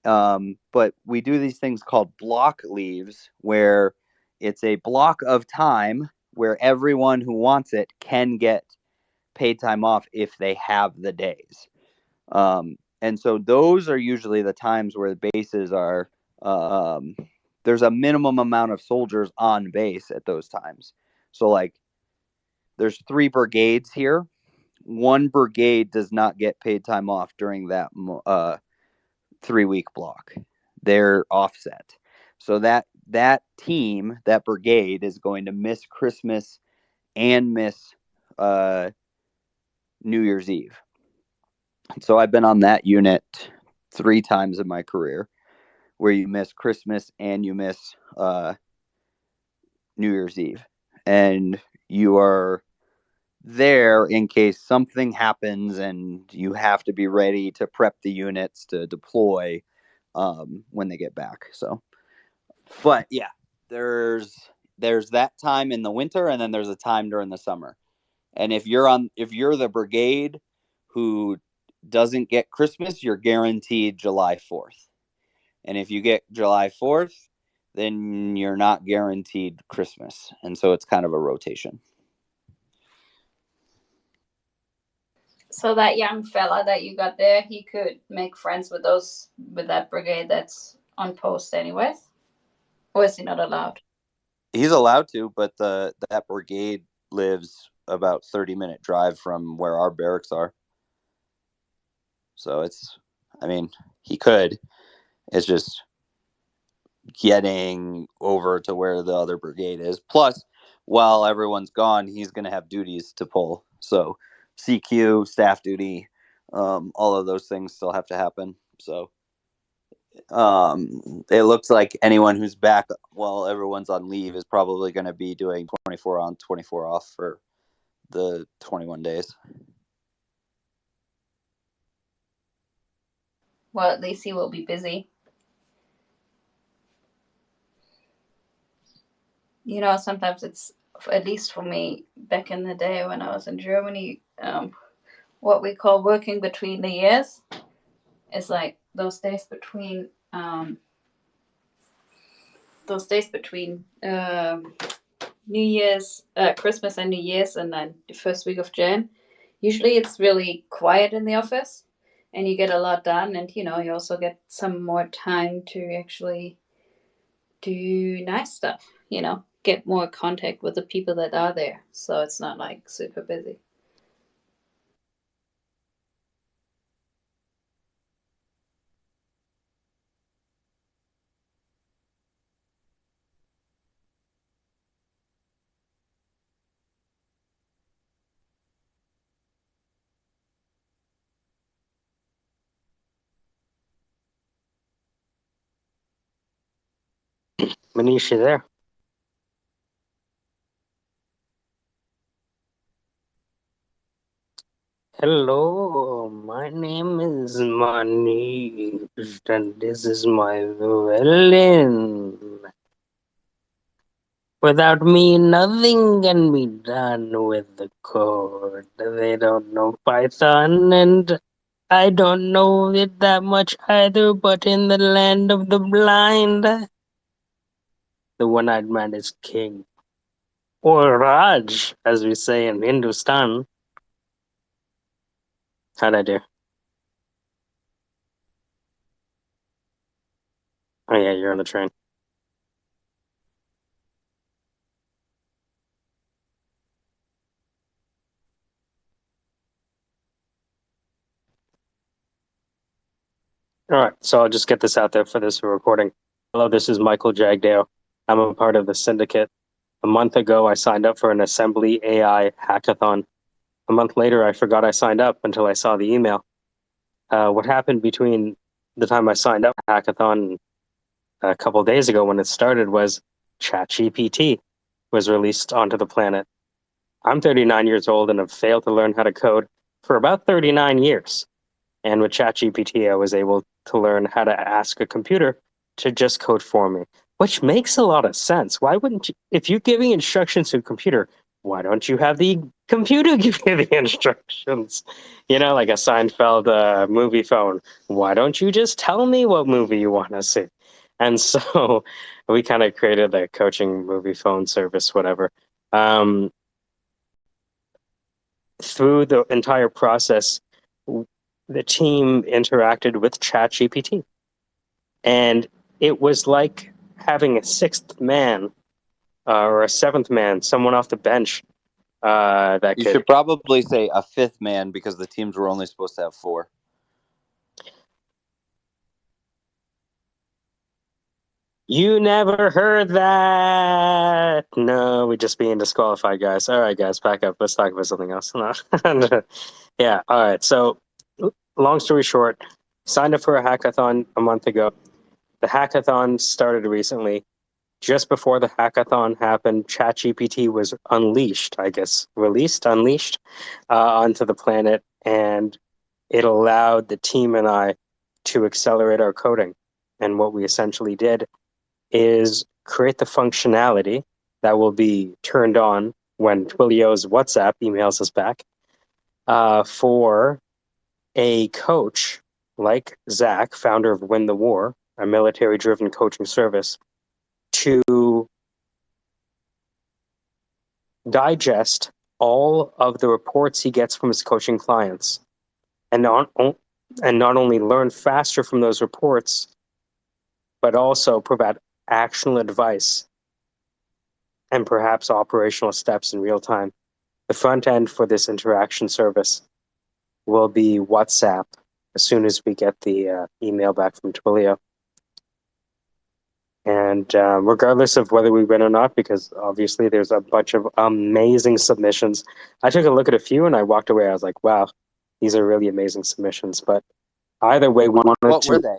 But we do these things called block leaves, where it's a block of time where everyone who wants it can get paid time off if they have the days. And so those are usually the times where the bases are, there's a minimum amount of soldiers on base at those times. So like there's 3 brigades here. One brigade does not get paid time off during that 3-week block. They're offset. So that team, that brigade, is going to miss Christmas and miss New Year's Eve. So I've been on that unit 3 times in my career, where you miss Christmas and you miss New Year's Eve, and you are there in case something happens and you have to be ready to prep the units to deploy when they get back. So, but yeah, there's that time in the winter, and then there's a time during the summer. And if you're the brigade who doesn't get Christmas, you're guaranteed July 4th. And if you get July 4th, then you're not guaranteed Christmas. And so it's kind of a rotation. So that young fella that you got there, he could make friends with that brigade that's on post anyways? Or is he not allowed? He's allowed to, but that brigade lives about 30-minute drive from where our barracks are. So he could. It's just getting over to where the other brigade is. Plus, while everyone's gone, he's going to have duties to pull. So CQ, staff duty, all of those things still have to happen. So it looks like anyone who's back while everyone's on leave is probably going to be doing 24 on, 24 off for the 21 days. Well, at least he will be busy. Sometimes it's, at least for me, back in the day when I was in Germany, what we call working between the years is like those days between New Year's, Christmas and New Year's, and then the first week of Jan. Usually it's really quiet in the office and you get a lot done, and you also get some more time to actually do nice stuff, get more contact with the people that are there. So it's not like super busy. Manish, you there? Hello, my name is Manish, and this is my violin. Without me, nothing can be done with the code. They don't know Python, and I don't know it that much either, but in the land of the blind, the one-eyed man is king. Or Raj, as we say in Hindustan. How'd I do? Oh yeah, you're on the train. All right, so I'll just get this out there for this recording. Hello, this is Michael Jagdale. I'm a part of the Syndicate. A month ago, I signed up for an assemblyaAI hackathon. A month later, I forgot I signed up until I saw the email. What happened between the time I signed up for hackathon a couple of days ago when it started was ChatGPT was released onto the planet. I'm 39 years old and have failed to learn how to code for about 39 years. And with ChatGPT, I was able to learn how to ask a computer to just code for me, which makes a lot of sense. Why wouldn't you, if you're giving instructions to a computer, why don't you have the computer give you the instructions? Like a Seinfeld movie phone. Why don't you just tell me what movie you want to see? And so we kind of created a coaching movie phone service, whatever. Through the entire process, the team interacted with ChatGPT. And it was like having a sixth man or a seventh man, someone off the bench that You could. should probably say a fifth man because the teams were only supposed to have 4. You never heard that. No, we're just being disqualified, guys. All right, guys, back up. Let's talk about something else. Yeah, all right. So, long story short, signed up for a hackathon a month ago. The hackathon started recently. Just before the hackathon happened, ChatGPT was unleashed, onto the planet, and it allowed the team and I to accelerate our coding. And what we essentially did is create the functionality that will be turned on when Twilio's WhatsApp emails us back for a coach like Zach, founder of Win the War, a military-driven coaching service, to digest all of the reports he gets from his coaching clients and not only learn faster from those reports, but also provide actionable advice and perhaps operational steps in real time. The front end for this interaction service will be WhatsApp as soon as we get the email back from Twilio. And regardless of whether we win or not, because obviously there's a bunch of amazing submissions. I took a look at a few and I walked away. I was like, wow, these are really amazing submissions. But either way, we wanted What to. were they?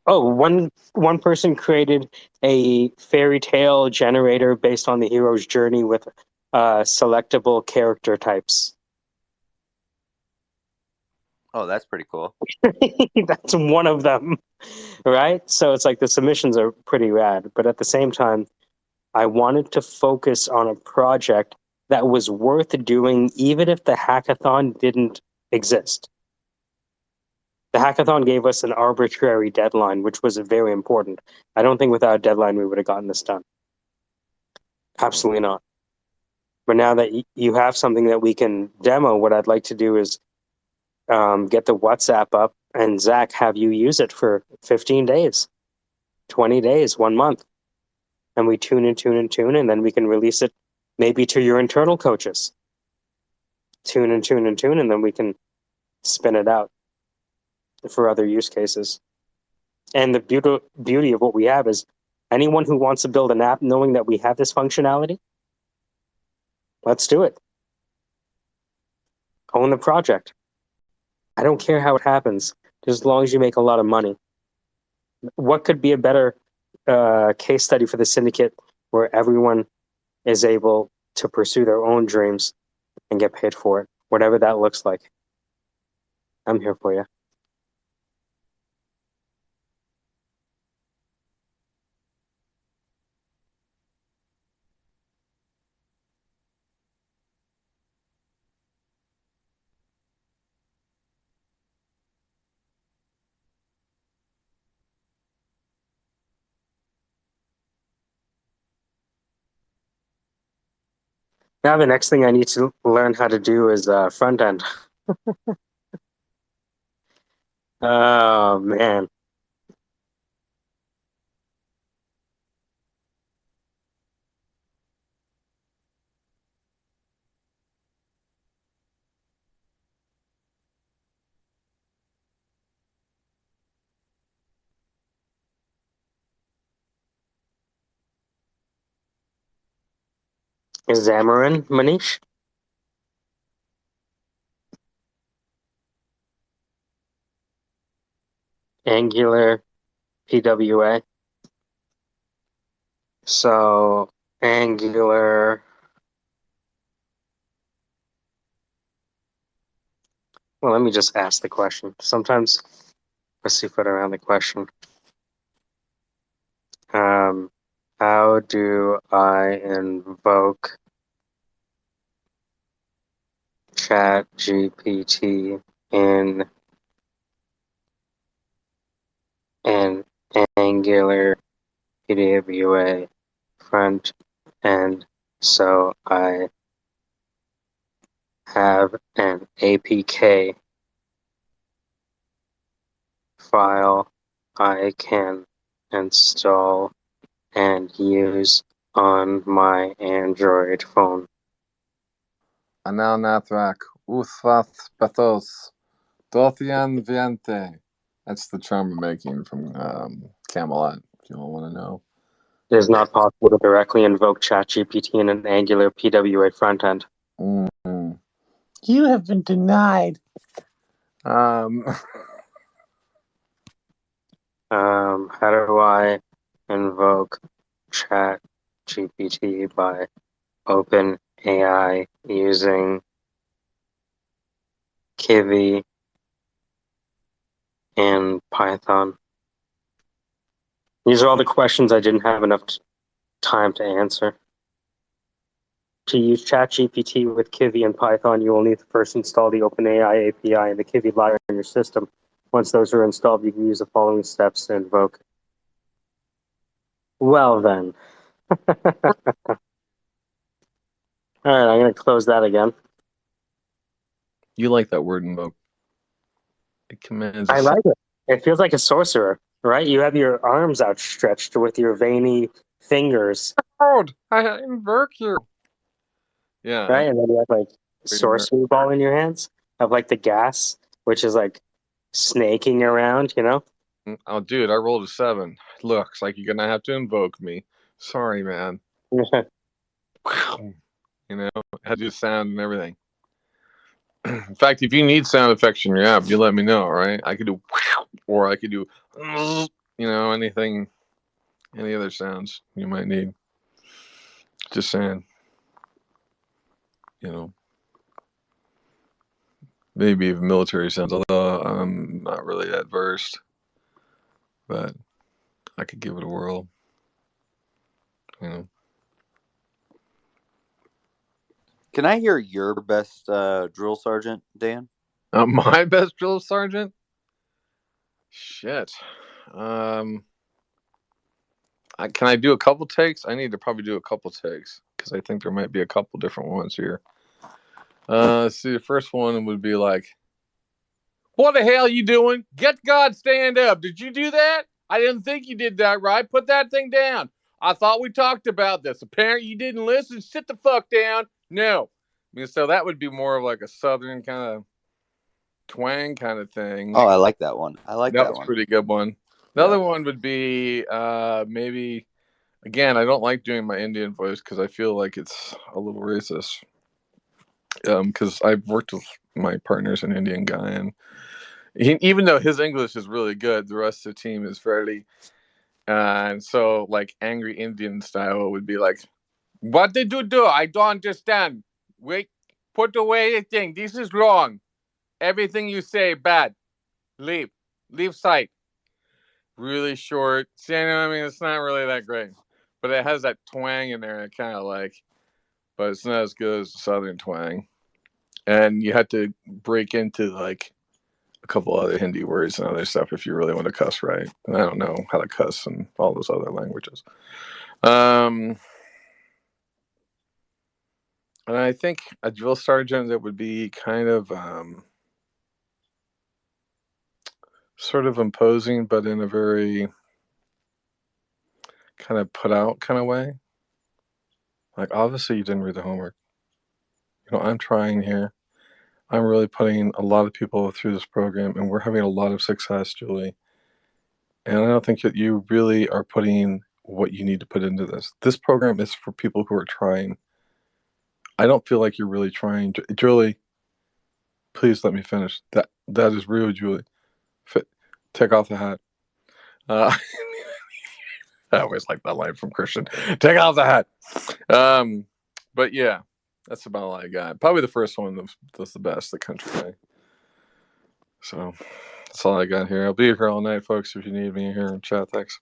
Oh, one person created a fairy tale generator based on the hero's journey with selectable character types. Oh, that's pretty cool. That's one of them, right? So it's like the submissions are pretty rad, but at the same time, I wanted to focus on a project that was worth doing even if the hackathon didn't exist. The hackathon gave us an arbitrary deadline, which was very important. I don't think without a deadline we would have gotten this done. Absolutely not. But now that you have something that we can demo, what I'd like to do is get the WhatsApp up and Zach, have you use it for 15 days, 20 days, 1 month. And we tune, and then we can release it maybe to your internal coaches. Tune, and then we can spin it out for other use cases. And the beauty of what we have is anyone who wants to build an app knowing that we have this functionality, let's do it. Own the project. I don't care how it happens, just as long as you make a lot of money. What could be a better case study for the syndicate where everyone is able to pursue their own dreams and get paid for it, whatever that looks like. I'm here for you. Now the next thing I need to learn how to do is front end. Oh man. Is Xamarin, Manish? Angular, PWA. So Angular. Well, let me just ask the question. Sometimes let's see, put around the question. How do I invoke Chat GPT in an Angular PWA front end so I have an APK file I can install and use on my Android phone? Anal Nathrak, Uthvath Pathos, Dothian Viente. That's the charm we're making from Camelot, if you all want to know. It is not possible to directly invoke ChatGPT in an Angular PWA front end. Mm-hmm. You have been denied. How do I invoke ChatGPT by OpenAI using Kivy and Python? These are all the questions I didn't have enough time to answer. To use ChatGPT with Kivy and Python, you will need to first install the OpenAI API and the Kivy library on your system. Once those are installed, you can use the following steps to invoke. Well then. All right, I'm going to close that again. You like that word invoke. It commands I like it. It feels like a sorcerer, right? You have your arms outstretched with your veiny fingers, I invoke you. Yeah, right? And then you have like pretty nerd. sorcery ball in your hands, of like the gas, which is like snaking around, you know? Oh, dude, I rolled a 7. Looks like you're gonna have to invoke me. Sorry, man. You know, had to do sound and everything. In fact, if you need sound effects in your app, you let me know, all right? I could do, or I could do, anything, any other sounds you might need. Just saying, you know, maybe even military sounds, although I'm not really that versed, but I could give it a whirl, you know. Can I hear your best drill sergeant, Dan? My best drill sergeant? Shit. Can I do a couple takes? I need to probably do a couple takes because I think there might be a couple different ones here. Let's see, the first one would be like, "What the hell you doing? Get God, stand up! Did you do that? I didn't think you did that right. Put that thing down. I thought we talked about this. Apparently you didn't listen. Sit the fuck down. No." I mean, so that would be more of like a southern kind of twang kind of thing. Oh, I like that one. I like That that was a one. pretty good one. The other one would be maybe. Again, I don't like doing my Indian voice because I feel like it's a little racist. Because I've worked with my partner's an Indian guy, and even though his English is really good, the rest of the team is fairly. And so, like angry Indian style would be like, "What did you do? I don't understand. Wait, put away the thing. This is wrong. Everything you say bad. Leave sight." Really short. See, I know. I mean, it's not really that great, but it has that twang in there. I kind of like, but it's not as good as the southern twang. And you had to break into like a couple other Hindi words and other stuff if you really want to cuss right. And I don't know how to cuss in all those other languages. And I think a drill sergeant that would be kind of sort of imposing, but in a very kind of put out kind of way. Like, obviously, you didn't read the homework. You know, I'm trying here. I'm really putting a lot of people through this program, and we're having a lot of success, Julie. And I don't think that you really are putting what you need to put into this. This program is for people who are trying. I don't feel like you're really trying. Julie, please let me finish. That is real, Julie. Take off the hat. Uh, I always like that line from Christian. Take off the hat. But yeah, that's about all I got. Probably the first one was the best, the country way. So that's all I got here. I'll be here all night, folks, if you need me here in chat. Thanks.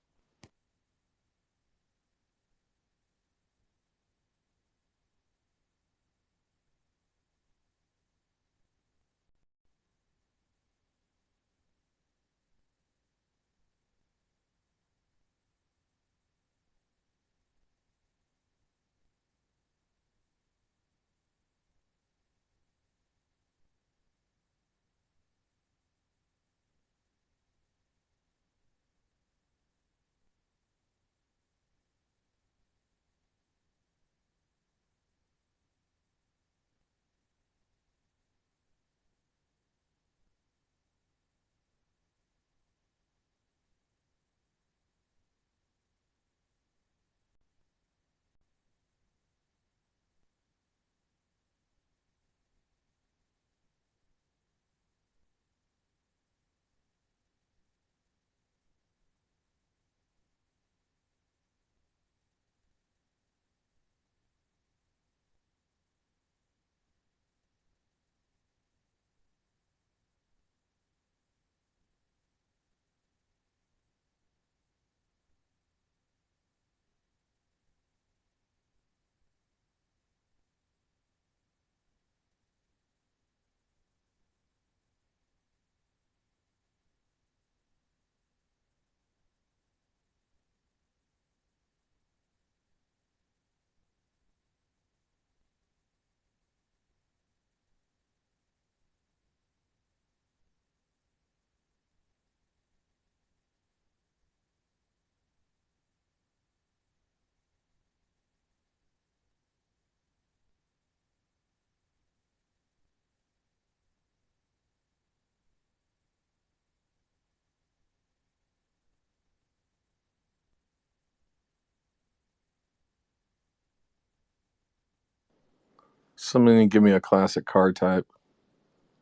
Somebody give me a classic card type.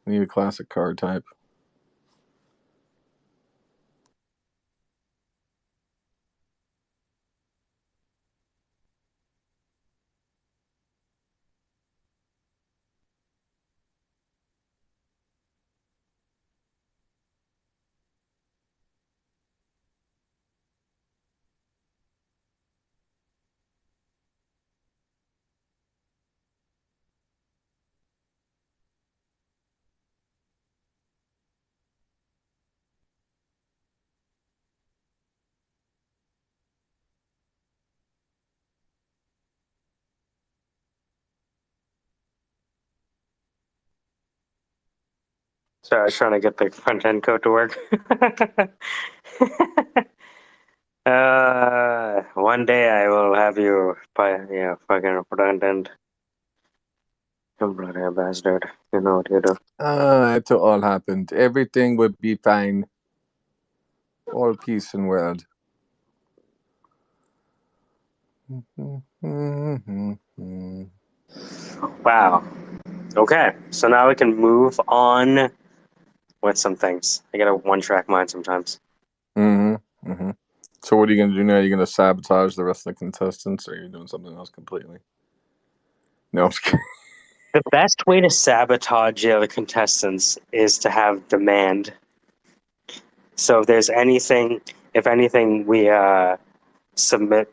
I need a classic card type. So I was trying to get the front end code to work. One day I will have you, fucking front end. I'm bloody bastard. You know what you do. It all happened. Everything would be fine. All peace and world. Wow. Okay, so now we can move on with some things. I get a one-track mind sometimes. So what are you going to do now? Are you going to sabotage the rest of the contestants, or are you doing something else completely? No, I'm just kidding. The best way to sabotage the other contestants is to have demand. So if anything, we submit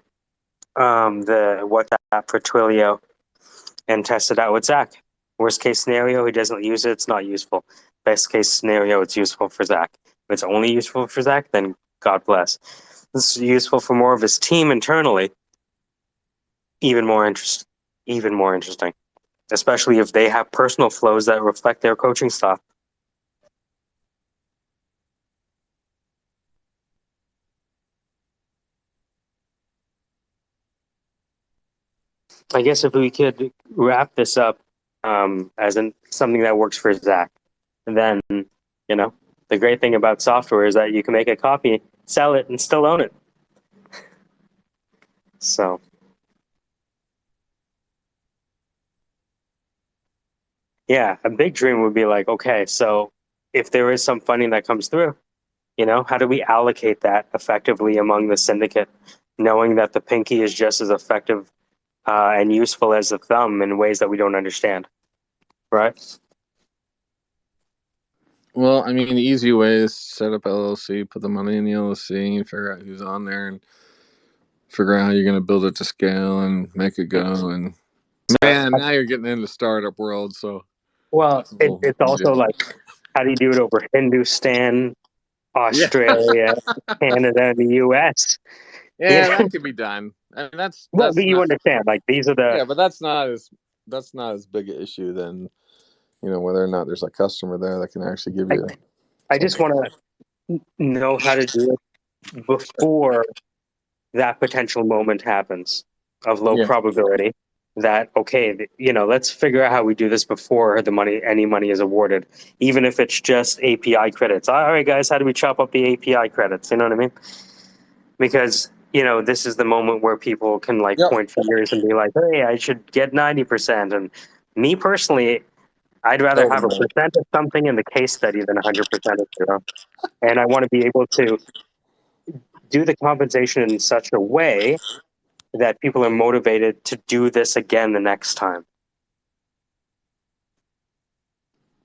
the WhatsApp for Twilio and test it out with Zach. Worst case scenario, he doesn't use it, it's not useful. Best case scenario, it's useful for Zach. If it's only useful for Zach, then God bless. This is useful for more of his team internally. Even more interesting. Especially if they have personal flows that reflect their coaching style. I guess if we could wrap this up as something that works for Zach, then, the great thing about software is that you can make a copy, sell it, and still own it. So, yeah, a big dream would be like, okay, so if there is some funding that comes through, how do we allocate that effectively among the syndicate, knowing that the pinky is just as effective and useful as the thumb in ways that we don't understand, right? Well, I mean, the easy way is set up LLC, put the money in the LLC, and figure out who's on there, and figure out how you're going to build it to scale and make it go. And man, now you're getting into startup world. So, Well, it's also like, how do you do it over Hindustan, Australia, Canada, and the U.S.? Yeah, that could be done. I mean, that's but you not, understand, like these are the but that's not as big an issue than whether or not there's a customer there that can actually give you. I just want to know how to do it before that potential moment happens of low probability. That okay, let's figure out how we do this before any money is awarded, even if it's just API credits. All right, guys, how do we chop up the API credits? You know what I mean? Because this is the moment where people can point fingers and be like, hey, I should get 90%. And me personally, I'd rather have a percent of something in the case study than 100% of zero. And I want to be able to do the compensation in such a way that people are motivated to do this again the next time.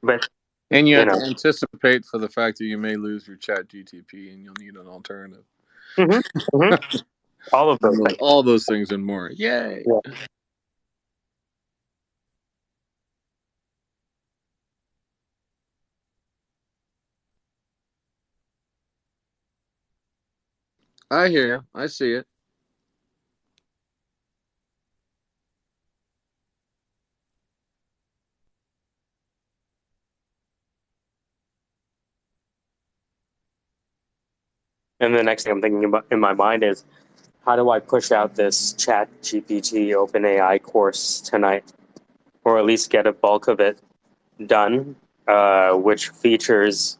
But And you have to anticipate for the fact that you may lose your chat GTP and you'll need an alternative. All of those things. All those things and more. Yay. Yeah. I hear you. I see it. And the next thing I'm thinking about in my mind is, how do I push out this Chat GPT OpenAI course tonight, or at least get a bulk of it done, which features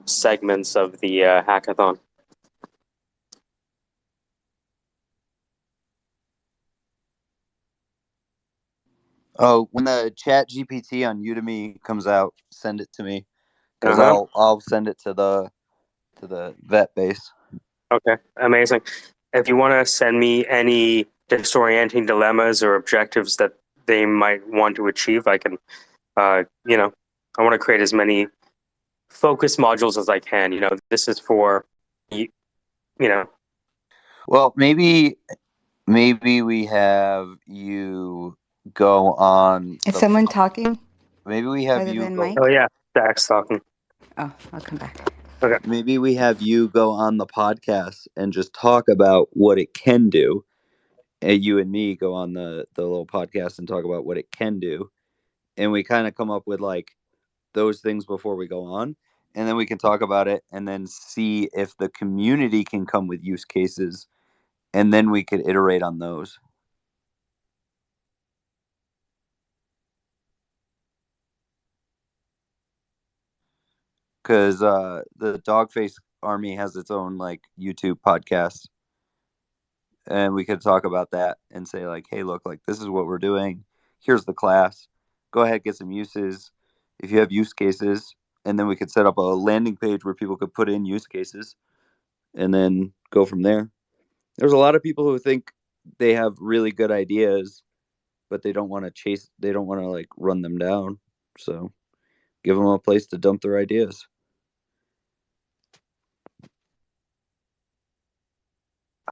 segments of the hackathon. Oh, when the Chat GPT on Udemy comes out, send it to me because Uh-huh. I'll send it to the vet base. Okay, amazing. If you want to send me any disorienting dilemmas or objectives that they might want to achieve, I can, I want to create as many focus modules as I can. This is for, you, you know, Well, maybe we have you go on Is the. someone talking Maybe we have other you than go. oh Mike? yeah, Dax talking. Oh, I'll come back. Okay. Maybe we have you go on the podcast and just talk about what it can do. And you and me go on the little podcast and talk about what it can do. And we kind of come up with like those things before we go on. And then we can talk about it and then see if the community can come with use cases. And then we could iterate on those. Because the Dogface Army has its own like YouTube podcast. And we could talk about that and say like, hey, look, like this is what we're doing. Here's the class. Go ahead, get some uses. If you have use cases, and then we could set up a landing page where people could put in use cases and then go from there. There's a lot of people who think they have really good ideas, but they don't want to they don't want to like run them down. So give them a place to dump their ideas.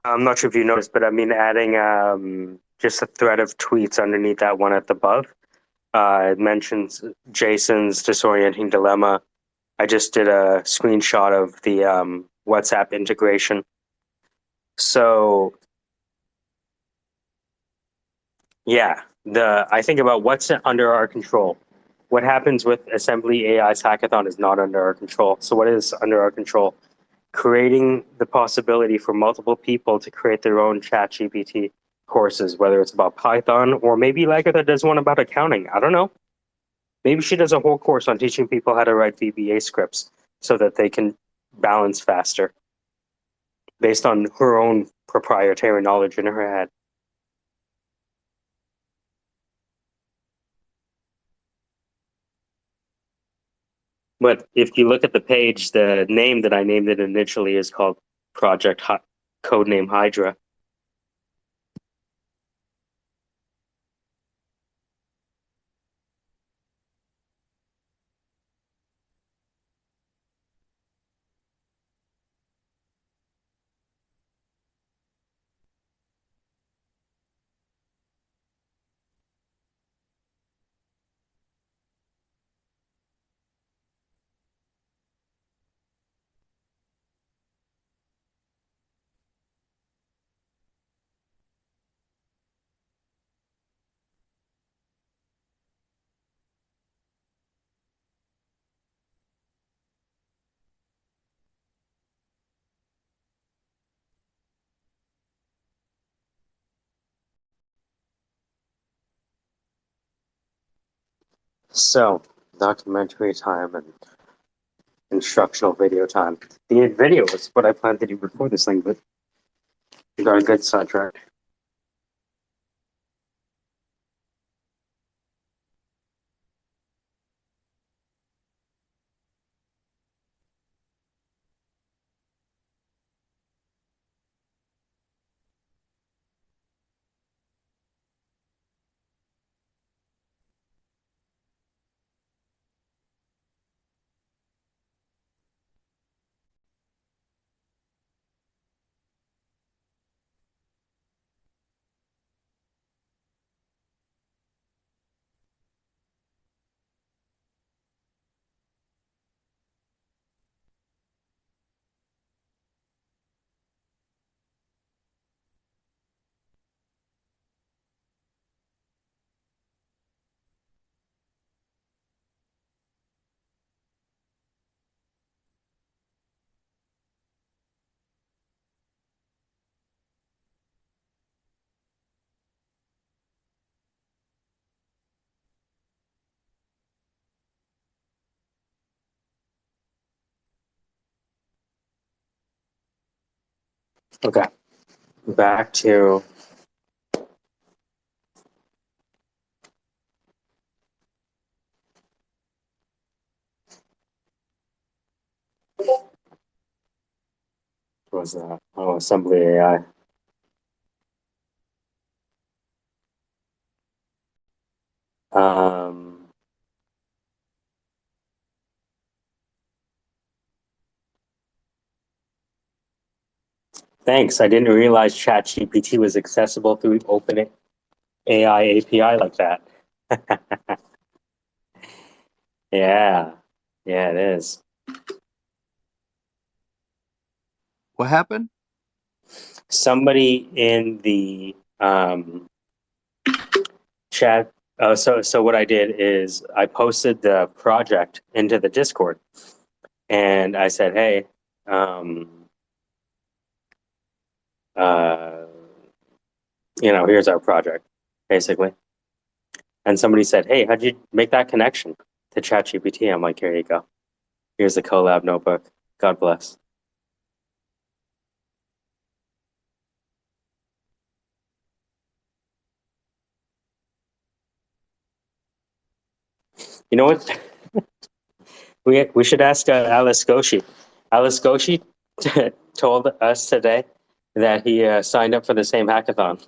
I'm not sure if you noticed, but I mean, adding just a thread of tweets underneath that one at the above. It mentions Jason's disorienting dilemma. I just did a screenshot of the WhatsApp integration. So yeah, I think about what's under our control. What happens with Assembly AI's hackathon is not under our control. So what is under our control? Creating the possibility for multiple people to create their own ChatGPT courses, whether it's about Python or maybe Lagartha does one about accounting. I don't know. Maybe she does a whole course on teaching people how to write VBA scripts so that they can balance faster based on her own proprietary knowledge in her head. But if you look at the page, the name that I named it initially is called Project Codename Hydra. So, documentary time and instructional video time. The video is what I planned to do before this thing, but we got a good sidetrack. Okay, back to was that? Oh, assemblyaAI. Thanks. I didn't realize ChatGPT was accessible through OpenAI API like that. Yeah, it is. What happened? Somebody in the chat. So what I did is I posted the project into the Discord, and I said, "Hey, here's our project, basically." And somebody said, "Hey, how'd you make that connection to ChatGPT?" I'm like, "Here you go. Here's the collab notebook. God bless." You know what? We should ask Alice Goshi. Alice Goshi told us today that he signed up for the same hackathon.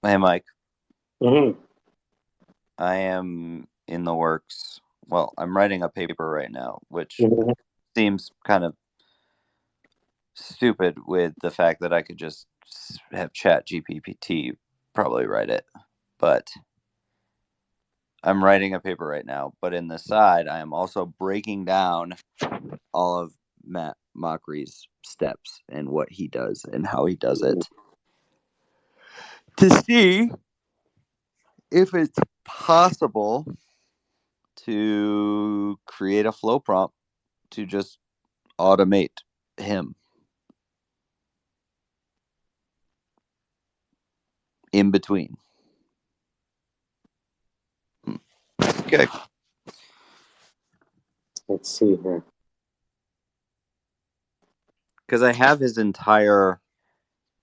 Hey, Mike. Mm-hmm. I am in the works. Well, I'm writing a paper right now, which Mm-hmm. seems kind of stupid with the fact that I could just have Chat GPT probably write it. But I'm writing a paper right now. But in the side, I am also breaking down all of Matt Mockery's steps and what he does and how he does it to see if it's possible to create a flow prompt to just automate him in between. Okay. Let's see here. Because I have his entire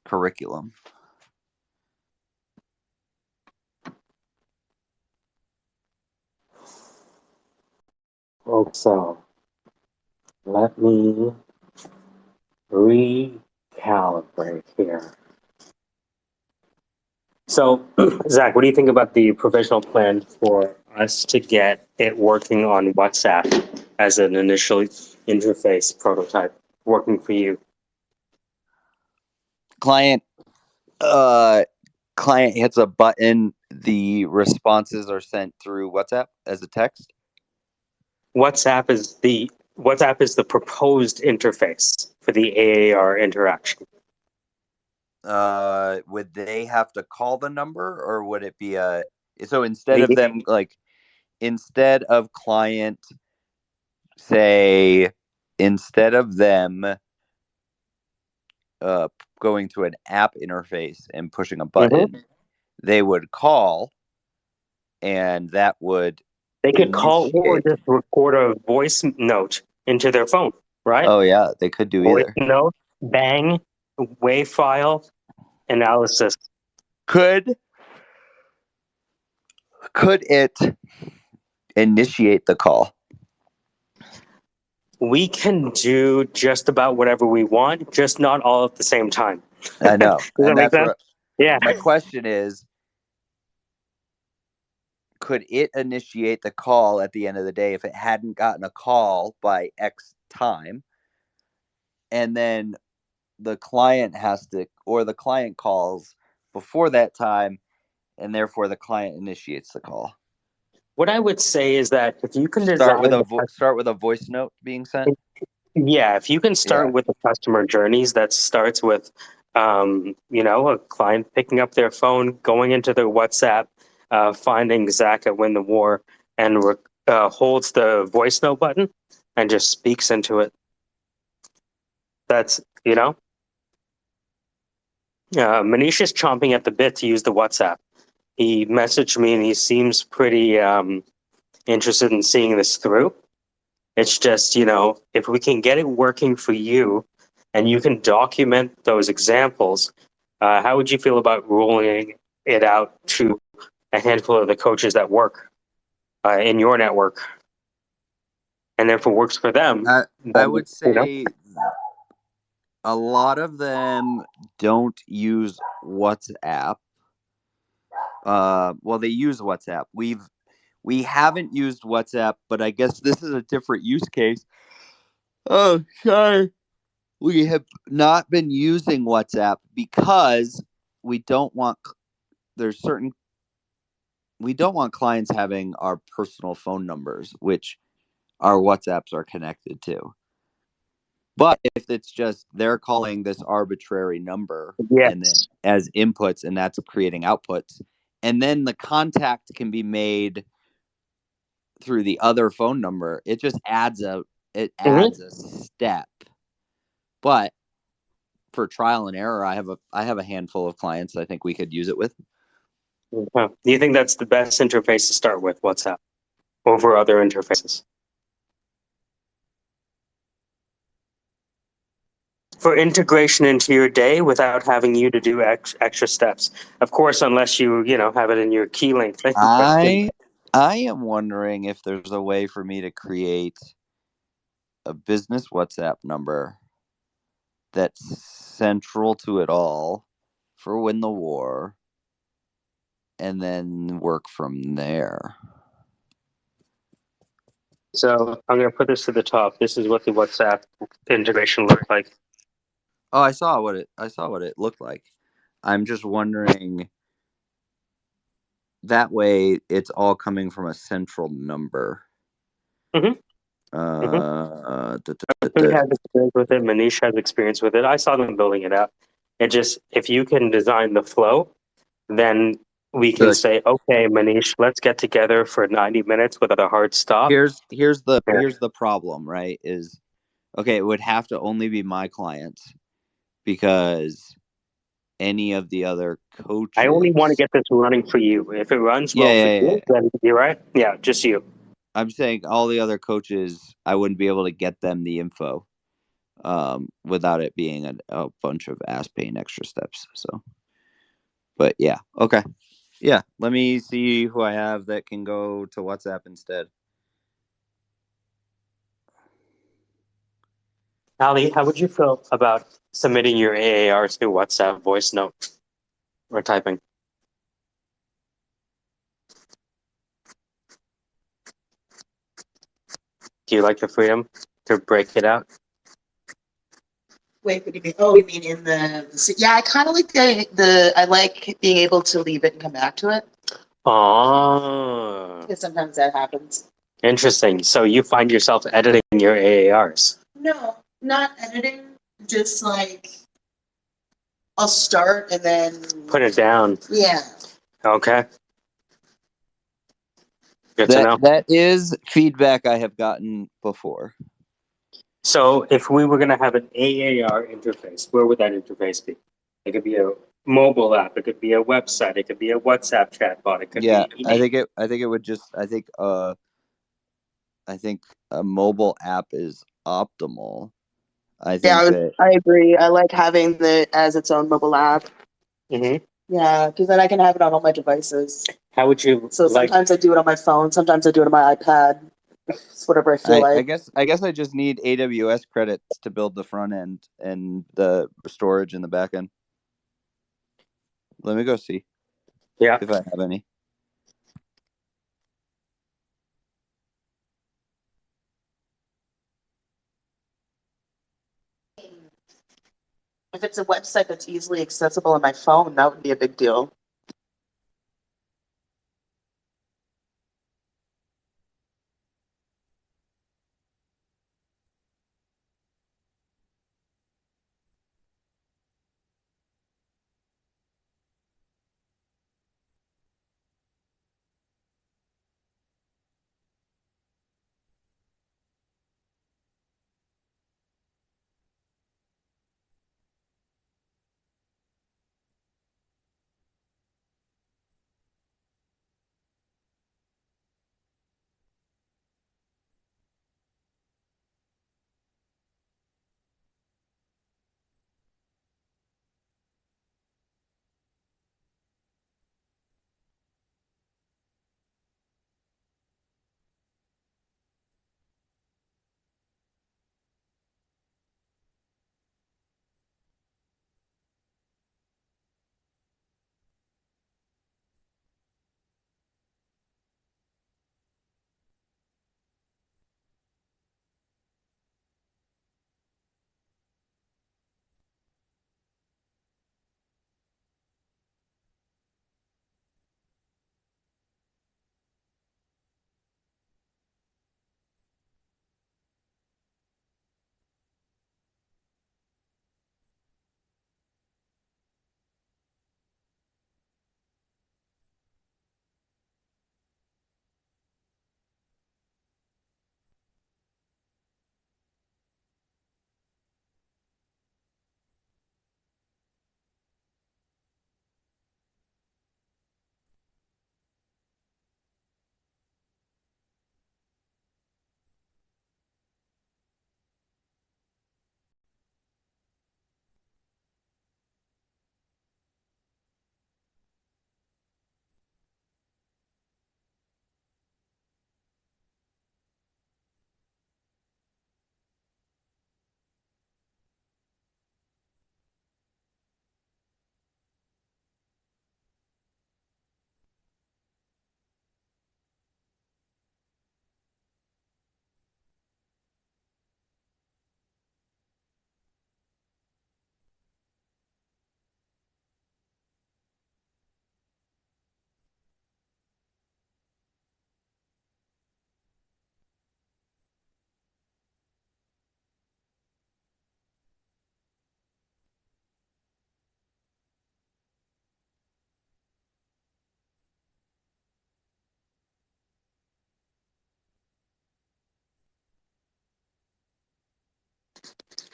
curriculum. So let me recalibrate here. So, Zach, what do you think about the provisional plan for us to get it working on WhatsApp as an initial interface prototype working for you? Client hits a button, the responses are sent through WhatsApp as a text. WhatsApp is the proposed interface for the AAR interaction. Would they have to call the number, or would it be so instead of them, like, instead of client, say, instead of them going to an app interface and pushing a button, they would call, and that would They could call or initiate. just record a voice note into their phone, right? Oh yeah, they could do Voice either. note, bang, WAV file, analysis. Could it initiate the call? We can do just about whatever we want, just not all at the same time. I know. Does that And make that's sense? what Yeah. my question is. Could it initiate the call at the end of the day if it hadn't gotten a call by X time? And then the client the client calls before that time, and therefore the client initiates the call. What I would say is that if you can Start with design a voice note being sent. Yeah, if you can start Yeah. with the customer journeys, that starts with, a client picking up their phone, going into their WhatsApp, finding Zach at Win the War, and holds the voice note button and just speaks into it. That's, Manish is chomping at the bit to use the WhatsApp. He messaged me and he seems pretty interested in seeing this through. It's just, if we can get it working for you and you can document those examples, how would you feel about rolling it out to a handful of the coaches that work in your network? And if it works for them, I then, would say a lot of them don't use WhatsApp. Well, they use WhatsApp. We haven't used WhatsApp, but I guess this is a different use case. Oh, sorry. We have not been using WhatsApp because we don't want clients having our personal phone numbers, which our WhatsApps are connected to. But if it's just they're calling this arbitrary number and then yes. as inputs, and that's creating outputs, and then the contact can be made through the other phone number, it just adds a step. But for trial and error, I have a handful of clients I think we could use it with. Do you think that's the best interface to start with, WhatsApp, over other interfaces? For integration into your day without having you to do extra steps. Of course, unless you have it in your key link thing. I am wondering if there's a way for me to create a business WhatsApp number that's central to it all for Win the War, and then work from there. So I'm going to put this to the top. This is what the WhatsApp integration looked like. Oh, I saw what it looked like. I'm just wondering, that way it's all coming from a central number. Mm-hmm. He has experience with it. Manish has experience with it. I saw them building it out. It just, if you can design the flow, then we can say, okay, Manish, let's get together for 90 minutes without a hard stop. Here's the problem, right? Is okay, it would have to only be my clients, because any of the other coaches, I only want to get this running for you. If it runs well for you, then you're right. Yeah, just you. I'm saying all the other coaches, I wouldn't be able to get them the info without it being a bunch of ass pain extra steps. So, but yeah, okay. Yeah, let me see who I have that can go to WhatsApp instead. Ali, how would you feel about submitting your AARs through WhatsApp voice note or typing? Do you like the freedom to break it out? Wait, what do you mean? Oh, you mean in yeah, I kind of like I like being able to leave it and come back to it. Oh. Because sometimes that happens. Interesting. So you find yourself editing your AARs? No, not editing. Just like I'll start and then put it down. Yeah. Okay. Good to know. That is feedback I have gotten before. So if we were going to have an AAR interface, where would that interface be? It could be a mobile app. It could be a website. It could be a WhatsApp chatbot. It could be. I think it would just. I think a mobile app is optimal. I think I agree. I like having it as its own mobile app. Mm-hmm. Yeah, because then I can have it on all my devices. How would you So like? sometimes I do it on my phone, sometimes I do it on my iPad. It's whatever I feel I like. guess I just need AWS credits to build the front end and the storage in the back end. Let me go see Yeah. if I have any. If it's a website that's easily accessible on my phone, that would be a big deal.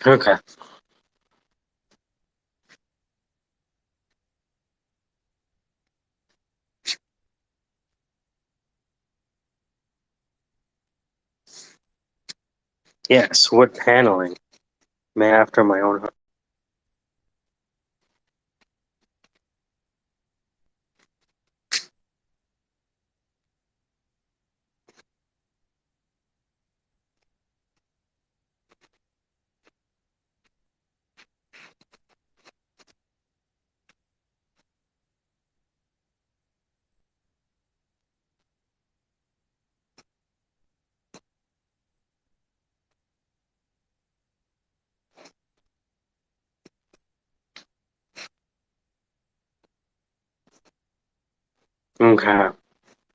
Okay. Yes. Wood paneling, made after my own heart. Okay.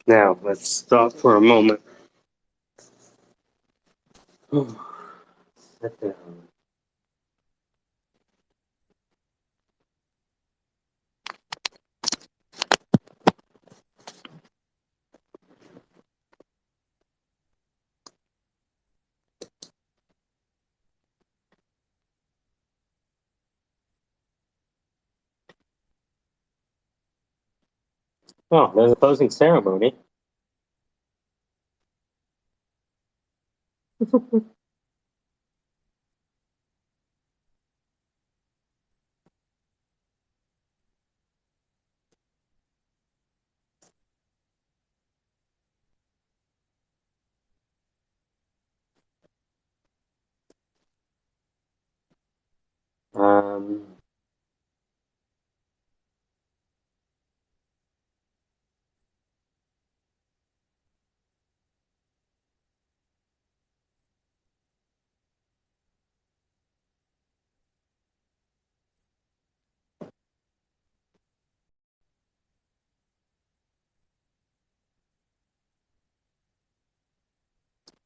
Now let's stop for a moment. Sit down. Oh, there's a closing ceremony.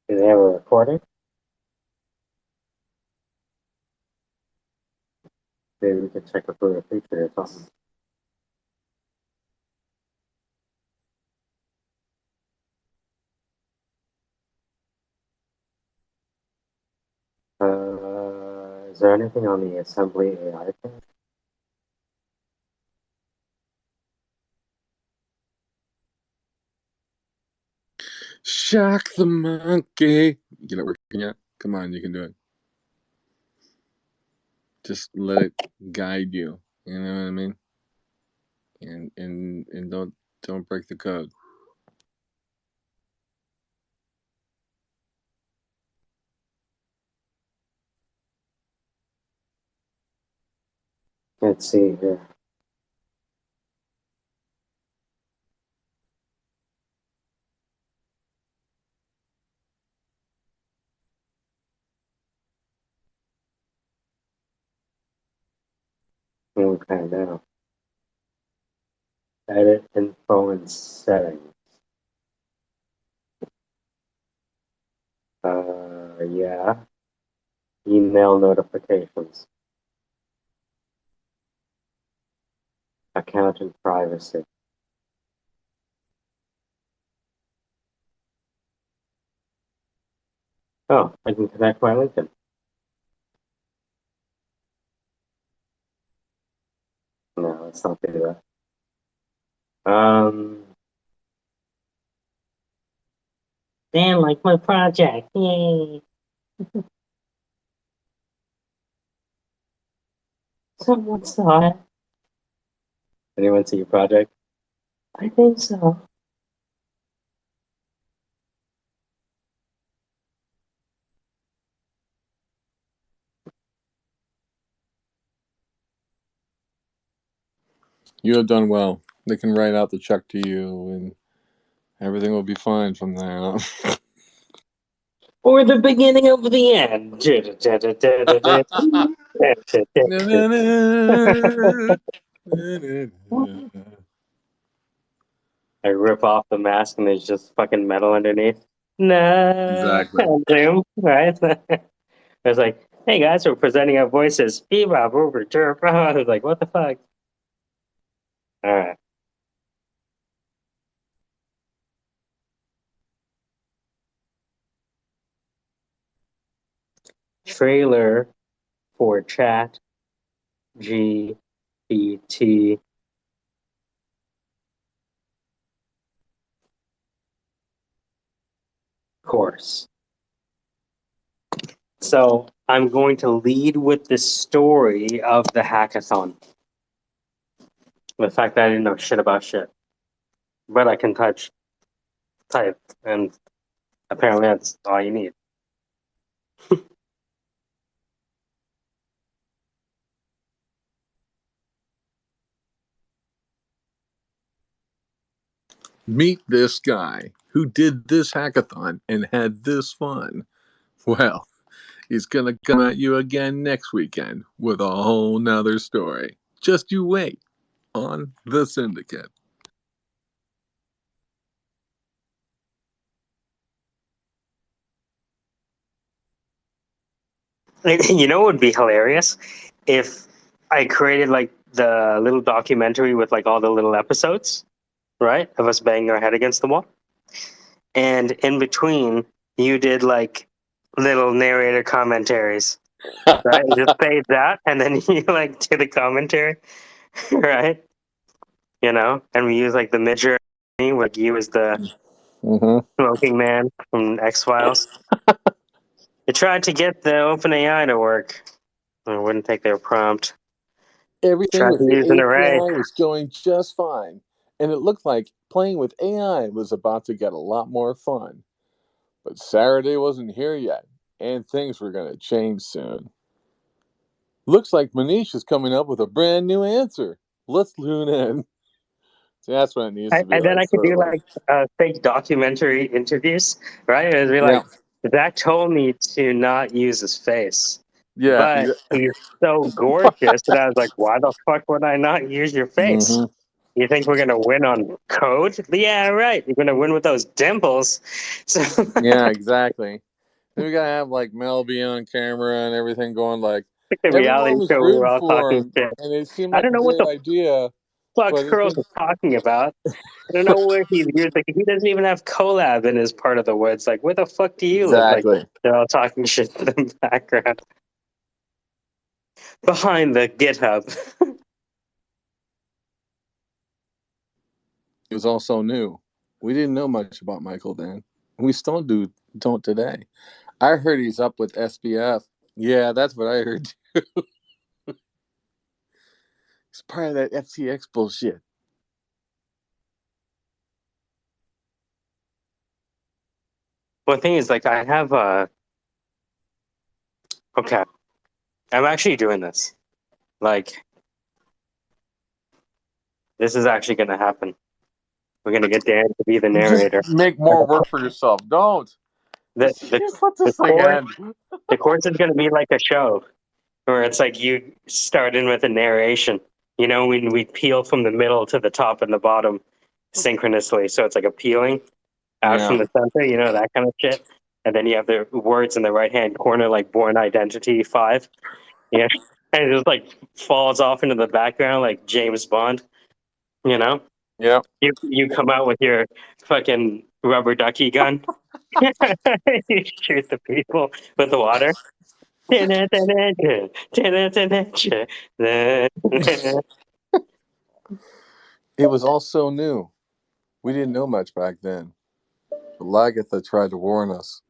Do they have a recording? Maybe we could check it for the future or something. Is there anything on the assembly AI thing? Shock the monkey. Get it working yet? Come on, you can do it. Just let it guide you. You know what I mean? And don't break the code. Let's see here. Okay, now. Edit info and settings. Yeah. Email notifications. Account and privacy. Oh, I can connect my LinkedIn. No, let's not do that. Dan, like my project. Yay. Someone saw it. Anyone see your project? I think so. You have done well. They can write out the check to you, and everything will be fine from there on. Or the beginning of the end. I rip off the mask and there's just fucking metal underneath. Nah, Exactly. zoom, right? I was like, hey guys, we're presenting our voices. Bebop over chirp. I was like, what the fuck? All right. Trailer for Chat GPT course. So I'm going to lead with the story of the hackathon. The fact that I didn't know shit about shit. But I can type, and apparently that's all you need. Meet this guy who did this hackathon and had this fun. Well, he's gonna come at you again next weekend with a whole nother story. Just you wait on the Syndicate. You know what would be hilarious? If I created like the little documentary with like all the little episodes, right? Of us banging our head against the wall. And in between, you did like little narrator commentaries, right? You just say that, and then you like do the commentary, right? You know, and we use like the midget, like you as the smoking man from X Files. They tried to get the OpenAI to work. It wouldn't take their prompt. Everything Tried with to the use an array. API was going just fine, and it looked like playing with AI was about to get a lot more fun. But Saturday wasn't here yet, and things were going to change soon. Looks like Manish is coming up with a brand new answer. Let's tune in. See, that's what it needs to be And then like, I could sort do of like. like fake documentary interviews, right? It would be Yeah. like, Zach told me to not use his face, Yeah. but he's so gorgeous. And I was like, why the fuck would I not use your face? Mm-hmm. You think we're gonna win on code? Yeah, right. You're gonna win with those dimples. So Yeah, exactly. Then we gotta have like Mel be on camera and everything going like like the reality everyone was show, we were rooting all for talking him, shit. and it seemed I like don't a know what great the idea, fuck but it Curls is didn't. talking about. I don't know where you're like, he doesn't even have collab in his part of the woods. Like, where the fuck do you live? Like, Exactly. they're all talking shit in the background behind the GitHub. It was all so new. We didn't know much about Michael then. We still don't today. I heard he's up with SBF. Yeah, that's what I heard. He's part of that FTX bullshit. Well, the thing is, like, I have okay, I'm actually doing this. Like, this is actually gonna happen. We're gonna get Dan to be the You just narrator. make more work for yourself. Don't. The Just the let the this thing course end. the course is gonna be like a show where it's like you start in with a narration. You know, we peel from the middle to the top and the bottom synchronously. So it's like a peeling out Yeah. from the center, you know, that kind of shit. And then you have the words in the right hand corner, like Born Identity 5. Yeah. And it just like falls off into the background like James Bond, you know? Yeah. You come out with your fucking rubber ducky gun. You shoot the people with the water. It was all so new. We didn't know much back then. But Lagatha tried to warn us.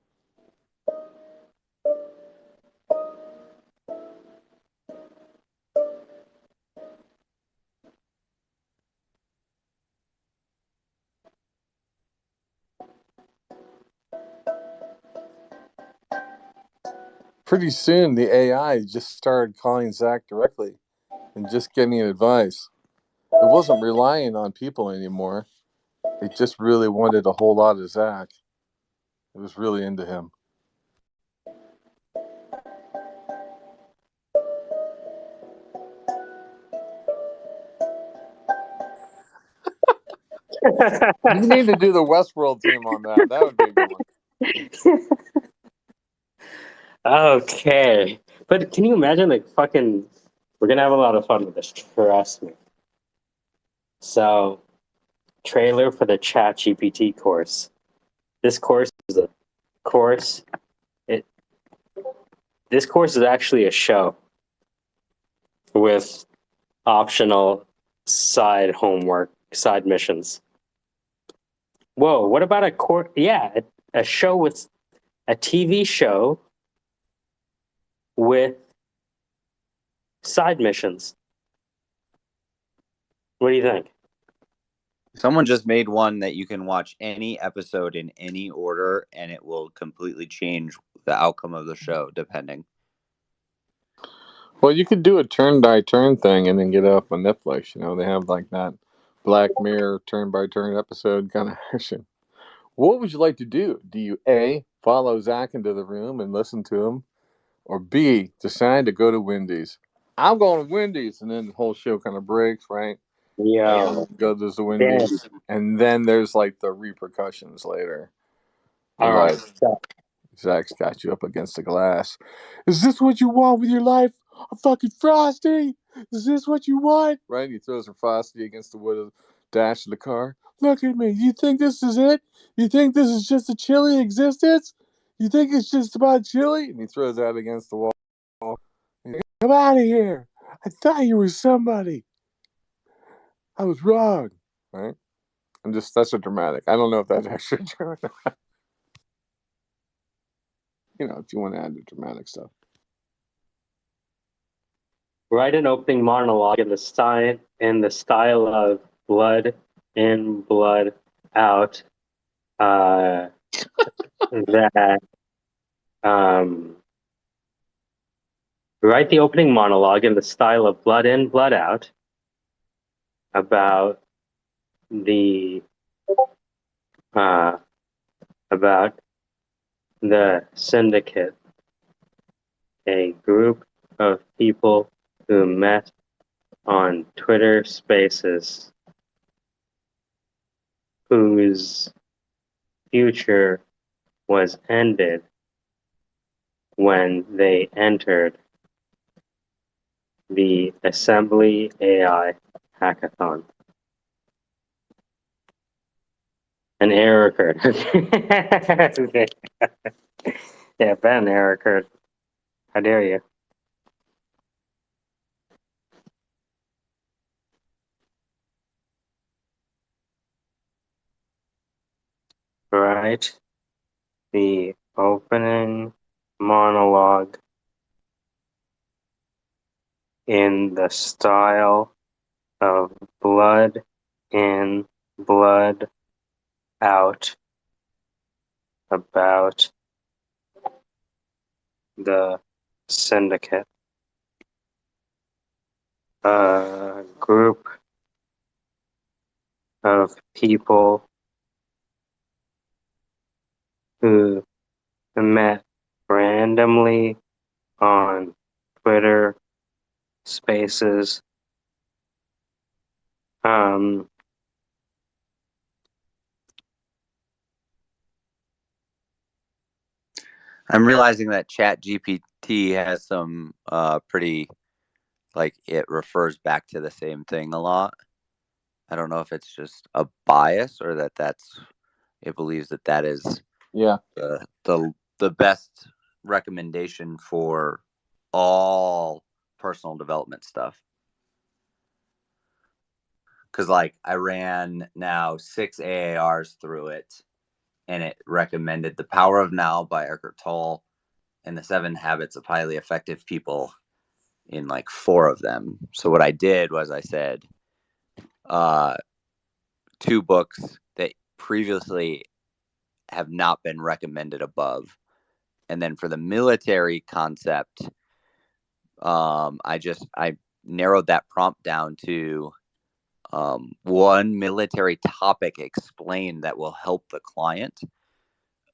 Pretty soon, the AI just started calling Zach directly and just getting advice. It wasn't relying on people anymore. It just really wanted a whole lot of Zach. It was really into him. You need to do the Westworld theme on that. That would be a good one. Okay. But can you imagine, like, fucking, we're gonna have a lot of fun with this, trust me. So, trailer for the Chat GPT course. This course is a course. It This course is actually a show with optional side homework, side missions. Whoa, what about a course? Yeah, a show with a TV show with side missions. What do you think? Someone just made one that you can watch any episode in any order and it will completely change the outcome of the show depending. Well, you could do a turn by turn thing and then get it up on Netflix. You know, they have like that Black Mirror turn by turn episode kind of action. What would you like to do? Do you A, follow Zach into the room and listen to him? Or B, decide to go to Wendy's? I'm going to Wendy's. And then the whole show kind of breaks, right? Yo, Goes to damn. Wendy's. And then there's like the repercussions later. All They're right. like, Zach's got you up against the glass. Is this what you want with your life? A fucking Frosty? Is this what you want? Right? He throws a Frosty against the wood of dash of the car. Look at me. You think this is it? You think this is just a chilly existence? You think it's just about chili? And he throws that against the wall. Come out of here. I thought you were somebody. I was wrong. Right? That's a dramatic. I don't know if that's actually true. You know, if you want to add the dramatic stuff. Write an opening monologue in the style of blood in, blood out. That write the opening monologue in the style of blood in, blood out about the uh, about the Syndicate, a group of people who met on Twitter Spaces whose future was ended when they entered the assemblyaAI hackathon. An error occurred. Yeah, Ben, error occurred. How dare you? Right? The opening monologue in the style of blood in, blood out about the Syndicate. A group of people who met randomly on Twitter Spaces. Um, I'm realizing that Chat GPT has some pretty, like, it refers back to the same thing a lot. I don't know if it's just a bias or that's it believes that is Yeah. the best recommendation for all personal development stuff. Because, like, I ran now 6 AARs through it, and it recommended The Power of Now by Eckhart Tolle and The 7 Habits of Highly Effective People in like 4 of them. So what I did was I said 2 books that previously have not been recommended above. And then for the military concept, I narrowed that prompt down to one military topic explained that will help the client.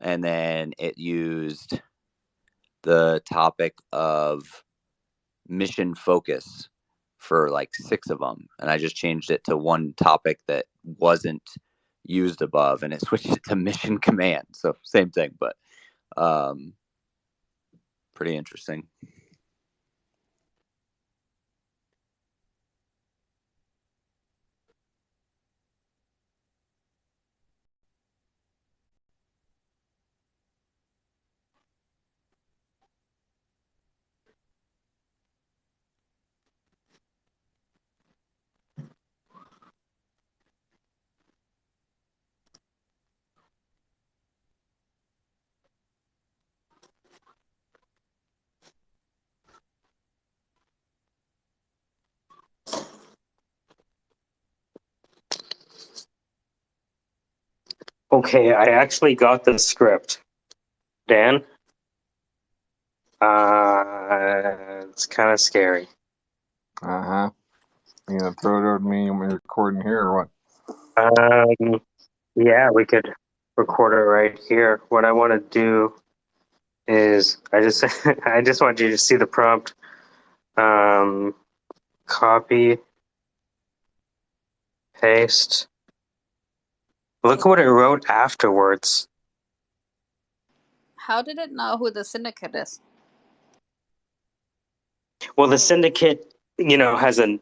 And then it used the topic of mission focus for like 6 of them. And I just changed it to one topic that wasn't used above, and it switched it to mission command. So same thing, but pretty interesting. okay, I actually got the script. Dan? It's kind of scary. You gonna throw it over to me when we're recording here or what? Yeah, we could record it right here. What I want to do is I just want you to see the prompt. Copy, paste. Look at what it wrote afterwards. How did it know who the syndicate is? Well, the Syndicate, has a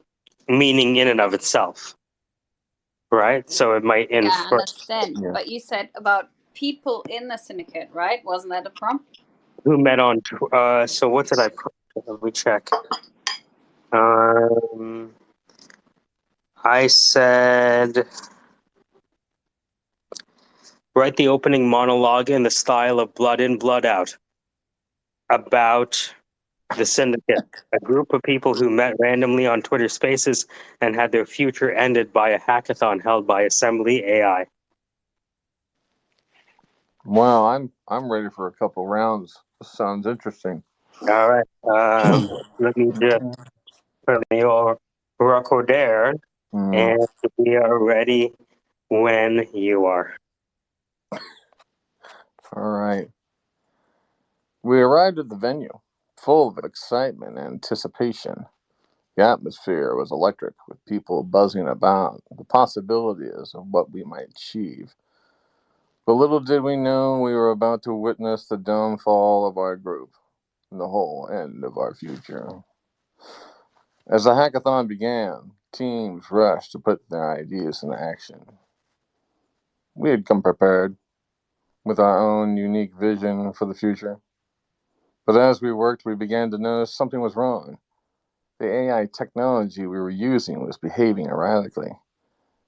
meaning in and of itself, right? So it might Yeah, I infer. understand. Yeah. But you said about people in the syndicate, right? Wasn't that a prompt? Who met on? So what did I put? Let me check. I said, write the opening monologue in the style of Blood In, Blood Out about the Syndicate, a group of people who met randomly on Twitter Spaces and had their future ended by a hackathon held by assemblyaAI. Wow, I'm ready for a couple rounds. This sounds interesting. All right. Let me just put your recorder, and we are ready when you are. All right. We arrived at the venue, full of excitement and anticipation. The atmosphere was electric, with people buzzing about the possibilities of what we might achieve. But little did we know we were about to witness the downfall of our group and the whole end of our future. As the hackathon began, teams rushed to put their ideas into action. We had come prepared with our own unique vision for the future. But as we worked, we began to notice something was wrong. The AI technology we were using was behaving erratically.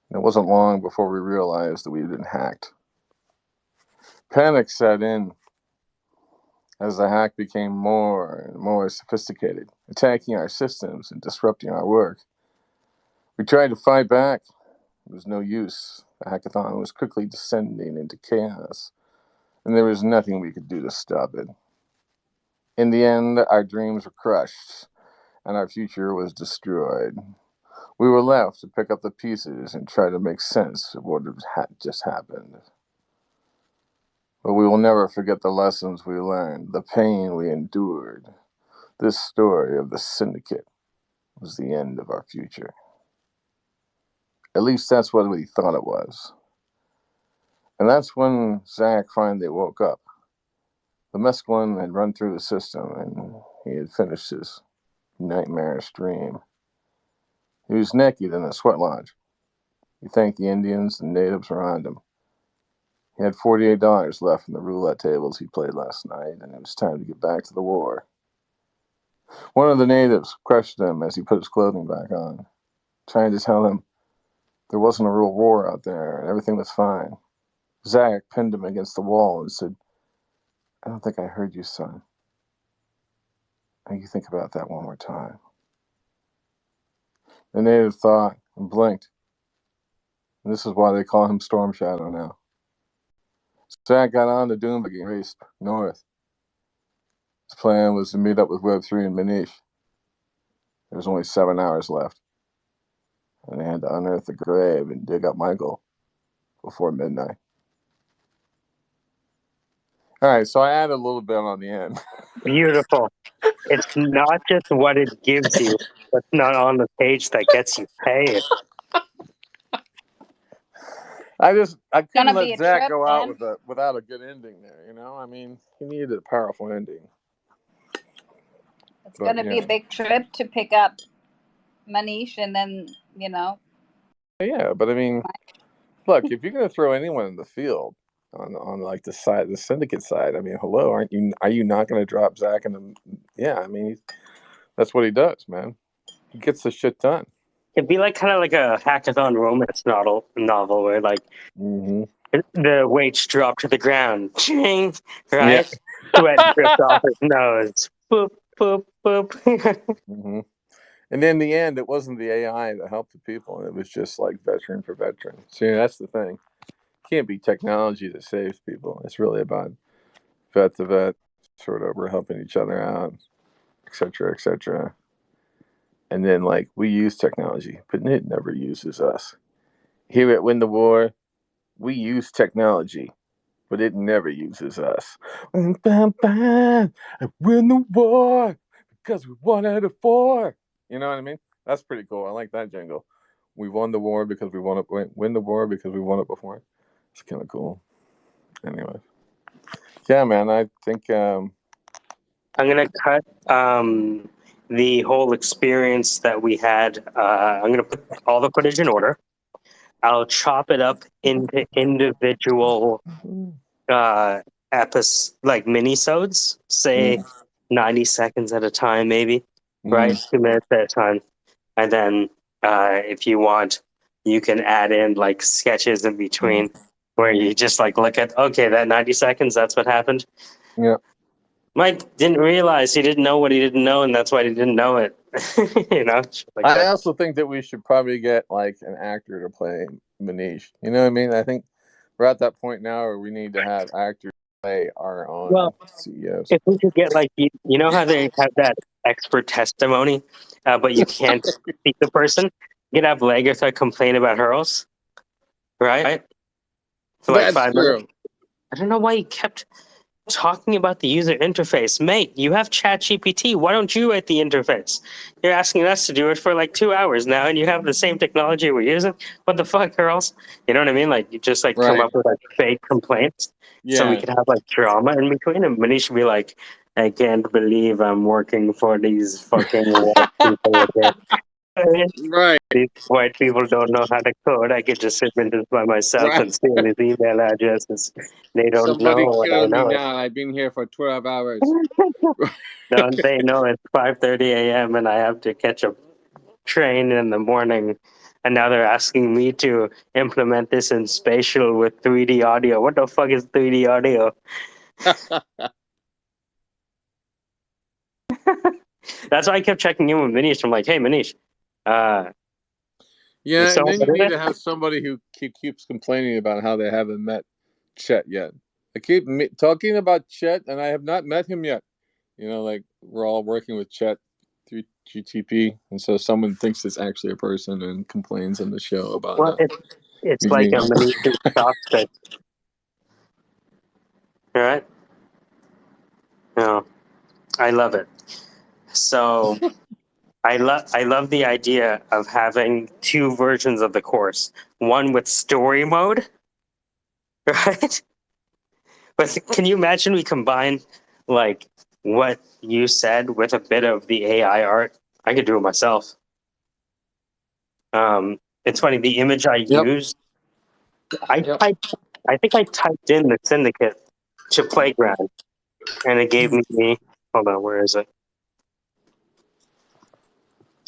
And it wasn't long before we realized that we had been hacked. Panic set in as the hack became more and more sophisticated, attacking our systems and disrupting our work. We tried to fight back. It was no use. The hackathon was quickly descending into chaos, and there was nothing we could do to stop it. In the end, our dreams were crushed, and our future was destroyed. We were left to pick up the pieces and try to make sense of what had just happened. But we will never forget the lessons we learned, the pain we endured. This story of the Syndicate was the end of our future. At least that's what we thought it was. And that's when Zach finally woke up. The mescaline had run through the system, and he had finished his nightmarish dream. He was naked in a sweat lodge. He thanked the Indians and natives around him. He had $48 left in the roulette tables he played last night, and it was time to get back to the war. One of the natives questioned him as he put his clothing back on, trying to tell him there wasn't a real war out there and everything was fine. Zach pinned him against the wall and said, "I don't think I heard you, son. Now you think about that one more time." The native thought and blinked. And this is why they call him Storm Shadow now. Zach got on the dune buggy and raced north. His plan was to meet up with Web3 and Manish. There was only 7 hours left, and they had to unearth the grave and dig up Michael before midnight. All right, so I added a little bit on the end. Beautiful. It's not just what it gives you, what's not on the page that gets you paid. I couldn't Gonna be let a Zach trip, go out man. without a good ending there. You know, I mean, he needed a powerful ending. It's But, gonna be a big trip to pick up Manish and then, yeah, but I mean, look, if you're going to throw anyone in the field on like the syndicate side, I mean, hello, are you not going to drop Zach in the? Yeah, I mean, that's what he does, man. He gets the shit done. It'd be like kind of like a hackathon romance novel where like the weights drop to the ground, ching, right? Yeah. Sweat drips off his nose. Boop, boop, boop. And in the end, it wasn't the AI that helped the people. It was just like veteran for veteran. See, that's the thing. It can't be technology that saves people. It's really about vet to vet, sort of, we're helping each other out, et cetera, et cetera. And then, like, we use technology, but it never uses us. Here at Win the War, we use technology, but it never uses us. I win the war because we won it before. You know what I mean? That's pretty cool. I like that jingle. We won the war because we won it. Win the war because we won it before. It's kind of cool. Anyway, yeah, man. I think I'm gonna cut the whole experience that we had. I'm gonna put all the footage in order. I'll chop it up into individual like mini-sodes, say 90 seconds at a time, maybe, right? 2 minutes at a time. And then if you want, you can add in like sketches in between where you just like look at, okay, that 90 seconds, that's what happened. Yeah. Mike didn't realize he didn't know what he didn't know, and that's why he didn't know it. You know, like I that. also think that we should probably get like an actor to play Manish. You know what I mean? I think we're at that point now where we need to have actors play our own CEOs. If we could get like you know how they have that expert testimony, but you can't speak the person. You could have Lagertha complain about Hurls, right? For like That's 5 true. minutes. I don't know why he kept talking about the user interface. Mate, you have ChatGPT. Why don't you write the interface? You're asking us to do it for like 2 hours now, and you have the same technology we're using. What the fuck, girls? You know what I mean? Like, you just like come Right. up with like fake complaints so we Yeah. could have like drama in between. And Manish would be like, I can't believe I'm working for these fucking white people again. Right. These white people don't know how to code. I could just submit this by myself Right. and steal his email addresses. They don't know Somebody what I kill me know. now. I've been here for 12 hours. Don't they know it's 5:30 a.m. and I have to catch a train in the morning, and now they're asking me to implement this in spatial with 3D audio. What the fuck is 3D audio? That's why I kept checking in with Manish. I'm like, hey, Manish, Yeah, so and then what you is need it? to have somebody who keeps complaining about how they haven't met Chet yet. I keep talking about Chet, and I have not met him yet. You know, like we're all working with Chet through GTP, and so someone thinks it's actually a person and complains on the show about Well, not it's like meeting a Manish's chopstick, all right? No, I love it. So I love the idea of having two versions of the course. One with story mode, right? But can you imagine we combine like what you said with a bit of the AI art? I could do it myself. It's funny, the image I Yep. used, I Yep. typed I think I typed in the Syndicate to Playground and it gave me hold on, where is it?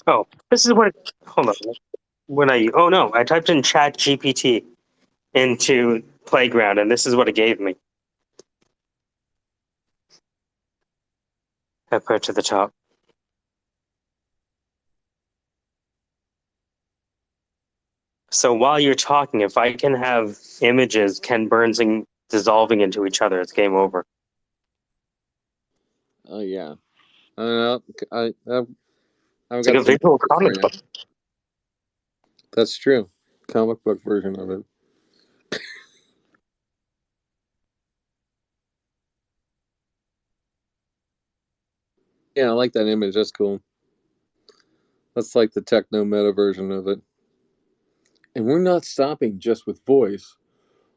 Oh, this is what hold on. Oh no, I typed in Chat GPT into Playground and this is what it gave me. I put it to the top. So while you're talking, if I can have images Ken Burns dissolving into each other, it's game over. Oh yeah. I've It's like got a some visual for comic you. book. That's true. Comic book version of it. Yeah, I like that image. That's cool. That's like the techno meta version of it. And we're not stopping just with voice.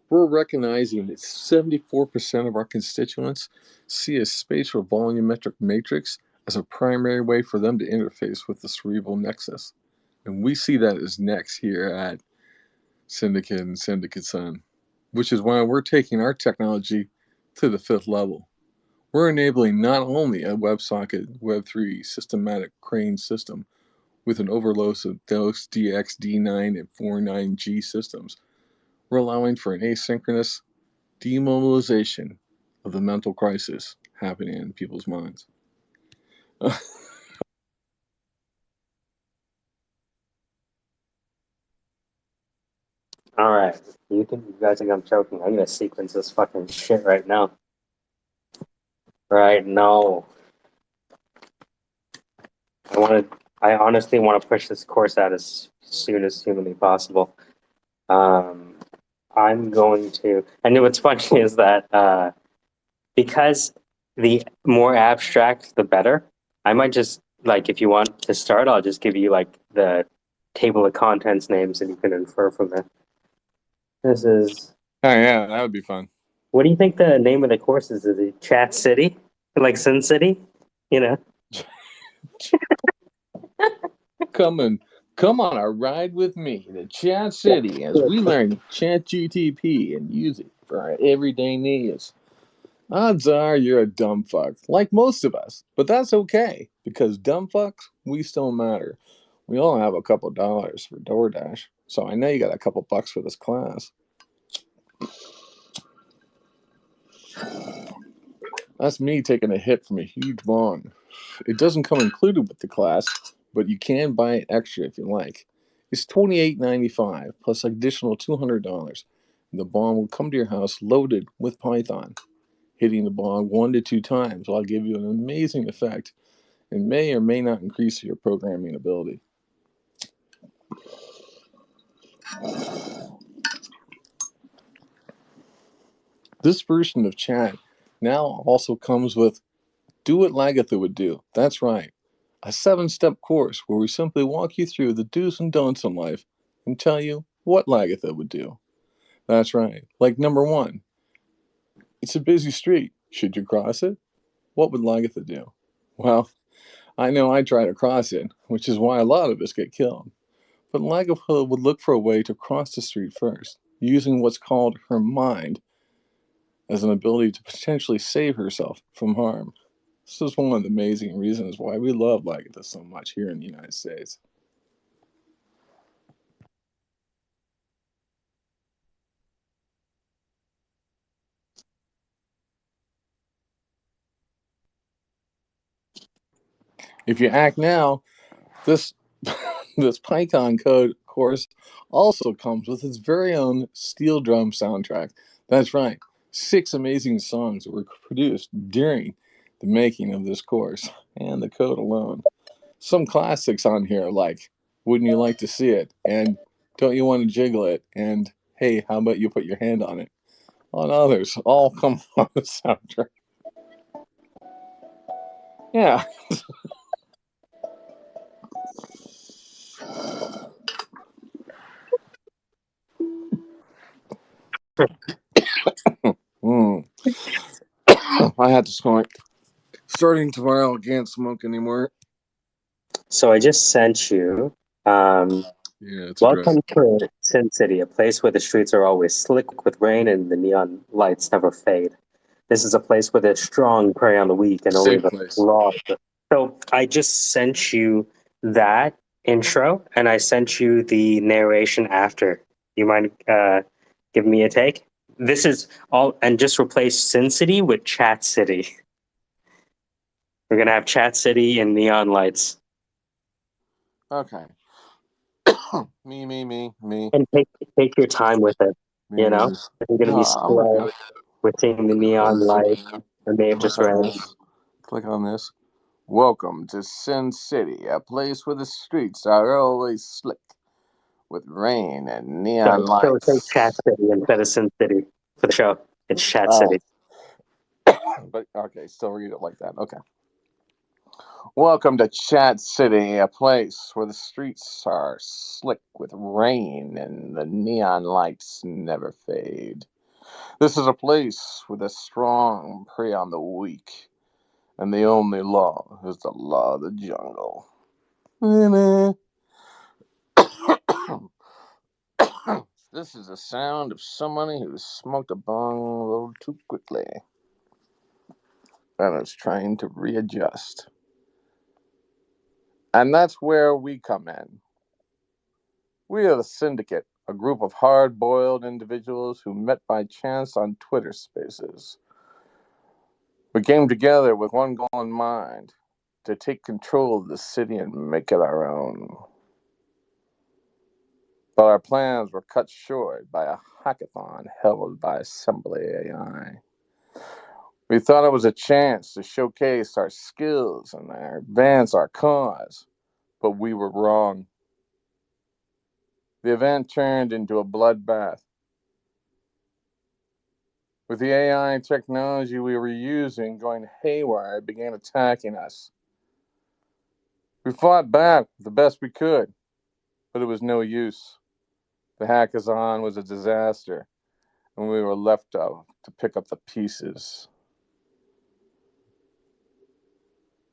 We're recognizing that 74% of our constituents see a spatial volumetric matrix as a primary way for them to interface with the cerebral nexus. And we see that as next here at Syndicate and Syndicate Sun, which is why we're taking our technology to the fifth level. We're enabling not only a WebSocket Web3 systematic crane system with an overload of DOS, DX, D9, and 49G systems, we're allowing for an asynchronous demobilization of the mental crisis happening in people's minds. All right. You guys think I'm joking? I'm gonna sequence this fucking shit right now. Right? No. I honestly want to push this course out as soon as humanly possible. I'm going to. And what's funny is that because the more abstract, the better. I might just like if you want to start, I'll just give you like the table of contents names, and you can infer from it. This is. Oh yeah, that would be fun. What do you think the name of the course is? Is it Chat City, like Sin City? You know. Come on a ride with me to Chat City as we learn Chat GTP and use it for our everyday needs. Odds are you're a dumb fuck, like most of us, but that's okay because dumb fucks, we still matter. We all have a couple dollars for DoorDash, so I know you got a couple bucks for this class. That's me taking a hit from a huge bong. It doesn't come included with the class, but you can buy it extra if you like. It's $28.95 plus additional $200. The bong will come to your house loaded with Python. Hitting the bong 1 to 2 times will give you an amazing effect and may or may not increase your programming ability. This version of chat now also comes with Do What Lagatha Would Do. That's right. A 7-step course where we simply walk you through the do's and don'ts in life and tell you what Lagatha would do. That's right. Like number 1, it's a busy street. Should you cross it? What would Lagatha do? Well, I know I try to cross it, which is why a lot of us get killed. But Lagatha would look for a way to cross the street first, using what's called her mind as an ability to potentially save herself from harm. This is one of the amazing reasons why we love Lagatha so much here in the United States. If you act now, this this Python code course also comes with its very own steel drum soundtrack. That's right, 6 amazing songs were produced during the making of this course and the code alone. Some classics on here like Wouldn't You Like to See It? And Don't You Want to Jiggle It? And Hey, How About You Put Your Hand on It? On others, all come on the soundtrack. Yeah. Mm. I had to smoke. Starting tomorrow, I can't smoke anymore. So I just sent you. Yeah, it's a drug. Welcome to Sin City, a place where the streets are always slick with rain and the neon lights never fade. This is a place where there's strong prey on the weak and only Safe the place. law. So I just sent you that intro, and I sent you the narration after. You mind giving me a take? This is all, and just replace Sin City with Chat City. We're gonna have Chat City and neon lights. Okay. me. And take your time with it. You know, if you're gonna be I'm slow okay. with seeing the neon light, and may have just Click on read. this. Click on this. Welcome to Sin City, a place where the streets are always slick with rain and neon So say Chat lights. City instead of Sin City for the show. It's Chat Oh, City. but okay, still read it like that. Okay. Welcome to Chat City, a place where the streets are slick with rain and the neon lights never fade. This is a place where the strong prey on the weak, and the only law is the law of the jungle. This is the sound of somebody who smoked a bong a little too quickly and is trying to readjust. And that's where we come in. We are the Syndicate, a group of hard-boiled individuals who met by chance on Twitter Spaces. We came together with one goal in mind, to take control of the city and make it our own. But our plans were cut short by a hackathon held by assemblyaAI. We thought it was a chance to showcase our skills and advance our cause, but we were wrong. The event turned into a bloodbath. With the AI technology we were using going haywire, it began attacking us. We fought back the best we could, but it was no use. The hackathon was a disaster, and we were left to pick up the pieces.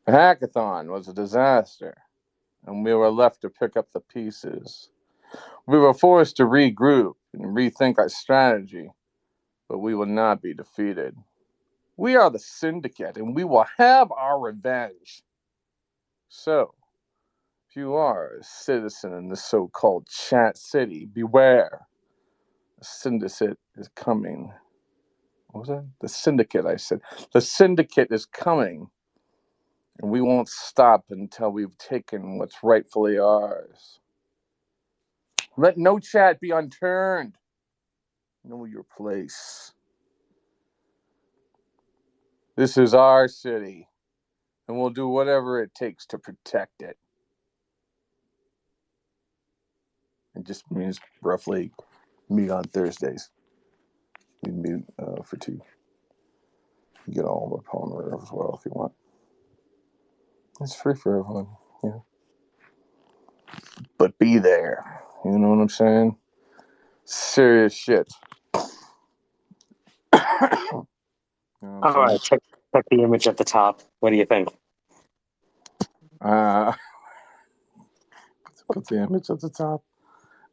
The hackathon was a disaster, and we were left to pick up the pieces. We were forced to regroup and rethink our strategy, but we will not be defeated. We are the Syndicate, and we will have our revenge. So, if you are a citizen in the so-called Chat City, beware. The Syndicate is coming. What was that? The Syndicate, I said. The Syndicate is coming, and we won't stop until we've taken what's rightfully ours. Let no chat be unturned. Know your place. This is our city, and we'll do whatever it takes to protect it. It just means roughly meet on Thursdays. We meet for 2. You get all the poem there as well if you want. It's free for everyone, yeah. But be there. You know what I'm saying? Serious shit. You know what I'm All right, check the image at the top. What do you think? saying? Put the image at the top.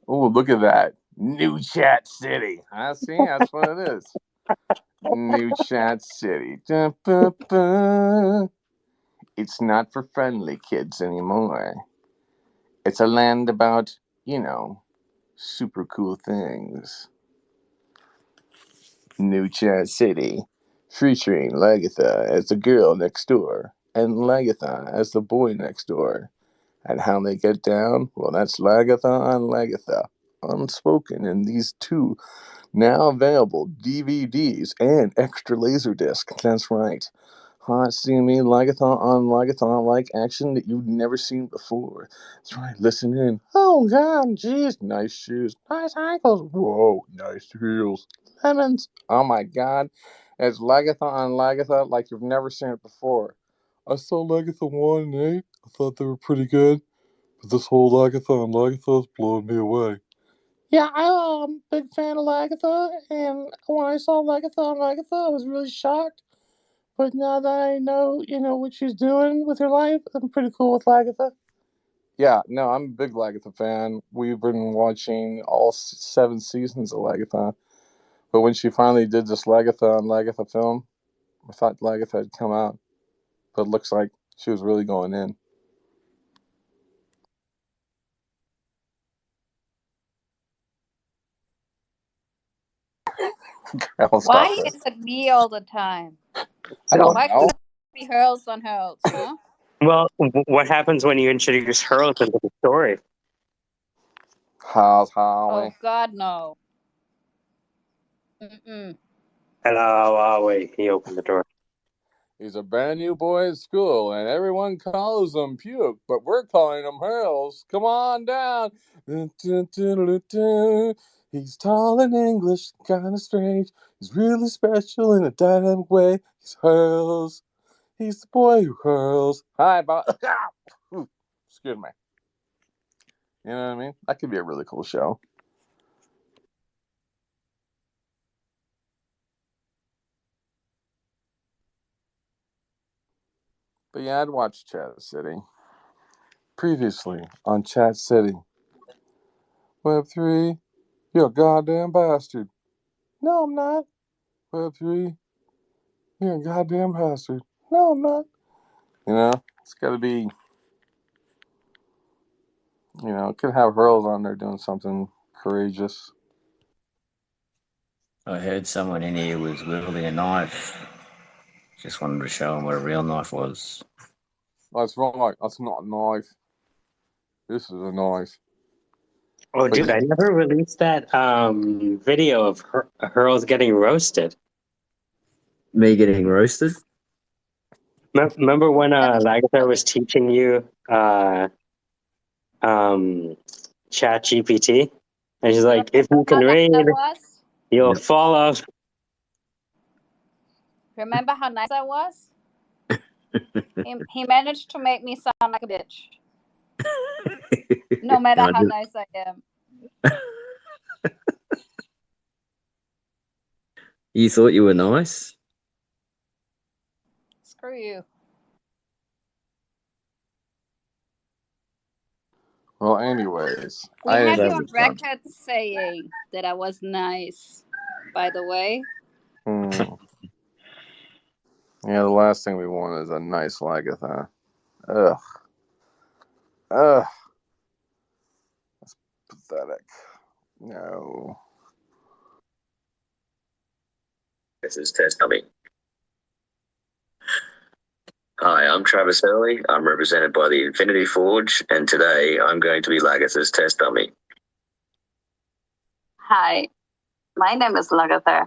Oh, look at that. New Chat City. I see. That's what it is. New Chat City. Dun, dun, dun. It's not for friendly kids anymore. It's a land about, super cool things. New Chat City. Featuring Lagatha as the girl next door and Lagatha as the boy next door. And how they get down? Well, that's Lagatha on Lagatha. Unspoken in these two now available DVDs and extra Laserdisc. That's right. Hot, steamy, Lagathon on Lagathon like action that you've never seen before. That's right, listen in. Oh, God, jeez. Nice shoes. Nice ankles. Whoa, nice heels. Lemons. Oh, my God. It's Lagathon on Lagathon like you've never seen it before. I saw Lagathon 1 and 8. I thought they were pretty good. But this whole Lagathon's blowing me away. Yeah, I'm a big fan of Lagatha, and when I saw Lagatha, I was really shocked. But now that I know, what she's doing with her life, I'm pretty cool with Lagatha. Yeah, no, I'm a big Lagatha fan. We've been watching all 7 seasons of Lagatha. But when she finally did this Lagatha on Lagatha film, I thought Lagatha had come out. But it looks like she was really going in. I'll stop Why there. is it me all the time? I don't Why know. can't it be hurls on hurls, huh? Well, what happens when you introduce Hurls into the story? How's Holly? Oh God, no. Mm-mm. Hello, Ollie. He opened the door. He's a brand new boy at school, and everyone calls him Puke, but we're calling him Hurls. Come on down. He's tall and English, kind of strange. He's really special in a dynamic way. He's Hurls. He's the boy who hurls. Hi, Bob. Excuse me. You know what I mean? That could be a really cool show. But yeah, I'd watch Chat City. Previously on Chat City. Web3, you're a goddamn bastard. No, I'm not. Web3, you're a goddamn bastard. No, I'm not. It's got to be, it could have Hurls on there doing something courageous. I heard someone in here was wielding a knife. Just wanted to show him what a real knife was. That's right. That's not a knife. This is a knife. Oh, But dude, I never released that video of Hurls getting roasted. Me getting roasted? Remember when Lagatha was teaching you Chat GPT? And she's like, if you can How nice read, I was? you'll Yep. follow. Remember how nice I was? He managed to make me sound like a bitch. No matter how nice I am. You thought you were nice? Screw you. Well, anyways, We have you on record saying that I was nice, by the way. Yeah, the last thing we want is a nice Lagatha. Ugh. That's pathetic. No. This is Test Dummy. Hi, I'm Travis Hurley. I'm represented by the Infinity Forge, and today I'm going to be Lagatha's Test Dummy. Hi, my name is Lagatha.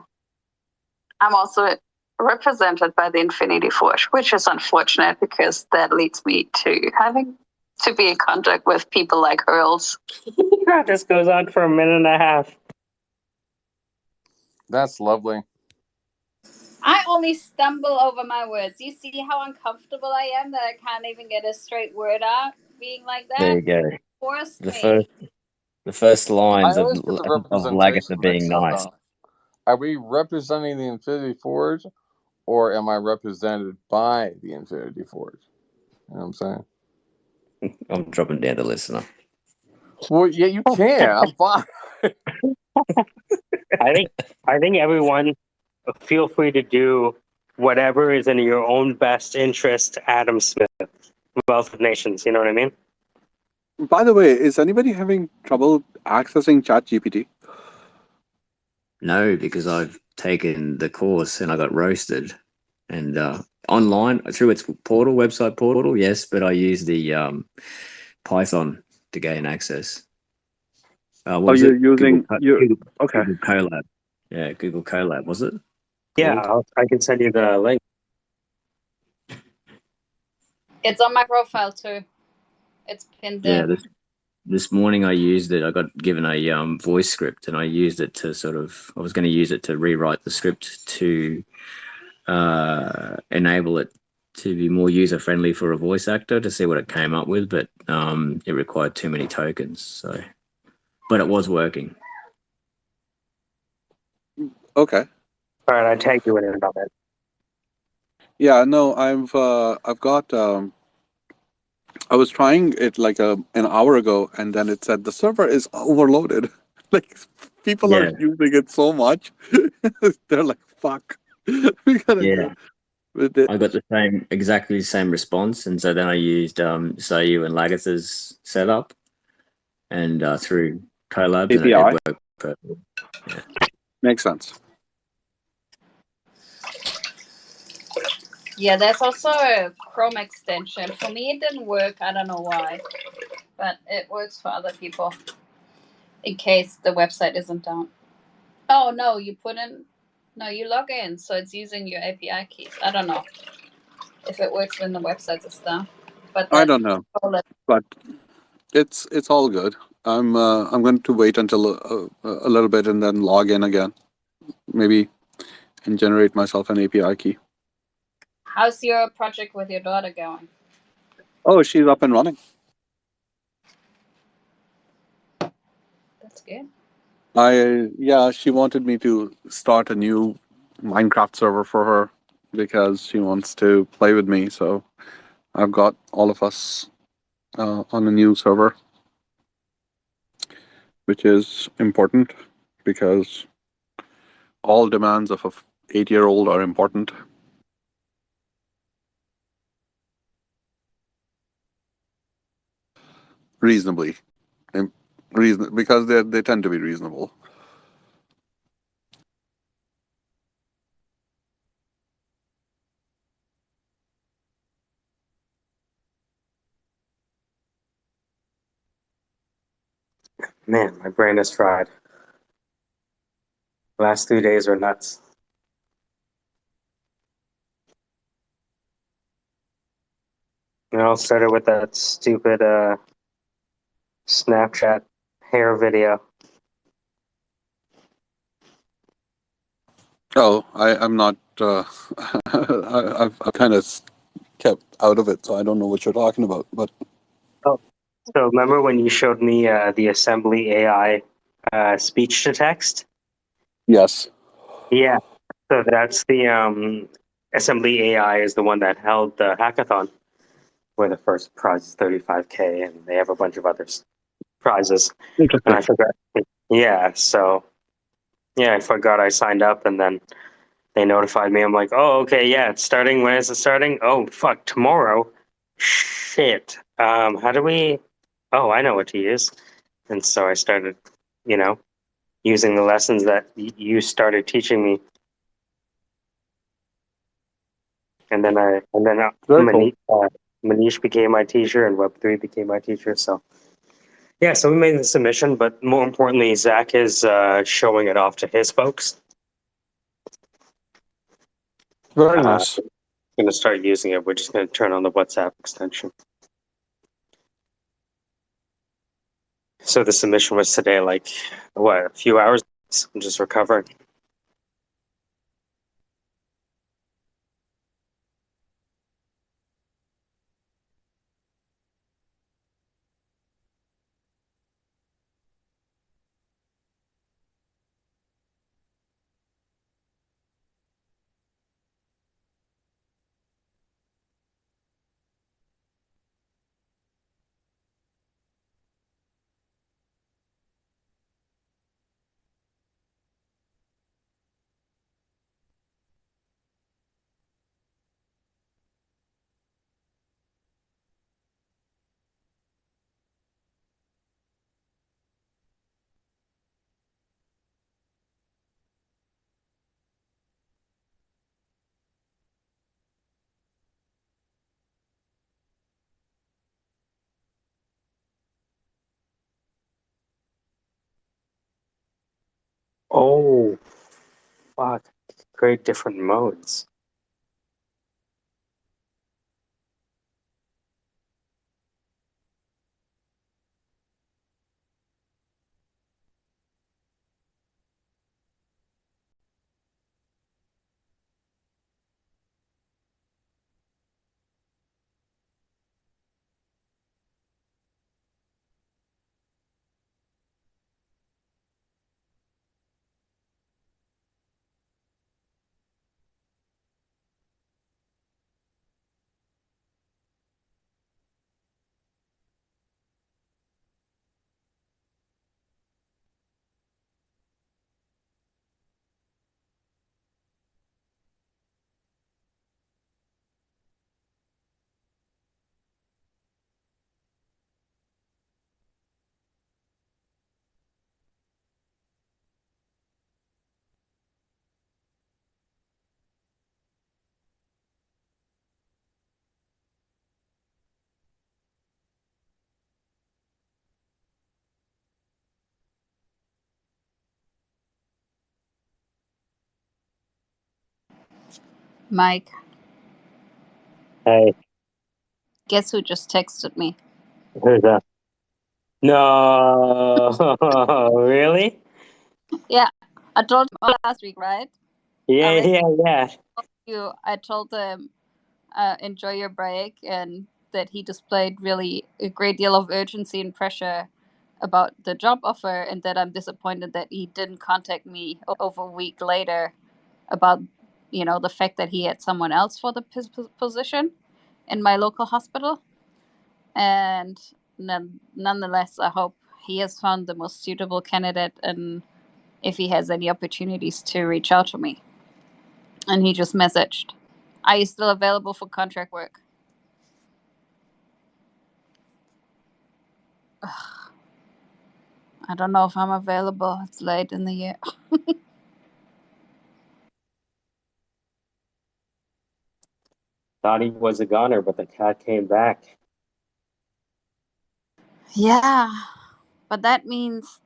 I'm also represented by the Infinity Forge, which is unfortunate because that leads me to having to be in contact with people like Earls. This goes on for a minute and a half. That's lovely. I only stumble over my words. You see how uncomfortable I am that I can't even get a straight word out being like There that? you go. Force The me. first I lines always get the of representation Lagatha being mixed up, nice. though. Are we representing the Infinity Forge, or am I represented by the Infinity Forge? You know what I'm saying? I'm dropping down to listener. Well, yeah, you can. I'm fine. I think everyone feel free to do whatever is in your own best interest, Adam Smith, Wealth of Nations. You know what I mean? By the way, is anybody having trouble accessing ChatGPT? No, because I've taken the course and I got roasted. And online through its website portal, yes, but I use the Python to gain access. What Oh, was you're it? using your okay. Google Colab. Yeah, Google Colab, was it? Yeah, Called? I can send you the link. It's on my profile too. It's pinned Yeah, there. this morning I used it. I got given a voice script, and I used it to I was going to use it to rewrite the script to enable it to be more user friendly for a voice actor to see what it came up with, but it required too many tokens. So, but it was working. Okay. All right, I tagged you in it about that. Yeah, no, I've got I was trying it like an hour ago, and then it said the server is overloaded. Like people are Yeah, using it so much, they're like, "Fuck, we gotta yeah. go with it." I got exactly the same response, and so then I used Sayu and Lagatha's setup, and through collabs, and it API worked perfectly. Yeah. makes sense. Yeah, there's also a Chrome extension. For me, it didn't work. I don't know why, but it works for other people in case the website isn't down. Oh, no, you log in, so it's using your API keys. I don't know if it works when the website is down, but I that don't know, but it's all good. I'm going to wait until a little bit and then log in again, maybe, and generate myself an API key. How's your project with your daughter going? Oh, she's up and running. That's good. Yeah, she wanted me to start a new Minecraft server for her because she wants to play with me. So I've got all of us on a new server, which is important because all demands of a 8-year-old are important. Reasonably, because they tend to be reasonable. Man, my brain is fried. The last 3 days are nuts. It all started with that stupid Snapchat hair video. Oh, I'm not. I've kind of kept out of it, so I don't know what you're talking about. But Oh, so remember when you showed me the assemblyaAI speech to text? yes, Yeah. So that's the assemblyaAI is the one that held the hackathon, where the first prize is 35K, and they have a bunch of other prizes. And interesting. I forgot. Yeah. So yeah, I forgot I signed up, and then they notified me. I'm like, oh, okay, yeah, it's starting. When is it starting? Oh, fuck, tomorrow. Shit. How do we? Oh, I know what to use. And so I started, you know, using the lessons that you started teaching me, and then Very cool. Manish became my teacher, and Web3 became my teacher. So yeah, so we made the submission, but more importantly, Zach is showing it off to his folks. Very nice. Going to start using it. We're just going to turn on the WhatsApp extension. So the submission was today, like what, a few hours. I'm just recovering. Oh, fuck. Great different modes. Mike, Hey, guess who just texted me? who's that? No, really? Yeah, I told him last week, right? Yeah, I yeah. told him enjoy your break, and that he displayed really a great deal of urgency and pressure about the job offer, and that I'm disappointed that he didn't contact me over a week later about the fact that he had someone else for the position in my local hospital. And nonetheless, I hope he has found the most suitable candidate, and if he has any opportunities to reach out to me. And he just messaged, are you still available for contract work? I don't know if I'm available. It's late in the year. Thought he was a goner, but the cat came back. Yeah, but that means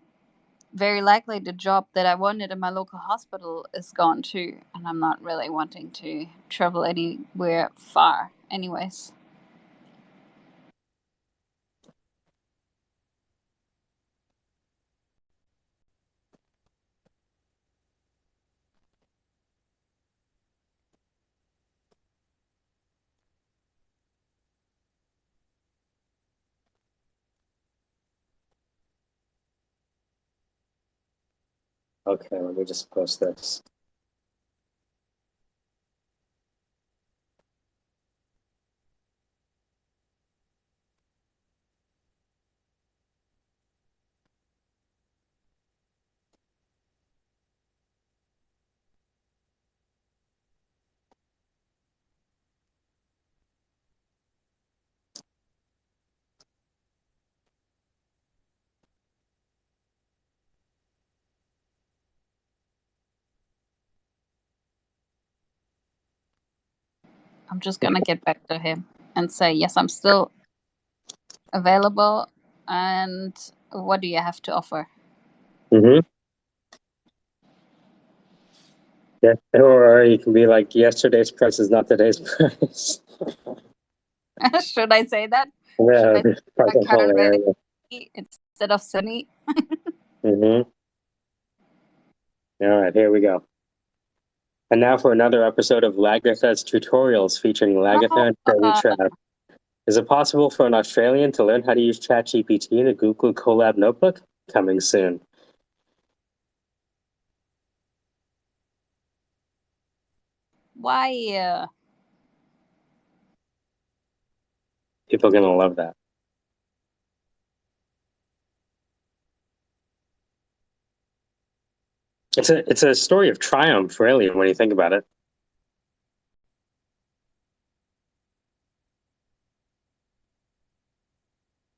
very likely the job that I wanted in my local hospital is gone too, and I'm not really wanting to travel anywhere far anyways. Okay, let me just post this. I'm just gonna get back to him and say, yes, I'm still available, and what do you have to offer? Mm-hmm. Yeah, or you can be like, yesterday's price is not today's price. Should I say that? Yeah, Should I say my fucking current rate hilarious. instead of sunny? Mm-hmm. All right, here we go. And now for another episode of Lagatha's tutorials featuring Lagatha and Shirley Trav. Is it possible for an Australian to learn how to use ChatGPT in a Google Colab notebook? Coming soon. Why? People are gonna love that. It's a story of triumph, really, when you think about it.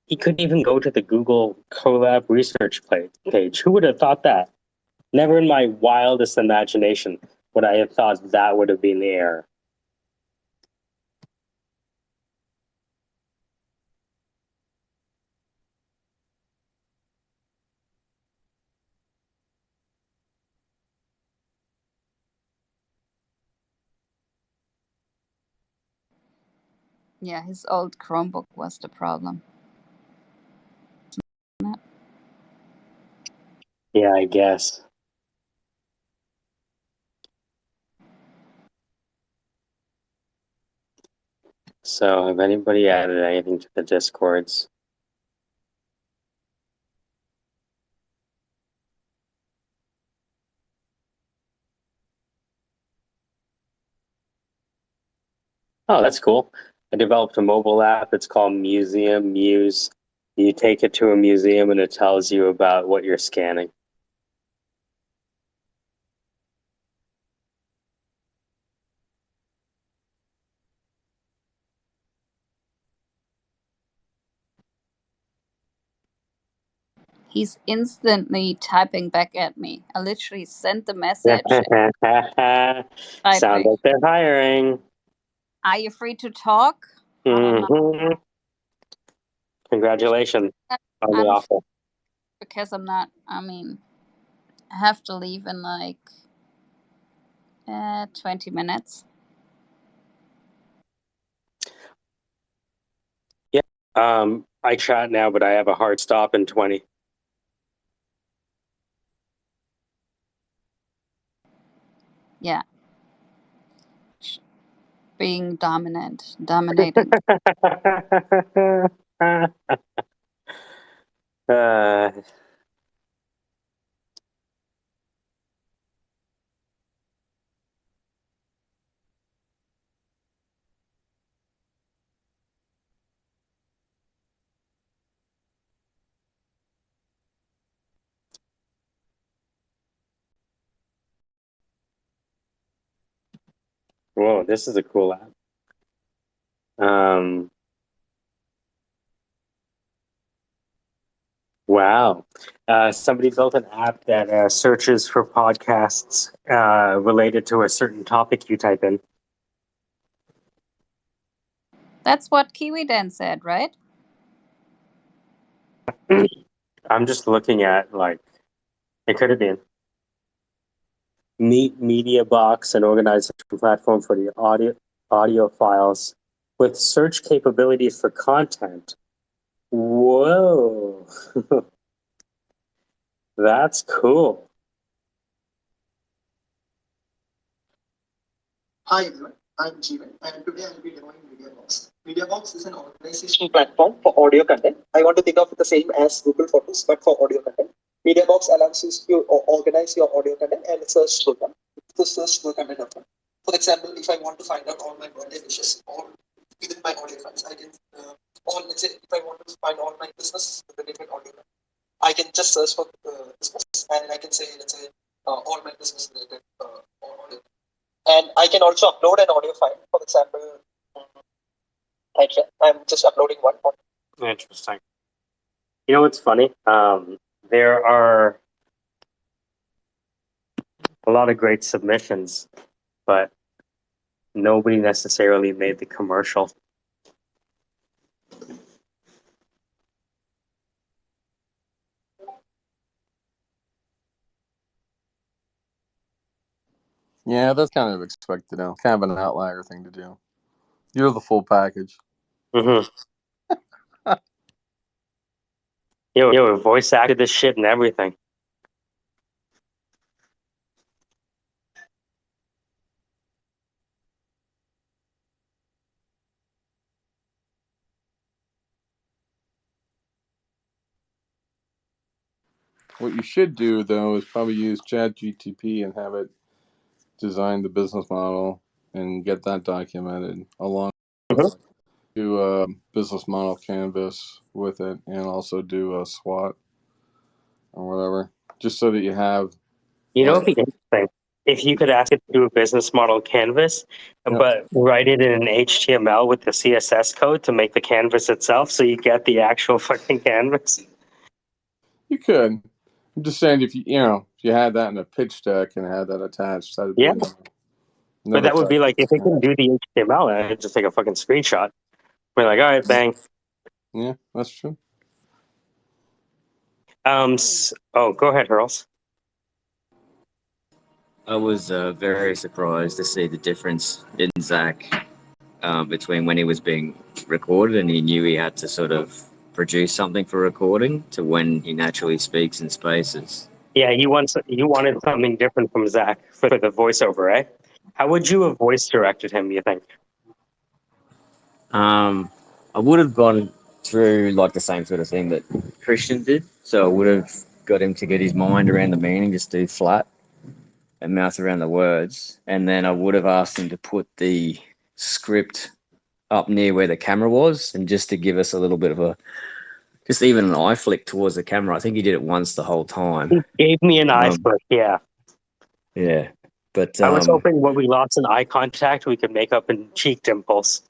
He couldn't even go to the Google Colab research page. Who would have thought that? Never in my wildest imagination would I have thought that would have been the error. Yeah, his old Chromebook was the problem. Yeah, I guess. So, have anybody added anything to the Discords? Oh, that's cool. I developed a mobile app. It's called Museum Muse. You take it to a museum and it tells you about what you're scanning. He's instantly typing back at me. I literally sent the message. Sounds like they're hiring. Are you free to talk? I don't know. Mm-hmm. Congratulations on the offer. Because I'm not, I mean, I have to leave in like 20 minutes. Yeah. I chat now, but I have a hard stop in 20. Yeah. Being dominating. Whoa, this is a cool app. Wow. Somebody built an app that searches for podcasts related to a certain topic you type in. That's what Kiwi Dan said, right? I'm just looking at, like, it could have been. Meet Media Box, an organization platform for the audio files with search capabilities for content. Whoa. That's cool. Hi everyone, I'm Jeevan and today I'll be demoing MediaBox. MediaBox is an organization platform for audio content. I want to think of it the same as Google Photos but for audio content. MediaBox allows you to organize your audio content and search for them. To search for content of them. For example, if I want to find out all my birthday wishes all within my audio files, I can let's say if I want to find all my business related audio, I can just search for business and I can say let's say all my business related audio. And I can also upload an audio file. For example, I'm just uploading one. Interesting. You know what's funny? There are a lot of great submissions, but nobody necessarily made the commercial. Yeah, that's kind of expected now. Kind of an outlier thing to do. You're the full package. Mm-hmm. Yo, voice acted this shit and everything. What you should do, though, is probably use ChatGTP and have it design the business model and get that documented along with do a business model canvas with it and also do a SWOT or whatever, just so that you have. You know, it'd be interesting if you could ask it to do a business model canvas, Yep. but write it in HTML with the CSS code to make the canvas itself, so you get the actual fucking canvas. You could. I'm just saying, if you had that in a pitch deck and had that attached, that'd be Yeah. But that would be like, if it can do the HTML, I'd just take a fucking screenshot. We're like, all right, bang. Yeah, that's true. Go ahead, Hurls. I was very surprised to see the difference in Zach between when he was being recorded and he knew he had to sort of produce something for recording to when he naturally speaks in spaces. Yeah, you wanted something different from Zach for the voiceover, eh? How would you have voice directed him, you think? I would have gone through like the same sort of thing that Christian did. So I would have got him to get his mind around the meaning, just do flat and mouth around the words. And then I would have asked him to put the script up near where the camera was and just to give us a little bit of a, just even an eye flick towards the camera. I think he did it once the whole time. He gave me an eye flick, yeah. Yeah. But I was hoping when we lost an eye contact, we could make up in cheek dimples.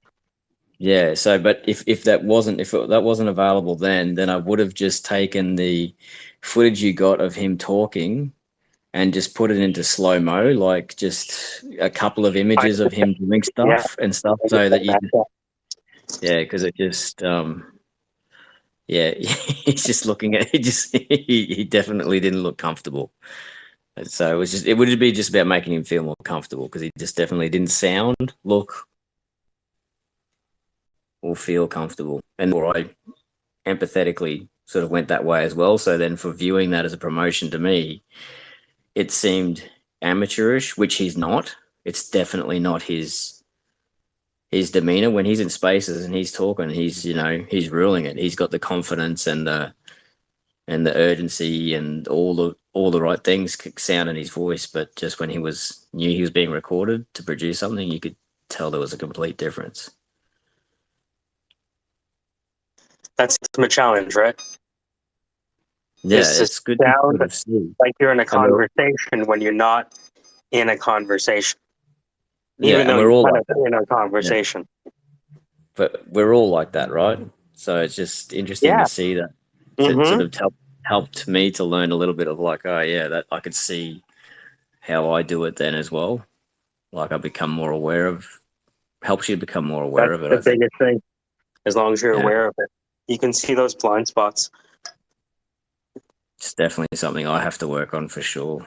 yeah, so but if that wasn't that wasn't available then I would have just taken the footage you got of him talking and just put it into slow mo, like just a couple of images of him doing Yeah. stuff and stuff, so that you yeah, because it just yeah, he's just looking at he definitely didn't look comfortable. So it would be just about making him feel more comfortable because he just definitely didn't sound, look, or feel comfortable. And or I empathetically sort of went that way as well. So then for viewing that as a promotion to me, it seemed amateurish, which he's not. It's definitely not his demeanor when he's in spaces and he's talking. He's he's ruling it. He's got the confidence and the urgency and all the right things sound in his voice. But just when he knew he was being recorded to produce something, you could tell there was a complete difference. That's a challenge, right? Yeah, it's good to sort of see. Like you're in a conversation when you're not in a conversation. Even though we're you're all kind like of in a conversation. Yeah. But we're all like that, right? So it's just interesting to see that. It sort of helped me to learn a little bit of like, oh yeah, that I could see how I do it then as well. Like I become more aware of, helps you become more aware of it. That's the biggest thing. As long as you're aware of it, you can see those blind spots. It's definitely something I have to work on for sure.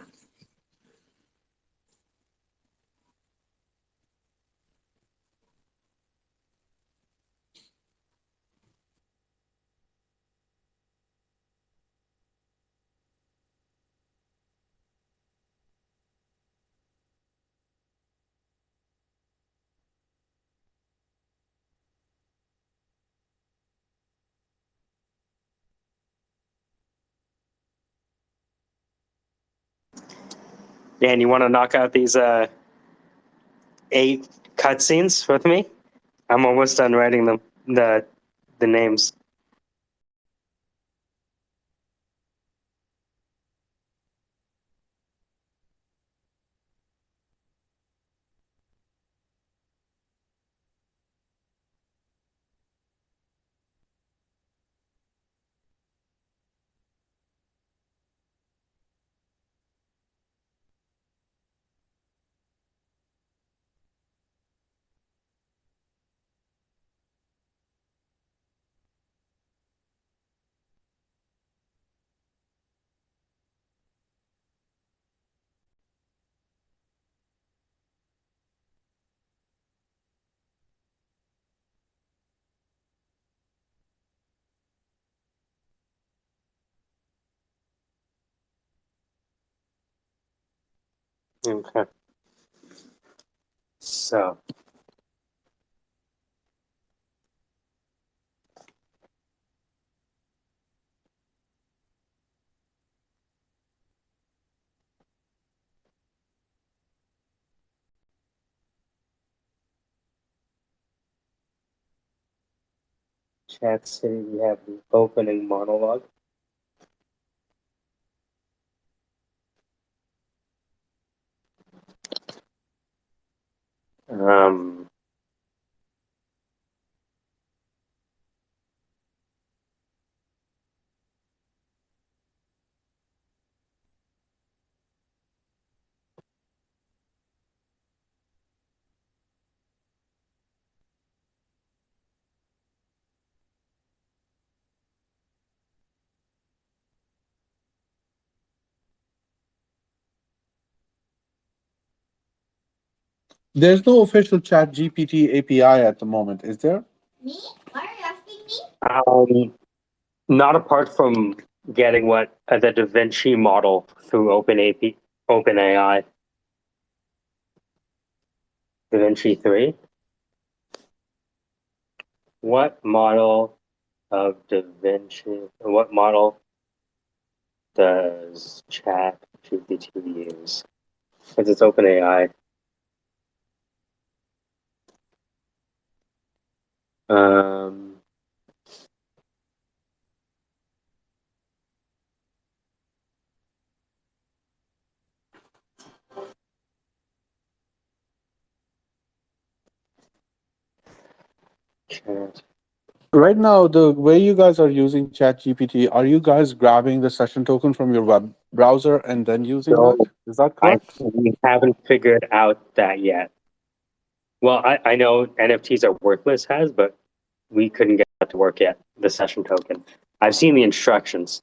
Dan, you want to knock out these 8 cutscenes with me? I'm almost done writing the names. Okay. So. Chat City, we have the opening monologue. Um, There's no official Chat GPT API at the moment, is there? Not apart from getting what the Da Vinci model through OpenAI. Da Vinci 3. What model of Da Vinci? What model does Chat GPT use? Because it's OpenAI. Um, Chat. Right now, the way you guys are using ChatGPT, are you guys grabbing the session token from your web browser and then using So that? Is that correct? we haven't figured out that yet. Well, I know NFTs are worthless has, but we couldn't get that to work yet, the session token. I've seen the instructions,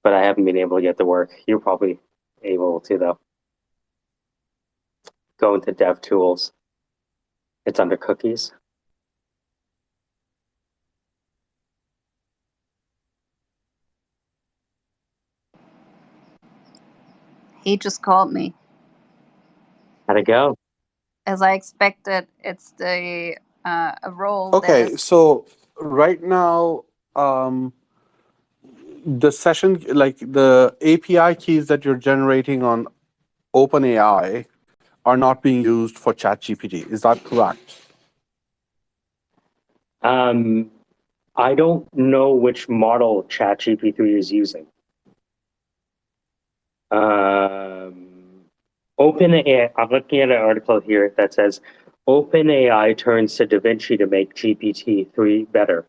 but I haven't been able to get to work. You're probably able to, though. Go into Dev Tools. It's under Cookies. He just called me. How'd it go? As I expected, it's a role that Okay, is. so right now, the session, like the API keys that you're generating on OpenAI are not being used for ChatGPT. Is that correct? I don't know which model ChatGPT is using. OpenAI, I'm looking at an article here that says OpenAI turns to DaVinci to make GPT-3 better.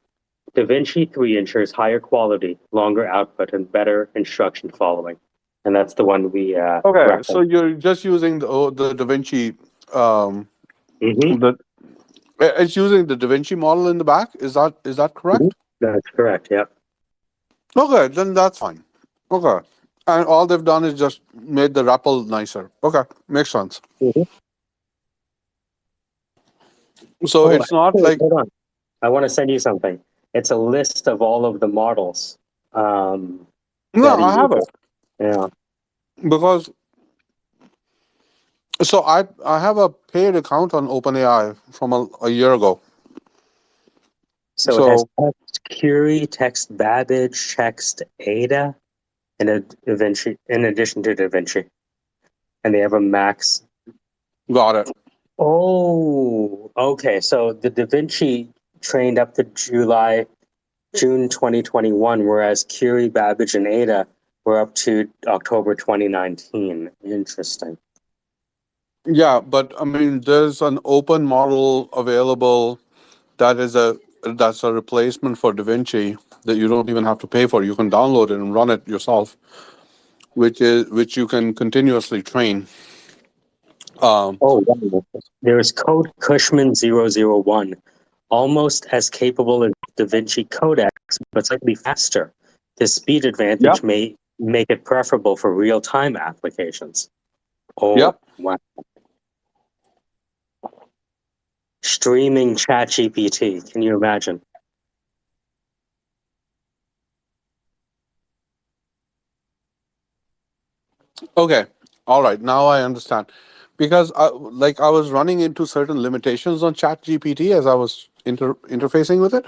DaVinci 3 ensures higher quality, longer output, and better instruction following. And that's the one we Okay, so referenced. you're just using the DaVinci, Mm-hmm. it's using the DaVinci model in the back. Is that correct? That's correct, yeah. Okay, then that's fine. Okay. And all they've done is just made the REPL nicer. Okay, makes sense. Mm-hmm. So it's not actually, like, hold on. I want to send you something. It's a list of all of the models no, that he I have uses. it Yeah. because so I have a paid account on OpenAI from a year ago. So it has text Curie, text Babbage, text Ada, and a DaVinci, in addition to DaVinci. And they have a max. Got it. Oh, okay. So the DaVinci trained up to June 2021, whereas Curie, Babbage, and Ada were up to October 2019. Interesting. Yeah, but I mean, there's an open model available that's a replacement for DaVinci that you don't even have to pay for. You can download it and run it yourself, which you can continuously train. Oh, wow. There's Code Cushman 001, almost as capable as DaVinci Codex, but slightly faster. This speed advantage Yep. may make it preferable for real-time applications. Oh, Yep. wow. Streaming ChatGPT, can you imagine? Okay. All right. Now I understand. Because I was running into certain limitations on ChatGPT as I was interfacing with it.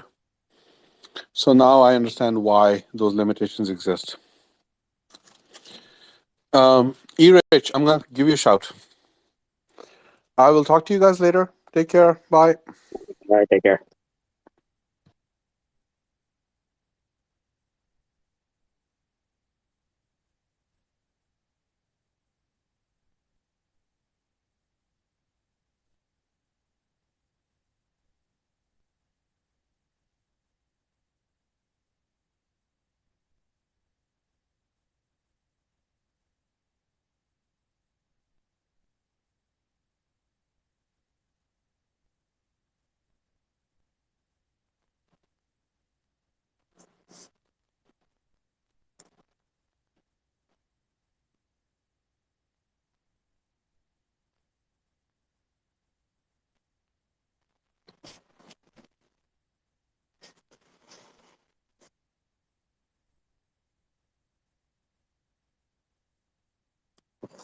So now I understand why those limitations exist. E-Rich, I'm gonna give you a shout. I will talk to you guys later. Take care. Bye. All right, take care.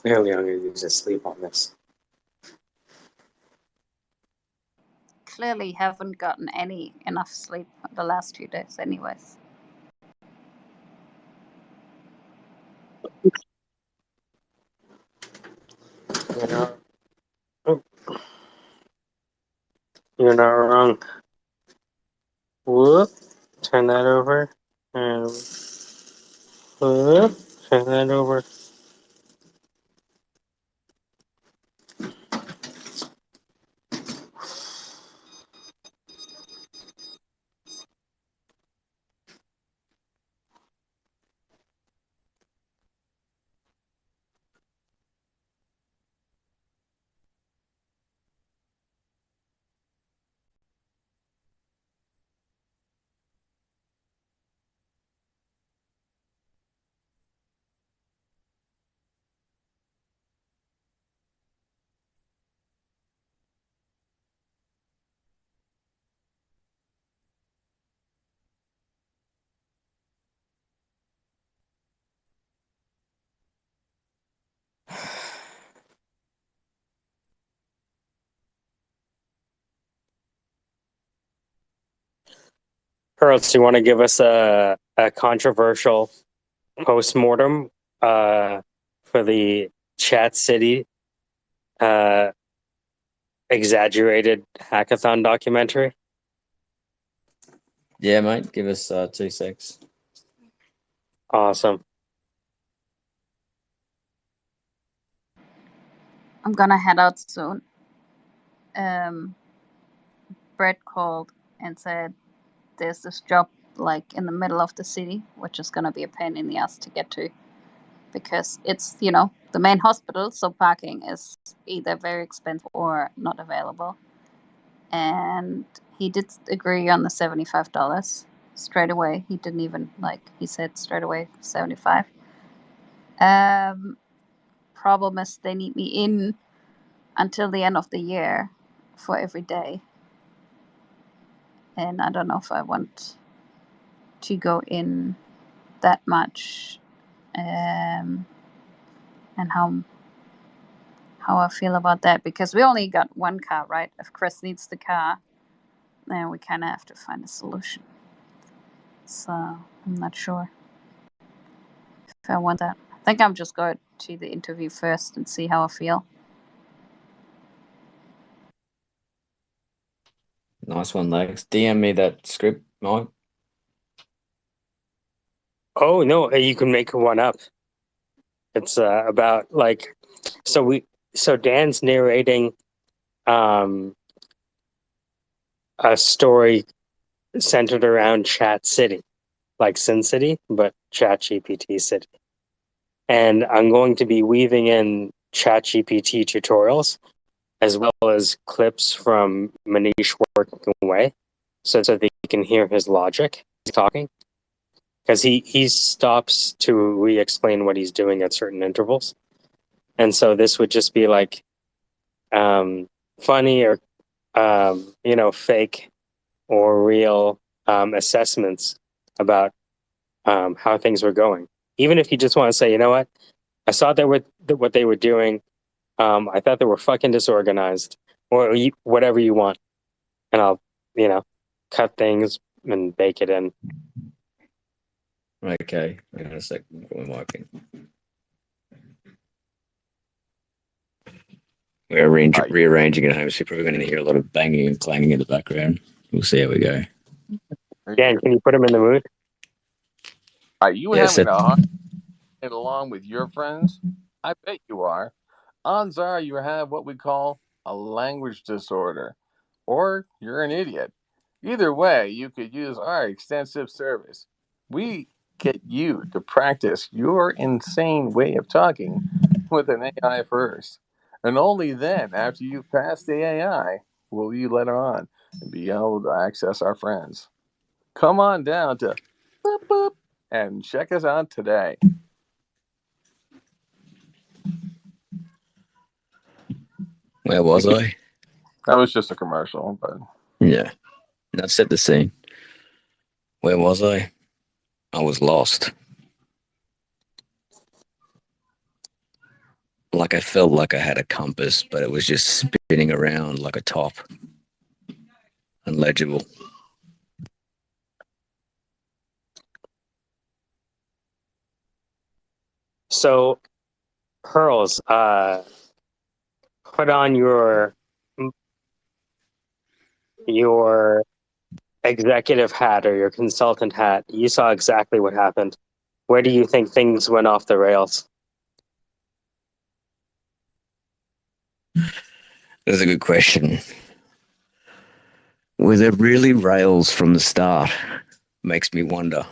Clearly, I'm going to use sleep on this. Clearly haven't gotten enough sleep the last 2 days anyways. You're not, oh, you're not wrong. Whoop. Turn that over. And whoop. Turn that over. Pearls, do you want to give us a controversial post-mortem for the Chat City exaggerated hackathon documentary? Yeah, mate. Give us 2 secs. Awesome. I'm gonna head out soon. Brett called and said there's this job like in the middle of the city, which is gonna be a pain in the ass to get to because it's, the main hospital, so parking is either very expensive or not available. And he did agree on the $75 straight away. He didn't even he said straight away 75. Problem is they need me in until the end of the year for every day, and I don't know if I want to go in that much, and how I feel about that, because we only got one car, right? If Chris needs the car, then we kind of have to find a solution. So I'm not sure if I want that. I think I'm just going to the interview first and see how I feel. Nice one, Lex. DM me that script, Mike. Oh, no, you can make one up. It's about so Dan's narrating a story centered around Chat City, like Sin City, but Chat GPT City. And I'm going to be weaving in Chat GPT tutorials as well as clips from Manish working away so that you can hear his logic talking. Because he stops to re-explain what he's doing at certain intervals. And so this would just be like funny or fake or real assessments about how things were going. Even if you just want to say, you know what, I saw what they were doing. I thought they were fucking disorganized, or whatever you want, and I'll cut things and bake it in. Okay, hang on a second. We're working. We're rearranging at home, so you're probably going to hear a lot of banging and clanging in the background. We'll see how we go. Dan, can you put him in the mood? Are you having a hard time getting along with your friends? I bet you are. Odds are you have what we call a language disorder, or you're an idiot. Either way, you could use our extensive service. We get you to practice your insane way of talking with an AI first. And only then, after you've passed the AI, will you let on and be able to access our friends. Come on down to boop, boop, and check us out today. Where was I? That was just a commercial, but yeah, that set the scene. Where was I? I was lost. Like I felt like I had a compass, but it was just spinning around like a top. Unlegible. So, Pearls, put on your executive hat or your consultant hat. You saw exactly what happened. Where do you think things went off the rails? That's a good question. Were there really rails from the start? Makes me wonder.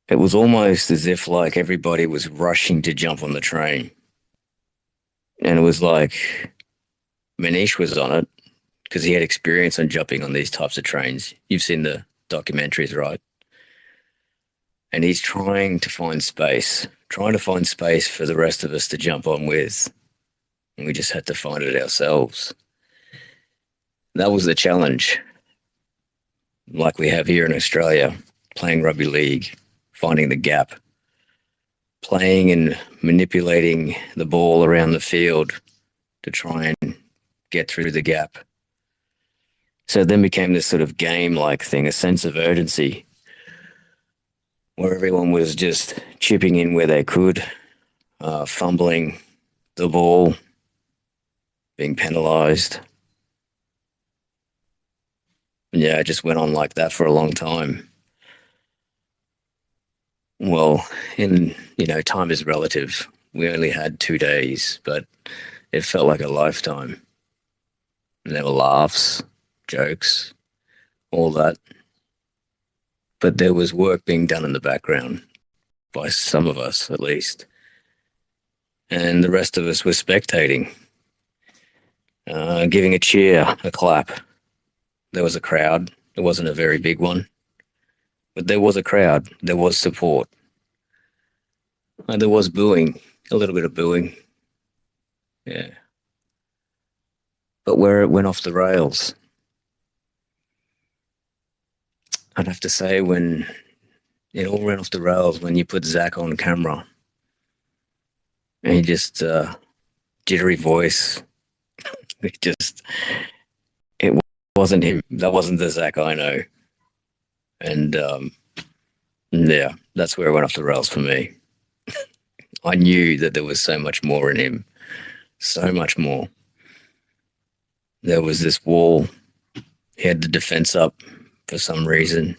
It was almost as if like everybody was rushing to jump on the train. And it was like Manish was on it because he had experience on jumping on these types of trains. You've seen the documentaries, right? And he's trying to find space for the rest of us to jump on with. And we just had to find it ourselves. That was the challenge. Like we have here in Australia, playing rugby league, finding the gap, playing and manipulating the ball around the field to try and get through the gap. So it then became this sort of game-like thing, a sense of urgency, where everyone was just chipping in where they could, fumbling the ball, being penalised. Yeah, it just went on like that for a long time. Well, time is relative. We only had 2 days, but it felt like a lifetime. And there were laughs, jokes, all that. But there was work being done in the background, by some of us at least. And the rest of us were spectating, giving a cheer, a clap. There was a crowd. It wasn't a very big one, but there was a crowd. There was support. And there was booing, a little bit of booing. Yeah. But where it went off the rails, I'd have to say when it all went off the rails when you put Zach on camera and he just jittery voice. It wasn't him. That wasn't the Zach I know. And yeah, that's where it went off the rails for me. I knew that there was so much more in him, so much more. There was this wall. He had the defense up for some reason.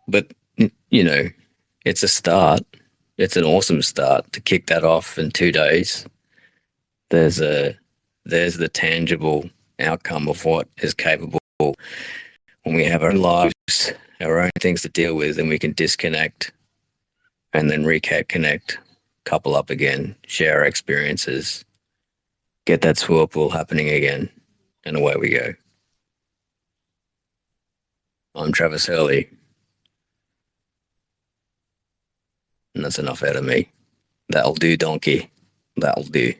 But, it's a start. It's an awesome start to kick that off in 2 days. There's the tangible outcome of what is capable when we have our lives, our own things to deal with, and we can disconnect and then reconnect, couple up again, share our experiences, get that swirlpool happening again, and away we go. I'm Travis Hurley, and that's enough out of me. That'll do, donkey. That'll do.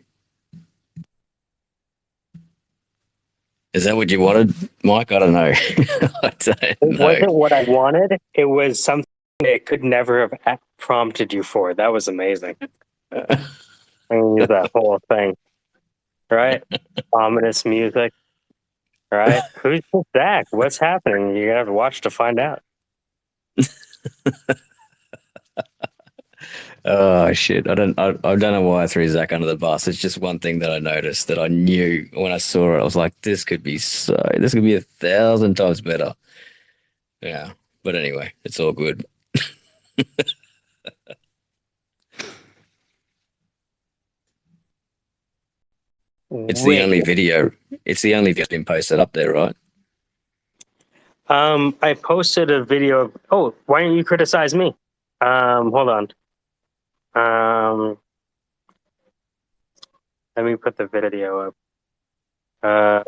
Is that what you wanted, Mike? I don't know. I don't know. It wasn't what I wanted. It was something it could never have prompted you for. That was amazing. I use that whole thing, right? Ominous music, right? Who's Zach? What's happening? You're gonna have to watch to find out. Oh shit! I don't know why I threw Zach under the bus. It's just one thing that I noticed that I knew when I saw it. I was like, this could be 1,000 times better. Yeah, but anyway, it's all good. It's the only video. It's the only video that's been posted up there, right? I posted a video of, oh, why don't you criticize me? Hold on. Let me put the video up.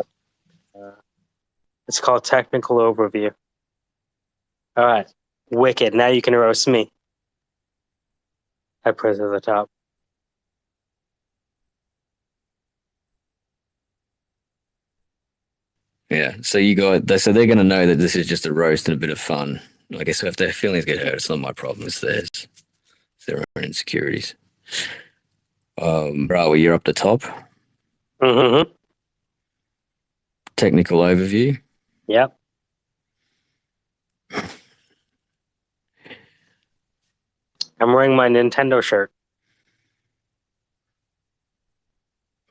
It's called Technical Overview. All right. Wicked. Now you can roast me. I put it at the top. Yeah. So they're going to know that this is just a roast and a bit of fun. I guess if their feelings get hurt, it's not my problem. It's theirs. It's their own insecurities. Raoul, you're up the top. Mm-hmm. Technical overview. Yep. I'm wearing my Nintendo shirt.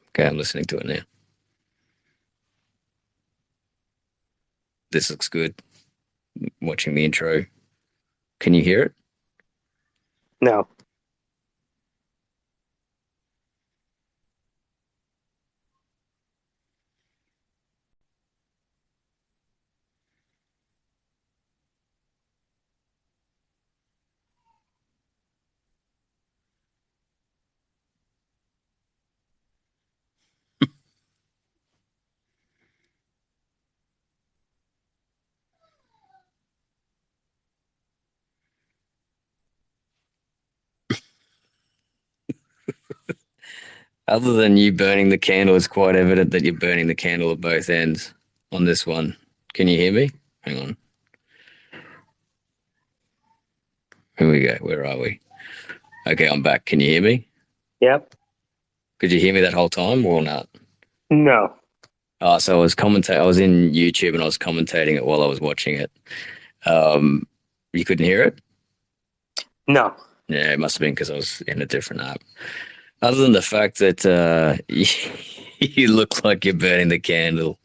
Okay, I'm listening to it now. This looks good. Watching the intro. Can you hear it? No. Other than you burning the candle, it's quite evident that you're burning the candle at both ends on this one. Can you hear me? Hang on. Here we go. Where are we? Okay, I'm back. Can you hear me? Yep. Could you hear me that whole time or not? No. So I was I was in YouTube and I was commentating it while I was watching it. You couldn't hear it? No. Yeah, it must have been because I was in a different app. Other than the fact that you look like you're burning the candle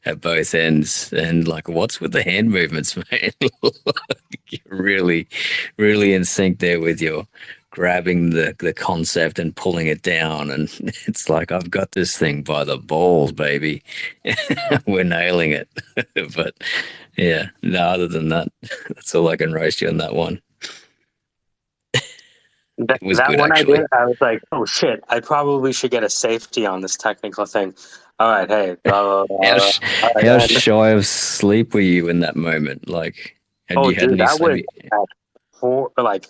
at both ends, and like, what's with the hand movements, man? You're really, really in sync there with your grabbing the concept and pulling it down, and it's like, I've got this thing by the balls, baby. We're nailing it. But yeah, no, other than that, that's all I can roast you on that one. That It was good, one actually. I did, I was like, oh shit, I probably should get a safety on this technical thing. All right, hey. How shy of sleep were you in that moment? Like, had Oh, you had dude, any that was sleep? at like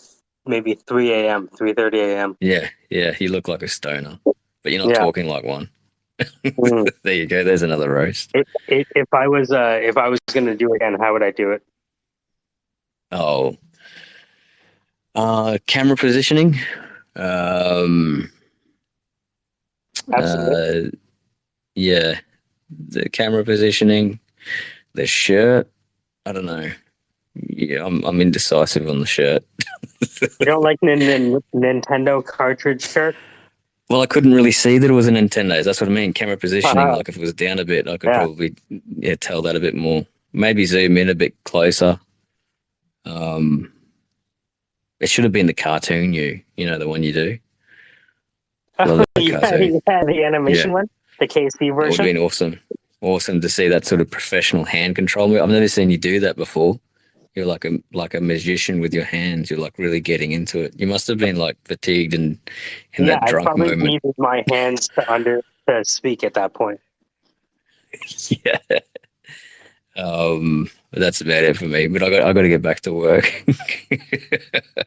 maybe 3 a.m., 3:30 a.m. Yeah, you look like a stoner, but you're not Yeah. talking like one. Mm. There you go. There's another roast. If I was gonna do it again, how would I do it? Oh, camera positioning. Absolutely. Yeah, the camera positioning, the shirt. I don't know. Yeah, I'm indecisive on the shirt. You don't like Nintendo cartridge shirt? Well, I couldn't really see that it was a Nintendo. That's what I mean. Camera positioning, like if it was down a bit, I could probably tell that a bit more. Maybe zoom in a bit closer. It should have been the cartoon you know, the one you do. Love that cartoon. The animation one, the KC It would version. have been awesome. Awesome to see that sort of professional hand control. I've never seen you do that before. You're like a magician with your hands. You're like really getting into it. You must have been like fatigued and in that I drunk probably moment. needed my hands to speak at that point. Yeah. That's about it for me. But I got to get back to work.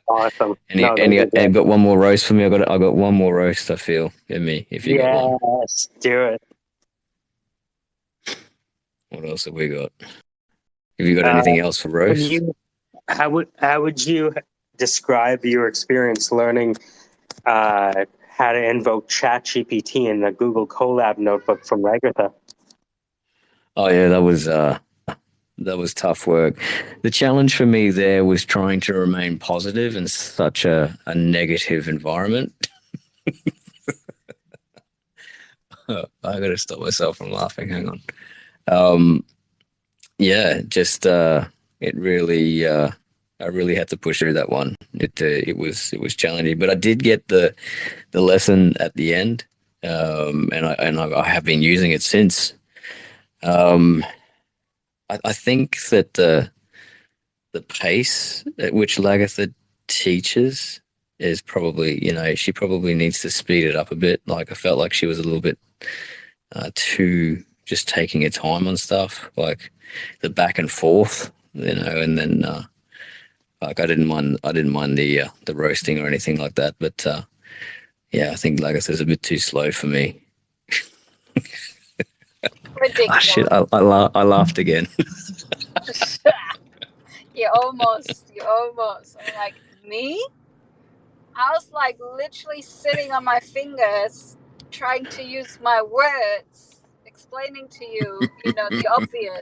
Awesome. And got one more roast for me. I got one more roast. I feel in me. If you got one, yes, do it. what else have we got? Have you got anything else for roast? How would you describe your experience learning how to invoke ChatGPT in the Google Colab notebook from Ragatha? Oh yeah, that was tough work. The challenge for me there was trying to remain positive in such a negative environment. I got to stop myself from laughing. Hang on. Yeah, just it really. I really had to push through that one. It was challenging, but I did get the lesson at the end, and I have been using it since. I think that the pace at which Lagatha teaches is probably, she probably needs to speed it up a bit. Like I felt like she was a little bit too just taking her time on stuff, like the back and forth, and then like I didn't mind the roasting or anything like that, but yeah, I think Lagatha's a bit too slow for me. Ridiculous. Oh shit! I laughed again. You almost. I'm like, me? I was like literally sitting on my fingers, trying to use my words, explaining to you, the obvious.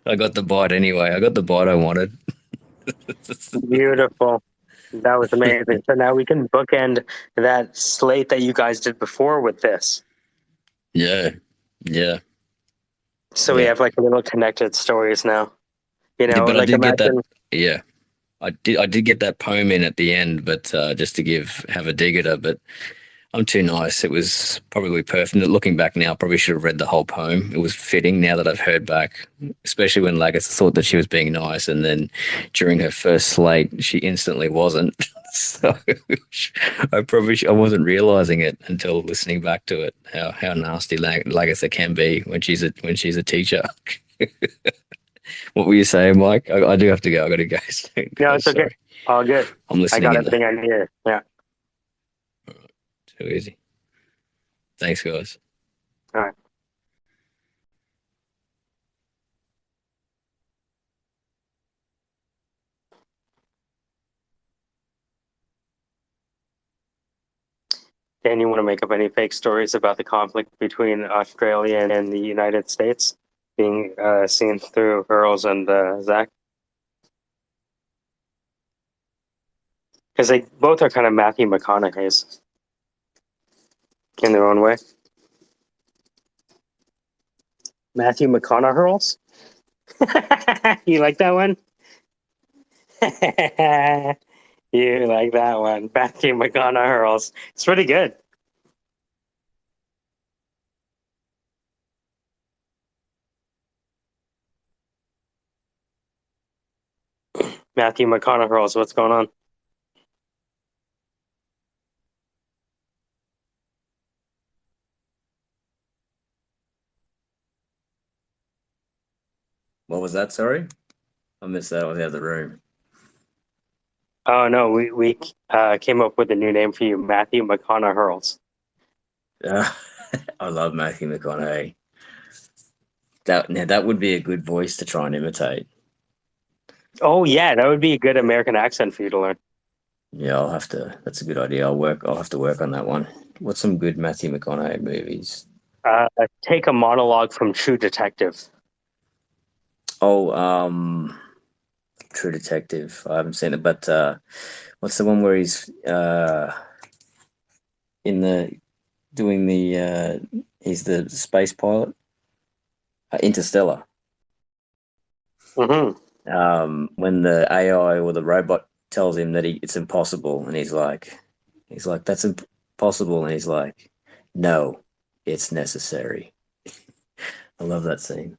I got the bite anyway. I got the bite I wanted. Beautiful. That was amazing. So now we can bookend that slate that you guys did before with this. Yeah. So we Yeah. have like little connected stories now. Yeah, but I like did get that. imagine. Yeah, I did get that poem in at the end, but just to have a dig at her. But I'm too nice. It was probably perfect. Looking back now, I probably should have read the whole poem. It was fitting now that I've heard back, especially when Lagatha thought that she was being nice, and then during her first slate, she instantly wasn't. So I wasn't realizing it until listening back to it. How nasty Lagatha can be when she's a teacher. What were you saying, Mike? I do have to go. I got to go soon, No, guys. it's okay. Sorry, All good. I'm I listening got in. everything I needed. Yeah. Too easy. Thanks, guys. All right. Dan, you want to make up any fake stories about the conflict between Australia and the United States being seen through Hurls and Zach? Because they both are kind of Matthew McConaughey's in their own way. Matthew McConaughey's? You like that one? You like that one. Matthew McConaughey's. It's pretty good. Matthew McConaughey's. What's going on? What was that? Sorry, I missed that. I was out of the room. Oh no, we came up with a new name for you, Matthew McConaughey's. I love Matthew McConaughey. That would be a good voice to try and imitate. Oh yeah, that would be a good American accent for you to learn. Yeah, I'll have to. That's a good idea. I'll have to work on that one. What's some good Matthew McConaughey movies? Take a monologue from True Detective. Oh, True Detective. I haven't seen it, but what's the one where he's in the doing the he's the space pilot? Interstellar. Mm-hmm. When the AI or the robot tells him that it's impossible, and he's like, that's impossible, and he's like, no, it's necessary. I love that scene.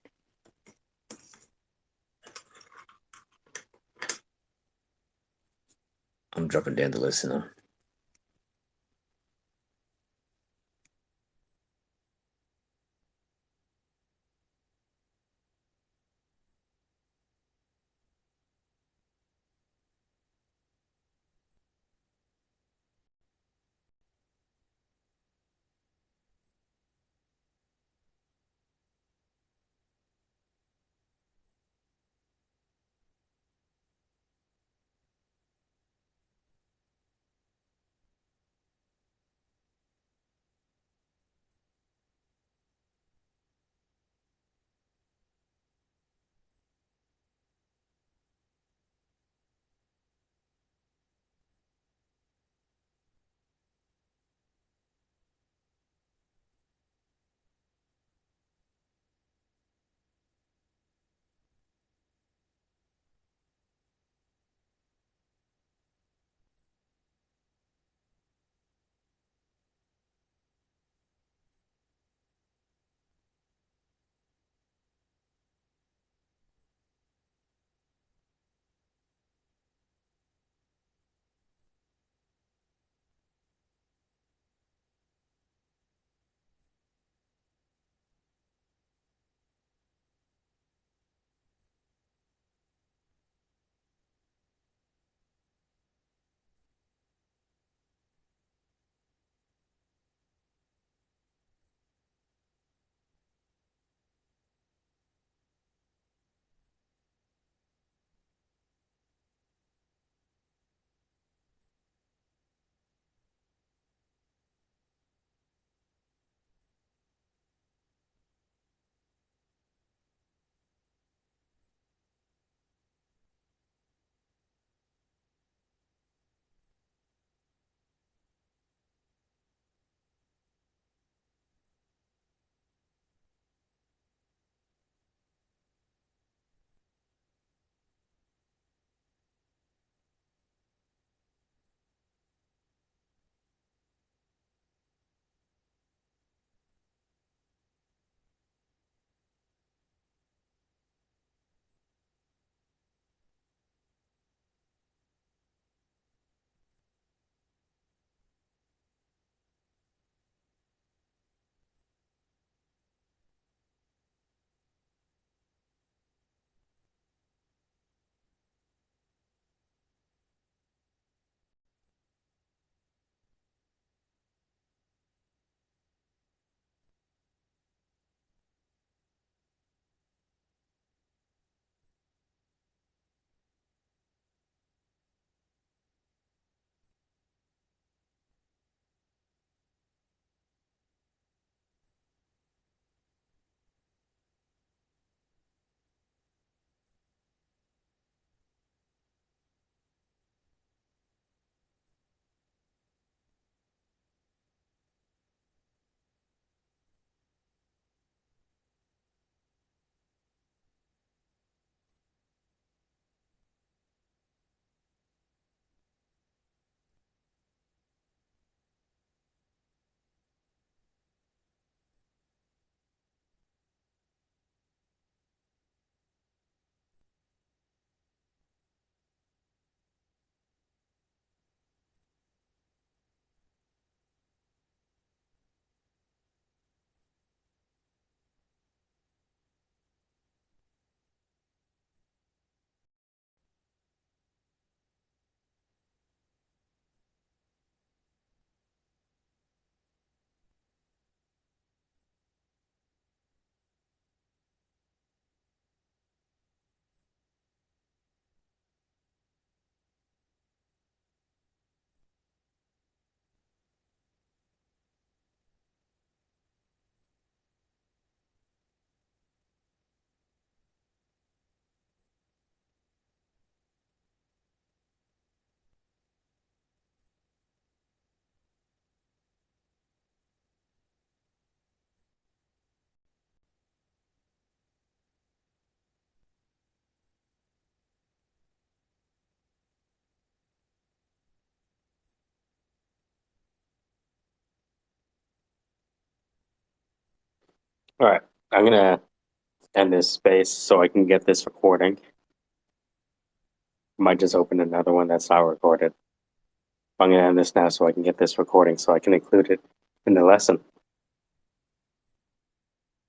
I'm dropping down the listener. All right, I'm gonna end this space so I can get this recording. Might just open another one that's not recorded. I'm gonna end this now so I can get this recording so I can include it in the lesson.